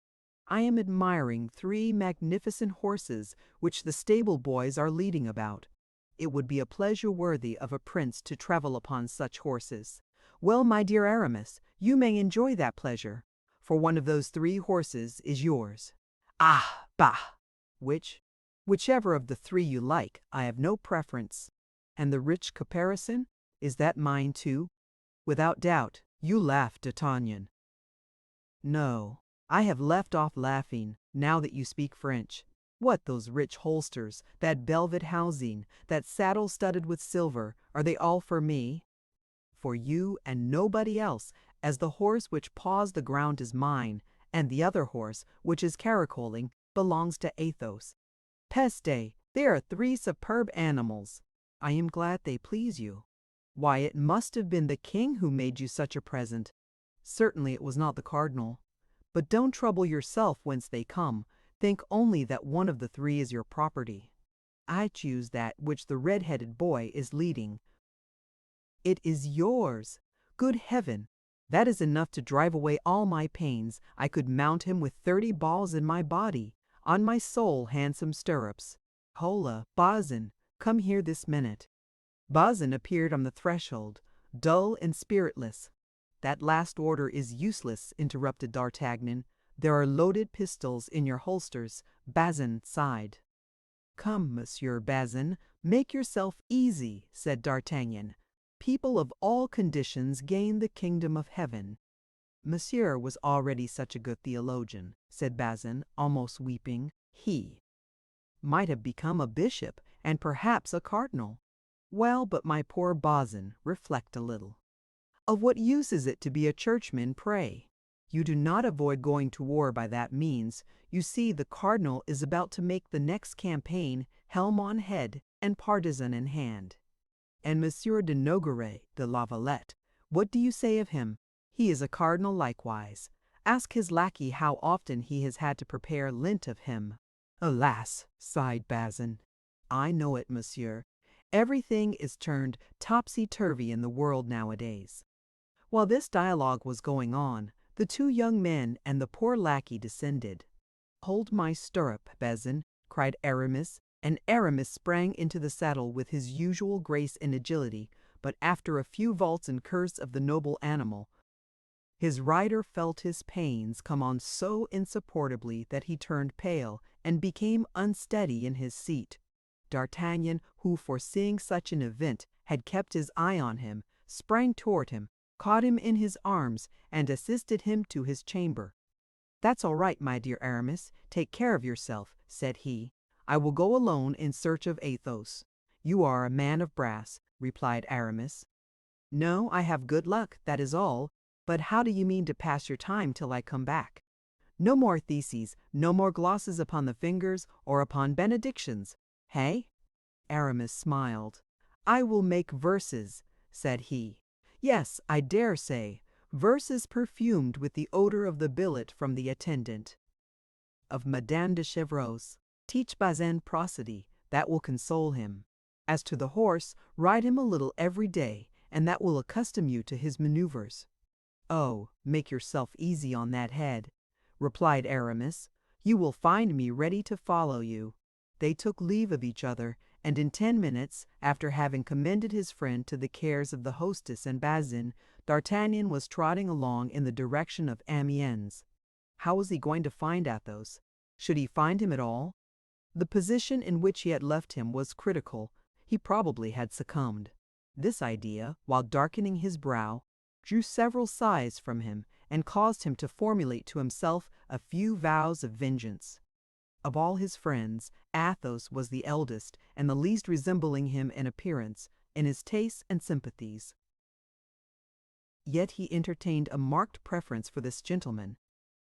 I am admiring 3 magnificent horses which the stable boys are leading about. It would be a pleasure worthy of a prince to travel upon such horses. Well, my dear Aramis, you may enjoy that pleasure, for one of those 3 horses is yours. Ah, bah! Whichever of the 3 you like, I have no preference. And the rich caparison, is that mine too? Without doubt, you laugh, D'Artagnan. No, I have left off laughing, now that you speak French. What, those rich holsters, that velvet housing, that saddle studded with silver, are they all for me? For you and nobody else, as the horse which paws the ground is mine, and the other horse, which is caracoling, belongs to Athos. Peste, they are 3 superb animals. I am glad they please you. Why, it must have been the king who made you such a present. Certainly it was not the cardinal. But don't trouble yourself whence they come. Think only that one of the 3 is your property. I choose that which the red-headed boy is leading. It is yours. Good heaven! That is enough to drive away all my pains. I could mount him with 30 balls in my body, on my soul handsome stirrups. Hola, Bazin, come here this minute. Bazin appeared on the threshold, dull and spiritless. That last order is useless, interrupted D'Artagnan. There are loaded pistols in your holsters. Bazin sighed. Come, Monsieur Bazin, make yourself easy, said D'Artagnan. People of all conditions gain the kingdom of heaven. Monsieur was already such a good theologian, said Bazin, almost weeping. He might have become a bishop, and perhaps a cardinal. Well, but my poor Bazin, reflect a little. Of what use is it to be a churchman, pray? You do not avoid going to war by that means. You see, the cardinal is about to make the next campaign, helm on head and partisan in hand. And Monsieur de Nogaret de La Valette, what do you say of him? He is a cardinal likewise. Ask his lackey how often he has had to prepare lint of him. Alas, sighed Bazin. I know it, monsieur. Everything is turned topsy-turvy in the world nowadays. While this dialogue was going on, the 2 young men and the poor lackey descended. Hold my stirrup, Bazin, cried Aramis, and Aramis sprang into the saddle with his usual grace and agility, but after a few vaults and curves of the noble animal, his rider felt his pains come on so insupportably that he turned pale and became unsteady in his seat. D'Artagnan, who, foreseeing such an event, had kept his eye on him, sprang toward him, caught him in his arms, and assisted him to his chamber. "That's all right, my dear Aramis, take care of yourself," said he. "I will go alone in search of Athos." "You are a man of brass," replied Aramis. "No, I have good luck, that is all. But how do you mean to pass your time till I come back? No more theses, no more glosses upon the fingers or upon benedictions. Hey?" Aramis smiled. "I will make verses," said he. "Yes, I dare say, verses perfumed with the odor of the billet from the attendant of Madame de Chevreuse. Teach Bazin prosody, that will console him. As to the horse, ride him a little every day, and that will accustom you to his maneuvers." "Oh, make yourself easy on that head," replied Aramis. "You will find me ready to follow you." They took leave of each other, and in 10 minutes, after having commended his friend to the cares of the hostess and Bazin, D'Artagnan was trotting along in the direction of Amiens. How was he going to find Athos? Should he find him at all? The position in which he had left him was critical. He probably had succumbed. This idea, while darkening his brow, drew several sighs from him, and caused him to formulate to himself a few vows of vengeance. Of all his friends, Athos was the eldest, and the least resembling him in appearance, in his tastes and sympathies. Yet he entertained a marked preference for this gentleman.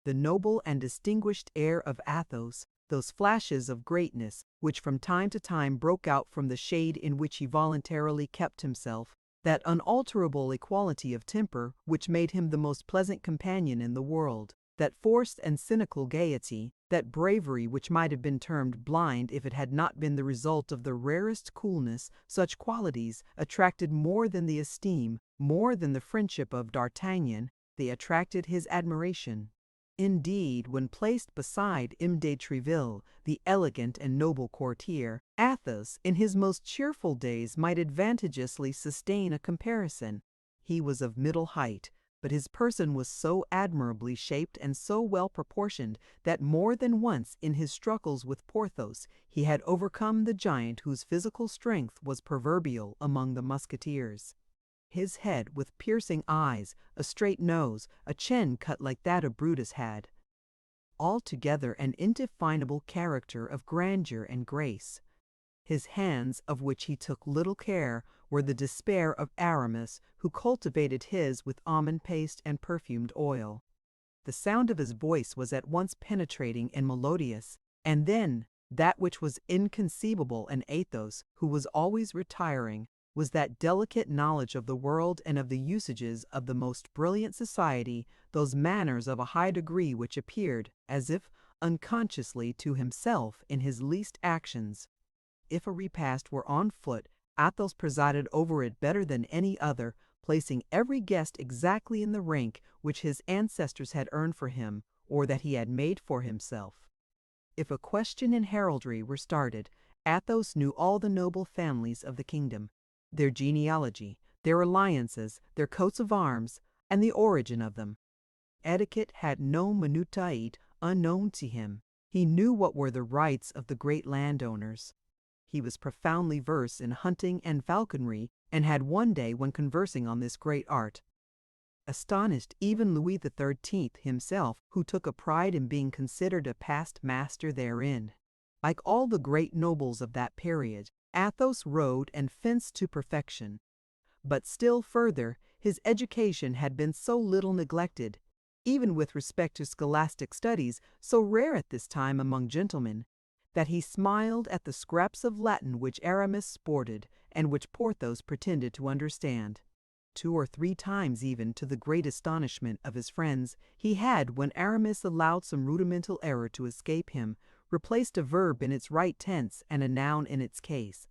The noble and distinguished air of Athos, those flashes of greatness which from time to time broke out from the shade in which he voluntarily kept himself, that unalterable equality of temper which made him the most pleasant companion in the world, that forced and cynical gaiety, that bravery which might have been termed blind if it had not been the result of the rarest coolness, such qualities attracted more than the esteem, more than the friendship of D'Artagnan, they attracted his admiration. Indeed, when placed beside M. de Treville, the elegant and noble courtier, Athos, in his most cheerful days, might advantageously sustain a comparison. He was of middle height, but his person was so admirably shaped and so well proportioned that more than once in his struggles with Porthos he had overcome the giant whose physical strength was proverbial among the musketeers. His head, with piercing eyes, a straight nose, a chin cut like that of Brutus had, altogether an indefinable character of grandeur and grace. His hands, of which he took little care, were the despair of Aramis, who cultivated his with almond paste and perfumed oil. The sound of his voice was at once penetrating and melodious, and then that which was inconceivable in Athos, who was always retiring, was that delicate knowledge of the world and of the usages of the most brilliant society, those manners of a high degree which appeared, as if unconsciously to himself, in his least actions. If a repast were on foot, Athos presided over it better than any other, placing every guest exactly in the rank which his ancestors had earned for him, or that he had made for himself. If a question in heraldry were started, Athos knew all the noble families of the kingdom, their genealogy, their alliances, their coats of arms, and the origin of them. Etiquette had no minutiae unknown to him. He knew what were the rights of the great landowners. He was profoundly versed in hunting and falconry, and had one day, when conversing on this great art, astonished even Louis XIII himself, who took a pride in being considered a past master therein. Like all the great nobles of that period, Athos rode and fenced to perfection. But still further, his education had been so little neglected, even with respect to scholastic studies, so rare at this time among gentlemen, that he smiled at the scraps of Latin which Aramis sported, and which Porthos pretended to understand. 2 or 3 times, even to the great astonishment of his friends, he had, when Aramis allowed some rudimental error to escape him, replaced a verb in its right tense and a noun in its case.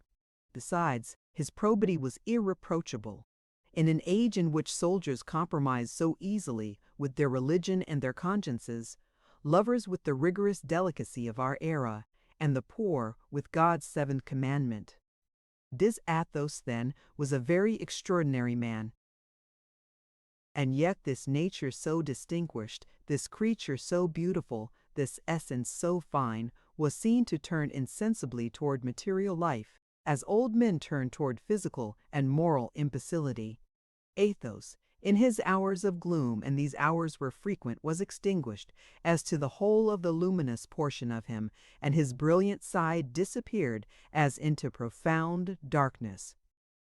Besides, his probity was irreproachable. In an age in which soldiers compromise so easily with their religion and their consciences, lovers with the rigorous delicacy of our era, and the poor with God's 7th commandment. This Athos, then, was a very extraordinary man. And yet this nature so distinguished, this creature so beautiful, this essence so fine, was seen to turn insensibly toward material life, as old men turn toward physical and moral imbecility. Athos, in his hours of gloom, and these hours were frequent, was extinguished, as to the whole of the luminous portion of him, and his brilliant side disappeared as into profound darkness.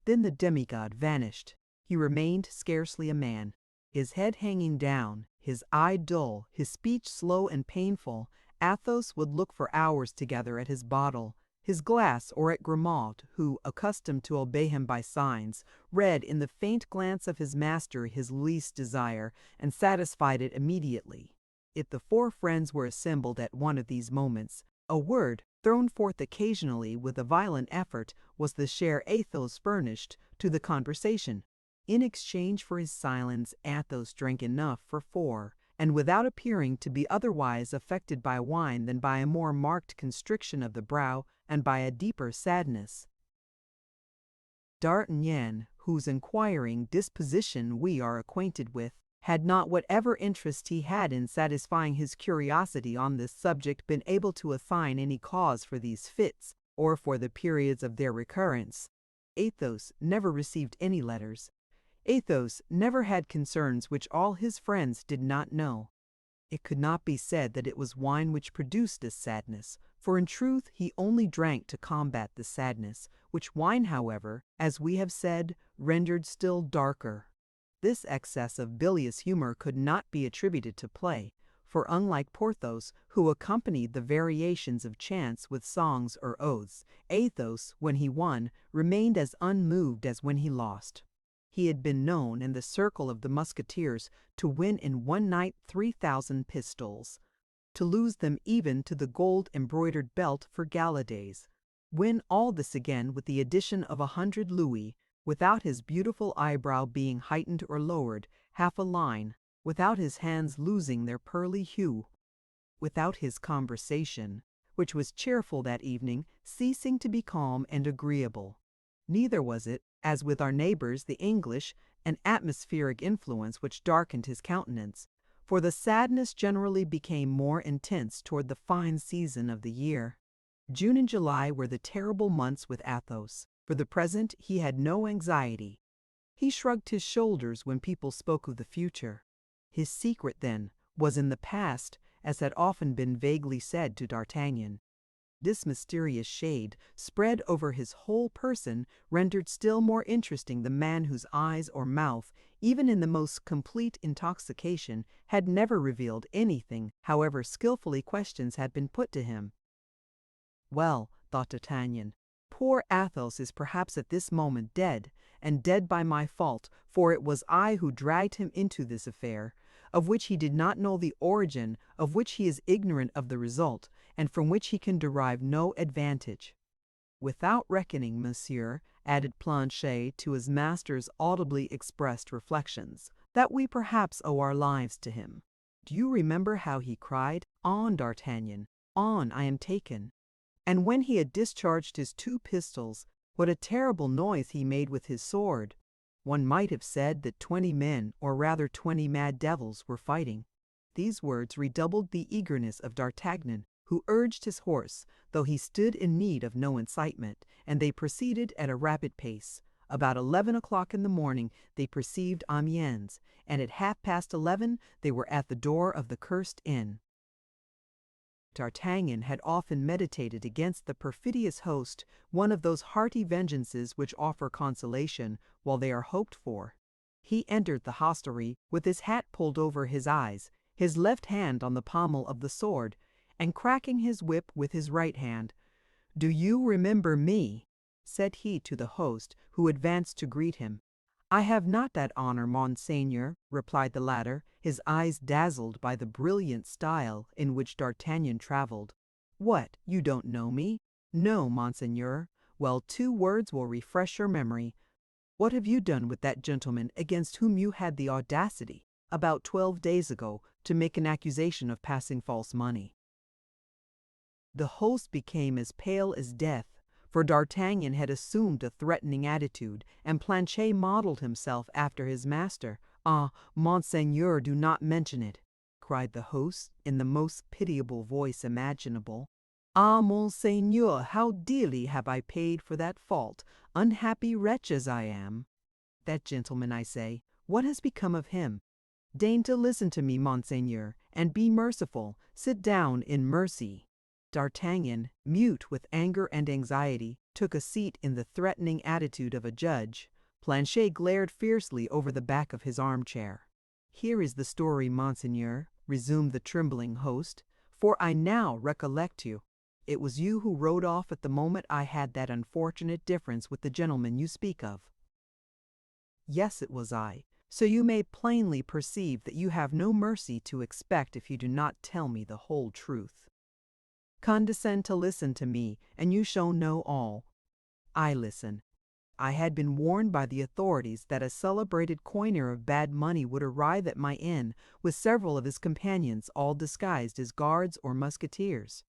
Then the demigod vanished. He remained scarcely a man. His head hanging down, his eye dull, his speech slow and painful, Athos would look for hours together at his bottle, his glass, or at Grimaud, who, accustomed to obey him by signs, read in the faint glance of his master his least desire, and satisfied it immediately. If the 4 friends were assembled at one of these moments, a word, thrown forth occasionally with a violent effort, was the share Athos furnished to the conversation. In exchange for his silence, Athos drank enough for 4, and without appearing to be otherwise affected by wine than by a more marked constriction of the brow and by a deeper sadness. D'Artagnan, whose inquiring disposition we are acquainted with, had not whatever interest he had in satisfying his curiosity on this subject been able to assign any cause for these fits, or for the periods of their recurrence. Athos never received any letters. Athos never had concerns which all his friends did not know. It could not be said that it was wine which produced this sadness, for in truth he only drank to combat the sadness, which wine, however, as we have said, rendered still darker. This excess of bilious humor could not be attributed to play, for unlike Porthos, who accompanied the variations of chance with songs or oaths, Athos, when he won, remained as unmoved as when he lost. He had been known in the circle of the Musketeers to win in one night 3,000 pistoles, to lose them even to the gold-embroidered belt for gala days, win all this again with the addition of 100 louis, without his beautiful eyebrow being heightened or lowered half a line, without his hands losing their pearly hue, without his conversation, which was cheerful that evening, ceasing to be calm and agreeable. Neither was it, as with our neighbors the English, an atmospheric influence which darkened his countenance, for the sadness generally became more intense toward the fine season of the year. June and July were the terrible months with Athos. For the present he had no anxiety. He shrugged his shoulders when people spoke of the future. His secret, then, was in the past, as had often been vaguely said to D'Artagnan. This mysterious shade, spread over his whole person, rendered still more interesting the man whose eyes or mouth, even in the most complete intoxication, had never revealed anything, however skillfully questions had been put to him. Well, thought D'Artagnan, poor Athos is perhaps at this moment dead, and dead by my fault, for it was I who dragged him into this affair, of which he did not know the origin, of which he is ignorant of the result, and from which he can derive no advantage. Without reckoning, monsieur, added Planchet to his master's audibly expressed reflections, that we perhaps owe our lives to him. Do you remember how he cried, "On, D'Artagnan, on, I am taken"? And when he had discharged his 2 pistols, what a terrible noise he made with his sword! One might have said that 20 men, or rather 20 mad devils, were fighting. These words redoubled the eagerness of D'Artagnan, who urged his horse, though he stood in need of no incitement, and they proceeded at a rapid pace. About 11 o'clock in the morning they perceived Amiens, and at 11:30 they were at the door of the cursed inn. D'Artagnan had often meditated against the perfidious host one of those hearty vengeances which offer consolation while they are hoped for. He entered the hostelry with his hat pulled over his eyes, his left hand on the pommel of the sword, and cracking his whip with his right hand. "Do you remember me?" said he to the host, who advanced to greet him. "I have not that honor, monseigneur," replied the latter, his eyes dazzled by the brilliant style in which D'Artagnan traveled. "What, you don't know me?" "No, monseigneur." "Well, 2 words will refresh your memory. What have you done with that gentleman against whom you had the audacity, about 12 days ago, to make an accusation of passing false money?" The host became as pale as death, for D'Artagnan had assumed a threatening attitude, and Planchet modeled himself after his master. "Ah, monseigneur, do not mention it," cried the host, in the most pitiable voice imaginable. "Ah, monseigneur, how dearly have I paid for that fault, unhappy wretch as I am! That gentleman, I say, what has become of him? Deign to listen to me, monseigneur, and be merciful. Sit down in mercy." D'Artagnan, mute with anger and anxiety, took a seat in the threatening attitude of a judge. Planchet glared fiercely over the back of his armchair. "Here is the story, monseigneur," resumed the trembling host, "for I now recollect you. It was you who rode off at the moment I had that unfortunate difference with the gentleman you speak of." "Yes, it was I. So you may plainly perceive that you have no mercy to expect if you do not tell me the whole truth. Condescend to listen to me, and you shall know all." I listen. I had been warned by the authorities that a celebrated coiner of bad money would arrive at my inn with several of his companions, all disguised as guards or musketeers.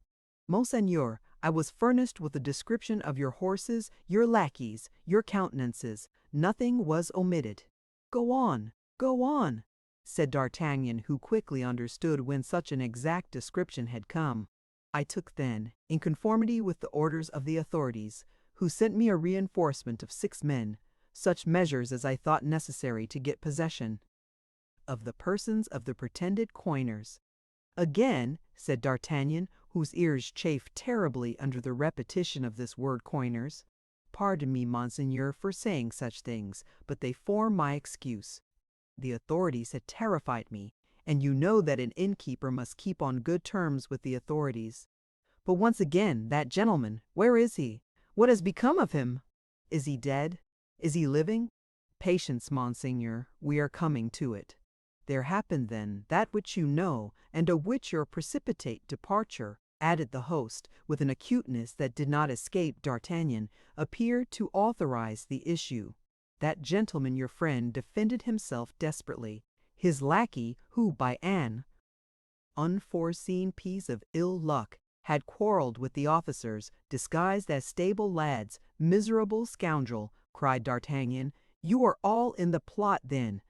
Monseigneur, I was furnished with a description of your horses, your lackeys, your countenances. Nothing was omitted. "Go on, go on," said D'Artagnan, who quickly understood when such an exact description had come. "I took then, in conformity with the orders of the authorities, who sent me a reinforcement of 6 men, such measures as I thought necessary to get possession of the persons of the pretended coiners." "Again," said D'Artagnan, whose ears chafed terribly under the repetition of this word coiners. "Pardon me, monseigneur, for saying such things, but they form my excuse. The authorities had terrified me, and you know that an innkeeper must keep on good terms with the authorities. But once again, that gentleman, where is he? What has become of him? Is he dead? Is he living?" "Patience, monseigneur, we are coming to it. There happened then that which you know, and of which your precipitate departure," added the host, with an acuteness that did not escape D'Artagnan, "appeared to authorize the issue. That gentleman, your friend, defended himself desperately. his lackey, who by an unforeseen piece of ill luck had quarreled with the officers, disguised as stable lads. Miserable scoundrel, cried D'Artagnan, you are all in the plot then,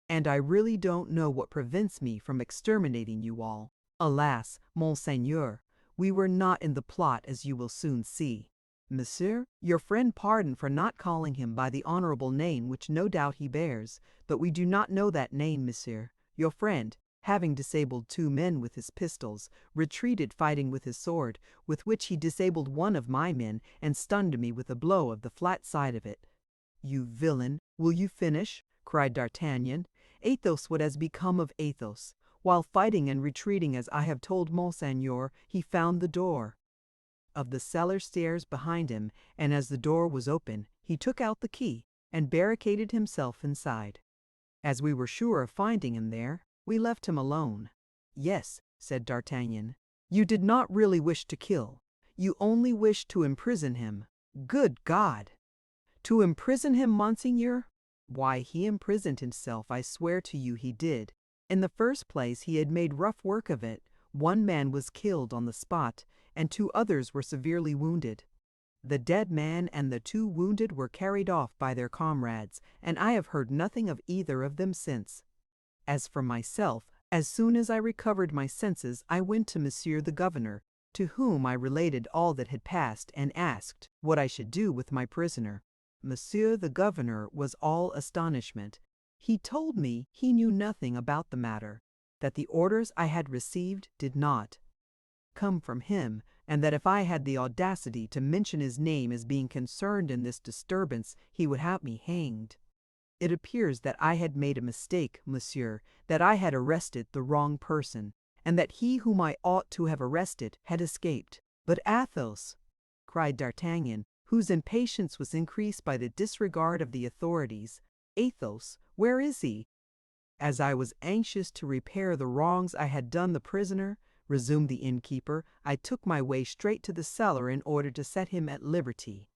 and I really don't know what prevents me from exterminating you all. Alas, Monseigneur, we were not in the plot, as you will soon see. Monsieur, your friend pardon for not calling him by the honorable name which no doubt he bears, but we do not know that name, monsieur. Your friend, having disabled 2 men with his pistols, retreated fighting with his sword, with which he disabled one of my men and stunned me with a blow of the flat side of it. You villain, will you finish? Cried D'Artagnan. Athos, what has become of Athos? While fighting and retreating as I have told Monseigneur, he found the door of the cellar stairs behind him, and as the door was open, he took out the key and barricaded himself inside. As we were sure of finding him there, we left him alone. Yes, said D'Artagnan, you did not really wish to kill. You only wished to imprison him. Good God! To imprison him, Monseigneur? Why, he imprisoned himself, I swear to you he did. In the first place, he had made rough work of it. 1 man was killed on the spot, and 2 others were severely wounded. The dead man and the 2 wounded were carried off by their comrades, and I have heard nothing of either of them since. As for myself, as soon as I recovered my senses, I went to Monsieur the Governor, to whom I related all that had passed and asked what I should do with my prisoner. Monsieur the Governor was all astonishment. He told me he knew nothing about the matter, that the orders I had received did not come from him, and that if I had the audacity to mention his name as being concerned in this disturbance, he would have me hanged. It appears that I had made a mistake, monsieur, that I had arrested the wrong person, and that he whom I ought to have arrested had escaped. But Athos, cried D'Artagnan, whose impatience was increased by the disregard of the authorities, Athos, where is he? As I was anxious to repair the wrongs I had done the prisoner, resumed the innkeeper, I took my way straight to the cellar in order to set him at liberty.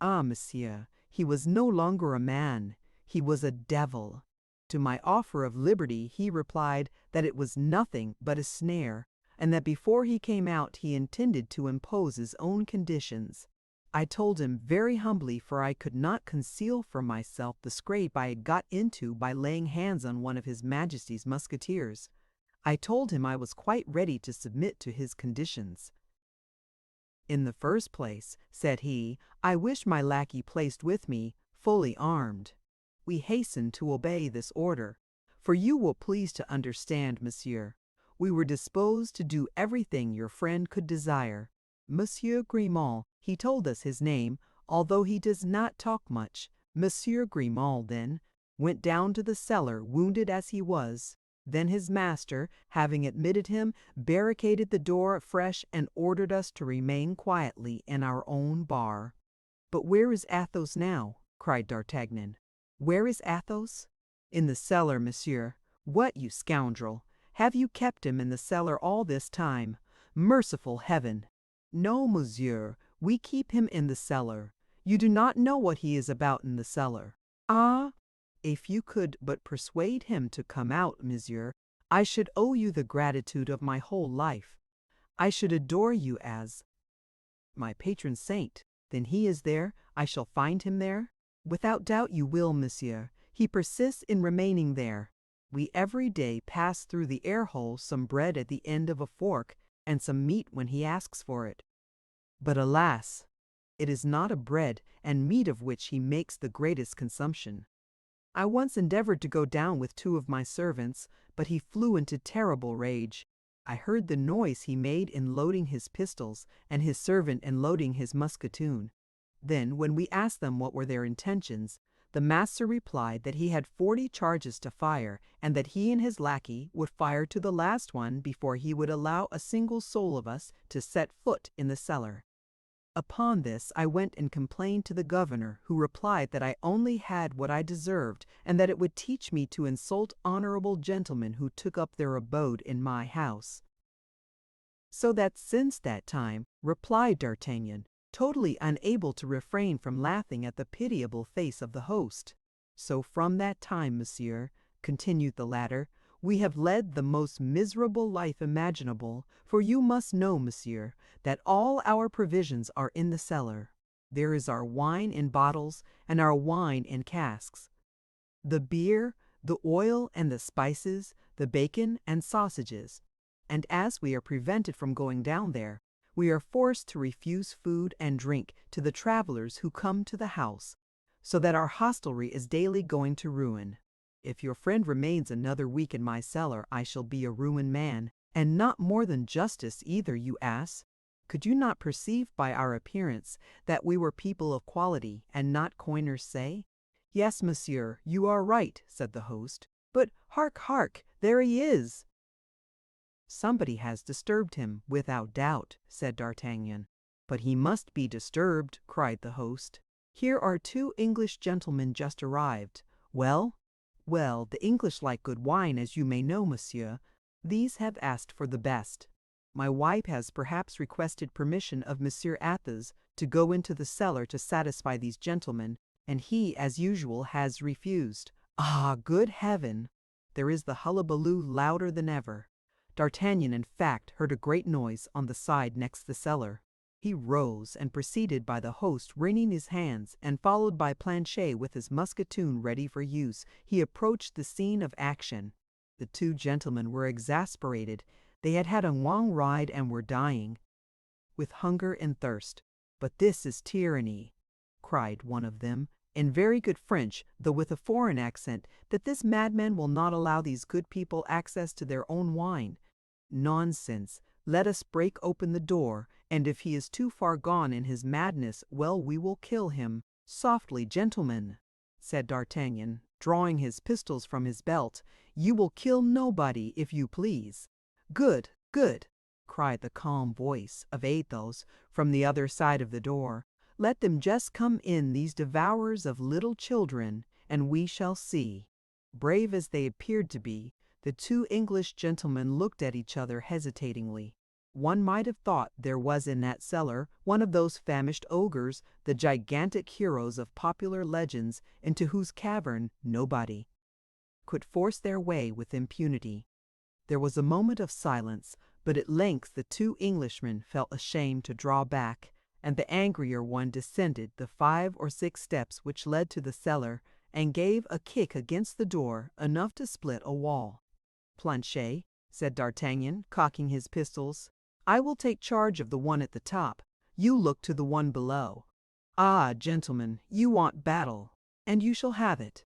Ah, monsieur, he was no longer a man, he was a devil. To my offer of liberty he replied that it was nothing but a snare, and that before he came out he intended to impose his own conditions. I told him very humbly, for I could not conceal from myself the scrape I had got into by laying hands on one of His Majesty's musketeers. I told him I was quite ready to submit to his conditions. In the first place, said he, I wish my lackey placed with me, fully armed. We hastened to obey this order, for you will please to understand, monsieur, we were disposed to do everything your friend could desire. Monsieur Grimaud, he told us his name, although he does not talk much. Monsieur Grimaud, then, went down to the cellar, wounded as he was. Then his master, having admitted him, barricaded the door afresh and ordered us to remain quietly in our own bar. But where is Athos now? Cried D'Artagnan. Where is Athos? In the cellar, monsieur. What, you scoundrel! Have you kept him in the cellar all this time? Merciful heaven! No, monsieur, we keep him in the cellar. You do not know what he is about in the cellar. Ah! If you could but persuade him to come out, monsieur, I should owe you the gratitude of my whole life. I should adore you as my patron saint. Then he is there? I shall find him there? Without doubt you will, monsieur. He persists in remaining there. We every day pass through the air-hole some bread at the end of a fork, and some meat when he asks for it. But alas! It is not a bread and meat of which he makes the greatest consumption. I once endeavored to go down with 2 of my servants, but he flew into terrible rage. I heard the noise he made in loading his pistols, and his servant in loading his musketoon. Then, when we asked them what were their intentions, the master replied that he had 40 charges to fire, and that he and his lackey would fire to the last one before he would allow a single soul of us to set foot in the cellar. Upon this I went and complained to the governor, who replied that I only had what I deserved, and that it would teach me to insult honorable gentlemen who took up their abode in my house. So that since that time, replied D'Artagnan, totally unable to refrain from laughing at the pitiable face of the host. So from that time, monsieur, continued the latter, We have led the most miserable life imaginable, for you must know, monsieur, that all our provisions are in the cellar. There is our wine in bottles and our wine in casks. The beer, the oil and the spices, the bacon and sausages. And as we are prevented from going down there, we are forced to refuse food and drink to the travelers who come to the house, so that our hostelry is daily going to ruin. If your friend remains another week in my cellar, I shall be a ruined man, and not more than justice either, you ass. Could you not perceive by our appearance that we were people of quality, and not coiners say? Yes, monsieur, you are right, said the host. But hark, hark, there he is. Somebody has disturbed him, without doubt, said D'Artagnan. But he must be disturbed, cried the host. Here are 2 English gentlemen just arrived. Well? Well, the English like good wine, as you may know, monsieur. These have asked for the best. My wife has perhaps requested permission of Monsieur Athos to go into the cellar to satisfy these gentlemen, and he, as usual, has refused. Ah, good heaven! There is the hullabaloo louder than ever. D'Artagnan, in fact, heard a great noise on the side next the cellar. He rose, and preceded by the host wringing his hands, and followed by Planchet with his musketoon ready for use, he approached the scene of action. The 2 gentlemen were exasperated. They had had a long ride and were dying with hunger and thirst. But this is tyranny, cried one of them, in very good French, though with a foreign accent, that this madman will not allow these good people access to their own wine. Nonsense! Let us break open the door, and if he is too far gone in his madness, well, we will kill him. Softly, gentlemen, said D'Artagnan, drawing his pistols from his belt. You will kill nobody, if you please. Good, good, cried the calm voice of Athos from the other side of the door. Let them just come in, these devourers of little children, and we shall see. Brave as they appeared to be, the 2 English gentlemen looked at each other hesitatingly. One might have thought there was in that cellar one of those famished ogres, the gigantic heroes of popular legends, into whose cavern nobody could force their way with impunity. There was a moment of silence, but at length the 2 Englishmen felt ashamed to draw back, and the angrier one descended the 5 or 6 steps which led to the cellar, and gave a kick against the door enough to split a wall. Planchet, said D'Artagnan, cocking his pistols, I will take charge of the one at the top. You look to the one below. Ah, gentlemen, you want battle, and you shall have it.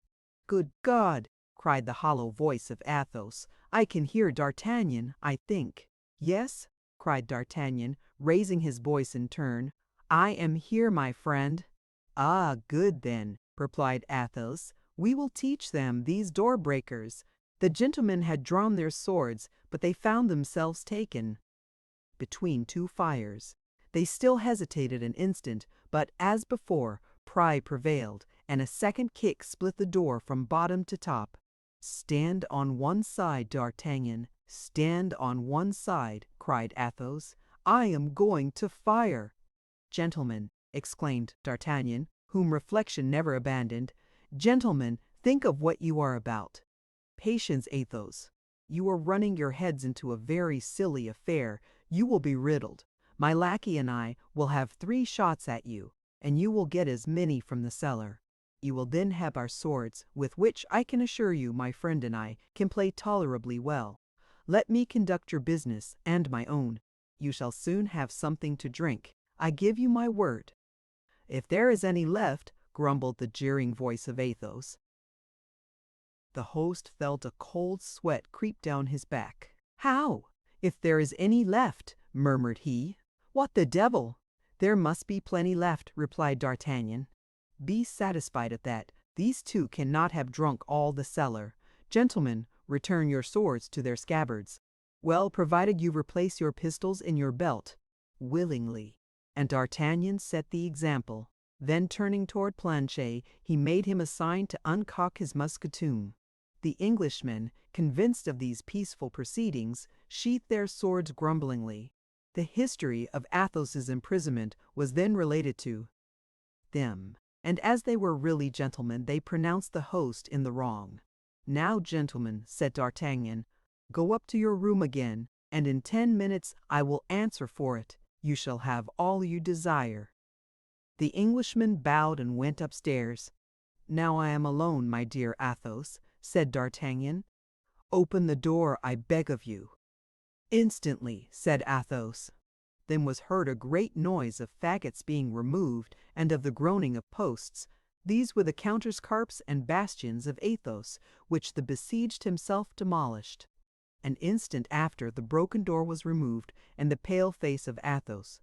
Good God! Cried the hollow voice of Athos. I can hear D'Artagnan, I think. Yes? Cried D'Artagnan, raising his voice in turn. I am here, my friend. Ah, good then, replied Athos. We will teach them, these door-breakers. The gentlemen had drawn their swords, but they found themselves taken between 2 fires. They still hesitated an instant, but, as before, pride prevailed, and a second kick split the door from bottom to top. Stand on one side, D'Artagnan, stand on one side, cried Athos. I am going to fire. Gentlemen, exclaimed D'Artagnan, whom reflection never abandoned, gentlemen, think of what you are about. Patience, Athos. You are running your heads into a very silly affair. You will be riddled. My lackey and I will have 3 shots at you, and you will get as many from the cellar. You will then have our swords, with which I can assure you my friend and I can play tolerably well. Let me conduct your business and my own. You shall soon have something to drink. I give you my word. If there is any left, grumbled the jeering voice of Athos. The host felt a cold sweat creep down his back. How? If there is any left, murmured he. What the devil! There must be plenty left, replied D'Artagnan. Be satisfied of that. These 2 cannot have drunk all the cellar. Gentlemen, return your swords to their scabbards. Well, provided you replace your pistols in your belt. Willingly. And D'Artagnan set the example. Then turning toward Planchet, he made him a sign to uncock his musketoon. The Englishmen, convinced of these peaceful proceedings, sheathed their swords grumblingly. The history of Athos's imprisonment was then related to them, and as they were really gentlemen, they pronounced the host in the wrong. "Now, gentlemen," said D'Artagnan, "go up to your room again, and in 10 minutes I will answer for it, you shall have all you desire." The Englishman bowed and went upstairs. "Now I am alone, my dear Athos," said D'Artagnan. "Open the door, I beg of you." "Instantly," said Athos. Then was heard a great noise of faggots being removed and of the groaning of posts. These were the counterscarps and bastions of Athos, which the besieged himself demolished. An instant after, the broken door was removed, and the pale face of Athos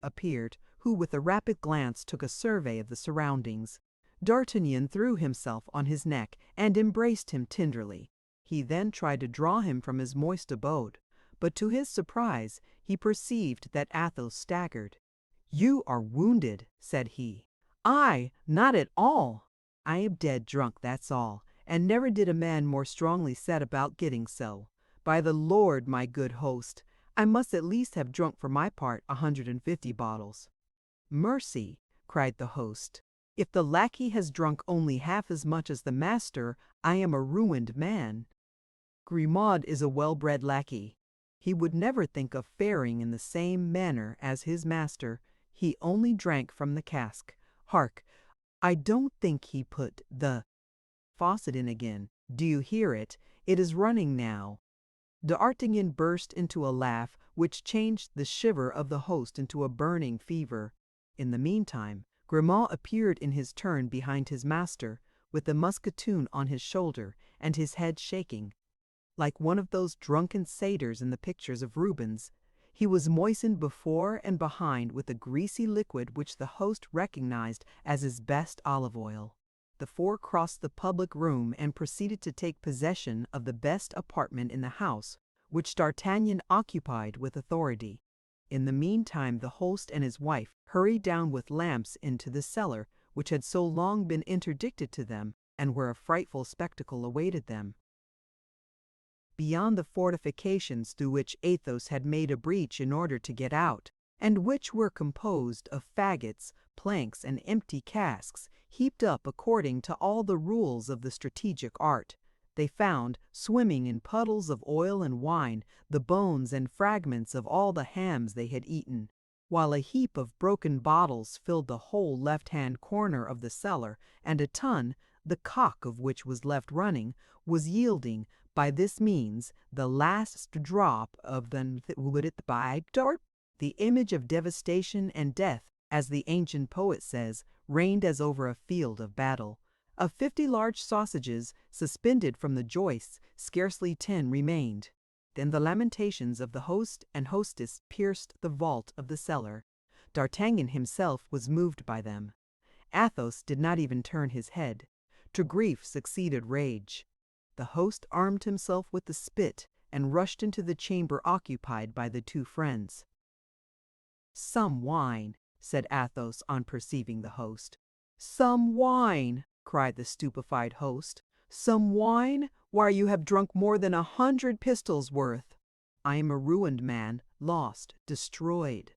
appeared, who with a rapid glance took a survey of the surroundings. D'Artagnan threw himself on his neck and embraced him tenderly. He then tried to draw him from his moist abode, but to his surprise he perceived that Athos staggered. "You are wounded," said he. "I, not at all. I am dead drunk, that's all, and never did a man more strongly set about getting so. By the Lord, my good host, I must at least have drunk for my part 150 bottles." "Mercy!" cried the host. "If the lackey has drunk only half as much as the master, I am a ruined man. Grimaud is a well-bred lackey. He would never think of faring in the same manner as his master. He only drank from the cask. Hark! I don't think he put the faucet in again. Do you hear it? It is running now." D'Artagnan burst into a laugh which changed the shiver of the host into a burning fever. In the meantime, Grimaud appeared in his turn behind his master, with the musketoon on his shoulder, and his head shaking. Like one of those drunken satyrs in the pictures of Rubens, he was moistened before and behind with a greasy liquid which the host recognized as his best olive oil. The four crossed the public room and proceeded to take possession of the best apartment in the house, which D'Artagnan occupied with authority. In the meantime the host and his wife hurried down with lamps into the cellar, which had so long been interdicted to them, and where a frightful spectacle awaited them. Beyond the fortifications through which Athos had made a breach in order to get out, and which were composed of faggots, planks, and empty casks, heaped up according to all the rules of the strategic art, they found, swimming in puddles of oil and wine, the bones and fragments of all the hams they had eaten, while a heap of broken bottles filled the whole left-hand corner of the cellar, and a tun, the cock of which was left running, was yielding, by this means, the last drop of the image of devastation and death, as the ancient poet says, reigned as over a field of battle. Of 50 large sausages suspended from the joists, scarcely 10 remained. Then the lamentations of the host and hostess pierced the vault of the cellar. D'Artagnan himself was moved by them. Athos did not even turn his head. To grief succeeded rage. The host armed himself with the spit and rushed into the chamber occupied by the two friends. "Some wine," said Athos on perceiving the host. "Some wine!" cried the stupefied host. "Some wine? Why, you have drunk more than 100 pistols' worth." "I am a ruined man, lost, destroyed."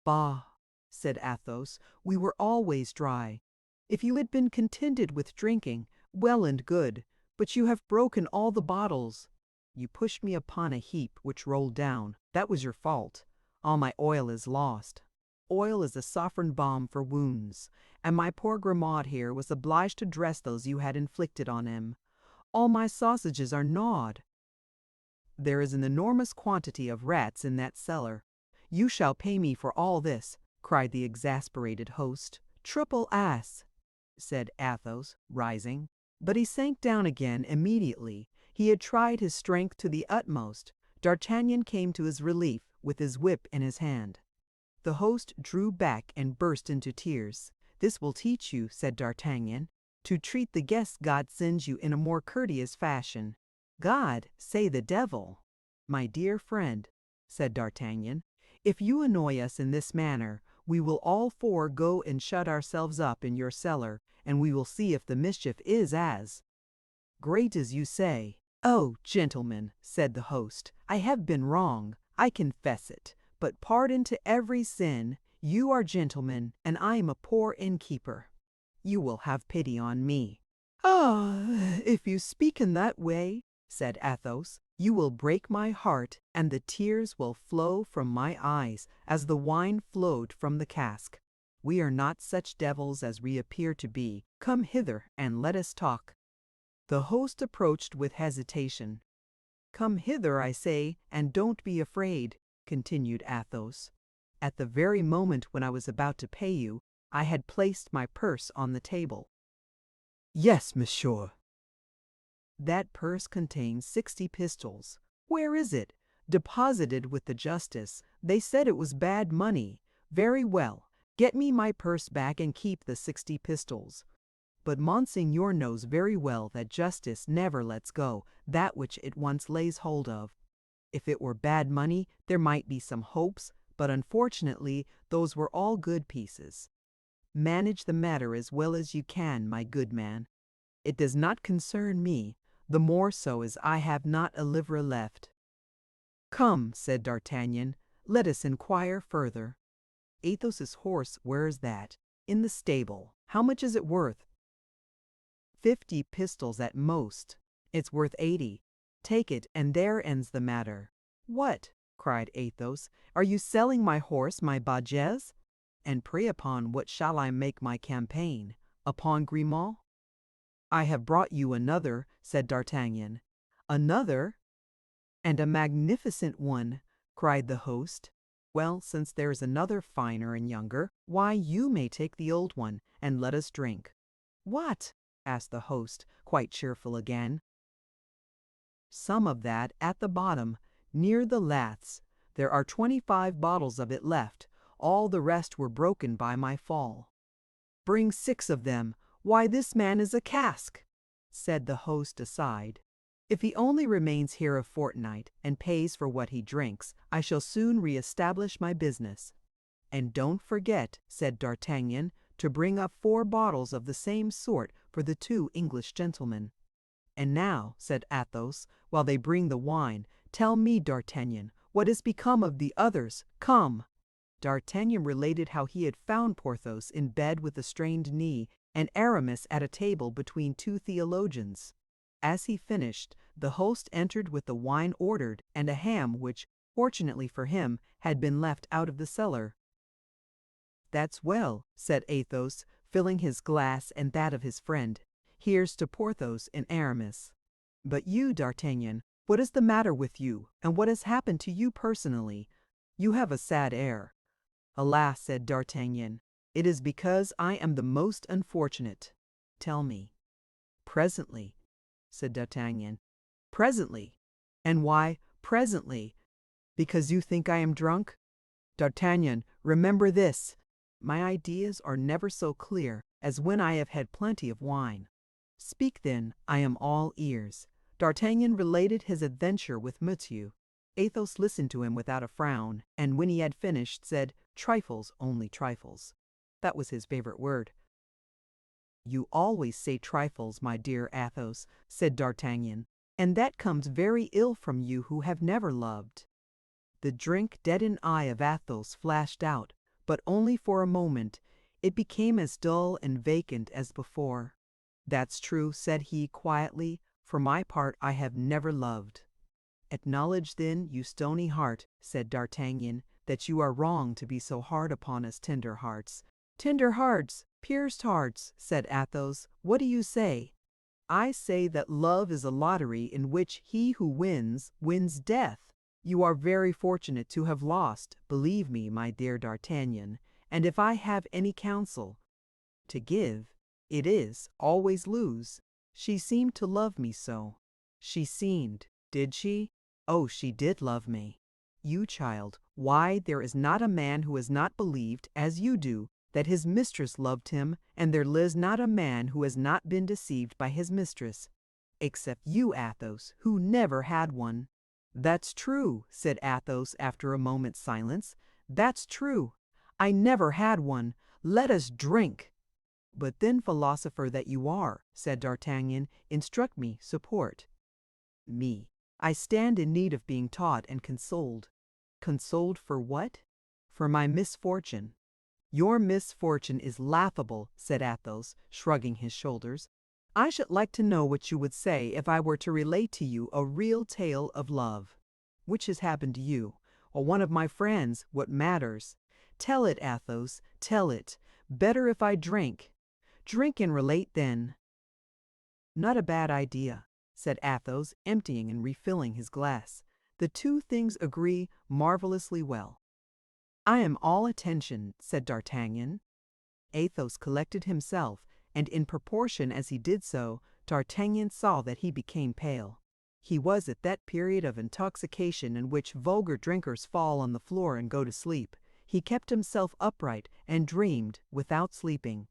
"Bah!" said Athos, "we were always dry. If you had been contented with drinking, well and good, but you have broken all the bottles. You pushed me upon a heap which rolled down. That was your fault. All my oil is lost. Oil is a saffron balm for wounds, and my poor Grimaud here was obliged to dress those you had inflicted on him. All my sausages are gnawed. There is an enormous quantity of rats in that cellar. You shall pay me for all this," cried the exasperated host. "Triple ass," said Athos, rising. But he sank down again immediately. He had tried his strength to the utmost. D'Artagnan came to his relief with his whip in his hand. The host drew back and burst into tears. "This will teach you," said D'Artagnan, "to treat the guests God sends you in a more courteous fashion." "God, say the devil!" "My dear friend," said D'Artagnan, "if you annoy us in this manner, we will all four go and shut ourselves up in your cellar, and we will see if the mischief is as great as you say." "Oh, gentlemen," said the host, "I have been wrong, I confess it, but pardon to every sin. You are gentlemen, and I am a poor innkeeper. You will have pity on me." "Ah, if you speak in that way," said Athos, "you will break my heart, and the tears will flow from my eyes as the wine flowed from the cask. We are not such devils as we appear to be. Come hither and let us talk." The host approached with hesitation. "Come hither, I say, and don't be afraid," continued Athos. "At the very moment when I was about to pay you, I had placed my purse on the table." "Yes, monsieur." "That purse contains 60 pistoles. Where is it? Deposited with the justice. They said it was bad money. Very well. Get me my purse back and keep the 60 pistoles. But Monseigneur knows very well that justice never lets go that which it once lays hold of. If it were bad money, there might be some hopes, but unfortunately those were all good pieces. Manage the matter as well as you can, my good man. It does not concern me, the more so as I have not a livre left." "Come," said D'Artagnan, "let us inquire further. Athos's horse, where is that?" "In the stable. How much is it worth?" 50 pistoles at most. It's worth 80. Take it, and there ends the matter." "What?" cried Athos. "Are you selling my horse, my Bajez? And pray upon what shall I make my campaign? Upon Grimaud?" "I have brought you another," said D'Artagnan. "Another? And a magnificent one," cried the host. "Well, since there is another finer and younger, why, you may take the old one, and let us drink." "What?" asked the host, quite cheerful again. "Some of that at the bottom, near the laths. There are 25 bottles of it left. All the rest were broken by my fall." "Bring 6 of them. Why, this man is a cask," said the host aside. "If he only remains here a fortnight, and pays for what he drinks, I shall soon re-establish my business." "And don't forget," said D'Artagnan, "to bring up 4 bottles of the same sort for the 2 English gentlemen." "And now," said Athos, "while they bring the wine, tell me, D'Artagnan, what has become of the others? Come!" D'Artagnan related how he had found Porthos in bed with a strained knee, and Aramis at a table between 2 theologians. As he finished, the host entered with the wine ordered and a ham which, fortunately for him, had been left out of the cellar. "That's well," said Athos, filling his glass and that of his friend. "Here's to Porthos and Aramis. But you, D'Artagnan, what is the matter with you, and what has happened to you personally? You have a sad air." "Alas," said D'Artagnan, "it is because I am the most unfortunate." "Tell me." "Presently," said D'Artagnan. "Presently? And why presently? Because you think I am drunk? D'Artagnan, remember this. My ideas are never so clear as when I have had plenty of wine." "Speak then, I am all ears." D'Artagnan related his adventure with Monsieur. Athos listened to him without a frown, and when he had finished, said, "Trifles, only trifles." That was his favorite word. "You always say trifles, my dear Athos," said D'Artagnan, "and that comes very ill from you who have never loved." The drink-deadened eye of Athos flashed out, but only for a moment. It became as dull and vacant as before. "That's true," said he quietly. "For my part, I have never loved." "Acknowledge then, you stony heart," said D'Artagnan, "that you are wrong to be so hard upon us tender hearts." "Tender hearts, pierced hearts," said Athos. "What do you say?" "I say that love is a lottery in which he who wins, wins death. You are very fortunate to have lost, believe me, my dear D'Artagnan, and if I have any counsel to give, it is, always lose. She seemed to love me so." "She seemed, did she? Oh, she did love me." "You, child, why, there is not a man who has not believed, as you do, that his mistress loved him, and there lives not a man who has not been deceived by his mistress, except you, Athos, who never had one." "That's true," said Athos after a moment's silence. "That's true. I never had one. Let us drink." "But then, philosopher that you are," said D'Artagnan, "instruct me, support me. I stand in need of being taught and consoled." "Consoled for what?" "For my misfortune." "Your misfortune is laughable," said Athos, shrugging his shoulders. I should like to know what you would say if I were to relate to you a real tale of love. Which has happened to you, or one of my friends, what matters? Tell it, Athos, tell it. Better if I drink. Drink and relate then. Not a bad idea, said Athos, emptying and refilling his glass. The two things agree marvelously well. I am all attention, said D'Artagnan. Athos collected himself, and in proportion as he did so, D'Artagnan saw that he became pale. He was at that period of intoxication in which vulgar drinkers fall on the floor and go to sleep. He kept himself upright and dreamed without sleeping.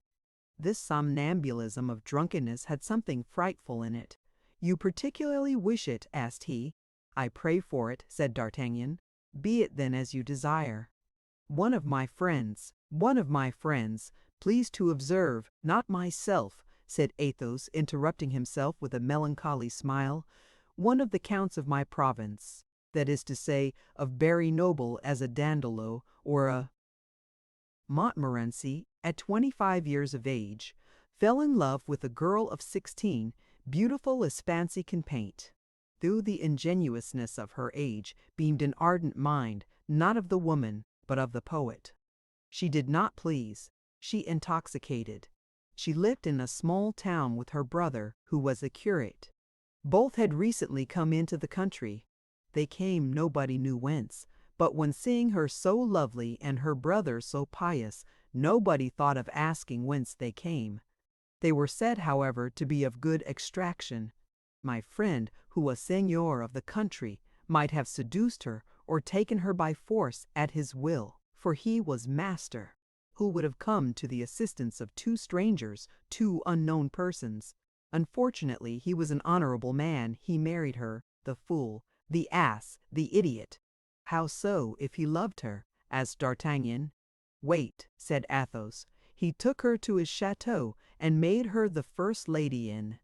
This somnambulism of drunkenness had something frightful in it. "You particularly wish it?" asked he. "I pray for it," said D'Artagnan. "Be it then as you desire." One of my friends, please to observe, not myself," said Athos, interrupting himself with a melancholy smile. "One of the counts of my province, that is to say, of very noble as a Dandolo or a Montmorency, at 25 years of age, fell in love with a girl of 16, beautiful as fancy can paint. Through the ingenuousness of her age beamed an ardent mind, not of the woman, but of the poet. She did not please. She intoxicated. She lived in a small town with her brother, who was a curate. Both had recently come into the country. They came nobody knew whence, but when seeing her so lovely and her brother so pious, nobody thought of asking whence they came. They were said, however, to be of good extraction. My friend, who was seigneur of the country, might have seduced her or taken her by force at his will, for he was master. Who would have come to the assistance of two strangers, two unknown persons? Unfortunately, he was an honorable man. He married her, the fool, the ass, the idiot. How so, if he loved her? Asked D'Artagnan. Wait, said Athos. He took her to his chateau and made her the first lady in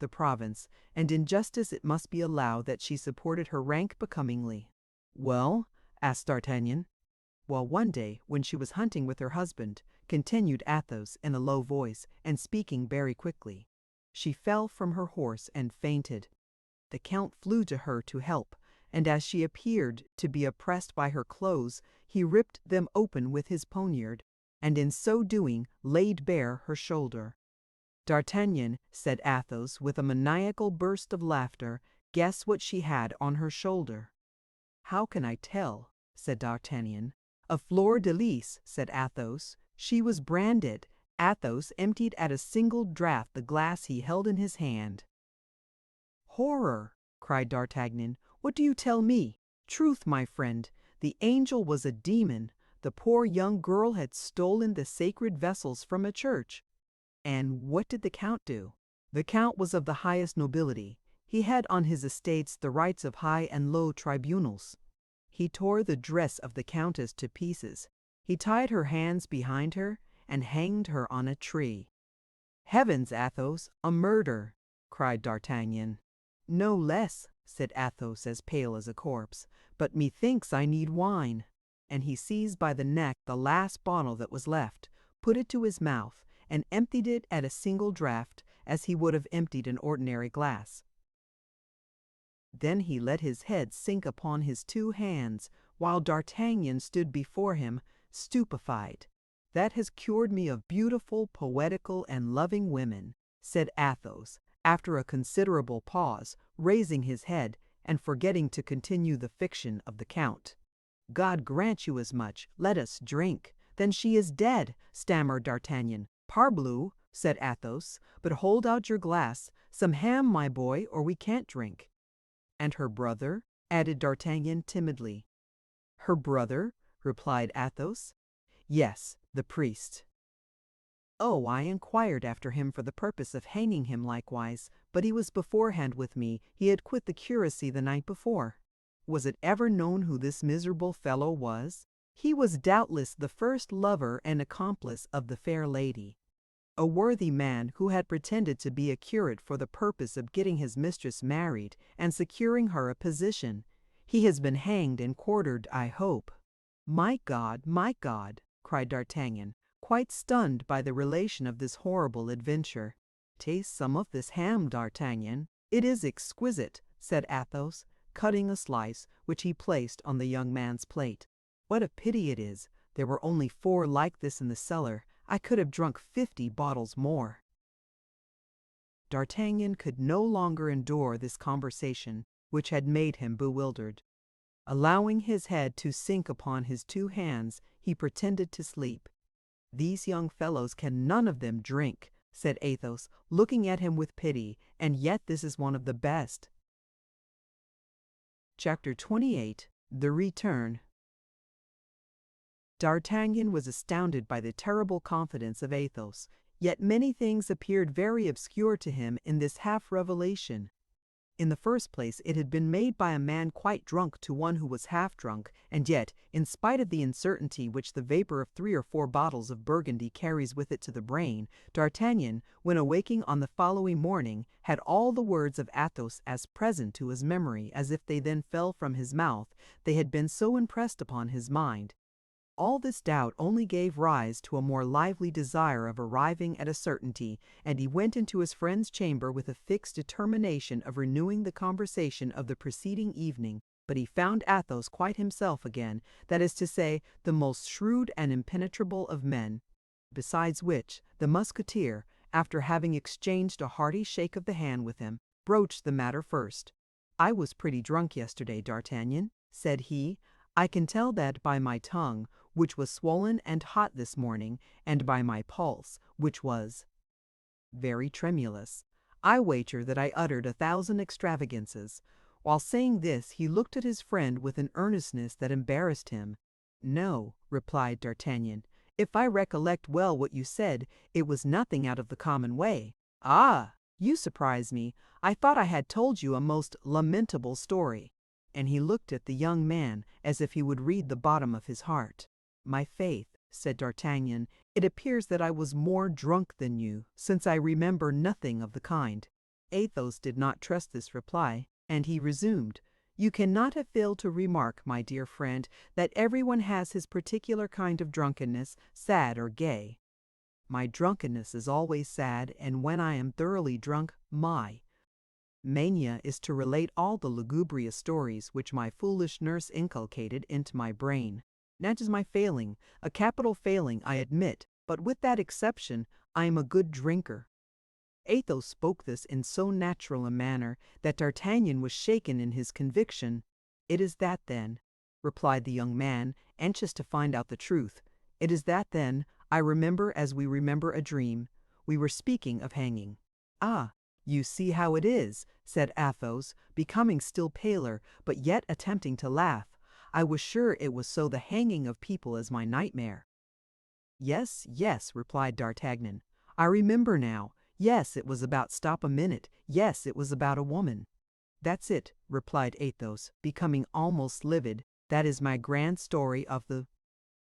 the province, and in justice it must be allowed that she supported her rank becomingly. Well? Asked D'Artagnan. Well, one day, when she was hunting with her husband, continued Athos in a low voice, and speaking very quickly, she fell from her horse and fainted. The Count flew to her to help, and as she appeared to be oppressed by her clothes, he ripped them open with his poniard, and in so doing laid bare her shoulder. D'Artagnan, said Athos, with a maniacal burst of laughter, guess what she had on her shoulder. How can I tell? Said D'Artagnan. A fleur-de-lis, said Athos. She was branded. Athos emptied at a single draught the glass he held in his hand. Horror! Cried D'Artagnan. What do you tell me? Truth, my friend. The angel was a demon. The poor young girl had stolen the sacred vessels from a church. And what did the Count do? The Count was of the highest nobility. He had on his estates the rights of high and low tribunals. He tore the dress of the Countess to pieces. He tied her hands behind her and hanged her on a tree. Heavens, Athos, a murder! Cried D'Artagnan. No less, said Athos, as pale as a corpse. But methinks I need wine. And he seized by the neck the last bottle that was left, put it to his mouth, and emptied it at a single draught, as he would have emptied an ordinary glass. Then he let his head sink upon his two hands, while D'Artagnan stood before him, stupefied. That has cured me of beautiful, poetical, and loving women, said Athos, after a considerable pause, raising his head, and forgetting to continue the fiction of the Count. God grant you as much. Let us drink. Then she is dead, stammered D'Artagnan. Parbleu, said Athos, but hold out your glass. Some ham, my boy, or we can't drink. And her brother? Added D'Artagnan timidly. Her brother? Replied Athos. Yes, the priest. Oh, I inquired after him for the purpose of hanging him likewise, but he was beforehand with me. He had quit the curacy the night before. Was it ever known who this miserable fellow was? He was doubtless the first lover and accomplice of the fair lady. A worthy man who had pretended to be a curate for the purpose of getting his mistress married and securing her a position. He has been hanged and quartered, I hope. My God, cried D'Artagnan, quite stunned by the relation of this horrible adventure. Taste some of this ham, D'Artagnan. It is exquisite, said Athos, cutting a slice, which he placed on the young man's plate. What a pity it is! There were only 4 like this in the cellar. I could have drunk 50 bottles more. D'Artagnan could no longer endure this conversation, which had made him bewildered. Allowing his head to sink upon his 2 hands, he pretended to sleep. "These young fellows can none of them drink," said Athos, looking at him with pity, "and yet this is one of the best." Chapter 28. The Return. D'Artagnan was astounded by the terrible confidence of Athos, yet many things appeared very obscure to him in this half-revelation. In the first place, it had been made by a man quite drunk to one who was half drunk, and yet, in spite of the uncertainty which the vapor of 3 or 4 bottles of Burgundy carries with it to the brain, D'Artagnan, when awaking on the following morning, had all the words of Athos as present to his memory as if they then fell from his mouth, they had been so impressed upon his mind. All this doubt only gave rise to a more lively desire of arriving at a certainty, and he went into his friend's chamber with a fixed determination of renewing the conversation of the preceding evening, but he found Athos quite himself again, that is to say, the most shrewd and impenetrable of men. Besides which, the Musketeer, after having exchanged a hearty shake of the hand with him, broached the matter first. "I was pretty drunk yesterday, D'Artagnan," said he. "I can tell that by my tongue, which was swollen and hot this morning, and by my pulse, which was very tremulous. I wager that I uttered 1,000 extravagances." While saying this, he looked at his friend with an earnestness that embarrassed him. "No," replied D'Artagnan. "If I recollect well what you said, it was nothing out of the common way." "Ah! You surprise me. I thought I had told you a most lamentable story." And he looked at the young man as if he would read the bottom of his heart. "My faith," said D'Artagnan, "it appears that I was more drunk than you, since I remember nothing of the kind." Athos did not trust this reply, and he resumed, "You cannot have failed to remark, my dear friend, that everyone has his particular kind of drunkenness, sad or gay. My drunkenness is always sad, and when I am thoroughly drunk, my mania is to relate all the lugubrious stories which my foolish nurse inculcated into my brain. That is my failing, a capital failing, I admit, but with that exception, I am a good drinker." Athos spoke this in so natural a manner that D'Artagnan was shaken in his conviction. "It is that, then," replied the young man, anxious to find out the truth. "It is that, then, I remember as we remember a dream. We were speaking of hanging." "Ah! You see how it is," said Athos, becoming still paler, but yet attempting to laugh. "I was sure it was so the hanging of people is my nightmare." "Yes, yes," replied D'Artagnan. "I remember now. Yes, it was about stop a minute. Yes, it was about a woman." "That's it," replied Athos, becoming almost livid. "That is my grand story of the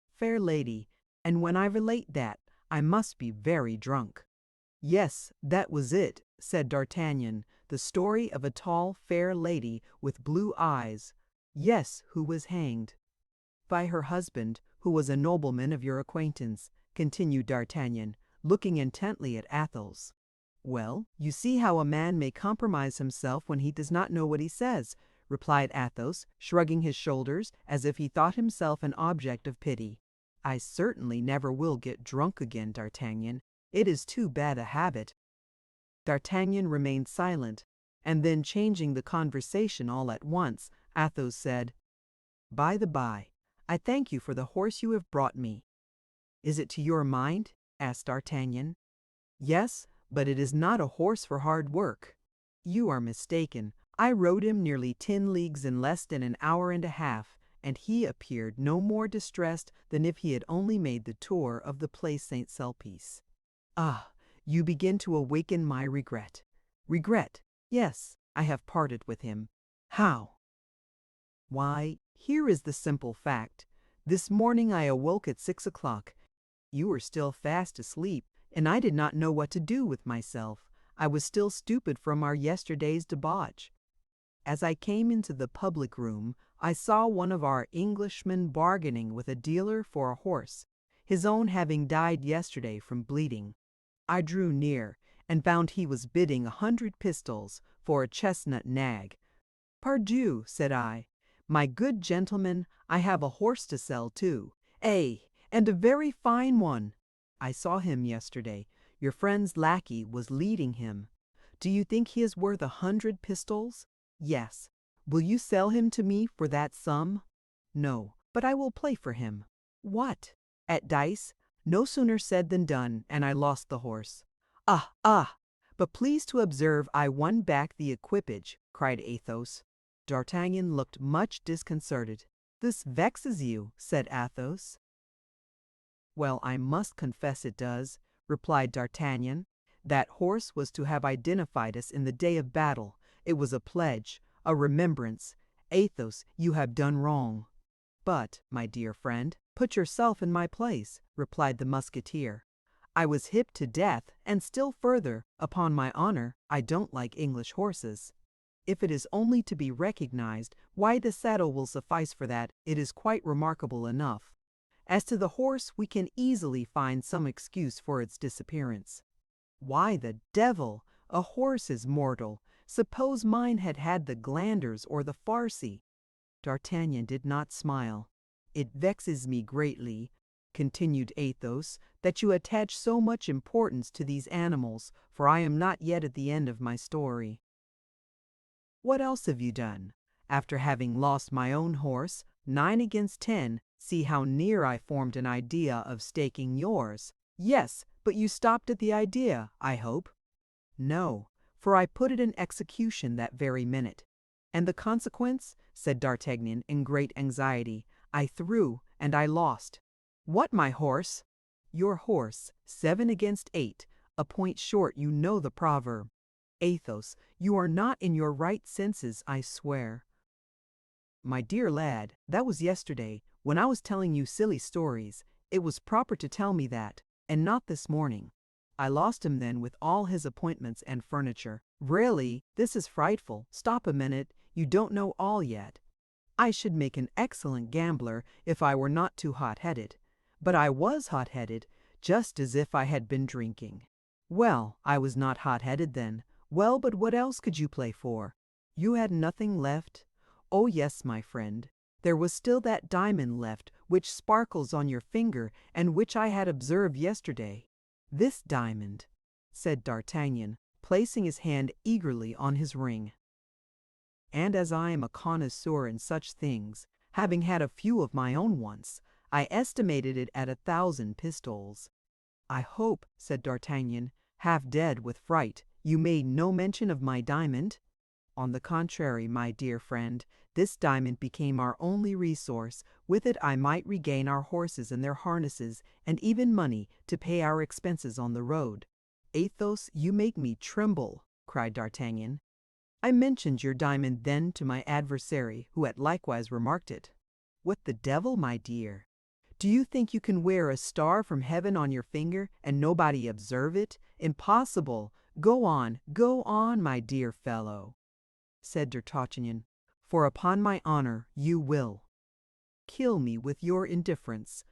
fair lady, and when I relate that, I must be very drunk." "Yes, that was it," said D'Artagnan, "the story of a tall, fair lady with blue eyes." "Yes, who was hanged." "By her husband, who was a nobleman of your acquaintance," continued D'Artagnan, looking intently at Athos. "Well, you see how a man may compromise himself when he does not know what he says," replied Athos, shrugging his shoulders as if he thought himself an object of pity. "I certainly never will get drunk again, D'Artagnan. It is too bad a habit." D'Artagnan remained silent, and then changing the conversation all at once, Athos said, "By the by, I thank you for the horse you have brought me." "Is it to your mind?" asked D'Artagnan. "Yes, but it is not a horse for hard work." "You are mistaken. I rode him nearly 10 leagues in less than an hour and a half, and he appeared no more distressed than if he had only made the tour of the Place Saint-Sulpice." "Ah, you begin to awaken my regret." "Regret? Yes, I have parted with him." "How?" "Why, here is the simple fact. This morning I awoke at 6 o'clock. You were still fast asleep, and I did not know what to do with myself. I was still stupid from our yesterday's debauch. As I came into the public room, I saw one of our Englishmen bargaining with a dealer for a horse, his own having died yesterday from bleeding. I drew near, and found he was bidding 100 pistoles for a chestnut nag. "Pardieu," said I, "my good gentleman, I have a horse to sell too. Ay, and a very fine one. I saw him yesterday. Your friend's lackey was leading him. Do you think he is worth 100 pistoles? Yes. Will you sell him to me for that sum? No, but I will play for him. What? At dice? No sooner said than done, and I lost the horse. Ah, ah! But please to observe I won back the equipage," cried Athos. D'Artagnan looked much disconcerted. "This vexes you," said Athos. "Well, I must confess it does," replied D'Artagnan. "That horse was to have identified us in the day of battle. It was a pledge, a remembrance. Athos, you have done wrong." "But, my dear friend, put yourself in my place," replied the Musketeer. "I was hipped to death, and still further, upon my honor, I don't like English horses. If it is only to be recognized, why the saddle will suffice for that, it is quite remarkable enough. As to the horse, we can easily find some excuse for its disappearance. Why the devil! A horse is mortal. Suppose mine had had the glanders or the farcy." D'Artagnan did not smile. "It vexes me greatly," continued Athos, "that you attach so much importance to these animals, for I am not yet at the end of my story. What else have you done? After having lost my own horse, 9 against 10, see how near I formed an idea of staking yours. Yes, but you stopped at the idea, I hope." "No, for I put it in execution that very minute." "And the consequence?" said D'Artagnan in great anxiety. "I threw, and I lost." "What, my horse?" "Your horse, 7 against 8, a point short, you know the proverb. Athos, you are not in your right senses, I swear." "My dear lad, that was yesterday, when I was telling you silly stories. It was proper to tell me that, and not this morning. I lost him then with all his appointments and furniture. Really, this is frightful. Stop a minute, you don't know all yet. I should make an excellent gambler if I were not too hot-headed. But I was hot-headed, just as if I had been drinking." "Well, I was not hot-headed then. Well, but what else could you play for? You had nothing left?" "Oh yes, my friend. There was still that diamond left, which sparkles on your finger, and which I had observed yesterday." "This diamond," said D'Artagnan, placing his hand eagerly on his ring. "And as I am a connoisseur in such things, having had a few of my own once, I estimated it at 1,000 pistoles." "I hope," said D'Artagnan, half dead with fright, "you made no mention of my diamond?" "On the contrary, my dear friend, this diamond became our only resource. With it I might regain our horses and their harnesses, and even money to pay our expenses on the road." "Athos, you make me tremble," cried D'Artagnan. "I mentioned your diamond then to my adversary, who had likewise remarked it." "What the devil, my dear? Do you think you can wear a star from heaven on your finger, and nobody observe it? Impossible! Go on, my dear fellow," said D'Artagnan, "for upon my honor you will. Kill me with your indifference.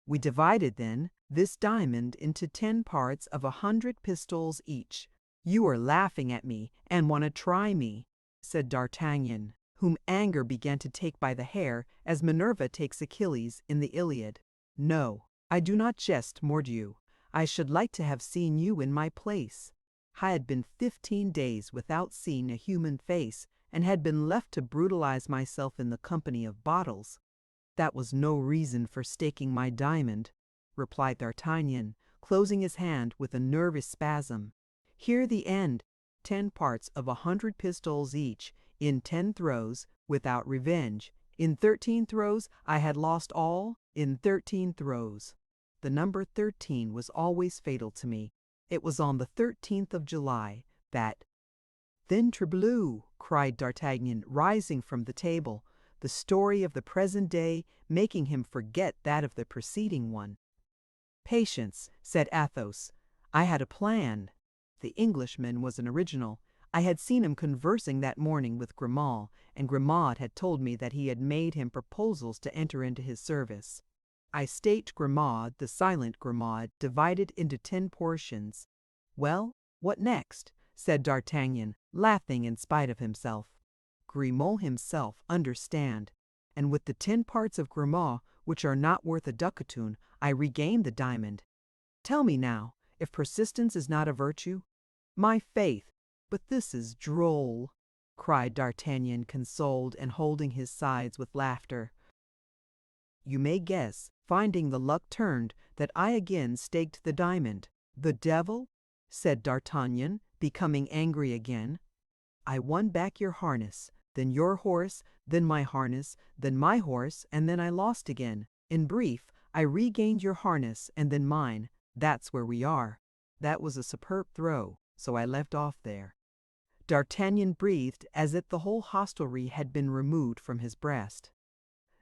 We divided, then, this diamond into 10 parts of 100 pistoles each. You are laughing at me, and want to try me," said D'Artagnan, whom anger began to take by the hair, as Minerva takes Achilles in the Iliad. "No, I do not jest, mordieu. I should like to have seen you in my place. I had been 15 days without seeing a human face, and had been left to brutalize myself in the company of bottles. That was no reason for staking my diamond," replied D'Artagnan, closing his hand with a nervous spasm. "Hear the end. 10 parts of 100 pistoles each, in 10 throws, without revenge. In 13 throws I had lost all, in 13 throws. The number 13 was always fatal to me. It was on the 13th of July that—" "Ventrebleu!" cried D'Artagnan, rising from the table, the story of the present day making him forget that of the preceding one. "Patience," said Athos. "I had a plan." The Englishman was an original. I had seen him conversing that morning with Grimaud, and Grimaud had told me that he had made him proposals to enter into his service. I staked Grimaud, the silent Grimaud, divided into 10 portions. Well, What next? Said D'Artagnan, laughing in spite of himself. Grimaud himself understand, and with the 10 parts of Grimaud, which are not worth a ducatoon, I regained the diamond. Tell me now, if persistence is not a virtue? My faith, but this is droll, cried D'Artagnan, consoled and holding his sides with laughter. You may guess, finding the luck turned, that I again staked the diamond. The devil? Said D'Artagnan, becoming angry again. I won back your harness, then your horse, then my harness, then my horse, and then I lost again. In brief, I regained your harness, and then mine. That's where we are. That was a superb throw, so I left off there. D'Artagnan breathed as if the whole hostelry had been removed from his breast.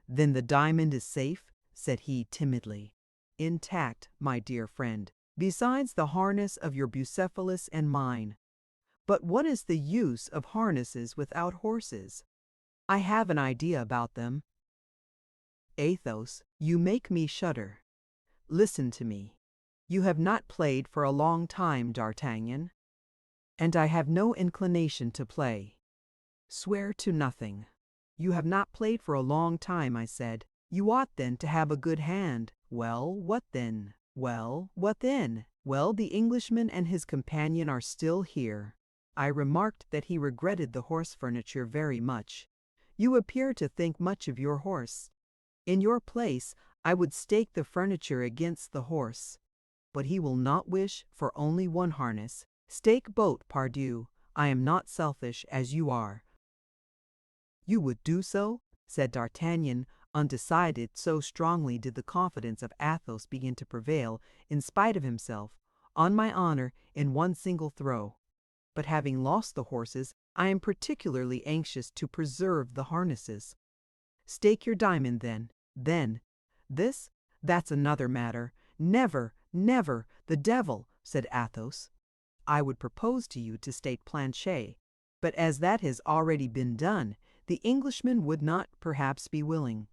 Then the diamond is safe, said he timidly. Intact, my dear friend, besides the harness of your Bucephalus and mine. But what is the use of harnesses without horses? I have an idea about them. Athos, you make me shudder. Listen to me. You have not played for a long time, D'Artagnan, and I have no inclination to play. Swear to nothing. You have not played for a long time, I said. You ought then to have a good hand. Well, what then? Well, what then? Well, the Englishman and his companion are still here. I remarked that he regretted the horse furniture very much. You appear to think much of your horse. In your place, I would stake the furniture against the horse. But he will not wish for only one harness. Stake both, pardieu. I am not selfish, as you are. You would do so? Said D'Artagnan, undecided, so strongly did the confidence of Athos begin to prevail, in spite of himself. On my honor, in one single throw. But having lost the horses, I am particularly anxious to preserve the harnesses. Stake your diamond, then. This? That's another matter. Never, never, the devil, said Athos. I would propose to you to stake Planchet, but as that has already been done, the Englishman would not perhaps be willing.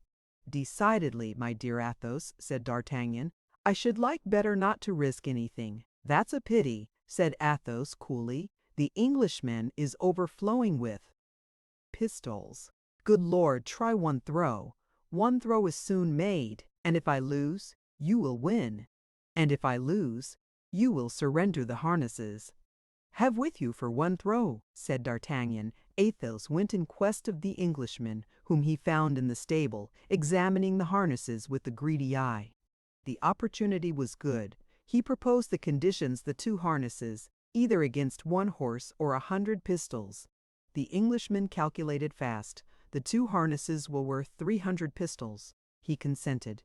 Decidedly, my dear Athos, said D'Artagnan, I should like better not to risk anything. That's a pity, said Athos coolly. The Englishman is overflowing with pistols. Good Lord, try one throw. One throw is soon made, and if I lose, you will win. And if I lose, you will surrender the harnesses. Have with you for one throw, said D'Artagnan. Athos went in quest of the Englishman, whom he found in the stable, examining the harnesses with a greedy eye. The opportunity was good. He proposed the conditions: the 2 harnesses, either against 1 horse or 100 pistols. The Englishman calculated fast. The 2 harnesses were worth 300 pistols. He consented.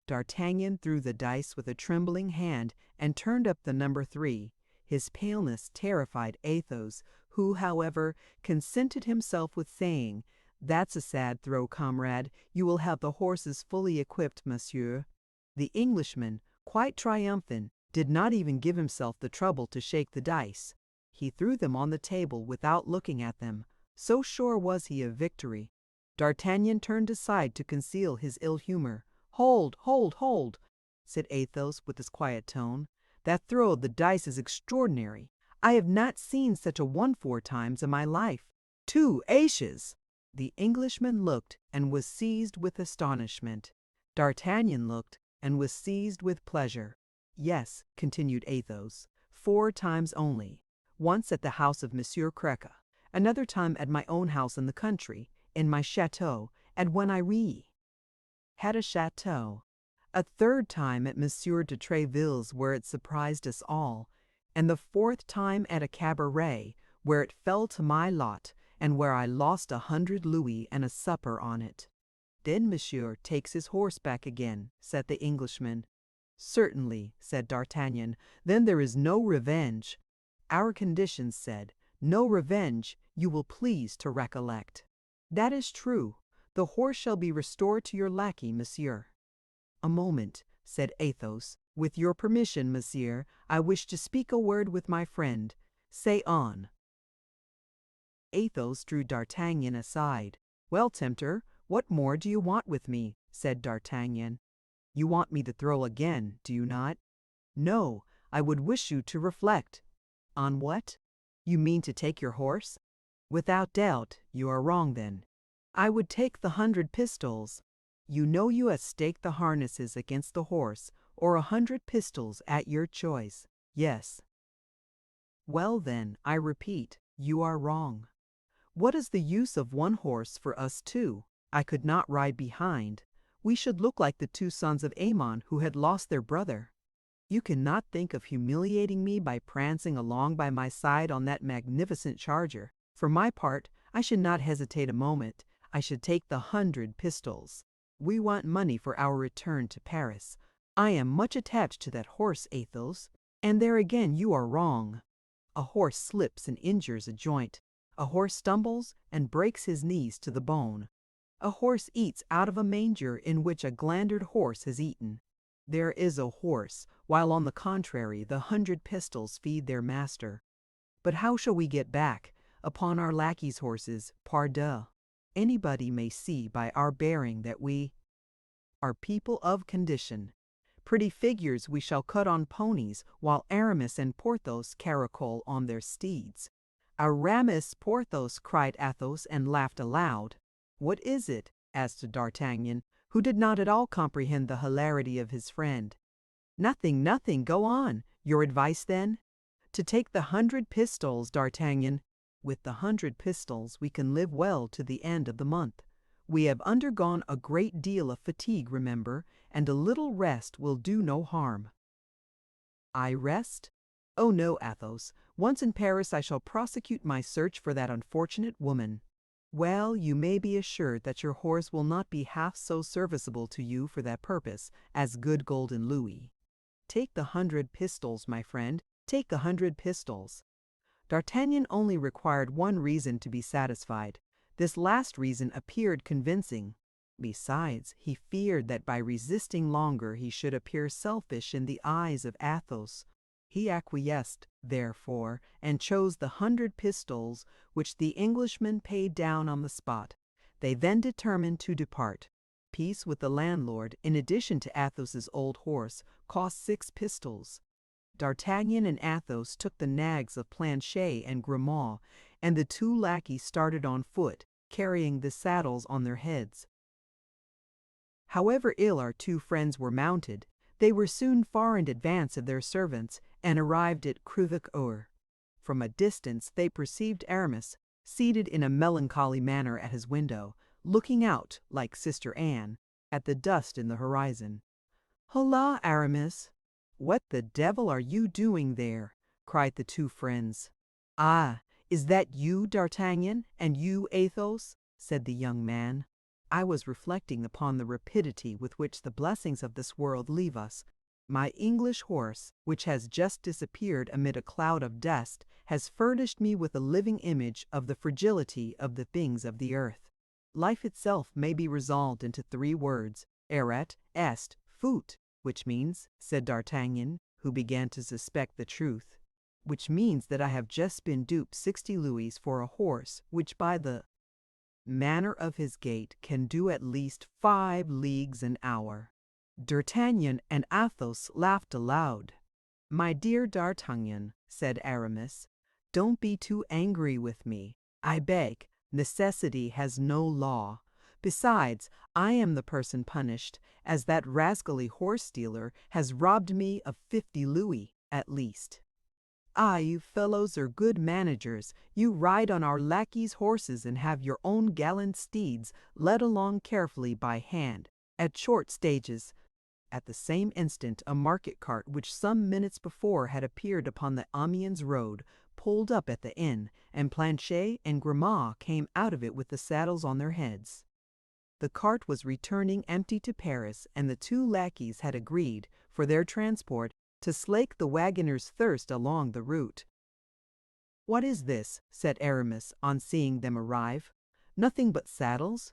D'Artagnan threw the dice with a trembling hand and turned up the number 3. His paleness terrified Athos, who, however, consented himself with saying, "That's a sad throw, comrade. You will have the horses fully equipped, monsieur." The Englishman, quite triumphant, did not even give himself the trouble to shake the dice. He threw them on the table without looking at them, so sure was he of victory. D'Artagnan turned aside to conceal his ill humor. "Hold, hold, hold," said Athos with his quiet tone. "That throw of the dice is extraordinary. I have not seen such a one 4 times in my life. 2 aces!" The Englishman looked and was seized with astonishment. D'Artagnan looked and was seized with pleasure. "Yes," continued Athos, 4 times only. Once at the house of Monsieur Crequy, another time at my own house in the country, in my chateau, at Wennerie. Had a chateau. A 3rd time at Monsieur de Tréville's, where it surprised us all, and the 4th time at a cabaret, where it fell to my lot, and where I lost 100 louis and a supper on it. "Then Monsieur takes his horse back again," said the Englishman. "Certainly," said D'Artagnan. "Then there is no revenge." "Our conditions said, no revenge, you will please to recollect." "That is true. The horse shall be restored to your lackey, monsieur." "A moment," said Athos. "With your permission, monsieur, I wish to speak a word with my friend. Say on." Athos drew D'Artagnan aside. "Well, tempter, what more do you want with me?" said D'Artagnan. "You want me to throw again, do you not?" "No, I would wish you to reflect. On what? You mean to take your horse? Without doubt, you are wrong then. I would take the 100 pistols. You know you have staked the harnesses against the horse, or 100 pistols at your choice. Yes. Well then, I repeat, you are wrong. What is the use of one horse for us two? I could not ride behind. We should look like the two sons of Ammon who had lost their brother. You cannot think of humiliating me by prancing along by my side on that magnificent charger. For my part, I should not hesitate a moment. I should take the 100 pistols. We want money for our return to Paris. I am much attached to that horse, Athos. And there again you are wrong. A horse slips and injures a joint. A horse stumbles and breaks his knees to the bone. A horse eats out of a manger in which a glandered horse has eaten. There is a horse, while on the contrary the 100 pistols feed their master. But how shall we get back? Upon our lackeys' horses, pardieu. Anybody may see by our bearing that we are people of condition. Pretty figures we shall cut on ponies, while Aramis and Porthos caracole on their steeds. Aramis, Porthos, cried Athos, and laughed aloud. What is it? Asked D'Artagnan, who did not at all comprehend the hilarity of his friend. Nothing, nothing, go on. Your advice, then? To take the 100 pistols, D'Artagnan. With the 100 pistols we can live well to the end of the month. We have undergone a great deal of fatigue, remember, and a little rest will do no harm. I rest? Oh no, Athos. Once in Paris I shall prosecute my search for that unfortunate woman. Well, you may be assured that your horse will not be half so serviceable to you for that purpose as good golden louis. Take the 100 pistols, my friend, take the 100 pistols. D'Artagnan only required one reason to be satisfied. This last reason appeared convincing. Besides, he feared that by resisting longer he should appear selfish in the eyes of Athos. He acquiesced, therefore, and chose the 100 pistols, which the Englishman paid down on the spot. They then determined to depart. Peace with the landlord, in addition to Athos's old horse, cost 6 pistols. D'Artagnan and Athos took the nags of Planchet and Grimaud, and the two lackeys started on foot, carrying the saddles on their heads. However ill our two friends were mounted, they were soon far in advance of their servants, and arrived at Crèvecoeur. From a distance they perceived Aramis, seated in a melancholy manner at his window, looking out, like Sister Anne, at the dust in the horizon. "Hola, Aramis! What the devil are you doing there?" cried the two friends. "Ah, is that you, D'Artagnan, and you, Athos?" said the young man. "I was reflecting upon the rapidity with which the blessings of this world leave us. My English horse, which has just disappeared amid a cloud of dust, has furnished me with a living image of the fragility of the things of the earth. Life itself may be resolved into 3 words, erat est fut, which means, said D'Artagnan, who began to suspect the truth, which means that I have just been duped 60 louis for a horse which by the manner of his gait can do at least 5 leagues an hour." D'Artagnan and Athos laughed aloud. "My dear D'Artagnan," said Aramis, "don't be too angry with me. I beg, necessity has no law. Besides, I am the person punished, as that rascally horse-stealer has robbed me of 50 louis, at least. Ah, you fellows are good managers. You ride on our lackeys' horses and have your own gallant steeds led along carefully by hand, at short stages." At the same instant a market cart which some minutes before had appeared upon the Amiens road pulled up at the inn, and Planchet and Grimaud came out of it with the saddles on their heads. The cart was returning empty to Paris, and the two lackeys had agreed, for their transport, to slake the wagoner's thirst along the route. "What is this?" said Aramis on seeing them arrive. "Nothing but saddles?"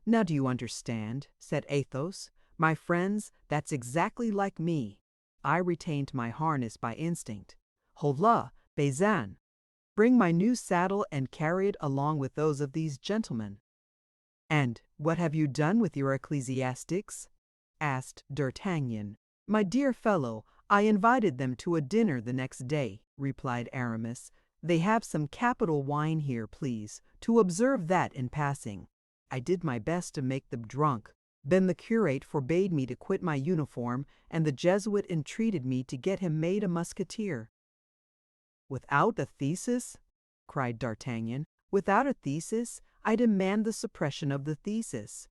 "Now do you understand?" said Athos. "My friends, that's exactly like me. I retained my harness by instinct. Hola, Bazin! Bring my new saddle and carry it along with those of these gentlemen." "And what have you done with your ecclesiastics?" asked D'Artagnan. "My dear fellow, I invited them to a dinner the next day, replied Aramis. They have some capital wine here, please, to observe that in passing. I did my best to make them drunk. Then the curate forbade me to quit my uniform, and the Jesuit entreated me to get him made a musketeer. Without a thesis? Cried D'Artagnan. Without a thesis? I demand the suppression of the thesis.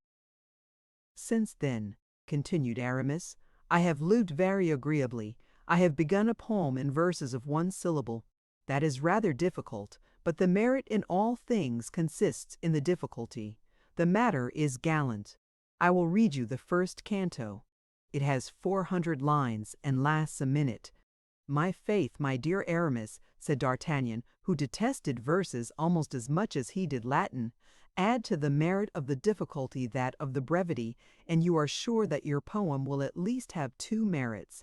Since then, continued Aramis, I have lived very agreeably. I have begun a poem in verses of one syllable. That is rather difficult, but the merit in all things consists in the difficulty. The matter is gallant. I will read you the first canto. It has 400 lines and lasts a minute. My faith, my dear Aramis, said D'Artagnan, who detested verses almost as much as he did Latin, add to the merit of the difficulty that of the brevity, and you are sure that your poem will at least have 2 merits.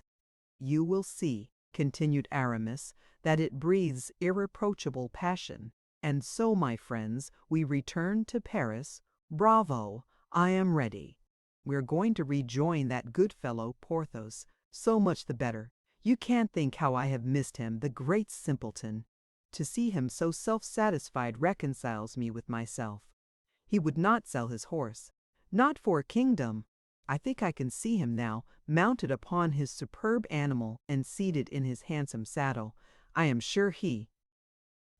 You will see, continued Aramis, that it breathes irreproachable passion. And so, my friends, we return to Paris. Bravo! I am ready. We are going to rejoin that good fellow Porthos. So much the better. You can't think how I have missed him, the great simpleton. To see him so self-satisfied reconciles me with myself. He would not sell his horse. Not for a kingdom. I think I can see him now, mounted upon his superb animal and seated in his handsome saddle. I am sure he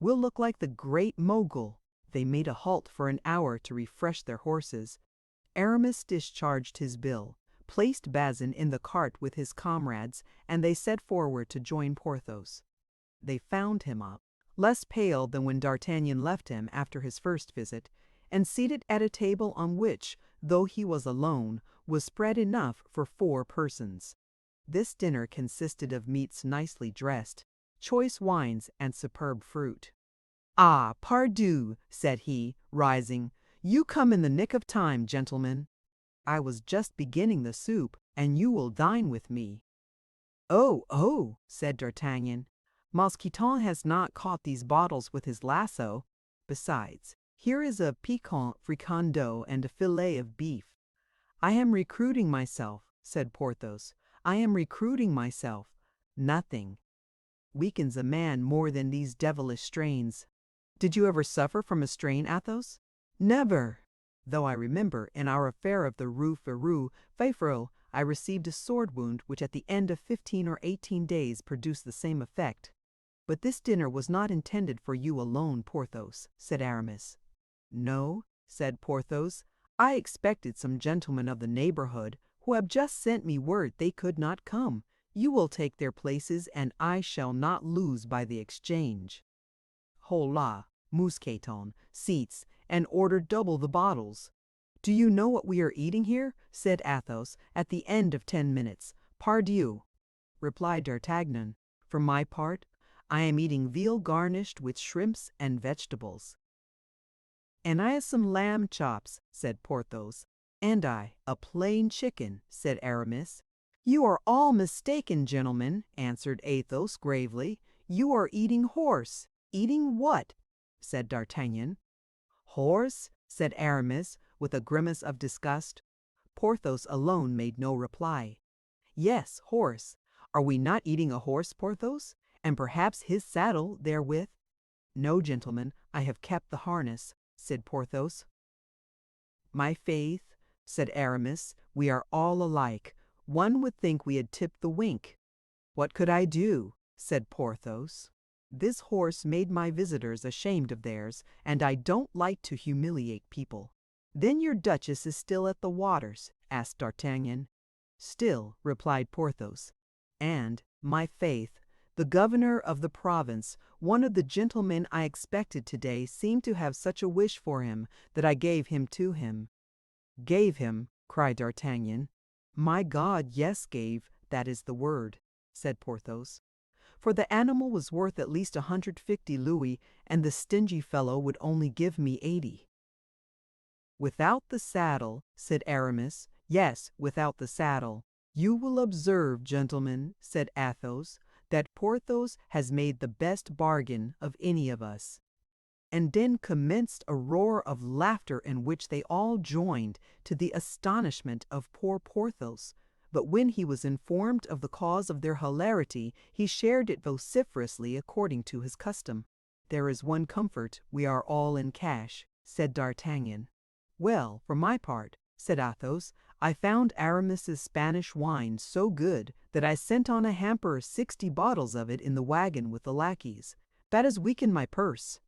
will look like the great Mogul. They made a halt for an hour to refresh their horses. Aramis discharged his bill, placed Bazin in the cart with his comrades, and they set forward to join Porthos. They found him up, less pale than when D'Artagnan left him after his first visit, and seated at a table on which, though he was alone, was spread enough for 4 persons. This dinner consisted of meats nicely dressed, choice wines, and superb fruit. "Ah, pardieu," said he, rising, "you come in the nick of time, gentlemen. I was just beginning the soup, and you will dine with me." "Oh, oh," said D'Artagnan, "Mousqueton has not caught these bottles with his lasso. Besides, here is a piquant fricandeau and a fillet of beef." "I am recruiting myself," said Porthos. "I am recruiting myself. Nothing weakens a man more than these devilish strains. Did you ever suffer from a strain, Athos?" "Never. Though I remember, in our affair of the Rue Férou, I received a sword wound which at the end of 15 or 18 days produced the same effect. But this dinner was not intended for you alone, Porthos," said Aramis. "No," said Porthos. "I expected some gentlemen of the neighborhood, who have just sent me word they could not come. You will take their places, and I shall not lose by the exchange. Hola, Mousqueton, seats, and order double the bottles." "Do you know what we are eating here?" said Athos, at the end of 10 minutes. "Pardieu," replied D'Artagnan. "For my part, I am eating veal garnished with shrimps and vegetables." "And I have some lamb chops," said Porthos. "And I, a plain chicken," said Aramis. "You are all mistaken, gentlemen," answered Athos gravely. "You are eating horse." "Eating what?" said D'Artagnan. "Horse," said Aramis, with a grimace of disgust. Porthos alone made no reply. "Yes, horse. Are we not eating a horse, Porthos? And perhaps his saddle therewith?" "No, gentlemen, I have kept the harness," said Porthos. "My faith," said Aramis, "we are all alike. One would think we had tipped the wink." "What could I do?" said Porthos. "This horse made my visitors ashamed of theirs, and I don't like to humiliate people." "Then your Duchess is still at the waters?" asked D'Artagnan. "Still," replied Porthos. "And, my faith, the governor of the province, one of the gentlemen I expected today, seemed to have such a wish for him that I gave him to him." "Gave him?" cried D'Artagnan. "My God, yes, gave, that is the word," said Porthos. "For the animal was worth at least 150 louis, and the stingy fellow would only give me 80. "Without the saddle," said Aramis. "Yes, without the saddle." "You will observe, gentlemen," said Athos, "that Porthos has made the best bargain of any of us." And then commenced a roar of laughter in which they all joined, to the astonishment of poor Porthos. but when he was informed of the cause of their hilarity, he shared it vociferously according to his custom. "There is one comfort, we are all in cash," said D'Artagnan. "Well, for my part," said Athos, "I found Aramis's Spanish wine so good that I sent on a hamper 60 bottles of it in the wagon with the lackeys. That has weakened my purse."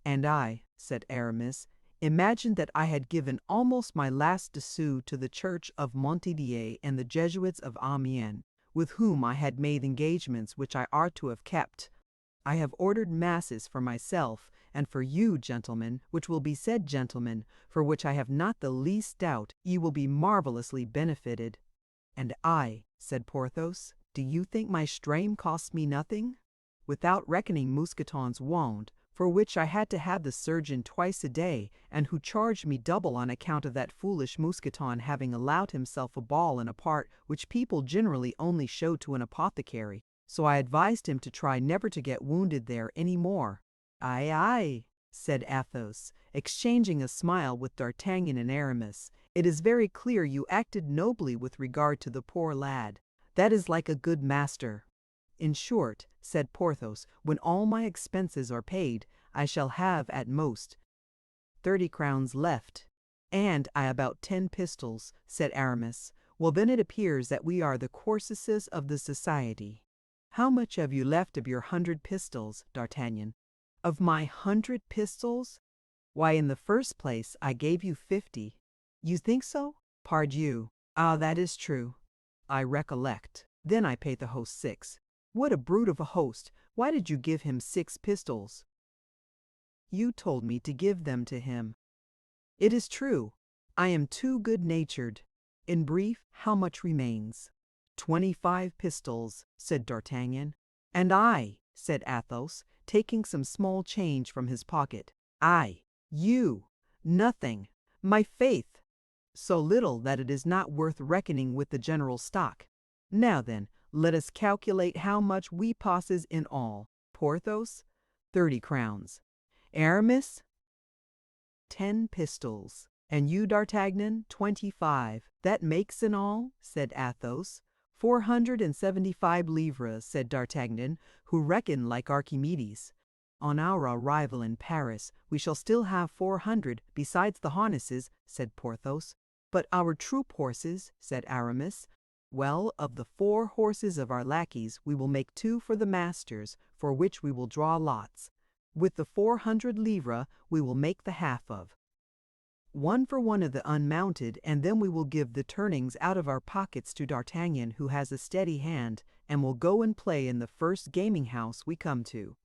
"And I," said Aramis, "imagined that I had given almost my last dessous to the church of Montdidier and the Jesuits of Amiens, with whom I had made engagements which I ought to have kept. I have ordered masses for myself and for you, gentlemen, which will be said, gentlemen, for which I have not the least doubt you will be marvelously benefited." "And I," said Porthos, "do you think my strame costs me nothing? Without reckoning Mousqueton's wound, for which I had to have the surgeon twice a day, and who charged me double on account of that foolish Mousqueton having allowed himself a ball in a part which people generally only show to an apothecary, so I advised him to try never to get wounded there any more." "Aye, aye," said Athos, exchanging a smile with D'Artagnan and Aramis. "It is very clear you acted nobly with regard to the poor lad. That is like a good master." "In short," said Porthos, "when all my expenses are paid, I shall have at most 30 crowns left." "And I about 10 pistols," said Aramis. "Well, then it appears that we are the Croesuses of the society." "How much have you left of your 100 pistols, D'Artagnan?" "Of my 100 pistols? Why, in the first place, I gave you 50. You think so? Pardieu! Ah, that is true. I recollect. Then I paid the host 6. What a brute of a host! Why did you give him 6 pistols?" "You told me to give them to him." "It is true. I am too good-natured. In brief, how much remains?" 25 pistols," said D'Artagnan. "And I," said Athos, taking some small change from his pocket. "I! You! Nothing! My faith! So little that it is not worth reckoning with the general stock. Now then, let us calculate how much we posses in all. Porthos, 30 crowns. Aramis, 10 pistols. And you, D'Artagnan, 25. That makes in all," said Athos. 475 livres, said D'Artagnan, who reckoned like Archimedes. "On our arrival in Paris, we shall still have 400, besides the harnesses," said Porthos. "But our troop horses," said Aramis. "Well, of the 4 horses of our lackeys, we will make 2 for the masters, for which we will draw lots. With the 400 livres we will make the half of. 1 for one of the unmounted, and then we will give the turnings out of our pockets to D'Artagnan, who has a steady hand, and will go and play in the first gaming-house we come to."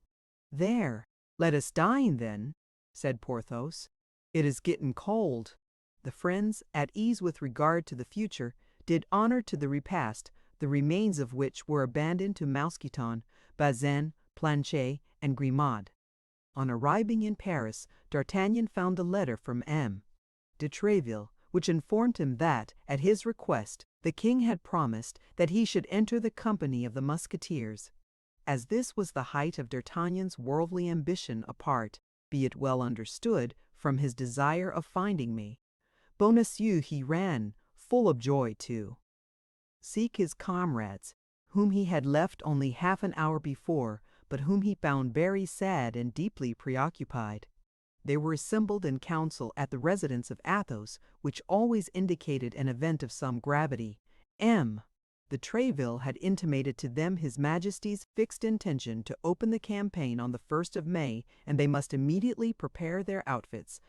"There, let us dine, then," said Porthos. "It is getting cold." The friends, at ease with regard to the future, did honor to the repast, the remains of which were abandoned to Mousqueton, Bazin, Planchet, and Grimaud. On arriving in Paris, D'Artagnan found a letter from M. de Tréville, which informed him that, at his request, the king had promised that he should enter the company of the Musketeers. As this was the height of D'Artagnan's worldly ambition apart, be it well understood, from his desire of finding me, Bonacieux he ran, full of joy to seek his comrades, whom he had left only half an hour before, but whom he found very sad and deeply preoccupied. They were assembled in council at the residence of Athos, which always indicated an event of some gravity. M. de Tréville had intimated to them His Majesty's fixed intention to open the campaign on the 1st of May, and they must immediately prepare their outfits.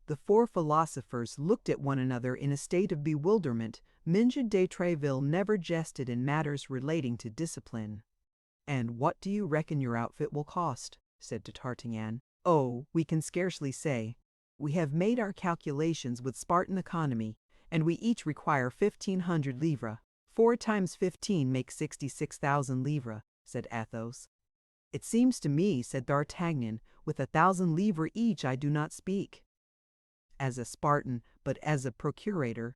The 4 philosophers looked at one another in a state of bewilderment. M. de Tréville never jested in matters relating to discipline. "And what do you reckon your outfit will cost?" said D'Artagnan. "Oh, we can scarcely say. We have made our calculations with Spartan economy, and we each require 1,500 livres. 4 times 15 makes 66,000 livres," said Athos. "It seems to me," said D'Artagnan, "with 1,000 livres each I do not speak as a Spartan, but as a procurator."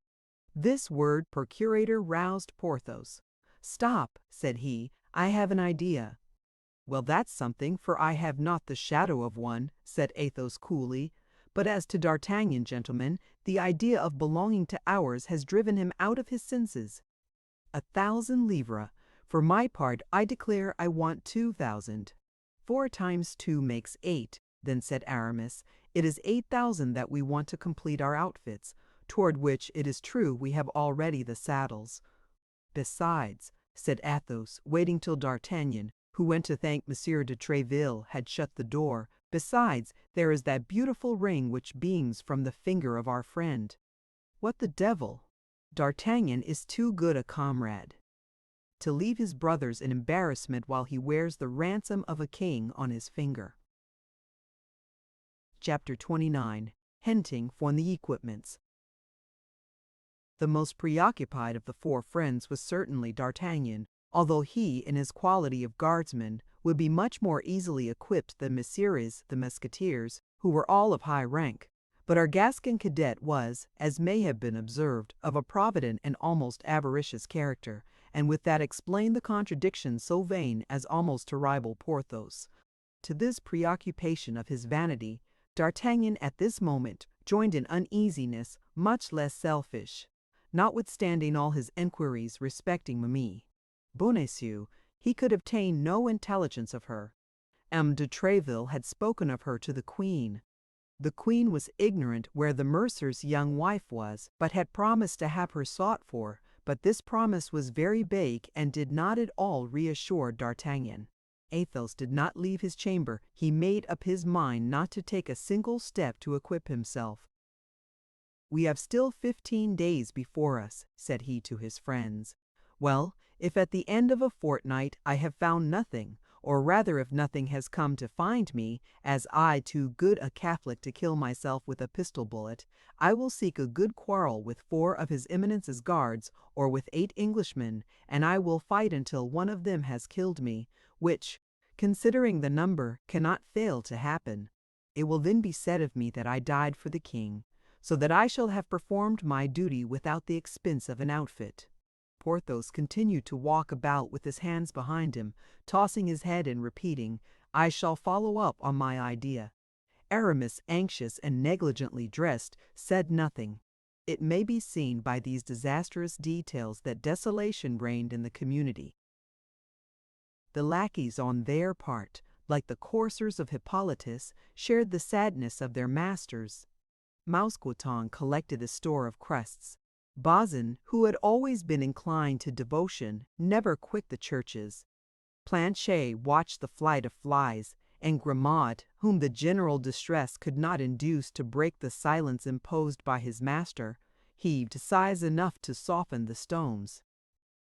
This word procurator roused Porthos. "Stop," said he, "I have an idea." "Well, that's something, for I have not the shadow of one," said Athos coolly. But as to D'Artagnan, gentlemen, the idea of belonging to ours has driven him out of his senses. 1,000 livres. For my part, I declare I want 2,000. 4 times 2 makes 8, then said Aramis. It is 8,000 that we want to complete our outfits, toward which it is true we have already the saddles. Besides, said Athos, waiting till D'Artagnan, who went to thank Monsieur de Tréville, had shut the door, besides, there is that beautiful ring which beams from the finger of our friend. What the devil! D'Artagnan is too good a comrade to leave his brothers in embarrassment while he wears the ransom of a king on his finger. Chapter 29. Hunting for the equipments. The most preoccupied of the 4 friends was certainly D'Artagnan, although he, in his quality of guardsman, would be much more easily equipped than Messieurs the Musketeers, who were all of high rank. But our Gascon cadet was, as may have been observed, of a provident and almost avaricious character, and with that explained the contradiction so vain as almost to rival Porthos. To this preoccupation of his vanity, D'Artagnan at this moment joined an uneasiness much less selfish. Notwithstanding all his enquiries respecting Mimi Bonacieux, he could obtain no intelligence of her. M. de Tréville had spoken of her to the Queen. The Queen was ignorant where the mercer's young wife was, but had promised to have her sought for, but this promise was very vague and did not at all reassure D'Artagnan. Athos did not leave his chamber. He made up his mind not to take a single step to equip himself. "We have still 15 days before us," said he to his friends. "Well, if at the end of a fortnight I have found nothing, or rather if nothing has come to find me, as I too good a Catholic to kill myself with a pistol bullet, I will seek a good quarrel with 4 of his Eminence's guards, or with 8 Englishmen, and I will fight until one of them has killed me, which, considering the number, cannot fail to happen. It will then be said of me that I died for the king, so that I shall have performed my duty without the expense of an outfit." Porthos continued to walk about with his hands behind him, tossing his head and repeating, "I shall follow up on my idea." Aramis, anxious and negligently dressed, said nothing. It may be seen by these disastrous details that desolation reigned in the community. The lackeys, on their part, like the coursers of Hippolytus, shared the sadness of their masters. Mousqueton collected a store of crusts. Bazin, who had always been inclined to devotion, never quit the churches. Planchet watched the flight of flies, and Grimaud, whom the general distress could not induce to break the silence imposed by his master, heaved sighs enough to soften the stones.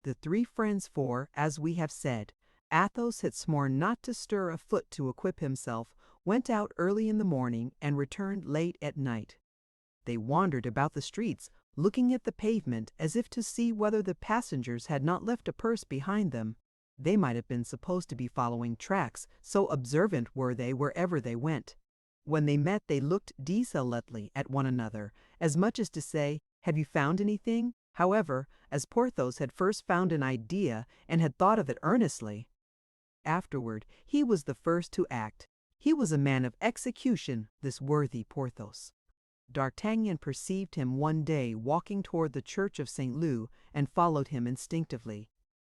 The 3 friends, for, as we have said, Athos had sworn not to stir a foot to equip himself, went out early in the morning and returned late at night. They wandered about the streets, looking at the pavement as if to see whether the passengers had not left a purse behind them. They might have been supposed to be following tracks, so observant were they wherever they went. When they met, they looked desolately at one another, as much as to say, "Have you found anything?" However, as Porthos had first found an idea and had thought of it earnestly, afterward he was the first to act. He was a man of execution, this worthy Porthos. D'Artagnan perceived him one day walking toward the church of St. Leu, and followed him instinctively.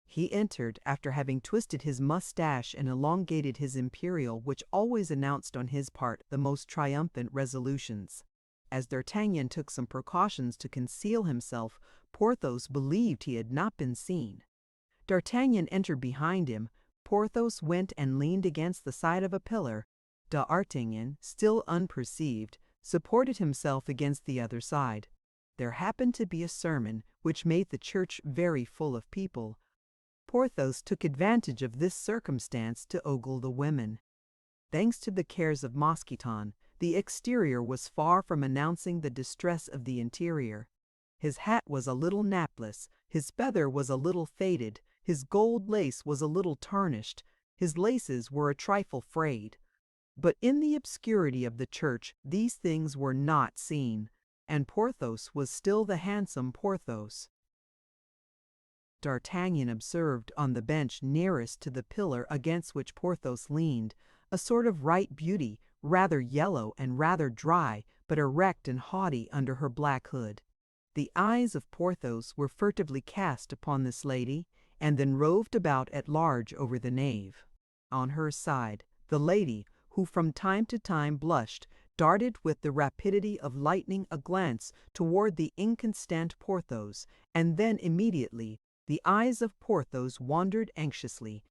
He entered after having twisted his moustache and elongated his imperial, which always announced on his part the most triumphant resolutions. As D'Artagnan took some precautions to conceal himself, Porthos believed he had not been seen. D'Artagnan entered behind him. Porthos went and leaned against the side of a pillar. D'Artagnan, still unperceived, supported himself against the other side. There happened to be a sermon, which made the church very full of people. Porthos took advantage of this circumstance to ogle the women. Thanks to the cares of Mousqueton, the exterior was far from announcing the distress of the interior. His hat was a little napless, his feather was a little faded, his gold lace was a little tarnished, his laces were a trifle frayed. But in the obscurity of the church these things were not seen, and Porthos was still the handsome Porthos. D'Artagnan observed on the bench nearest to the pillar against which Porthos leaned a sort of ripe beauty, rather yellow and rather dry, but erect and haughty under her black hood. The eyes of Porthos were furtively cast upon this lady, and then roved about at large over the nave. On her side, the lady, who from time to time blushed, darted with the rapidity of lightning a glance toward the inconstant Porthos, and then immediately the eyes of Porthos wandered anxiously.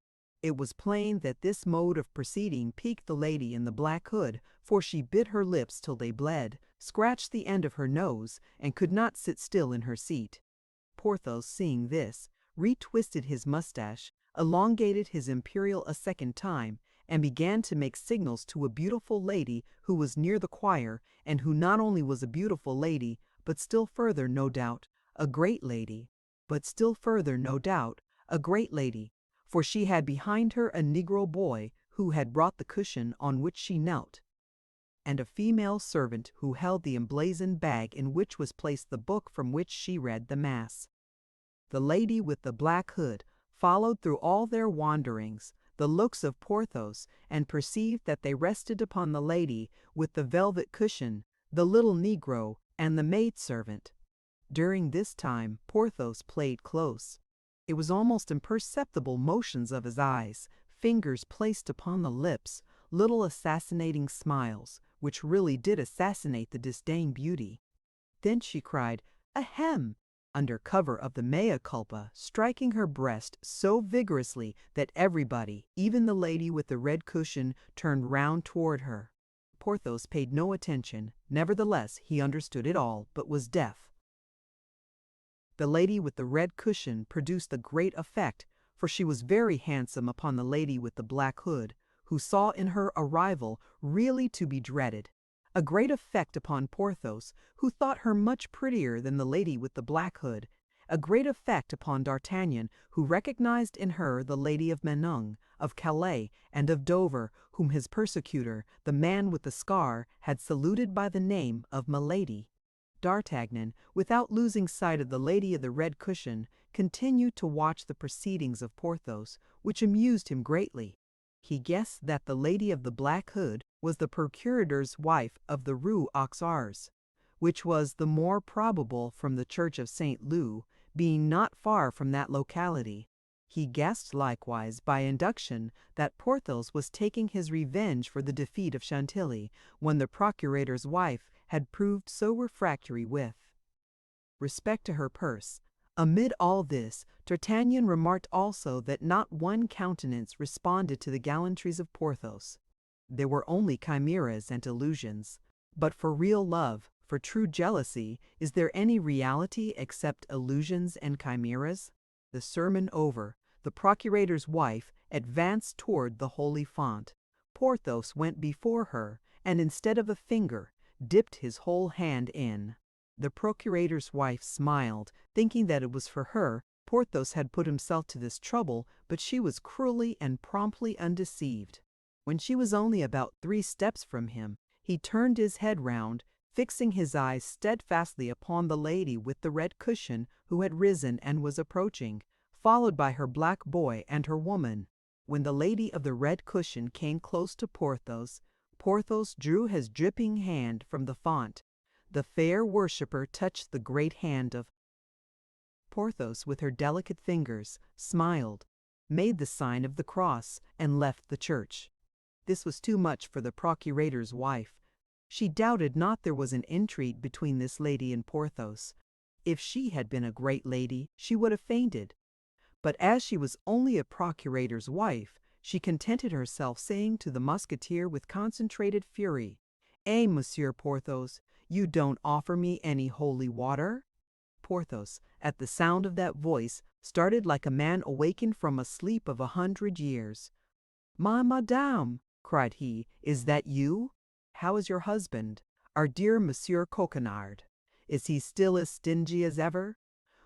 It was plain that this mode of proceeding piqued the lady in the black hood, for she bit her lips till they bled, scratched the end of her nose, and could not sit still in her seat. Porthos, seeing this, retwisted his mustache, elongated his imperial a second time, and began to make signals to a beautiful lady who was near the choir, and who not only was a beautiful lady, but still further, no doubt, a great lady, for she had behind her a Negro boy who had brought the cushion on which she knelt, and a female servant who held the emblazoned bag in which was placed the book from which she read the Mass. The lady with the black hood followed through all their wanderings the looks of Porthos, and perceived that they rested upon the lady with the velvet cushion, the little Negro, and the maidservant. During this time Porthos played close. It was almost imperceptible motions of his eyes, fingers placed upon the lips, little assassinating smiles, which really did assassinate the disdained beauty. Then she cried, "Ahem!" under cover of the mea culpa, striking her breast so vigorously that everybody, even the lady with the red cushion, turned round toward her. Porthos paid no attention. Nevertheless, he understood it all, but was deaf. The lady with the red cushion produced a great effect, for she was very handsome upon the lady with the black hood, who saw in her a rival really to be dreaded. A great effect upon Porthos, who thought her much prettier than the lady with the black hood. A great effect upon D'Artagnan, who recognized in her the lady of Meung, of Calais, and of Dover, whom his persecutor, the man with the scar, had saluted by the name of Milady. D'Artagnan, without losing sight of the lady of the red cushion, continued to watch the proceedings of Porthos, which amused him greatly. He guessed that the lady of the black hood was the procurator's wife of the Rue aux Ours, which was the more probable from the church of St. Leu, being not far from that locality. He guessed likewise by induction that Porthos was taking his revenge for the defeat of Chantilly, when the procurator's wife had proved so refractory with respect to her purse. Amid all this, D'Artagnan remarked also that not one countenance responded to the gallantries of Porthos. There were only chimeras and illusions. But for real love, for true jealousy, is there any reality except illusions and chimeras? The sermon over, the procurator's wife advanced toward the holy font. Porthos went before her, and instead of a finger, dipped his whole hand in. The procurator's wife smiled, thinking that it was for her Porthos had put himself to this trouble, but she was cruelly and promptly undeceived. When she was only about 3 steps from him, he turned his head round, fixing his eyes steadfastly upon the lady with the red cushion, who had risen and was approaching, followed by her black boy and her woman. When the lady of the red cushion came close to Porthos, Porthos drew his dripping hand from the font. The fair worshipper touched the great hand of Porthos with her delicate fingers, smiled, made the sign of the cross, and left the church. This was too much for the procurator's wife. She doubted not there was an intrigue between this lady and Porthos. If she had been a great lady, she would have fainted. But as she was only a procurator's wife, she contented herself saying to the musketeer with concentrated fury, "Eh, Monsieur Porthos, you don't offer me any holy water?" Porthos, at the sound of that voice, started like a man awakened from a sleep of 100 years. "My madame," cried he, "is that you? How is your husband, our dear Monsieur Coquenard? Is he still as stingy as ever?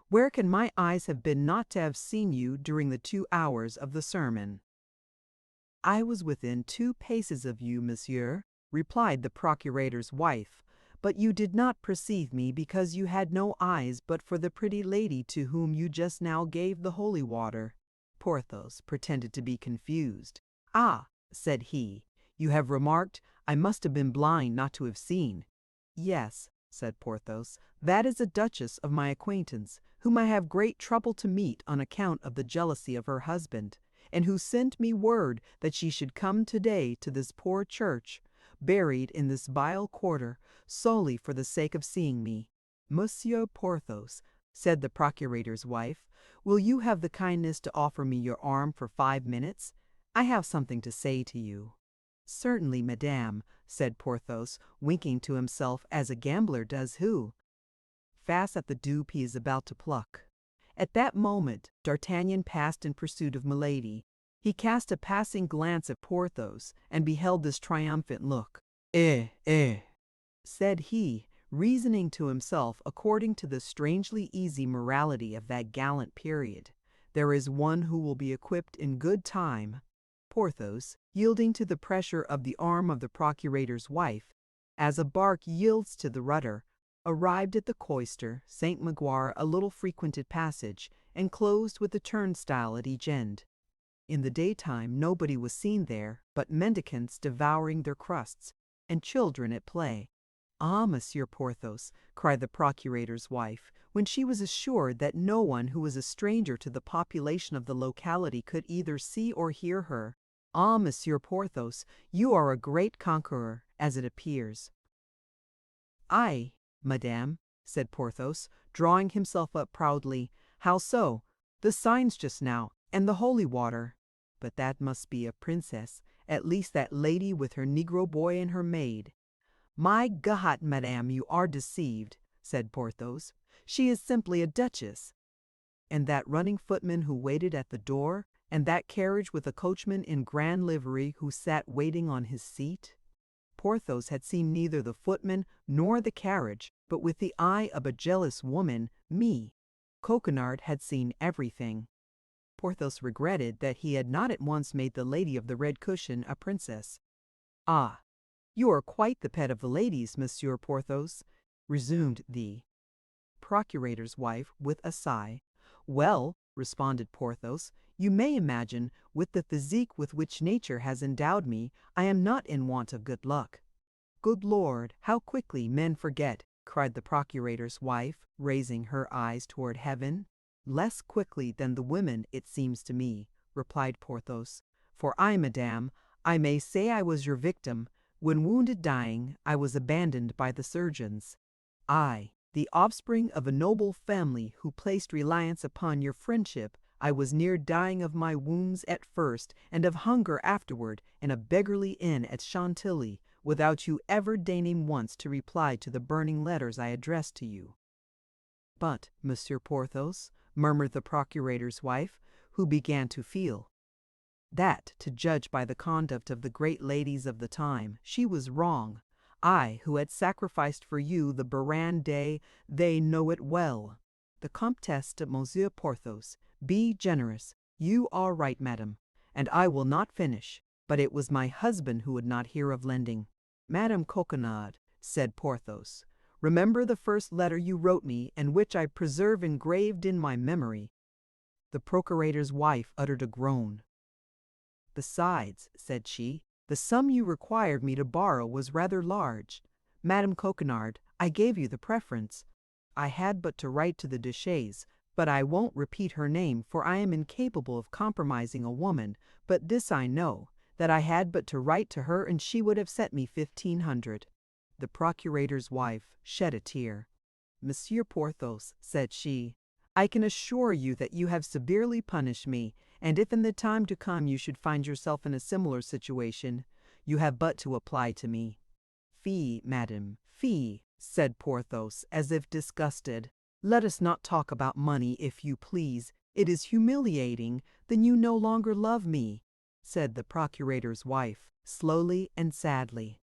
Where can my eyes have been not to have seen you during the 2 hours of the sermon?" "I was within 2 paces of you, monsieur," replied the procurator's wife, "but you did not perceive me because you had no eyes but for the pretty lady to whom you just now gave the holy water." Porthos pretended to be confused. "Ah," said he, "you have remarked, I must have been blind not to have seen. Yes, said Porthos, that is a duchess of my acquaintance, whom I have great trouble to meet on account of the jealousy of her husband, and who sent me word that she should come today to this poor church, buried in this vile quarter, solely for the sake of seeing me. Monsieur Porthos, said the procurator's wife, will you have the kindness to offer me your arm for 5 minutes? I have something to say to you. Certainly, madame, said Porthos, winking to himself as a gambler does who fast at the dupe he is about to pluck. At that moment D'Artagnan passed in pursuit of Milady. He cast a passing glance at Porthos, and beheld this triumphant look. Said he, reasoning to himself according to the strangely easy morality of that gallant period. There is one who will be equipped in good time. Porthos, yielding to the pressure of the arm of the procurator's wife, as a bark yields to the rudder, arrived at the cloister Saint Maguire, a little frequented passage, enclosed with a turnstile at each end. In the daytime nobody was seen there but mendicants devouring their crusts, and children at play. Ah, Monsieur Porthos, cried the procurator's wife, when she was assured that no one who was a stranger to the population of the locality could either see or hear her. Ah, Monsieur Porthos, you are a great conqueror, as it appears. "Aye, madame," said Porthos, drawing himself up proudly. "How so? The signs just now, and the holy water. But that must be a princess, at least that lady with her Negro boy and her maid." "My God, madame, you are deceived," said Porthos. "She is simply a duchess." "And that running footman who waited at the door, and that carriage with a coachman in grand livery who sat waiting on his seat?" Porthos had seen neither the footman nor the carriage, but with the eye of a jealous woman, me. Coquenard had seen everything. Porthos regretted that he had not at once made the lady of the red cushion a princess. "Ah, you are quite the pet of the ladies, Monsieur Porthos," resumed the procurator's wife with a sigh. "Well," responded Porthos, "you may imagine, with the physique with which nature has endowed me, I am not in want of good luck." "Good Lord, how quickly men forget!" cried the procurator's wife, raising her eyes toward heaven. "Less quickly than the women, it seems to me," replied Porthos. "For I, madame, I may say I was your victim. When wounded dying, I was abandoned by the surgeons. I, the offspring of a noble family who placed reliance upon your friendship, I was near dying of my wounds at first, and of hunger afterward, in a beggarly inn at Chantilly, without you ever deigning once to reply to the burning letters I addressed to you." "But, Monsieur Porthos," murmured the procurator's wife, who began to feel that, to judge by the conduct of the great ladies of the time, she was wrong. "I, who had sacrificed for you the Baron de, they know it well. The Comtesse de Monsieur Porthos. Be generous. You are right, madame, and I will not finish. But it was my husband who would not hear of lending." "Madame Coquenard," said Porthos, "remember the first letter you wrote me, and which I preserve engraved in my memory." The procurator's wife uttered a groan. "Besides," said she, "the sum you required me to borrow was rather large. Madame Coquenard, I gave you the preference. I had but to write to the Duchesse, but I won't repeat her name, for I am incapable of compromising a woman, but this I know, that I had but to write to her and she would have sent me 1,500. The procurator's wife shed a tear. "Monsieur Porthos," said she, "I can assure you that you have severely punished me, and if in the time to come you should find yourself in a similar situation, you have but to apply to me." "Fie, madame, fie," said Porthos, as if disgusted. "Let us not talk about money, if you please. It is humiliating. Then you no longer love me," said the procurator's wife, slowly and sadly.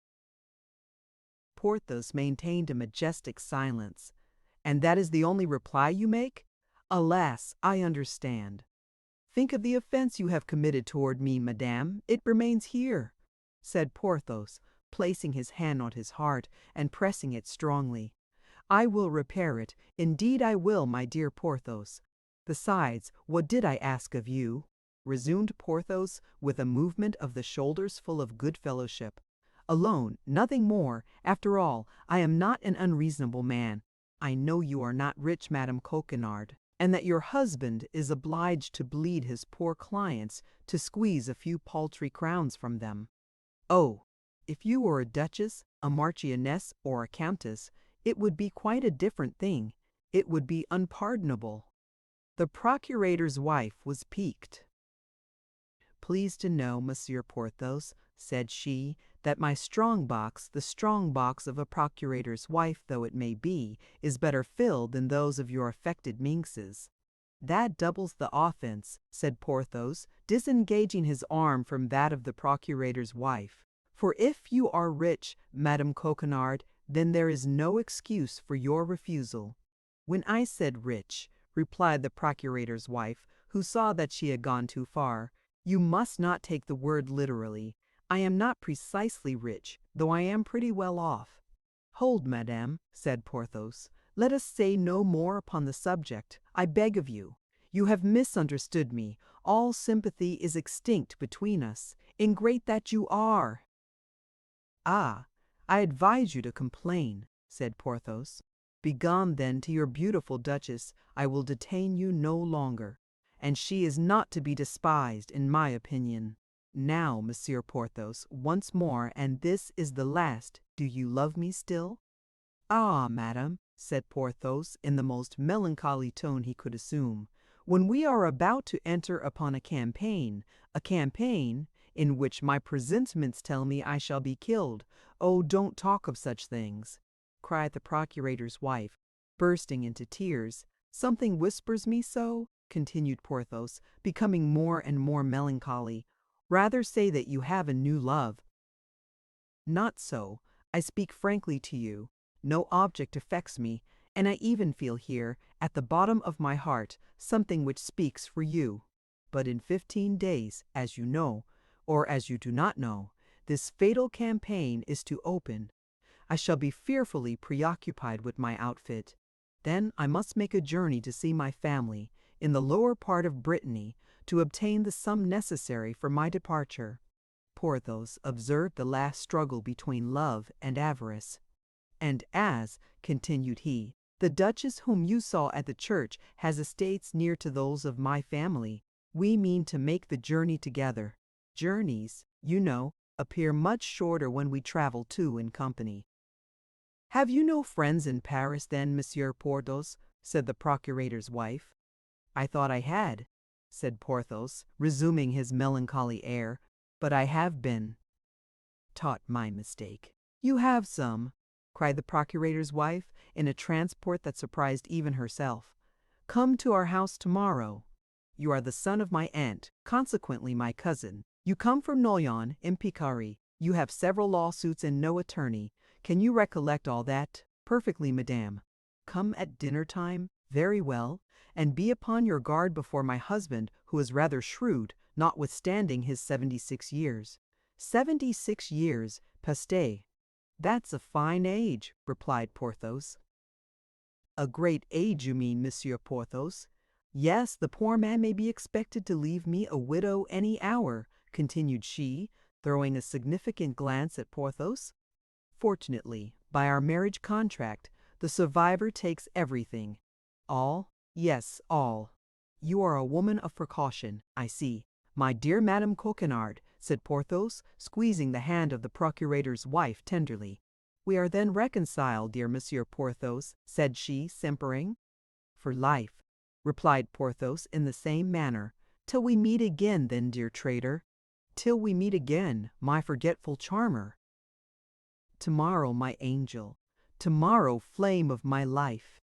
Porthos maintained a majestic silence. "And that is the only reply you make? Alas, I understand." "Think of the offense you have committed toward me, madame. It remains here," said Porthos, placing his hand on his heart and pressing it strongly. "I will repair it. Indeed I will, my dear Porthos. Besides, what did I ask of you?" resumed Porthos, with a movement of the shoulders full of good fellowship. Alone, nothing more. After all, I am not an unreasonable man. I know you are not rich, Madame Coquenard, and that your husband is obliged to bleed his poor clients to squeeze a few paltry crowns from them. Oh, if you were a duchess, a marchioness, or a countess, it would be quite a different thing. It would be unpardonable. The procurator's wife was piqued. Pleased to know, Monsieur Porthos, said she, that my strong box, the strong box of a procurator's wife though it may be, is better filled than those of your affected minxes. That doubles the offense, said Porthos, disengaging his arm from that of the procurator's wife. For if you are rich, Madame Coquenard, then there is no excuse for your refusal. When I said rich, replied the procurator's wife, who saw that she had gone too far, you must not take the word literally. I am not precisely rich, though I am pretty well off. Hold, madame, said Porthos. Let us say no more upon the subject, I beg of you. You have misunderstood me. All sympathy is extinct between us. Ingrate that you are! Ah, I advise you to complain, said Porthos. Begone then to your beautiful duchess. I will detain you no longer. And she is not to be despised, in my opinion. Now, Monsieur Porthos, once more, and this is the last, do you love me still? Ah, madame, said Porthos, in the most melancholy tone he could assume, when we are about to enter upon a campaign in which my presentiments tell me I shall be killed. Oh, don't talk of such things, cried the procurator's wife, bursting into tears. Something whispers me so, continued Porthos, becoming more and more melancholy. Rather say that you have a new love. Not so. I speak frankly to you. No object affects me, and I even feel here, at the bottom of my heart, something which speaks for you. But in 15 days, as you know, or as you do not know, this fatal campaign is to open. I shall be fearfully preoccupied with my outfit. Then I must make a journey to see my family, in the lower part of Brittany, to obtain the sum necessary for my departure. Porthos observed the last struggle between love and avarice. And as, continued he, the duchess whom you saw at the church has estates near to those of my family, we mean to make the journey together. Journeys, you know, appear much shorter when we travel two in company. Have you no friends in Paris, then, Monsieur Porthos? Said the procurator's wife. I thought I had, said Porthos, resuming his melancholy air, but I have been taught my mistake. You have some, cried the procurator's wife, in a transport that surprised even herself. Come to our house tomorrow. You are the son of my aunt, consequently my cousin. You come from Noyon, in Picardy. You have several lawsuits and no attorney. Can you recollect all that? Perfectly, madame. Come at dinner time? Very well. And be upon your guard before my husband, who is rather shrewd, notwithstanding his 76 years. 76 years, peste. That's a fine age, replied Porthos. A great age, you mean, Monsieur Porthos. Yes, the poor man may be expected to leave me a widow any hour, continued she, throwing a significant glance at Porthos. Fortunately, by our marriage contract, the survivor takes everything. All? Yes, all. You are a woman of precaution, I see. My dear Madame Coquenard, said Porthos, squeezing the hand of the procurator's wife tenderly. We are then reconciled, dear Monsieur Porthos, said she, simpering. For life, replied Porthos in the same manner. Till we meet again, then, dear traitor. Till we meet again, my forgetful charmer. Tomorrow, my angel. Tomorrow, flame of my life.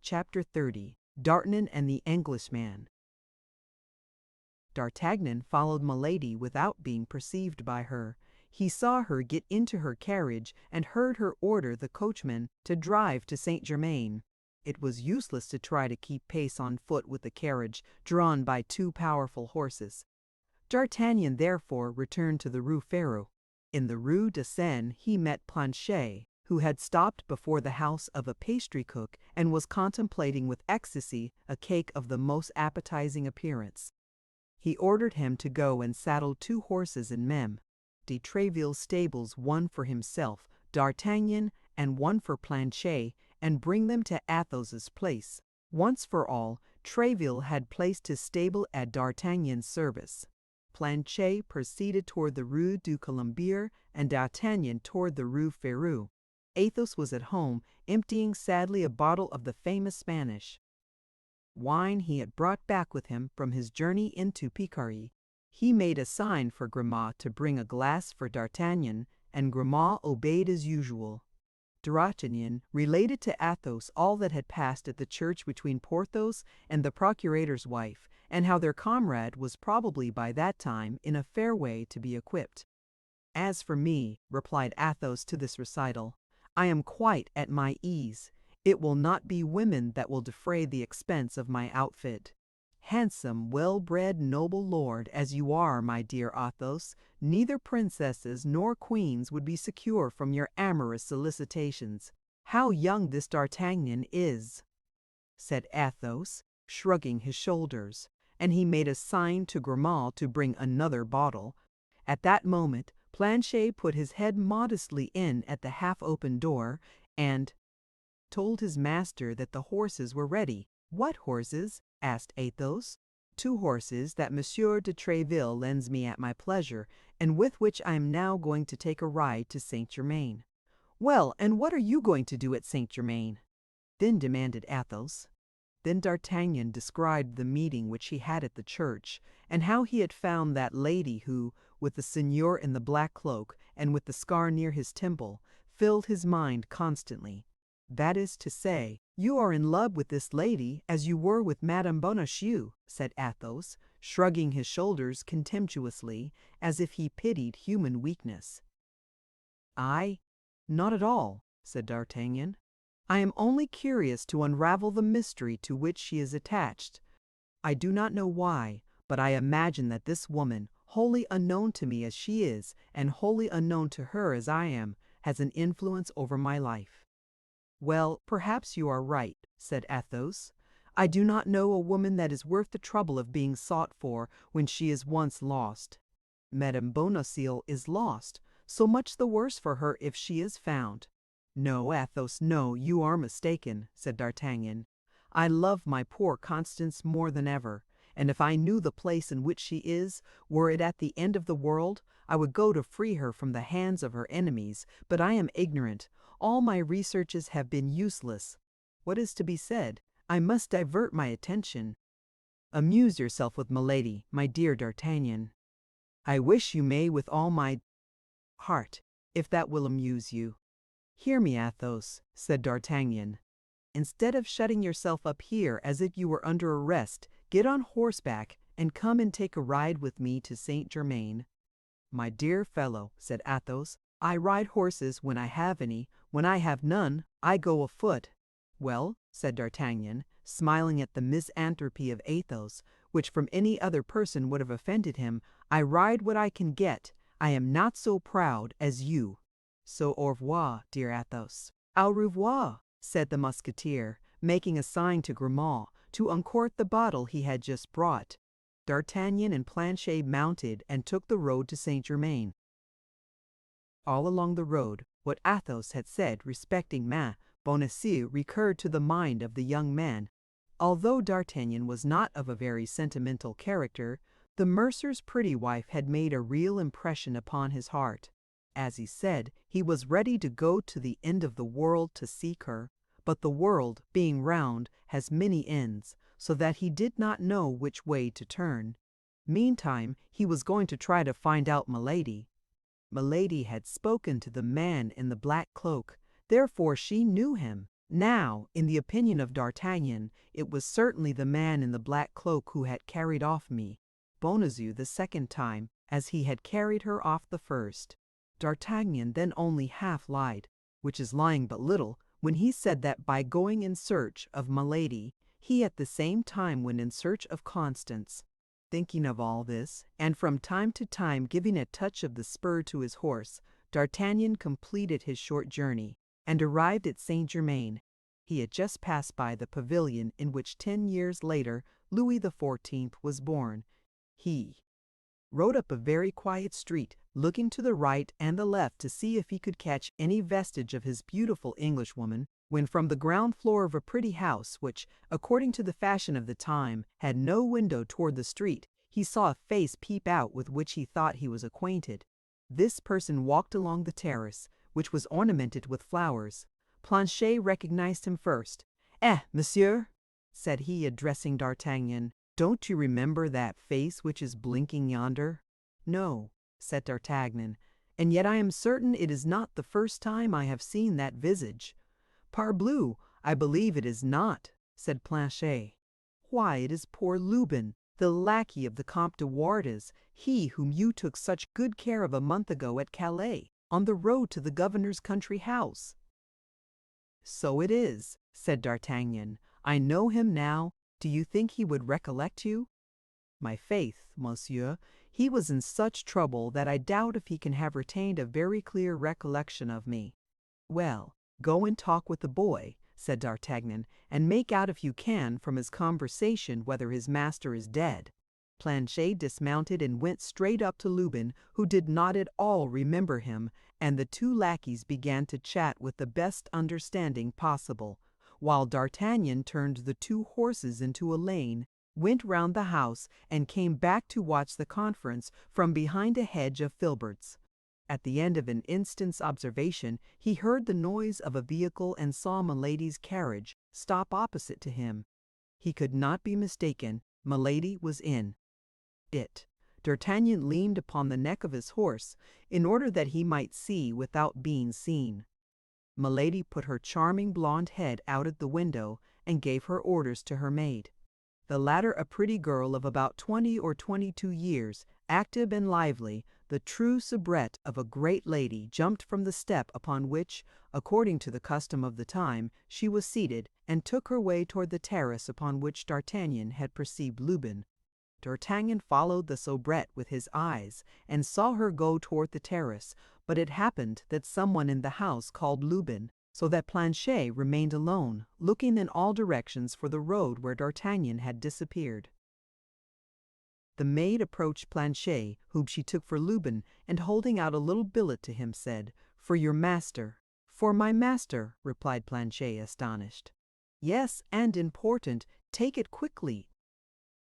Chapter 30. D'Artagnan and the Englishman. D'Artagnan followed Milady without being perceived by her. He saw her get into her carriage and heard her order the coachman to drive to Saint-Germain. It was useless to try to keep pace on foot with the carriage drawn by two powerful horses. D'Artagnan therefore returned to the Rue Férou. In the Rue de Seine he met Planchet, who had stopped before the house of a pastry cook and was contemplating with ecstasy a cake of the most appetizing appearance. He ordered him to go and saddle 2 horses in Mem. de Tréville's stables, one for himself, D'Artagnan, and one for Planchet, and bring them to Athos's place. Once for all, Tréville had placed his stable at D'Artagnan's service. Planchet proceeded toward the Rue du Colombier, and D'Artagnan toward the Rue Férou. Athos was at home, emptying sadly a bottle of the famous Spanish wine he had brought back with him from his journey into Picardy. He made a sign for Grimaud to bring a glass for D'Artagnan, and Grimaud obeyed as usual. D'Artagnan related to Athos all that had passed at the church between Porthos and the procurator's wife, and how their comrade was probably by that time in a fair way to be equipped. "As for me," replied Athos to this recital, "I am quite at my ease. It will not be women that will defray the expense of my outfit. Handsome, well-bred, noble lord as you are, my dear Athos, neither princesses nor queens would be secure from your amorous solicitations. How young this D'Artagnan is!" said Athos, shrugging his shoulders, and he made a sign to Grimaud to bring another bottle. At that moment, Planchet put his head modestly in at the half-open door, and told his master that the horses were ready. "What horses?" asked Athos. "Two horses that Monsieur de Tréville lends me at my pleasure, and with which I am now going to take a ride to Saint-Germain." "Well, and what are you going to do at Saint-Germain?" then demanded Athos. Then D'Artagnan described the meeting which he had at the church, and how he had found that lady who, with the seigneur in the black cloak, and with the scar near his temple, filled his mind constantly. "That is to say, you are in love with this lady as you were with Madame Bonacieux," said Athos, shrugging his shoulders contemptuously, as if he pitied human weakness. "I? Not at all," said D'Artagnan. "I am only curious to unravel the mystery to which she is attached. I do not know why, but I imagine that this woman, wholly unknown to me as she is, and wholly unknown to her as I am, has an influence over my life." "Well, perhaps you are right," said Athos. "I do not know a woman that is worth the trouble of being sought for when she is once lost. Madame Bonacieux is lost, so much the worse for her if she is found." "No, Athos, no, you are mistaken," said D'Artagnan. "I love my poor Constance more than ever, and if I knew the place in which she is, were it at the end of the world, I would go to free her from the hands of her enemies, but I am ignorant. All my researches have been useless. What is to be said? I must divert my attention." "Amuse yourself with Milady, my dear D'Artagnan." "I wish you may with all my heart, if that will amuse you." "Hear me, Athos," said D'Artagnan. "Instead of shutting yourself up here as if you were under arrest, get on horseback and come and take a ride with me to Saint-Germain." "My dear fellow," said Athos, "I ride horses when I have any. When I have none, I go afoot." "Well," said D'Artagnan, smiling at the misanthropy of Athos, which from any other person would have offended him, "I ride what I can get. I am not so proud as you. So au revoir, dear Athos." "Au revoir," said the Musketeer, making a sign to Grimaud to uncork the bottle he had just brought. D'Artagnan and Planchet mounted and took the road to Saint-Germain. All along the road, what Athos had said respecting Madame Bonacieux recurred to the mind of the young man. Although D'Artagnan was not of a very sentimental character, the mercer's pretty wife had made a real impression upon his heart. As he said, he was ready to go to the end of the world to seek her, but the world, being round, has many ends, so that he did not know which way to turn. Meantime, he was going to try to find out Milady. Milady had spoken to the man in the black cloak, therefore she knew him. Now, in the opinion of D'Artagnan, it was certainly the man in the black cloak who had carried off Bonacieux the second time, as he had carried her off the first. D'Artagnan then only half lied, which is lying but little, when he said that by going in search of Milady, he at the same time went in search of Constance. Thinking of all this, and from time to time giving a touch of the spur to his horse, D'Artagnan completed his short journey, and arrived at Saint-Germain. He had just passed by the pavilion in which 10 years later Louis XIV was born. He rode up a very quiet street, looking to the right and the left to see if he could catch any vestige of his beautiful Englishwoman, when from the ground floor of a pretty house, which, according to the fashion of the time, had no window toward the street, he saw a face peep out with which he thought he was acquainted. This person walked along the terrace, which was ornamented with flowers. Planchet recognized him first. "Eh, monsieur," said he, addressing D'Artagnan, "don't you remember that face which is blinking yonder?" "No," said D'Artagnan, "and yet I am certain it is not the first time I have seen that visage." "Parbleu, I believe it is not," said Planchet. "Why, it is poor Lubin, the lackey of the Comte de Wardes, he whom you took such good care of a month ago at Calais, on the road to the governor's country house." "So it is," said D'Artagnan. "I know him now. Do you think he would recollect you?" "My faith, monsieur, he was in such trouble that I doubt if he can have retained a very clear recollection of me." "Well, go and talk with the boy," said D'Artagnan, "and make out if you can from his conversation whether his master is dead." Planchet dismounted and went straight up to Lubin, who did not at all remember him, and the two lackeys began to chat with the best understanding possible, while D'Artagnan turned the two horses into a lane, went round the house, and came back to watch the conference from behind a hedge of filberts. At the end of an instant's observation, he heard the noise of a vehicle and saw Milady's carriage stop opposite to him. He could not be mistaken. Milady was in it. D'Artagnan leaned upon the neck of his horse, in order that he might see without being seen. Milady put her charming blonde head out at the window, and gave her orders to her maid. The latter, a pretty girl of about 20 or 22 years, active and lively, the true soubrette of a great lady, jumped from the step upon which, according to the custom of the time, she was seated, and took her way toward the terrace upon which D'Artagnan had perceived Lubin. D'Artagnan followed the soubrette with his eyes, and saw her go toward the terrace, but it happened that someone in the house called Lubin, so that Planchet remained alone, looking in all directions for the road where D'Artagnan had disappeared. The maid approached Planchet, whom she took for Lubin, and holding out a little billet to him, said, "For your master." "For my master," replied Planchet, astonished. "Yes, and important. Take it quickly."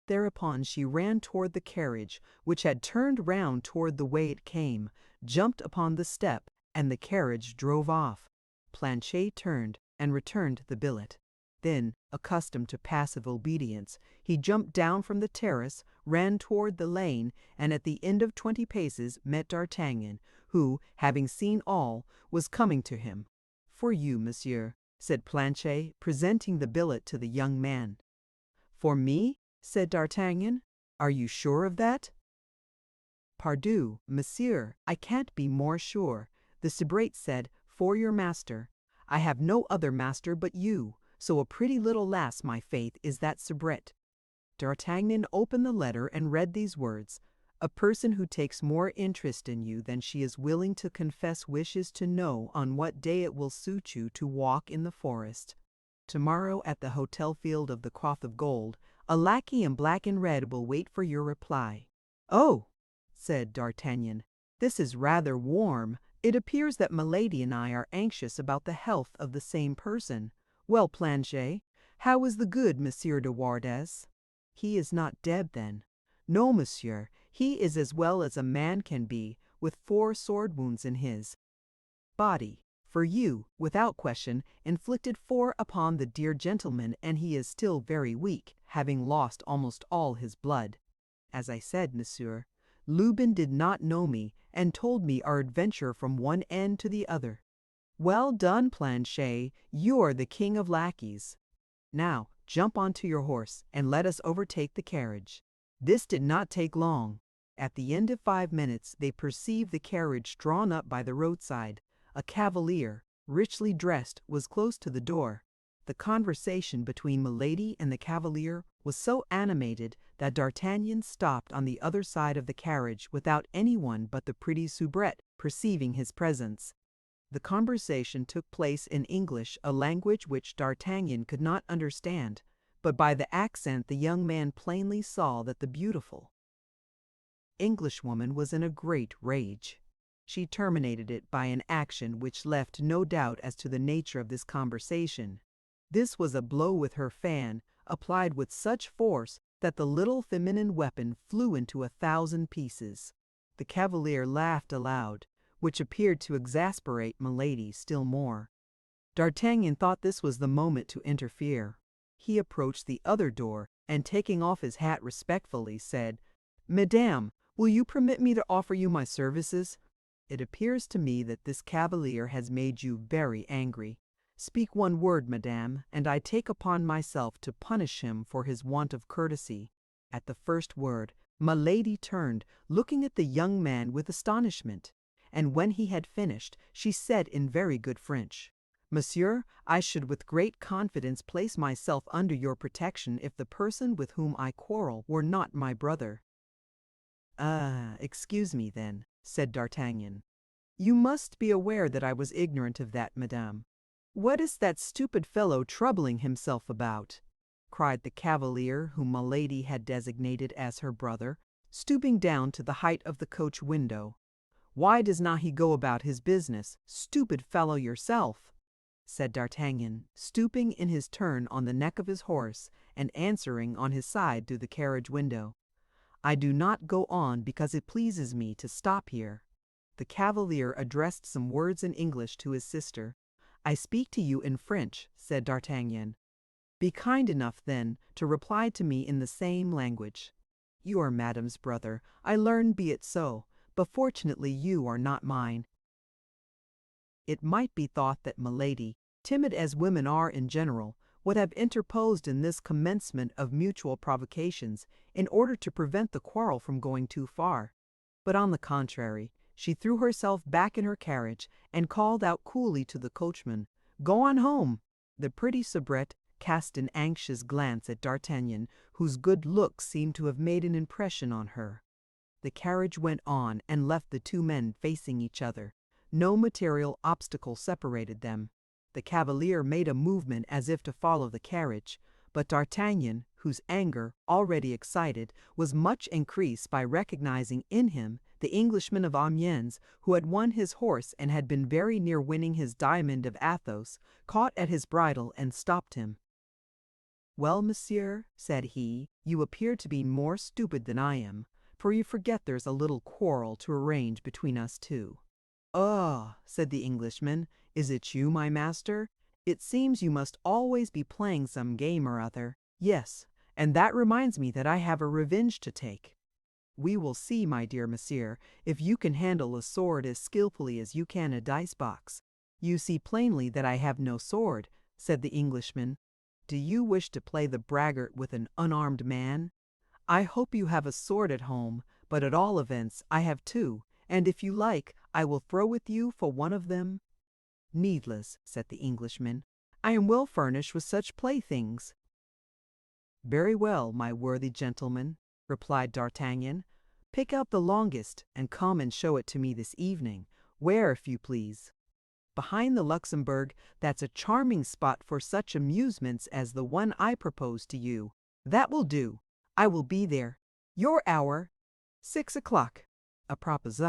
Thereupon she ran toward the carriage, which had turned round toward the way it came, jumped upon the step, and the carriage drove off. Planchet turned and returned the billet. Then, accustomed to passive obedience, he jumped down from the terrace, ran toward the lane, and at the end of 20 paces met D'Artagnan, who, having seen all, was coming to him. "For you, monsieur," said Planchet, presenting the billet to the young man. "For me?" said D'Artagnan. "Are you sure of that?" "Pardieu, monsieur, I can't be more sure. The soubrette said, 'For your master.' I have no other master but you, so a pretty little lass, my faith, is that soubrette." D'Artagnan opened the letter and read these words: "A person who takes more interest in you than she is willing to confess wishes to know on what day it will suit you to walk in the forest. Tomorrow at the Hotel Field of the Cloth of Gold, a lackey in black and red will wait for your reply." "Oh!" said D'Artagnan, "this is rather warm. It appears that Milady and I are anxious about the health of the same person. Well, Planchet, how is the good Monsieur de Wardes?" "He is not dead, then?" "No, monsieur, he is as well as a man can be, with 4 sword wounds in his body. For you, without question, inflicted 4 upon the dear gentleman, and he is still very weak, having lost almost all his blood. As I said, monsieur, Lubin did not know me, and told me our adventure from one end to the other. Well done, Planchet, you are the king of lackeys. Now, jump onto your horse, and let us overtake the carriage." This did not take long. At the end of 5 minutes, they perceived the carriage drawn up by the roadside. A cavalier, richly dressed, was close to the door. The conversation between Milady and the cavalier was so animated that D'Artagnan stopped on the other side of the carriage without anyone but the pretty soubrette perceiving his presence. The conversation took place in English, a language which D'Artagnan could not understand, but by the accent the young man plainly saw that the beautiful Englishwoman was in a great rage. She terminated it by an action which left no doubt as to the nature of this conversation. This was a blow with her fan, applied with such force that the little feminine weapon flew into 1,000 pieces. The cavalier laughed aloud, which appeared to exasperate Milady still more. D'Artagnan thought this was the moment to interfere. He approached the other door, and taking off his hat respectfully, said, "Madame, will you permit me to offer you my services? It appears to me that this cavalier has made you very angry. Speak one word, madame, and I take upon myself to punish him for his want of courtesy." At the first word, Milady turned, looking at the young man with astonishment, and when he had finished, she said in very good French, "Monsieur, I should with great confidence place myself under your protection if the person with whom I quarrel were not my brother." Excuse me then," said D'Artagnan. "You must be aware that I was ignorant of that, madame." "What is that stupid fellow troubling himself about?" cried the cavalier whom Milady had designated as her brother, stooping down to the height of the coach window. "Why does not he go about his business? Stupid fellow yourself!" said D'Artagnan, stooping in his turn on the neck of his horse, and answering on his side through the carriage window. "I do not go on because it pleases me to stop here." The cavalier addressed some words in English to his sister. "I speak to you in French," said D'Artagnan. "Be kind enough, then, to reply to me in the same language. You are Madame's brother, I learn be it so, but fortunately you are not mine." It might be thought that Milady, timid as women are in general, would have interposed in this commencement of mutual provocations in order to prevent the quarrel from going too far. But on the contrary, she threw herself back in her carriage and called out coolly to the coachman, "Go on home!" The pretty soubrette cast an anxious glance at D'Artagnan, whose good looks seemed to have made an impression on her. The carriage went on and left the two men facing each other. No material obstacle separated them. The cavalier made a movement as if to follow the carriage, but D'Artagnan, whose anger, already excited, was much increased by recognizing in him the Englishman of Amiens, who had won his horse and had been very near winning his diamond of Athos, caught at his bridle and stopped him. "Well, monsieur," said he, "you appear to be more stupid than I am, for you forget there's a little quarrel to arrange between us two." "Ah," said the Englishman, "is it you, my master? It seems you must always be playing some game or other." "Yes, and that reminds me that I have a revenge to take." "We will see, my dear monsieur, if you can handle a sword as skillfully as you can a dice-box." "You see plainly that I have no sword," said the Englishman. "Do you wish to play the braggart with an unarmed man? I hope you have a sword at home, but at all events I have two, and if you like, I will throw with you for one of them." "Needless," said the Englishman. "I am well furnished with such playthings." "Very well, my worthy gentleman," replied D'Artagnan. "Pick out the longest, and come and show it to me this evening. Where, if you please?" "Behind the Luxembourg. That's a charming spot for such amusements as the one I propose to you." "That will do. I will be there. Your hour?" 6 o'clock. "A propos,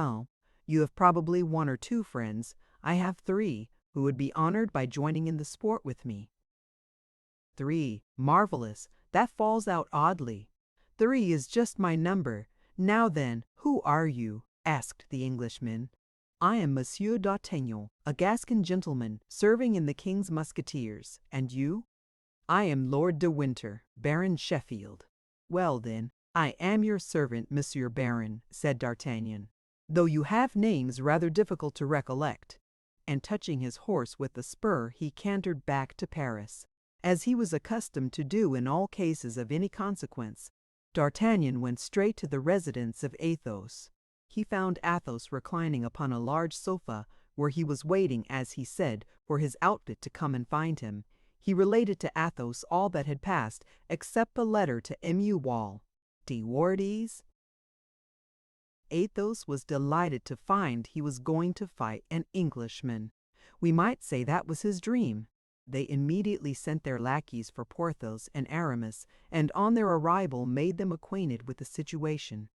you have probably one or two friends. I have 3, who would be honored by joining in the sport with me." 3. Marvelous. That falls out oddly. 3 is just my number. Now then, who are you?" asked the Englishman. "I am Monsieur d'Artagnan, a Gascon gentleman, serving in the King's Musketeers. And you?" "I am Lord de Winter, Baron Sheffield." "Well, then, I am your servant, Monsieur Baron," said D'Artagnan, "though you have names rather difficult to recollect." And touching his horse with the spur, he cantered back to Paris. As he was accustomed to do in all cases of any consequence, D'Artagnan went straight to the residence of Athos. He found Athos reclining upon a large sofa, where he was waiting, as he said, for his outfit to come and find him. He related to Athos all that had passed, except the letter to M.U. Wall. "De Wardes?" Athos was delighted to find he was going to fight an Englishman. We might say that was his dream. They immediately sent their lackeys for Porthos and Aramis, and on their arrival made them acquainted with the situation.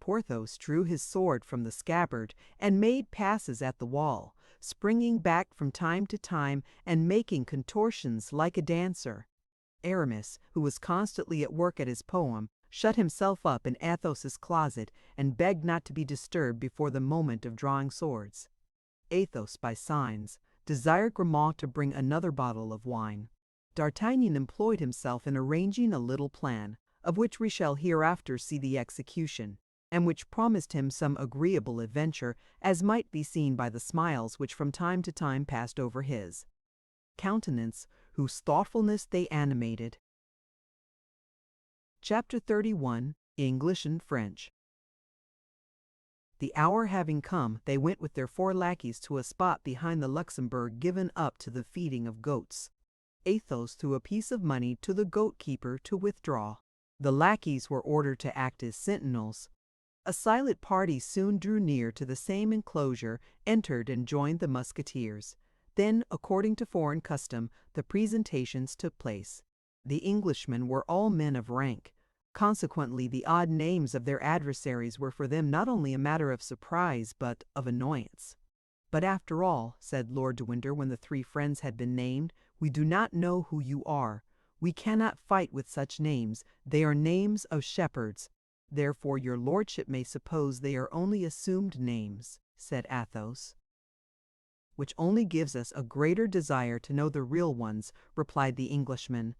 Porthos drew his sword from the scabbard and made passes at the wall, springing back from time to time and making contortions like a dancer. Aramis, who was constantly at work at his poem, shut himself up in Athos's closet and begged not to be disturbed before the moment of drawing swords. Athos, by signs, desired Grimaud to bring another bottle of wine. D'Artagnan employed himself in arranging a little plan, of which we shall hereafter see the execution, and which promised him some agreeable adventure, as might be seen by the smiles which from time to time passed over his countenance, whose thoughtfulness they animated. Chapter 31. English and French. The hour having come, they went with their 4 lackeys to a spot behind the Luxembourg given up to the feeding of goats. Athos threw a piece of money to the goat-keeper to withdraw. The lackeys were ordered to act as sentinels. A silent party soon drew near to the same enclosure, entered and joined the Musketeers. Then, according to foreign custom, the presentations took place. The Englishmen were all men of rank. Consequently, the odd names of their adversaries were for them not only a matter of surprise, but of annoyance. "But after all," said Lord de Winter when the 3 friends had been named, "we do not know who you are. We cannot fight with such names. They are names of shepherds. Therefore your lordship may suppose they are only assumed names," said Athos. "Which only gives us a greater desire to know the real ones," replied the Englishman.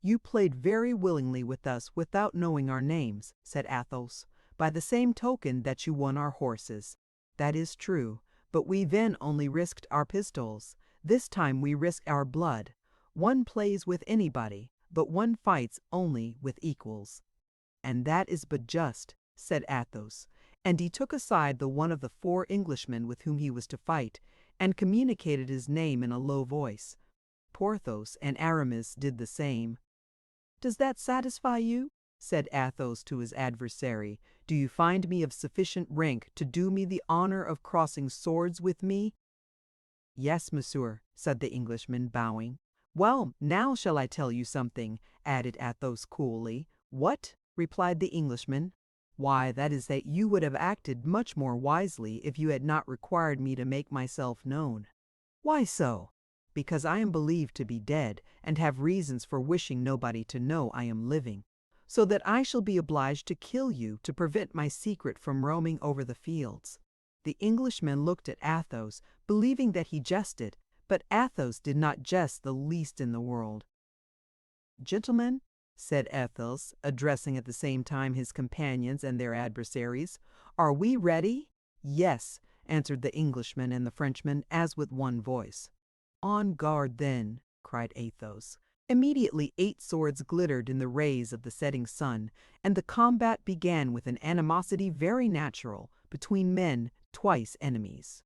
"You played very willingly with us without knowing our names," said Athos, "by the same token that you won our horses." "That is true, but we then only risked our pistols. This time we risk our blood. One plays with anybody, but one fights only with equals." "And that is but just," said Athos, and he took aside the one of the 4 Englishmen with whom he was to fight, and communicated his name in a low voice. Porthos and Aramis did the same. "Does that satisfy you?" said Athos to his adversary. "Do you find me of sufficient rank to do me the honor of crossing swords with me?" "Yes, monsieur," said the Englishman, bowing. "Well, now shall I tell you something?" added Athos coolly. "What?" replied the Englishman. "Why, that is that you would have acted much more wisely if you had not required me to make myself known." "Why so?" "Because I am believed to be dead, and have reasons for wishing nobody to know I am living, so that I shall be obliged to kill you to prevent my secret from roaming over the fields." The Englishman looked at Athos, believing that he jested, but Athos did not jest the least in the world. "Gentlemen," said Athos, addressing at the same time his companions and their adversaries, "are we ready?" "Yes," answered the Englishman and the Frenchman, as with one voice. "On guard, then," cried Athos. Immediately 8 swords glittered in the rays of the setting sun, and the combat began with an animosity very natural between men twice enemies.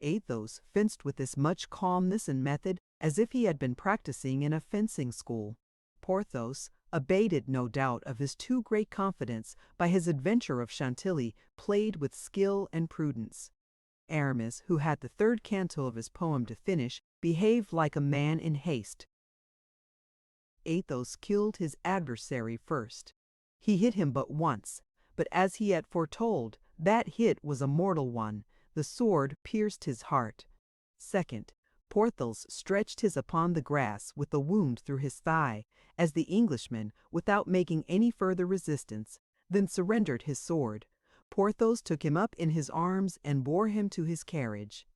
Athos fenced with as much calmness and method as if he had been practicing in a fencing school. Porthos, abated no doubt of his too great confidence by his adventure of Chantilly, played with skill and prudence. Aramis, who had the 3rd canto of his poem to finish, behaved like a man in haste. Athos killed his adversary first. He hit him but once, but as he had foretold, that hit was a mortal one. The sword pierced his heart. Second, Porthos stretched his upon the grass with a wound through his thigh, as the Englishman, without making any further resistance, then surrendered his sword. Porthos took him up in his arms and bore him to his carriage.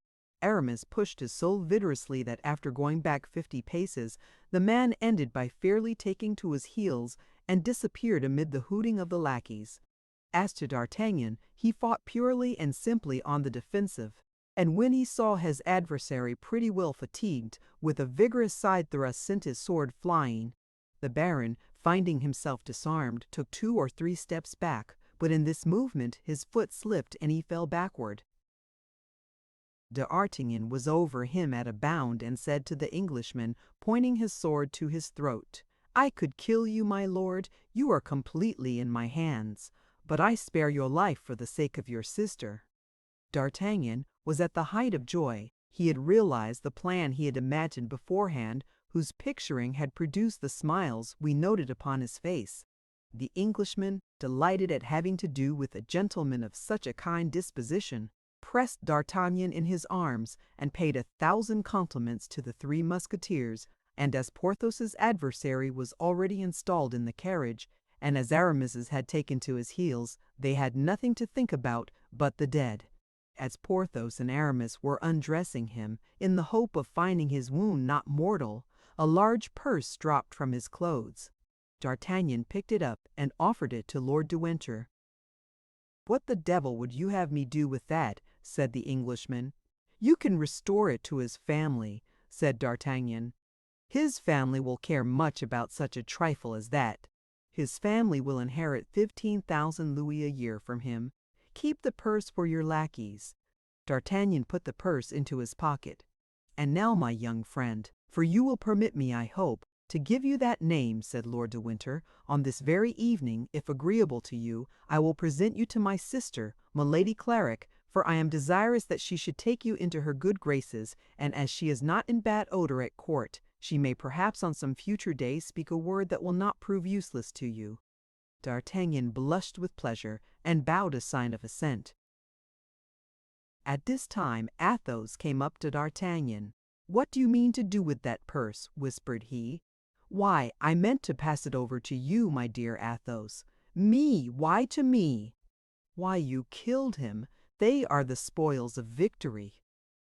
Aramis pushed his so vigorously that after going back 50 paces, the man ended by fairly taking to his heels and disappeared amid the hooting of the lackeys. As to D'Artagnan, he fought purely and simply on the defensive, and when he saw his adversary pretty well fatigued, with a vigorous side thrust sent his sword flying. The Baron, finding himself disarmed, took 2 or 3 steps back, but in this movement his foot slipped and he fell backward. D'Artagnan was over him at a bound and said to the Englishman, pointing his sword to his throat, "I could kill you, my lord. You are completely in my hands. But I spare your life for the sake of your sister." D'Artagnan was at the height of joy. He had realized the plan he had imagined beforehand, whose picturing had produced the smiles we noted upon his face. The Englishman, delighted at having to do with a gentleman of such a kind disposition, pressed D'Artagnan in his arms and paid 1,000 compliments to the Three Musketeers, and as Porthos's adversary was already installed in the carriage, and as Aramis's had taken to his heels, they had nothing to think about but the dead. As Porthos and Aramis were undressing him, in the hope of finding his wound not mortal, a large purse dropped from his clothes. D'Artagnan picked it up and offered it to Lord de Winter. "What the devil would you have me do with that?" said the Englishman. "You can restore it to his family," said D'Artagnan. "His family will care much about such a trifle as that. His family will inherit 15,000 louis a year from him. Keep the purse for your lackeys." D'Artagnan put the purse into his pocket. "And now, my young friend, for you will permit me, I hope, to give you that name," said Lord de Winter, "on this very evening, if agreeable to you, I will present you to my sister, Milady Clarik, for I am desirous that she should take you into her good graces, and as she is not in bad odor at court, she may perhaps on some future day speak a word that will not prove useless to you." D'Artagnan blushed with pleasure, and bowed a sign of assent. At this time Athos came up to D'Artagnan. "What do you mean to do with that purse?" whispered he. "Why, I meant to pass it over to you, my dear Athos." "Me? Why to me?" "Why, you killed him. They are the spoils of victory."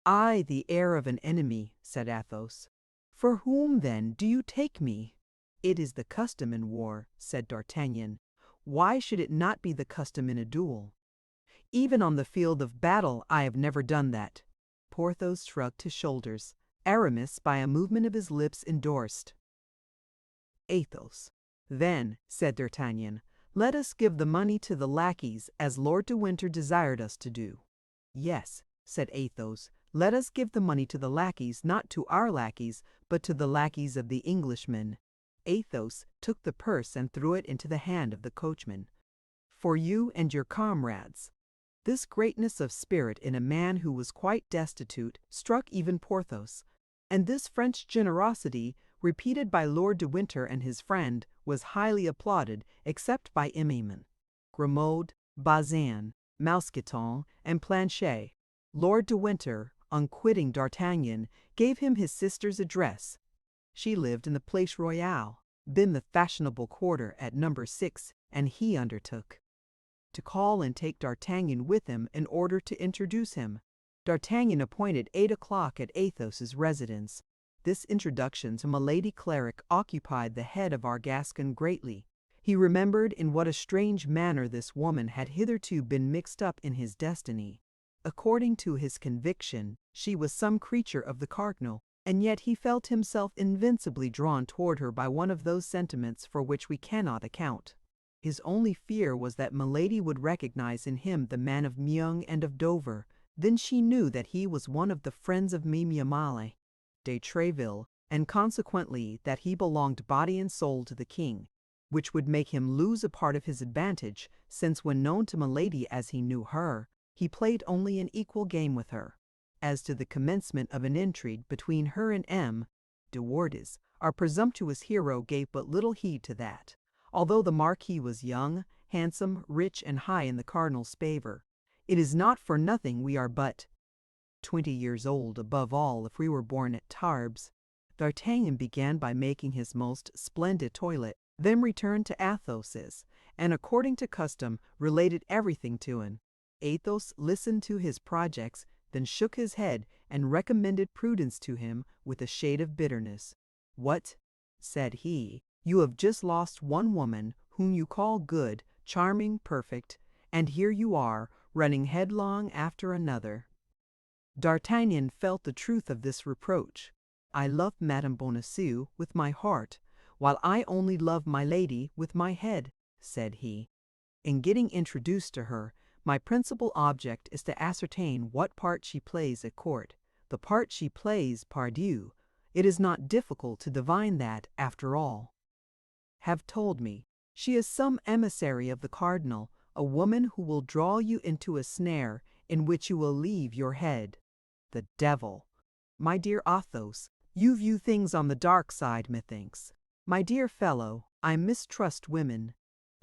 "I, the heir of an enemy," said Athos. "For whom, then, do you take me?" "It is the custom in war," said D'Artagnan. "Why should it not be the custom in a duel?" "Even on the field of battle I have never done that." Porthos shrugged his shoulders. Aramis, by a movement of his lips, endorsed. "Athos." "Then," said D'Artagnan, "let us give the money to the lackeys, as Lord de Winter desired us to do." "Yes," said Athos, "let us give the money to the lackeys, not to our lackeys, but to the lackeys of the Englishmen." Athos took the purse and threw it into the hand of the coachman. "For you and your comrades." This greatness of spirit in a man who was quite destitute struck even Porthos, and this French generosity, repeated by Lord de Winter and his friend, was highly applauded, except by Imian, Grimaud, Bazin, Mousqueton, and Planchet. Lord de Winter, on quitting D'Artagnan, gave him his sister's address. She lived in the Place Royale, then the fashionable quarter at No. 6, and he undertook to call and take D'Artagnan with him in order to introduce him. D'Artagnan appointed 8 o'clock at Athos's residence. This introduction to Milady Clarik occupied the head of our Gascon greatly. He remembered in what a strange manner this woman had hitherto been mixed up in his destiny. According to his conviction, she was some creature of the cardinal, and yet he felt himself invincibly drawn toward her by one of those sentiments for which we cannot account. His only fear was that Milady would recognize in him the man of Meung and of Dover. Then she knew that he was one of the friends of Mimile de Treville, and consequently that he belonged body and soul to the king, which would make him lose a part of his advantage, since when known to Milady as he knew her, he played only an equal game with her. As to the commencement of an intrigue between her and M. de Wardes, our presumptuous hero gave but little heed to that. Although the Marquis was young, handsome, rich, and high in the cardinal's favor, it is not for nothing we are but 20 years old, above all if we were born at Tarbes. D'Artagnan began by making his most splendid toilet, then returned to Athos's, and according to custom related everything to him. Athos listened to his projects, then shook his head and recommended prudence to him with a shade of bitterness. "What?" said he. "You have just lost one woman whom you call good, charming, perfect, and here you are, running headlong after another." D'Artagnan felt the truth of this reproach. "I love Madame Bonacieux with my heart, while I only love my lady with my head," said he. "In getting introduced to her, my principal object is to ascertain what part she plays at court. The part she plays, pardieu! It is not difficult to divine that, after all. Have told me, she is some emissary of the cardinal, a woman who will draw you into a snare in which you will leave your head. The devil! My dear Athos, you view things on the dark side, methinks. My dear fellow, I mistrust women.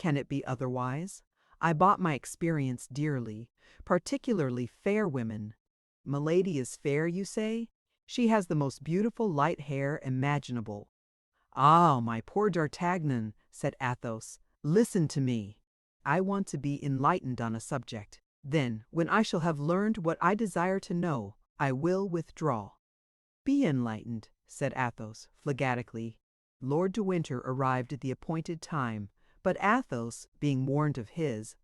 Can it be otherwise? I bought my experience dearly, particularly fair women. Milady is fair, you say? She has the most beautiful light hair imaginable. Ah, my poor D'Artagnan, said Athos, listen to me. I want to be enlightened on a subject. Then, when I shall have learned what I desire to know, I will withdraw. Be enlightened, said Athos, phlegmatically. Lord de Winter arrived at the appointed time, but Athos, being warned of his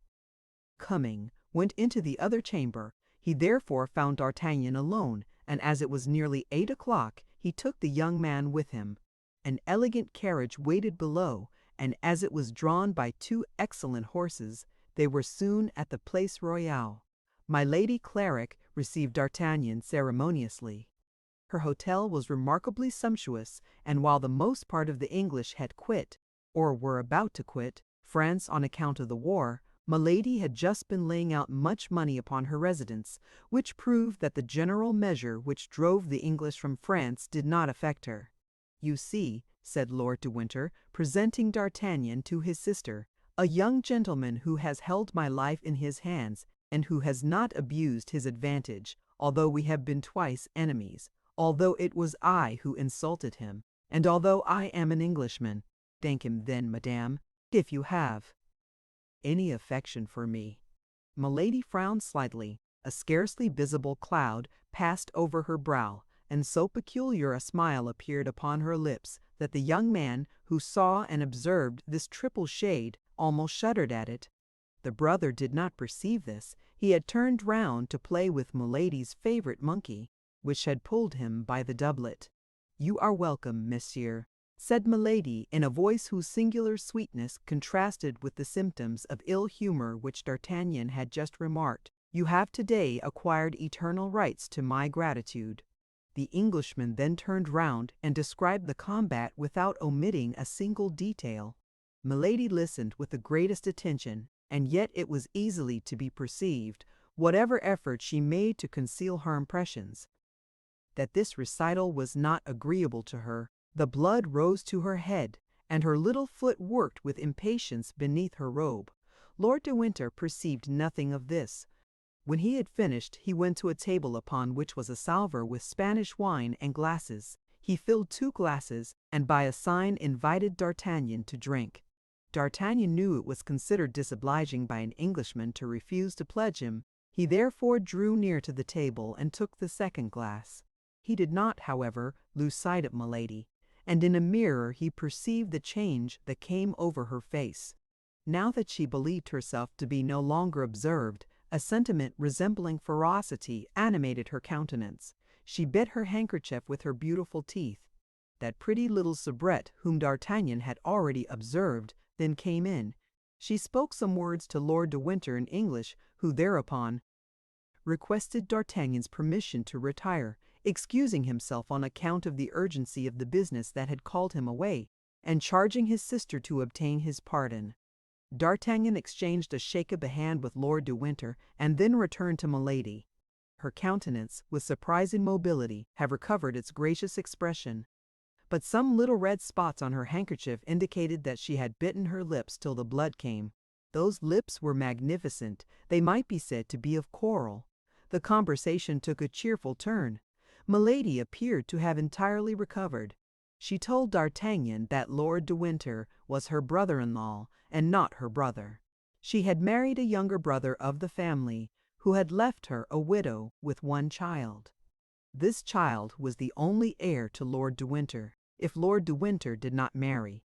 coming, went into the other chamber. He therefore found D'Artagnan alone, and as it was nearly 8 o'clock, he took the young man with him. An elegant carriage waited below, and as it was drawn by 2 excellent horses, they were soon at the Place Royale. My Lady Claric received D'Artagnan ceremoniously. Her hotel was remarkably sumptuous, and while the most part of the English had quit, or were about to quit, France on account of the war, Milady had just been laying out much money upon her residence, which proved that the general measure which drove the English from France did not affect her. You see, said Lord de Winter, presenting D'Artagnan to his sister, a young gentleman who has held my life in his hands, and who has not abused his advantage, although we have been twice enemies, although it was I who insulted him, and although I am an Englishman. Thank him then, madame, if you have any affection for me. Milady frowned slightly. A scarcely visible cloud passed over her brow, and so peculiar a smile appeared upon her lips that the young man, who saw and observed this triple shade, almost shuddered at it. The brother did not perceive this. He had turned round to play with Milady's favorite monkey, which had pulled him by the doublet. "You are welcome, monsieur," said Milady, in a voice whose singular sweetness contrasted with the symptoms of ill humor which D'Artagnan had just remarked. "You have today acquired eternal rights to my gratitude." The Englishman then turned round and described the combat without omitting a single detail. Milady listened with the greatest attention, and yet it was easily to be perceived, whatever effort she made to conceal her impressions, that this recital was not agreeable to her. The blood rose to her head, and her little foot worked with impatience beneath her robe. Lord de Winter perceived nothing of this. When he had finished, he went to a table upon which was a salver with Spanish wine and glasses. He filled 2 glasses, and by a sign invited D'Artagnan to drink. D'Artagnan knew it was considered disobliging by an Englishman to refuse to pledge him. He therefore drew near to the table and took the second glass. He did not, however, lose sight of Milady, and in a mirror he perceived the change that came over her face. Now that she believed herself to be no longer observed, a sentiment resembling ferocity animated her countenance. She bit her handkerchief with her beautiful teeth. That pretty little soubrette, whom D'Artagnan had already observed, then came in. She spoke some words to Lord de Winter in English, who thereupon requested D'Artagnan's permission to retire, excusing himself on account of the urgency of the business that had called him away, and charging his sister to obtain his pardon. D'Artagnan exchanged a shake of the hand with Lord de Winter, and then returned to Milady. Her countenance, with surprising mobility, had recovered its gracious expression, but some little red spots on her handkerchief indicated that she had bitten her lips till the blood came. Those lips were magnificent. They might be said to be of coral. The conversation took a cheerful turn. Milady appeared to have entirely recovered. She told D'Artagnan that Lord de Winter was her brother-in-law, and not her brother. She had married a younger brother of the family, who had left her a widow with 1 child. This child was the only heir to Lord de Winter, if Lord de Winter did not marry.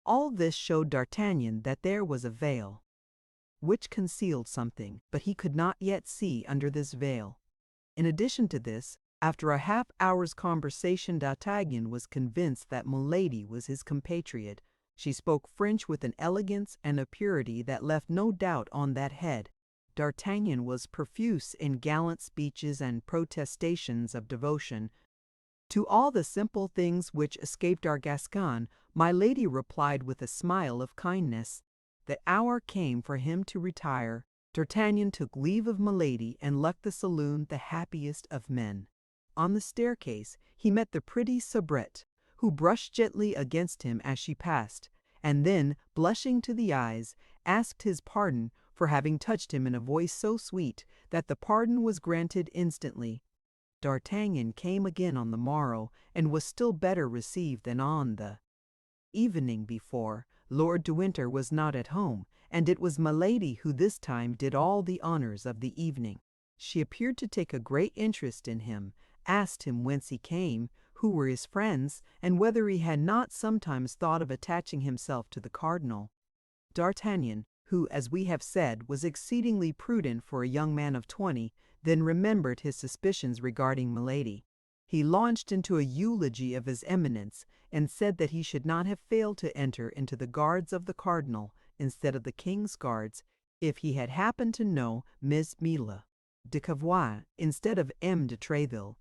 All this showed D'Artagnan that there was a veil, which concealed something, but he could not yet see under this veil. In addition to this, after a half-hour's conversation, D'Artagnan was convinced that Milady was his compatriot. She spoke French with an elegance and a purity that left no doubt on that head. D'Artagnan was profuse in gallant speeches and protestations of devotion. To all the simple things which escaped our Gascon, my lady replied with a smile of kindness. The hour came for him to retire. D'Artagnan took leave of Milady and left the saloon the happiest of men. On the staircase he met the pretty soubrette, who brushed gently against him as she passed, and then, blushing to the eyes, asked his pardon for having touched him in a voice so sweet that the pardon was granted instantly. D'Artagnan came again on the morrow, and was still better received than on the evening before. Lord de Winter was not at home, and it was Milady who this time did all the honors of the evening. She appeared to take a great interest in him, asked him whence he came, who were his friends, and whether he had not sometimes thought of attaching himself to the cardinal. D'Artagnan, who, as we have said, was exceedingly prudent for a young man of 20, then remembered his suspicions regarding Milady. He launched into a eulogy of his eminence, and said that he should not have failed to enter into the guards of the cardinal instead of the king's guards if he had happened to know Miss Mille de Cavois instead of M. de Tréville.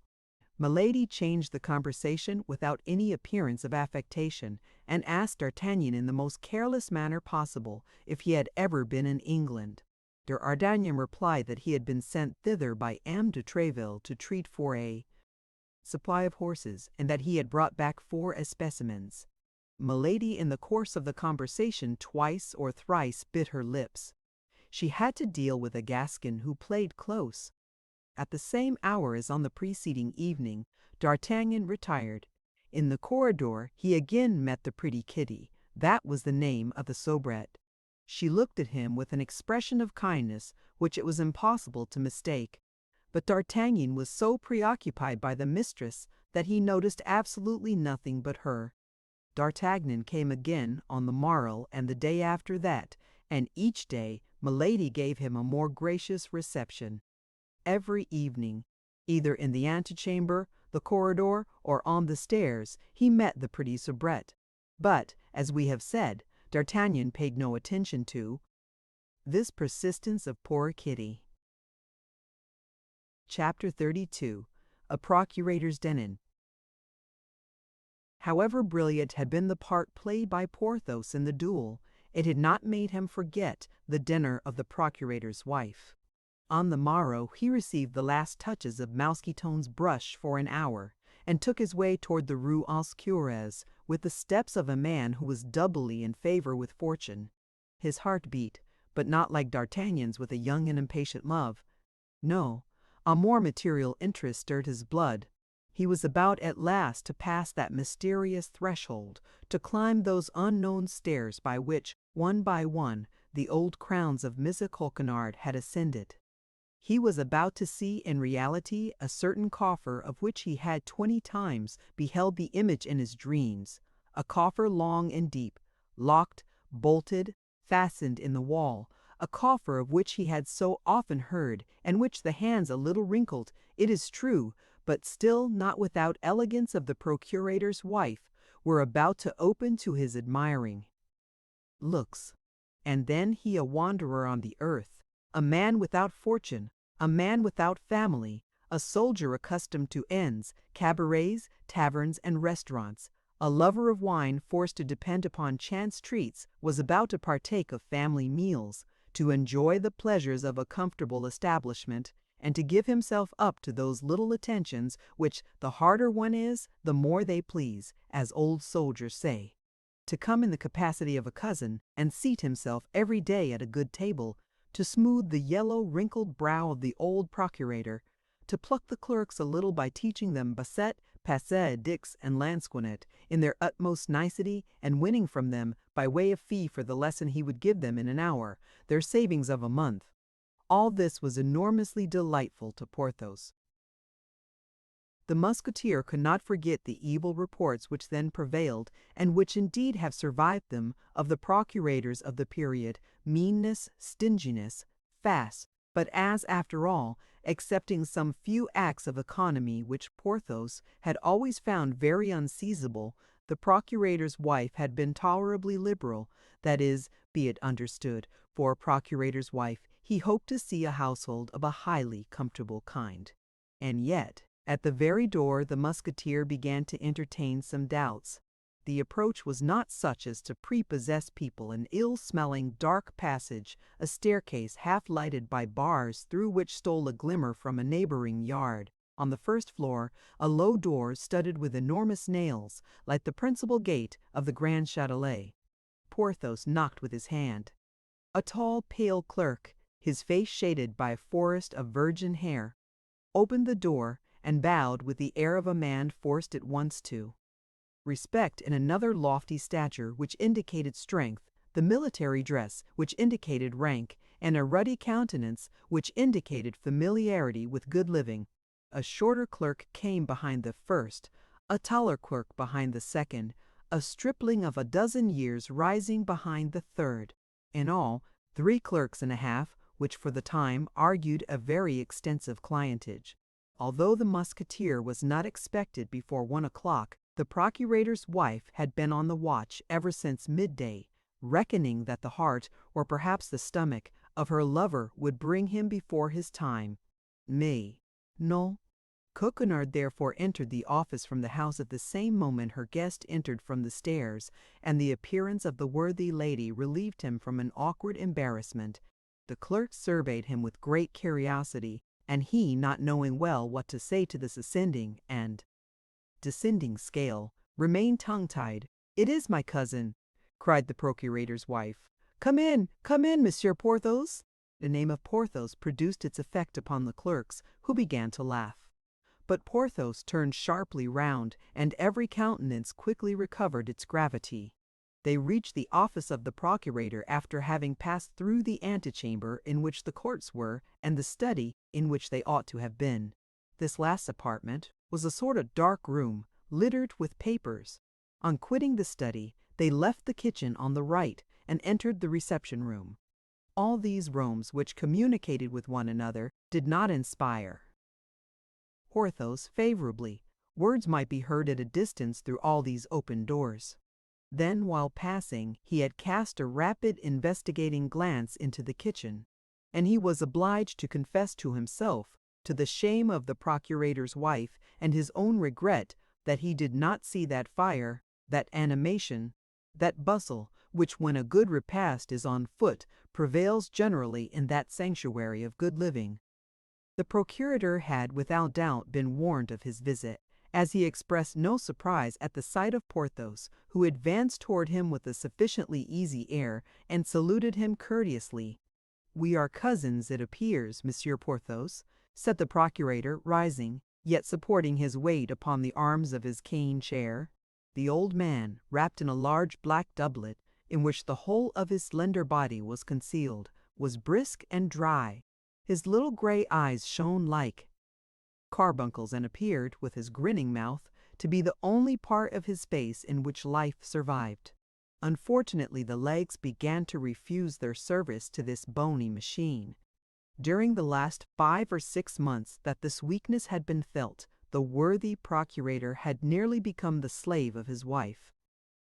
Milady changed the conversation without any appearance of affectation, and asked D'Artagnan in the most careless manner possible if he had ever been in England. D'Artagnan replied that he had been sent thither by M. de Tréville to treat for a supply of horses, and that he had brought back 4 as specimens. Milady, in the course of the conversation, twice or thrice bit her lips. She had to deal with a Gascon who played close. At the same hour as on the preceding evening, D'Artagnan retired. In the corridor he again met the pretty Kitty. That was the name of the soubrette. She looked at him with an expression of kindness which it was impossible to mistake. But D'Artagnan was so preoccupied by the mistress that he noticed absolutely nothing but her. D'Artagnan came again on the morrow and the day after that, and each day Milady gave him a more gracious reception. Every evening, either in the antechamber, the corridor, or on the stairs, he met the pretty soubrette. But, as we have said, D'Artagnan paid no attention to this persistence of poor Kitty. Chapter 32. A Procurator's Denon. However brilliant had been the part played by Porthos in the duel, it had not made him forget the dinner of the procurator's wife. On the morrow he received the last touches of Mousqueton's brush for an hour, and took his way toward the Rue aux Cures with the steps of a man who was doubly in favor with fortune. His heart beat, but not like D'Artagnan's with a young and impatient love. No, a more material interest stirred his blood. He was about at last to pass that mysterious threshold, to climb those unknown stairs by which, one by one, the old crowns of Mrs. Coquenard had ascended. He was about to see in reality a certain coffer of which he had 20 times beheld the image in his dreams, a coffer long and deep, locked, bolted, fastened in the wall, a coffer of which he had so often heard, and which the hands a little wrinkled, it is true, but still not without elegance of the procurator's wife, were about to open to his admiring looks. And then he, a wanderer on the earth, a man without fortune, a man without family, a soldier accustomed to inns, cabarets, taverns, and restaurants, a lover of wine forced to depend upon chance treats, was about to partake of family meals, to enjoy the pleasures of a comfortable establishment, and to give himself up to those little attentions which the harder one is, the more they please, as old soldiers say. To come in the capacity of a cousin, and seat himself every day at a good table, to smooth the yellow, wrinkled brow of the old procurator, to pluck the clerks a little by teaching them basset, passé, dix, and lansquenet in their utmost nicety, and winning from them, by way of fee for the lesson he would give them in an hour, their savings of a month. All this was enormously delightful to Porthos. The Musketeer could not forget the evil reports which then prevailed, and which indeed have survived them, of the procurators of the period, meanness, stinginess, fast, but as, after all, excepting some few acts of economy which Porthos had always found very unseasonable, the procurator's wife had been tolerably liberal, that is, be it understood, for a procurator's wife he hoped to see a household of a highly comfortable kind. And yet, at the very door the Musketeer began to entertain some doubts. The approach was not such as to prepossess people. An ill-smelling, dark passage, a staircase half-lighted by bars through which stole a glimmer from a neighboring yard. On the first floor, a low door studded with enormous nails, like the principal gate of the Grand Châtelet. Porthos knocked with his hand. A tall, pale clerk, his face shaded by a forest of virgin hair, opened the door and bowed with the air of a man forced at once to respect in another lofty stature which indicated strength, the military dress which indicated rank, and a ruddy countenance which indicated familiarity with good living. A shorter clerk came behind the first, a taller clerk behind the second, a stripling of a dozen years rising behind the third. In all, 3 clerks and a half, which for the time argued a very extensive clientage. Although the musketeer was not expected before 1 o'clock, the procurator's wife had been on the watch ever since midday, reckoning that the heart, or perhaps the stomach, of her lover would bring him before his time. Mais, non. Coquenard therefore entered the office from the house at the same moment her guest entered from the stairs, and the appearance of the worthy lady relieved him from an awkward embarrassment. The clerk surveyed him with great curiosity, and he, not knowing well what to say to this ascending and descending scale, remained tongue-tied. "It is my cousin," cried the procurator's wife. Come in, Monsieur Porthos." The name of Porthos produced its effect upon the clerks, who began to laugh. But Porthos turned sharply round, and every countenance quickly recovered its gravity. They reached the office of the procurator after having passed through the antechamber in which the courts were, and the study in which they ought to have been. This last apartment was a sort of dark room, littered with papers. On quitting the study, they left the kitchen on the right, and entered the reception room. All these rooms, which communicated with one another, did not inspire Porthos favorably. Words might be heard at a distance through all these open doors. Then, while passing, he had cast a rapid investigating glance into the kitchen, and he was obliged to confess to himself, to the shame of the procurator's wife and his own regret, that he did not see that fire, that animation, that bustle, which when a good repast is on foot prevails generally in that sanctuary of good living. The procurator had without doubt been warned of his visit, as he expressed no surprise at the sight of Porthos, who advanced toward him with a sufficiently easy air, and saluted him courteously. "We are cousins, it appears, Monsieur Porthos," said the procurator, rising, yet supporting his weight upon the arms of his cane chair. The old man, wrapped in a large black doublet, in which the whole of his slender body was concealed, was brisk and dry. His little gray eyes shone like carbuncles, and appeared, with his grinning mouth, to be the only part of his face in which life survived. Unfortunately, the legs began to refuse their service to this bony machine. During the last 5 or 6 months that this weakness had been felt, the worthy procurator had nearly become the slave of his wife.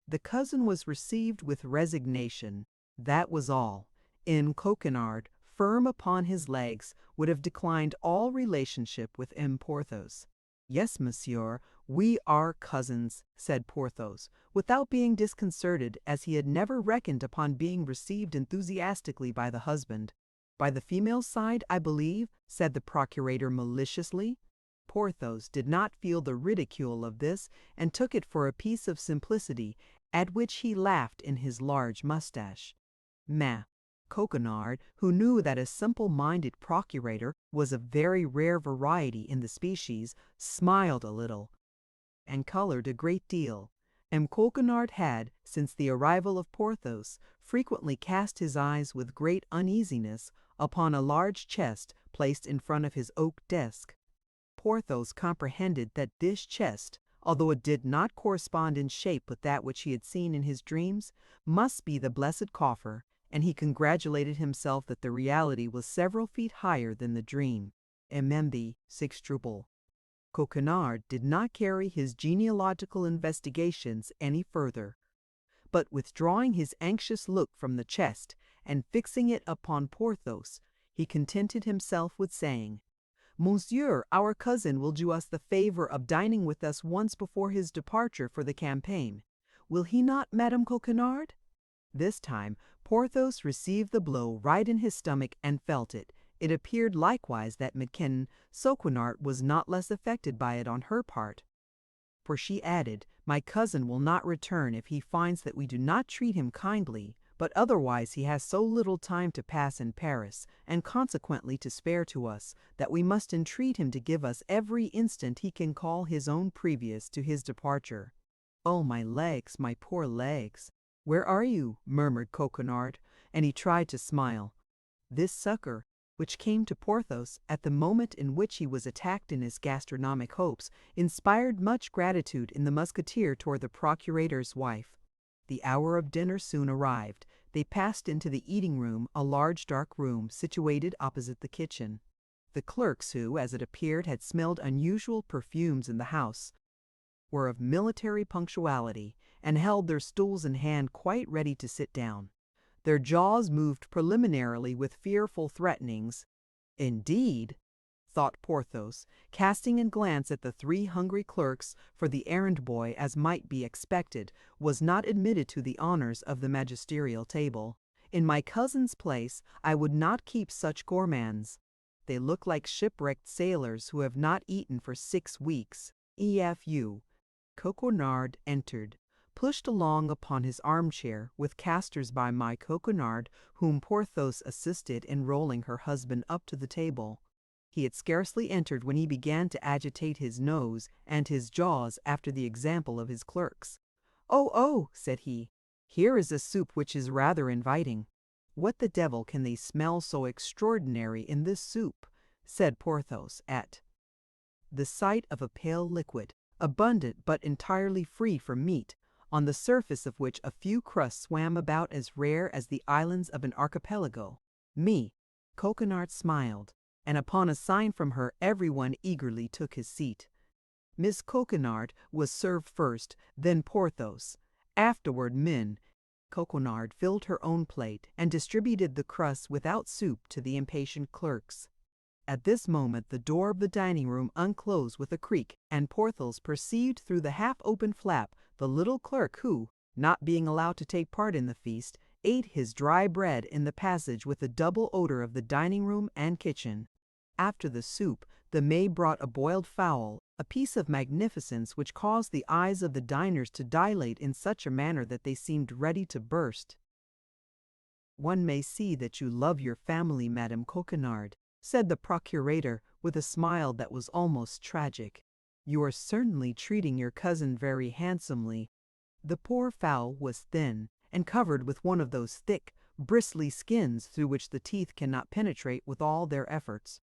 The cousin was received with resignation. That was all. In Coquenard, firm upon his legs, would have declined all relationship with M. Porthos. "Yes, monsieur, we are cousins," said Porthos, without being disconcerted, as he had never reckoned upon being received enthusiastically by the husband. "By the female side, I believe," said the procurator maliciously. Porthos did not feel the ridicule of this, and took it for a piece of simplicity, at which he laughed in his large moustache. Mais Coquenard, who knew that a simple-minded procurator was a very rare variety in the species, smiled a little, and colored a great deal. And Coquenard had, since the arrival of Porthos, frequently cast his eyes with great uneasiness upon a large chest placed in front of his oak desk. Porthos comprehended that this chest, although it did not correspond in shape with that which he had seen in his dreams, must be the blessed coffer, and he congratulated himself that the reality was several feet higher than the dream. Emembi sextuple. Coquenard did not carry his genealogical investigations any further, but withdrawing his anxious look from the chest, and fixing it upon Porthos, he contented himself with saying, "Monsieur, our cousin will do us the favor of dining with us once before his departure for the campaign. Will he not, Madame Coquenard?" This time Porthos received the blow right in his stomach and felt it. It appeared likewise that Madame Coquenard was not less affected by it on her part, for she added, My cousin will not return if he finds that we do not treat him kindly, but otherwise he has so little time to pass in Paris, and consequently to spare to us, that we must entreat him to give us every instant he can call his own previous to his departure." "Oh, my legs, my poor legs! Where are you?" murmured Coquenard, and he tried to smile. This succor, which came to Porthos at the moment in which he was attacked in his gastronomic hopes, inspired much gratitude in the Musketeer toward the procurator's wife. The hour of dinner soon arrived. They passed into the eating-room, a large dark room situated opposite the kitchen. The clerks who, as it appeared, had smelled unusual perfumes in the house, were of military punctuality, and held their stools in hand quite ready to sit down. Their jaws moved preliminarily with fearful threatenings. "Indeed," thought Porthos, casting a glance at the 3 hungry clerks, for the errand-boy, as might be expected, was not admitted to the honors of the magisterial table. "In my cousin's place, I would not keep such gourmands. They look like shipwrecked sailors who have not eaten for 6 weeks. E.F.U." Coquenard entered, pushed along upon his armchair, with casters-by Coquenard, whom Porthos assisted in rolling her husband up to the table. He had scarcely entered when he began to agitate his nose and his jaws after the example of his clerks. "Oh, oh!" said he, "here is a soup which is rather inviting." "What the devil can they smell so extraordinary in this soup?" said Porthos, at the sight of a pale liquid, abundant but entirely free from meat, on the surface of which a few crusts swam about as rare as the islands of an archipelago. Coquenard smiled, and upon a sign from her everyone eagerly took his seat. Miss Coquenard was served first, then Porthos, afterward Min. Coquenard filled her own plate and distributed the crusts without soup to the impatient clerks. At this moment the door of the dining-room unclosed with a creak, and Porthos perceived through the half-open flap the little clerk who, not being allowed to take part in the feast, ate his dry bread in the passage with the double odor of the dining-room and kitchen. After the soup, the maid brought a boiled fowl, a piece of magnificence which caused the eyes of the diners to dilate in such a manner that they seemed ready to burst. "One may see that you love your family, Madame Coquenard," said the procurator, with a smile that was almost tragic. "You are certainly treating your cousin very handsomely." The poor fowl was thin, and covered with one of those thick, bristly skins through which the teeth cannot penetrate with all their efforts.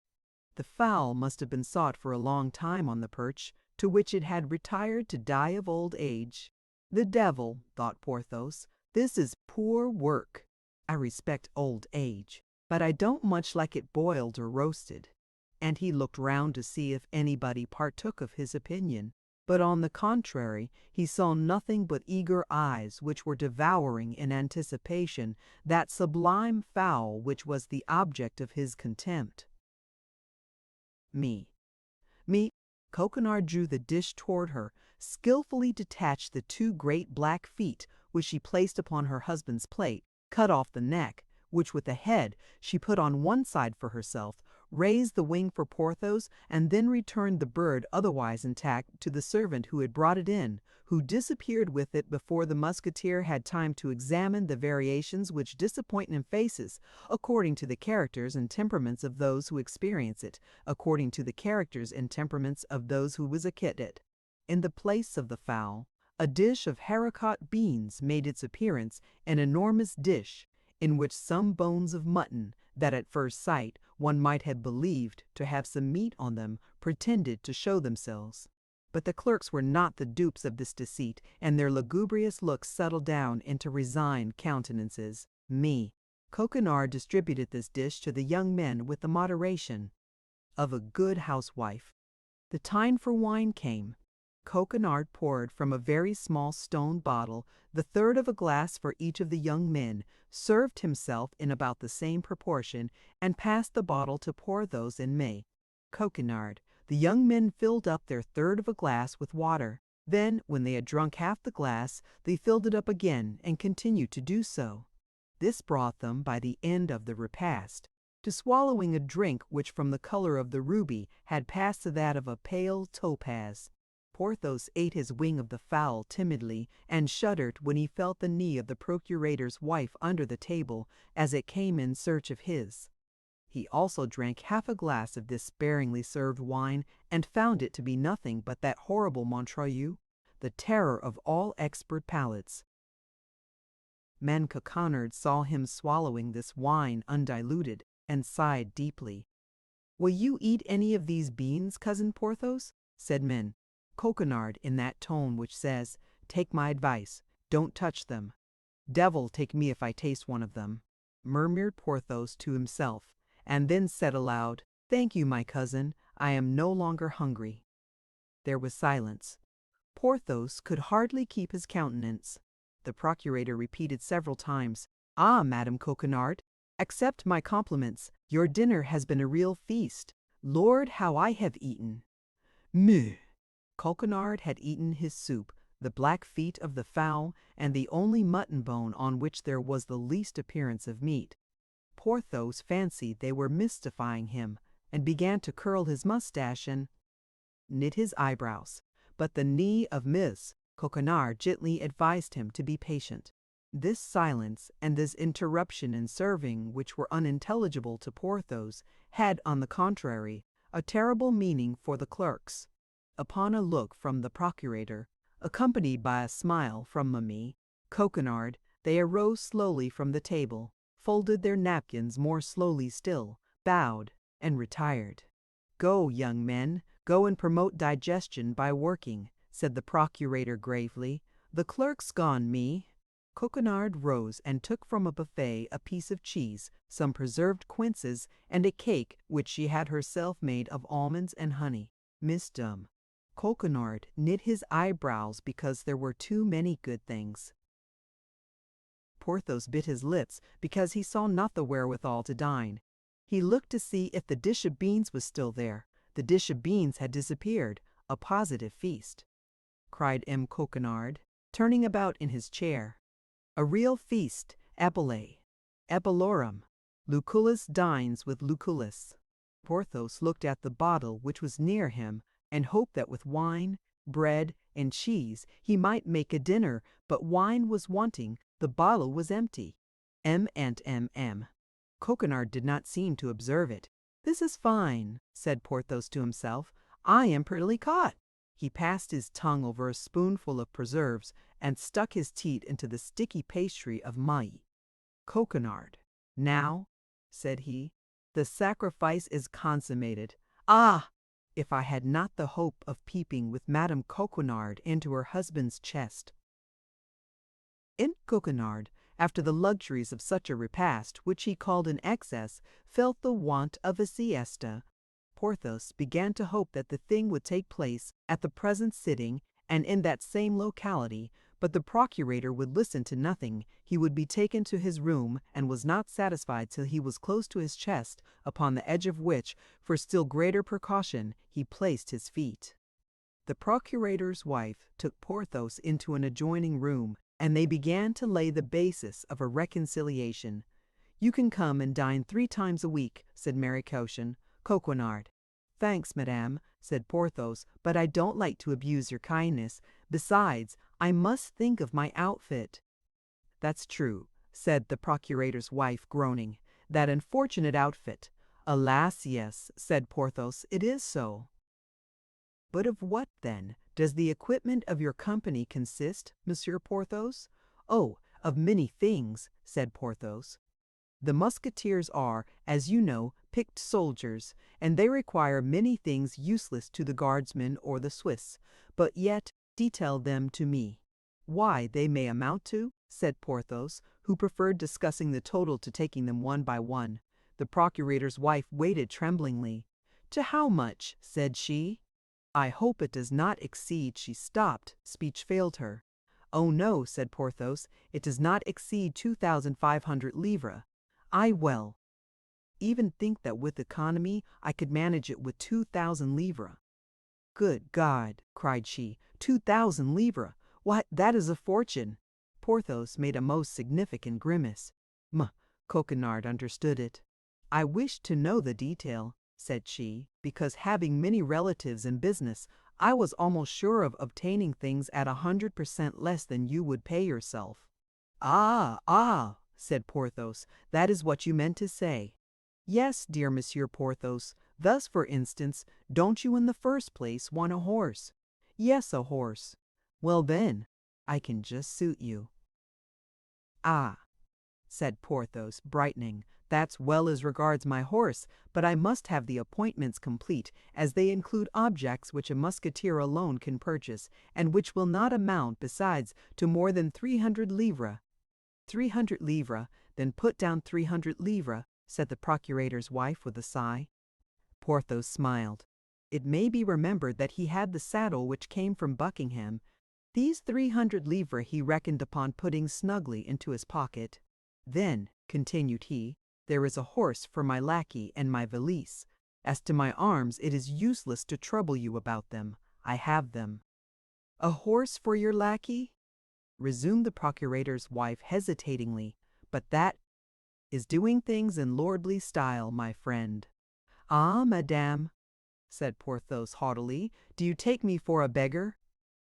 The fowl must have been sought for a long time on the perch, to which it had retired to die of old age. "The devil," thought Porthos, "this is poor work. I respect old age, but I don't much like it boiled or roasted." And he looked round to see if anybody partook of his opinion. But on the contrary, he saw nothing but eager eyes which were devouring in anticipation that sublime fowl which was the object of his contempt. Coquenard drew the dish toward her, skillfully detached the 2 great black feet which she placed upon her husband's plate, cut off the neck, which with the head she put on one side for herself, raised the wing for Porthos, and then returned the bird otherwise intact to the servant who had brought it in, who disappeared with it before the Musketeer had time to examine the variations which disappointment faces, according to the characters and temperaments of those who experience it, according to the characters and temperaments of those who visit it. In the place of the fowl, a dish of haricot beans made its appearance, an enormous dish, in which some bones of mutton, that at first sight one might have believed to have some meat on them, pretended to show themselves. But the clerks were not the dupes of this deceit, and their lugubrious looks settled down into resigned countenances. Coquenard distributed this dish to the young men with the moderation of a good housewife. The time for wine came. Coquenard poured from a very small stone bottle the third of a glass for each of the young men, served himself in about the same proportion, and passed the bottle to Porthos and Coquenard. The young men filled up their third of a glass with water. Then, when they had drunk half the glass, they filled it up again and continued to do so. This brought them, by the end of the repast, to swallowing a drink which from the color of the ruby had passed to that of a pale topaz. Porthos ate his wing of the fowl timidly and shuddered when he felt the knee of the procurator's wife under the table as it came in search of his. He also drank half a glass of this sparingly served wine and found it to be nothing but that horrible Montreuil, the terror of all expert palates. Coquenard saw him swallowing this wine undiluted and sighed deeply. "Will you eat any of these beans, cousin Porthos?" said Coquenard in that tone which says, "Take my advice, don't touch them." "Devil take me if I taste one of them," murmured Porthos to himself, and then said aloud, "Thank you, my cousin, I am no longer hungry." There was silence. Porthos could hardly keep his countenance. The procurator repeated several times, "Ah, Madame Coquenard, accept my compliments. Your dinner has been a real feast. Lord, how I have eaten!" Meuh! Coquenard had eaten his soup, the black feet of the fowl, and the only mutton bone on which there was the least appearance of meat. Porthos fancied they were mystifying him, and began to curl his moustache and knit his eyebrows. But the knee of Miss Coquenard gently advised him to be patient. This silence and this interruption in serving, which were unintelligible to Porthos, had, on the contrary, a terrible meaning for the clerks. Upon a look from the procurator, accompanied by a smile from Coquenard, they arose slowly from the table, folded their napkins more slowly still, bowed, and retired. "Go, young men, go and promote digestion by working," said the procurator gravely. "The clerk's gone, Coquenard rose and took from a buffet a piece of cheese, some preserved quinces, and a cake which she had herself made of almonds and honey. Mesdames. Coquenard knit his eyebrows because there were too many good things. Porthos bit his lips because he saw not the wherewithal to dine. He looked to see if the dish of beans was still there. The dish of beans had disappeared. A positive feast, cried Coquenard, turning about in his chair. A real feast, epile, epilorum. Lucullus dines with Lucullus. Porthos looked at the bottle which was near him, and hoped that with wine, bread, and cheese he might make a dinner, but wine was wanting, the bottle was empty. Coquenard did not seem to observe it. "This is fine," said Porthos to himself. "I am prettily caught." He passed his tongue over a spoonful of preserves, and stuck his teeth into the sticky pastry of maille. "Coquenard, now," said he, "the sacrifice is consummated. Ah! if I had not the hope of peeping with Madame Coquenard into her husband's chest." Coquenard, after the luxuries of such a repast, which he called an excess, felt the want of a siesta. Porthos began to hope that the thing would take place at the present sitting and in that same locality, but the procurator would listen to nothing. He would be taken to his room, and was not satisfied till he was close to his chest, upon the edge of which, for still greater precaution, he placed his feet. The procurator's wife took Porthos into an adjoining room, and they began to lay the basis of a reconciliation. "You can come and dine 3 times a week," said Coquenard. "Thanks, madame," said Porthos, "but I don't like to abuse your kindness. Besides, I must think of my outfit." "That's true," said the procurator's wife, groaning. "That unfortunate outfit." "Alas, yes," said Porthos, "it is so." "But of what, then, does the equipment of your company consist, Monsieur Porthos?" "Oh, of many things," said Porthos. "The Musketeers are, as you know, picked soldiers, and they require many things useless to the Guardsmen or the Swiss, but yet detail them to me." "Why, they may amount to," said Porthos, who preferred discussing the total to taking them one by one. The procurator's wife waited tremblingly. "To how much?" said she. "I hope it does not exceed—" She stopped. Speech failed her. "Oh no," said Porthos, "it does not exceed 2,500 livres. I even think that with economy I could manage it with 2,000 livres." "Good God!" cried she, 2,000 livres! Why, that is a fortune!" Porthos made a most significant grimace. Coquenard understood it. "I wish to know the detail," said she, "because, having many relatives in business, I was almost sure of obtaining things at 100% less than you would pay yourself." "Ah," said Porthos, "that is what you meant to say." "Yes, dear Monsieur Porthos. Thus, for instance, don't you in the first place want a horse?" "Yes, a horse." "Well then, I can just suit you." "Ah," said Porthos, brightening, "that's well as regards my horse, but I must have the appointments complete, as they include objects which a musketeer alone can purchase, and which will not amount, besides, to more than 300 livres. 300 livres, then put down 300 livres, said the procurator's wife with a sigh. Porthos smiled. It may be remembered that he had the saddle which came from Buckingham. These 300 livres he reckoned upon putting snugly into his pocket. "Then," continued he, "there is a horse for my lackey and my valise. As to my arms, it is useless to trouble you about them. I have them." "A horse for your lackey?" resumed the procurator's wife hesitatingly. "But that is doing things in lordly style, my friend." "Ah, madame," said Porthos haughtily, "do you take me for a beggar?"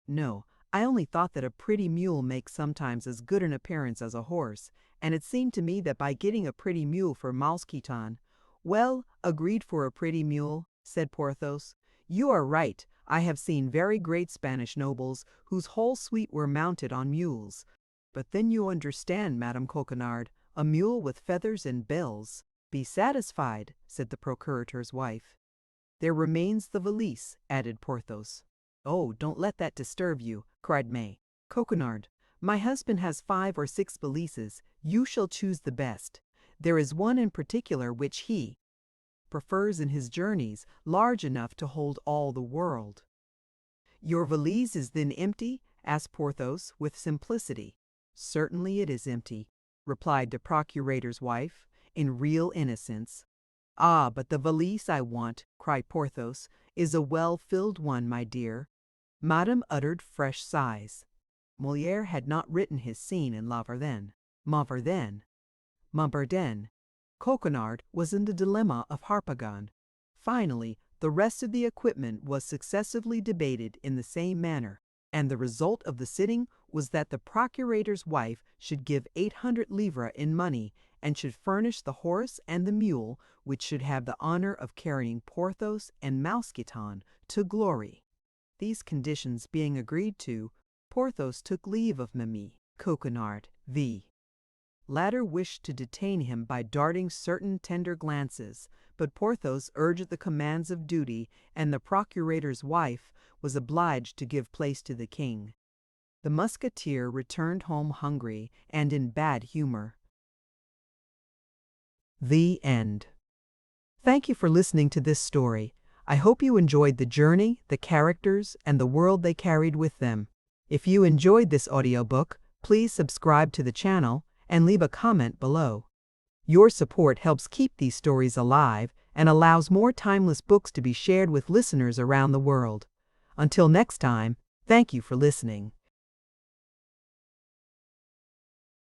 "No, I only thought that a pretty mule makes sometimes as good an appearance as a horse, and it seemed to me that by getting a pretty mule for Mousqueton—" "Well, agreed for a pretty mule," said Porthos. "You are right. I have seen very great Spanish nobles whose whole suite were mounted on mules. But then you understand, Madame Coquenard, a mule with feathers and bells." "Be satisfied," said the procurator's wife. "There remains the valise," added Porthos. "Oh, don't let that disturb you," cried May. "Coquenard, my husband has 5 or 6 valises. You shall choose the best. There is one in particular which he prefers in his journeys, large enough to hold all the world." "Your valise is then empty?" asked Porthos, with simplicity. "Certainly it is empty," replied the procurator's wife, in real innocence. "Ah, but the valise I want," cried Porthos, "is a well-filled one, my dear." Madame uttered fresh sighs. Molière had not written his scene in La Verdun. Montverden. Coquenard was in the dilemma of Harpagon. Finally, the rest of the equipment was successively debated in the same manner, and the result of the sitting was that the procurator's wife should give 800 livres in money, and should furnish the horse and the mule, which should have the honor of carrying Porthos and Mousqueton to glory. These conditions being agreed to, Porthos took leave of Mimi. Coquenard, the latter wished to detain him by darting certain tender glances, but Porthos urged the commands of duty, and the procurator's wife was obliged to give place to the king. The musketeer returned home hungry and in bad humor. The end. Thank you for listening to this story. I hope you enjoyed the journey, the characters, and the world they carried with them. If you enjoyed this audiobook, please subscribe to the channel and leave a comment below. Your support helps keep these stories alive and allows more timeless books to be shared with listeners around the world. Until next time, thank you for listening.